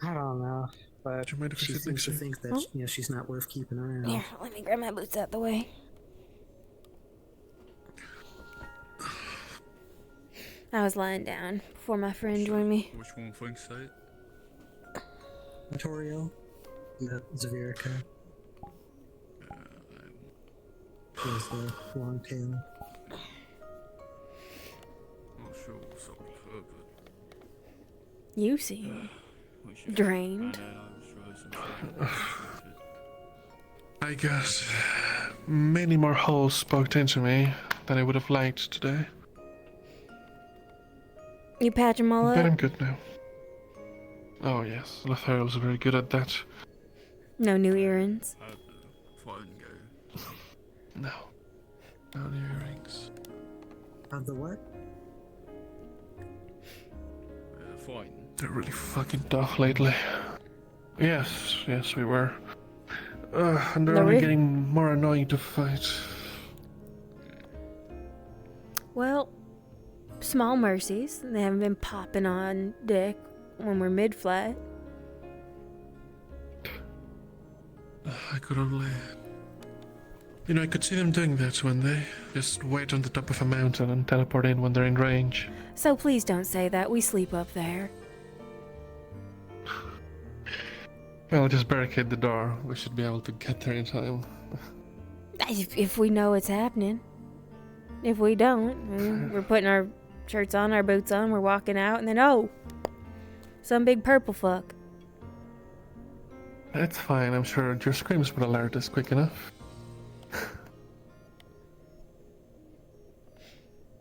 I don't know, but she seems to think that she's not worth keeping around. Here, let me grab my boots out the way. I was lying down before my friend joined me. Which one thinks that? Notorio? Zavirica. There's the long tail. Not sure what's up with her, but... You seem drained. I guess many more holes spoke into me than I would have liked today. You patch them all But up? I'm good now. Oh yes, Lothario's very good at that. No new earrings? No. No new earrings. Of the what? Fine. They're really fucking tough lately. Yes, we were. And they're only getting more annoying to fight. Well, small mercies. They haven't been popping on dick when we're mid-flight. I could only... I could see them doing that when they just wait on the top of a mountain and teleport in when they're in range. So please don't say that. We sleep up there. Well, just barricade the door. We should be able to get there in time. If we know it's happening. If we don't, we're putting our shirts on, our boots on, we're walking out, and then, oh! Some big purple fuck. That's fine. I'm sure your screams would alert us quick enough.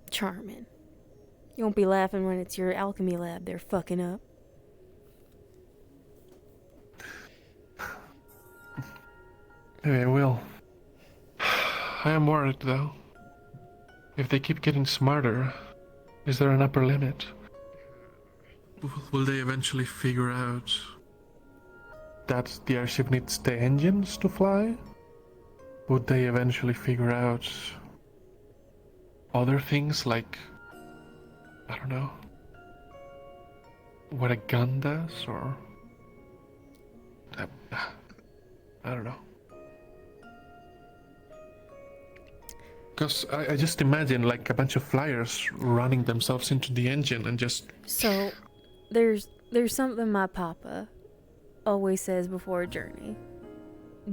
Charming. You won't be laughing when it's your alchemy lab they're fucking up. Maybe I will. I am worried, though. If they keep getting smarter, is there an upper limit? Will they eventually figure out that the airship needs the engines to fly? Would they eventually figure out other things like, I don't know, what a gun does, or I don't know. Because I just imagine like a bunch of flyers running themselves into the engine and just... So, there's something my papa always says before a journey.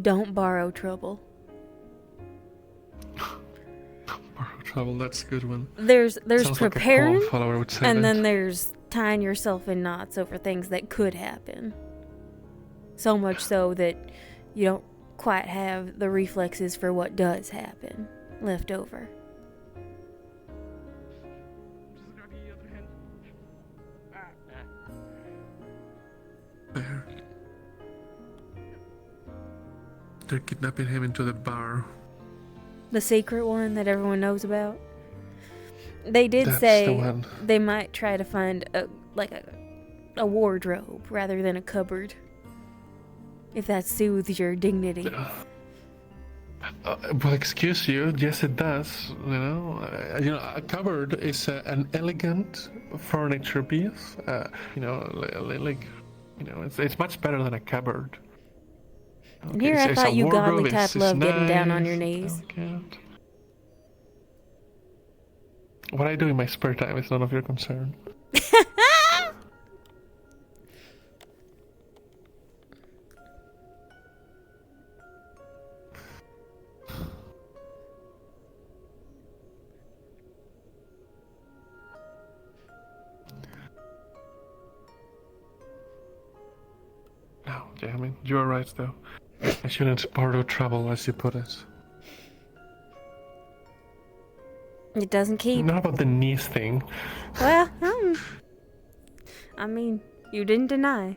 Don't borrow trouble. Borrow trouble, that's a good one. There's Sounds like a preparing, cult follower would say and that. then there's tying yourself in knots over things that could happen. So much so that you don't quite have the reflexes for what does happen left over. There. They're kidnapping him into the bar. The secret one that everyone knows about. They did That's say the one. they might try to find a wardrobe rather than a cupboard. If that soothes your dignity. Well, excuse you. Yes, it does. A cupboard is an elegant furniture piece. It's much better than a cupboard. And here I thought you godly type love getting down on your knees. What I do in my spare time is none of your concern. No, yeah, I mean, you're right though. I shouldn't borrow trouble, as you put it. It doesn't keep. Not about the niece thing. Well, I mean, you didn't deny.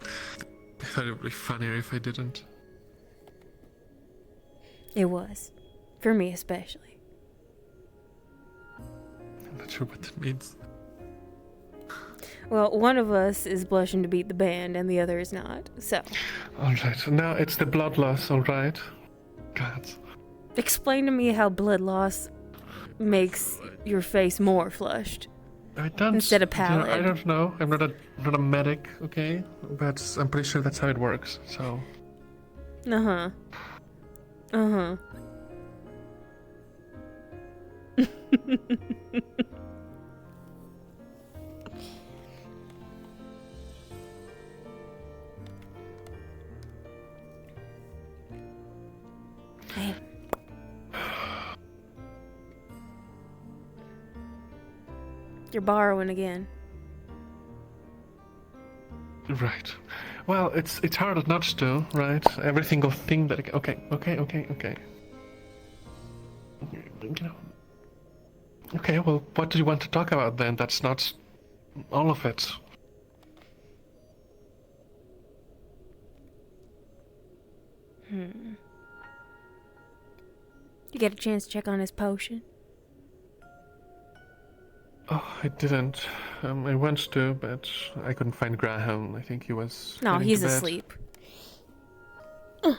I thought it would be funnier if I didn't. It was. For me especially. I'm not sure what that means. Well, one of us is blushing to beat the band and the other is not, so. Alright, now it's the blood loss, alright? God. Explain to me how blood loss makes your face more flushed. I don't... Instead of pallid. I don't know. I'm not a medic, okay? But I'm pretty sure that's how it works, so... Uh-huh. Uh-huh. Hey. You're borrowing again. Right. Well, it's hard not to, right? Every single thing that... Okay. Okay, well, what do you want to talk about then? That's not all of it. You get a chance to check on his potion? Oh, I didn't. I went to, but I couldn't find Graham. I think he was... No, heading he's to bed. asleep. Yeah.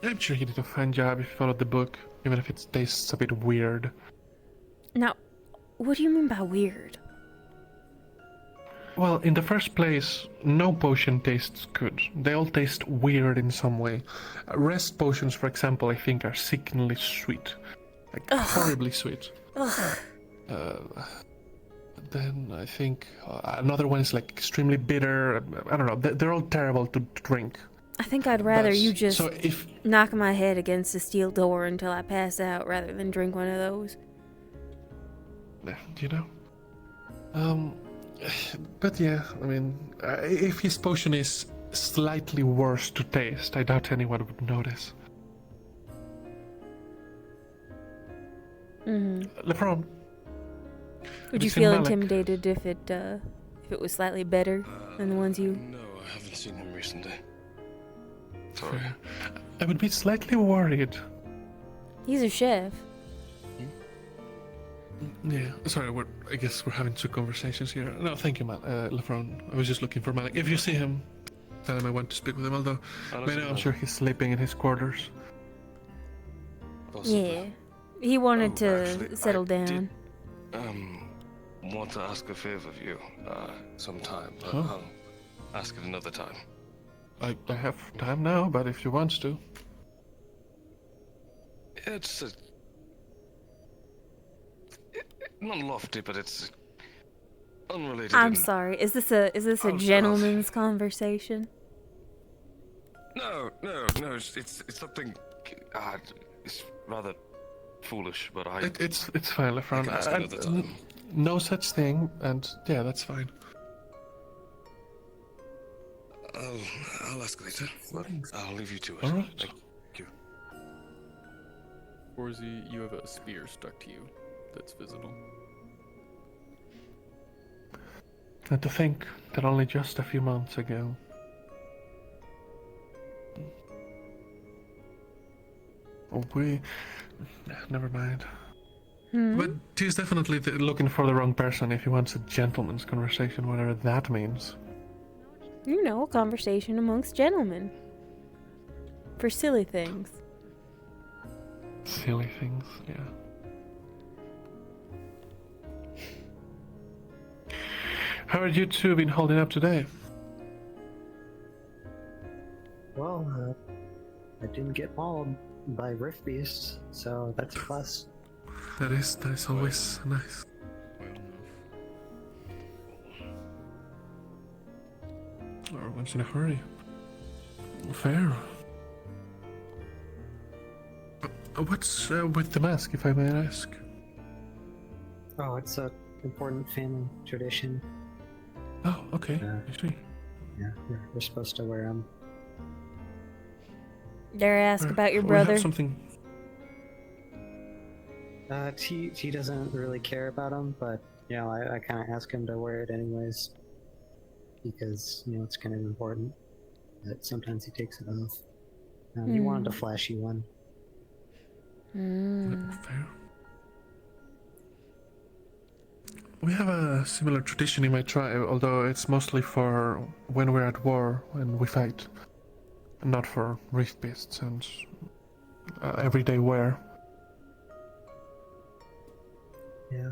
I'm sure he did a fine job if you followed the book, even if it tastes a bit weird. Now, what do you mean by weird? Well, in the first place, no potion tastes good. They all taste weird in some way. Rest potions, for example, I think are sickeningly sweet. Like, horribly sweet. Ugh. Then I think another one is like extremely bitter. I don't know. They're all terrible to drink. I think I'd rather you just so if knock my head against the steel door until I pass out rather than drink one of those. you know, but yeah, I mean, if his potion is slightly worse to taste, I doubt anyone would notice. LeBron. Would you feel intimidated if it was slightly better than the ones you? No, I haven't seen him recently. Sorry. I would be slightly worried. He's a chef. Yeah, sorry, I guess we're having two conversations here. No, thank you, LeBron. I was just looking for Malik. If you see him, tell him I want to speak with him, although right now I'm sure he's sleeping in his quarters. Yeah, he wanted to settle down. Want to ask a favor of you sometime, but I'll ask it another time. I have time now, but if you want to. It's not lofty, but it's unrelated. I'm and- sorry. Is this a Oh, gentleman's conversation? No. It's something. It's rather foolish, but I. It's fine, Lefron. I can ask another time. No such thing, and yeah, that's fine. I'll ask later. But I'll leave you to it. All right. Thank you. Forzy, you have a spear stuck to you that's visible. And to think that only just a few months ago. Never mind. But he's definitely looking for the wrong person if he wants a gentleman's conversation, whatever that means. You know, a conversation amongst gentlemen. For silly things. Silly things, yeah. How are you two been holding up today? Well, I didn't get mauled by rift beasts, so that's a plus. That is always nice. Everyone's in a hurry. Fair. What's with the mask, if I may ask? Oh, it's a important family tradition. Oh, okay. I see. Yeah, we're supposed to wear them. Dare I ask about your We brother? have something. He doesn't really care about them, but you know, I kind of ask him to wear it anyways because you know it's kind of important. But sometimes he takes it off. He wanted a flashy one. Fair. We have a similar tradition in my tribe, although it's mostly for when we're at war and we fight, not for rift beasts and everyday wear. Yeah.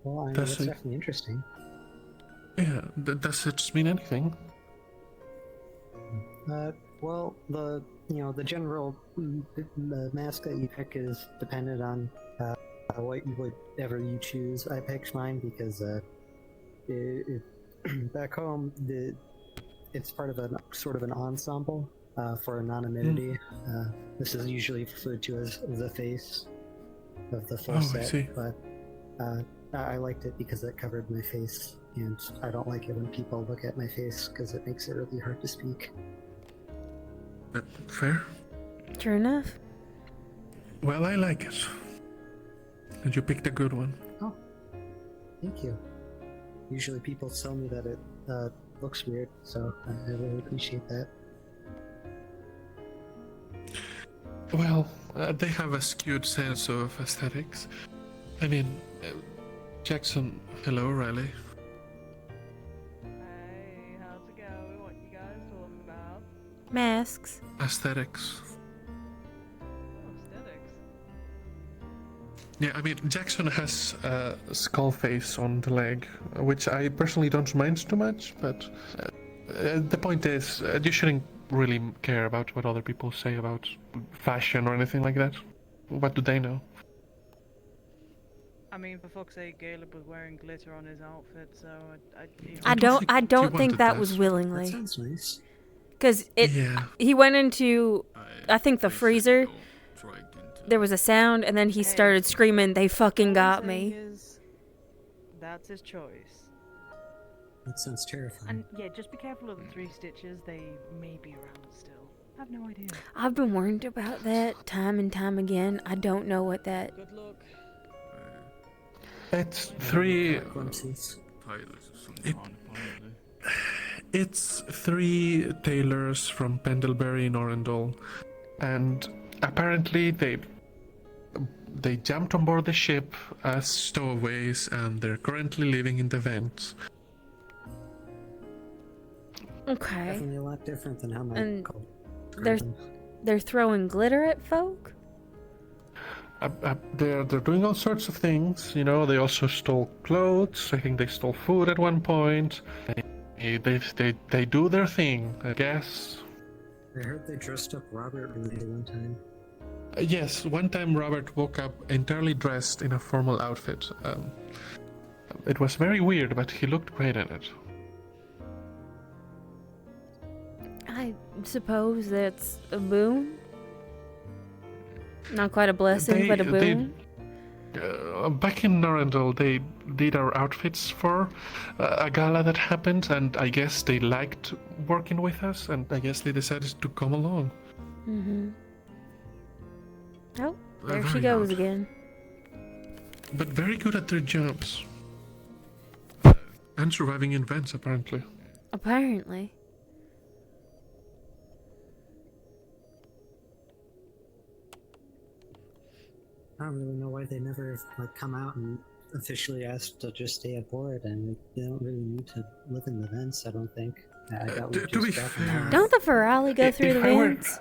Well, I mean, Does that's it- definitely interesting. Yeah, does it mean anything? Well, the general the mask that you pick is dependent on whatever you choose. I picked mine because back home it's part of a sort of an ensemble for anonymity. This is usually referred to as the face of the full I set, see. but I liked it because it covered my face, and I don't like it when people look at my face because it makes it really hard to speak. Fair. True enough. Well, I like it. And you picked a good one. Oh, thank you. Usually people tell me that it looks weird, so I really appreciate that. Well, they have a skewed sense of aesthetics. I mean, Jackson, hello, Riley. Hey, how's it going? What you guys talking about? Masks. Aesthetics. Aesthetics. Yeah, I mean, Jackson has a skull face on the leg, which I personally don't mind too much, but the point is, you shouldn't really care about what other people say about fashion or anything like that. What do they know? I mean, for fuck's sake, Caleb was wearing glitter on his outfit, so I don't think that was willingly. That sounds nice. Because he went into, I think, the freezer. There was a sound, and then he started screaming, "They fucking got me." That's his choice. That sounds terrifying. And yeah, just be careful of the 3 stitches. They may be around still. I have no idea. I've been worried about that time and time again. I don't know what that. Good luck. It's 3. It's 3 tailors from Pendlebury in Orendal, and apparently they jumped on board the ship as stowaways, and they're currently living in the vents. Okay. Definitely a lot different than how my And they're throwing glitter at folk. They're doing all sorts of things, you know. They also stole clothes. I think they stole food at one point. They do their thing, I guess. I heard they dressed up Robert really one time. Yes, one time Robert woke up entirely dressed in a formal outfit. It was very weird, but he looked great in it. I suppose that's a boon. Not quite a blessing, but a boon. Back in Norrendal, they did our outfits for a gala that happened, and I guess they liked working with us, and I guess they decided to come along. Mm-hmm. Oh, there she Very goes odd. again. But very good at their jobs. And surviving in vents, apparently. Apparently. I don't really know why they never come out and officially asked to just stay aboard, and they don't really need to live in the vents. I don't think. I got to be fair, Don't the Ferrari go through the vents?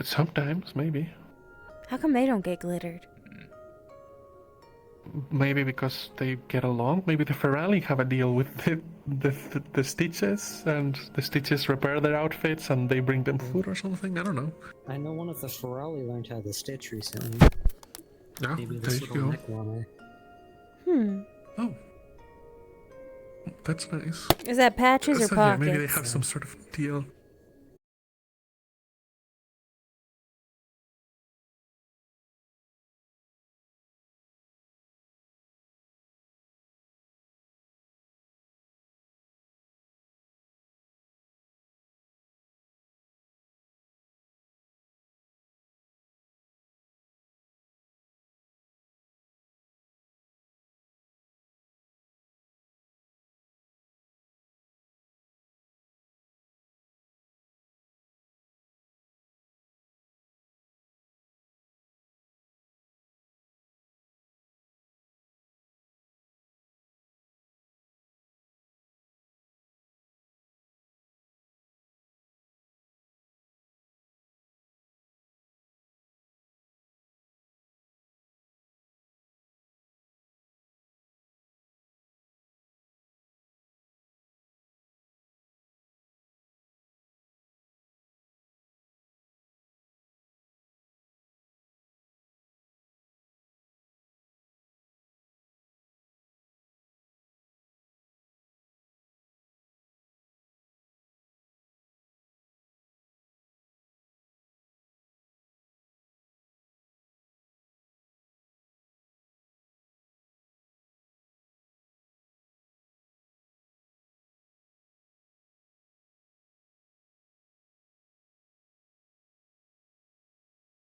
Sometimes, maybe. How come they don't get glittered? Maybe because they get along. Maybe the Ferrari have a deal with the Stitches, and the Stitches repair their outfits, and they bring them food or something. I don't know. I know one of the Ferrari learned how to stitch recently. Yeah, Maybe there this you little go. neck warmer. Oh, that's nice. Is that patches or So pockets? yeah, maybe they have some sort of deal.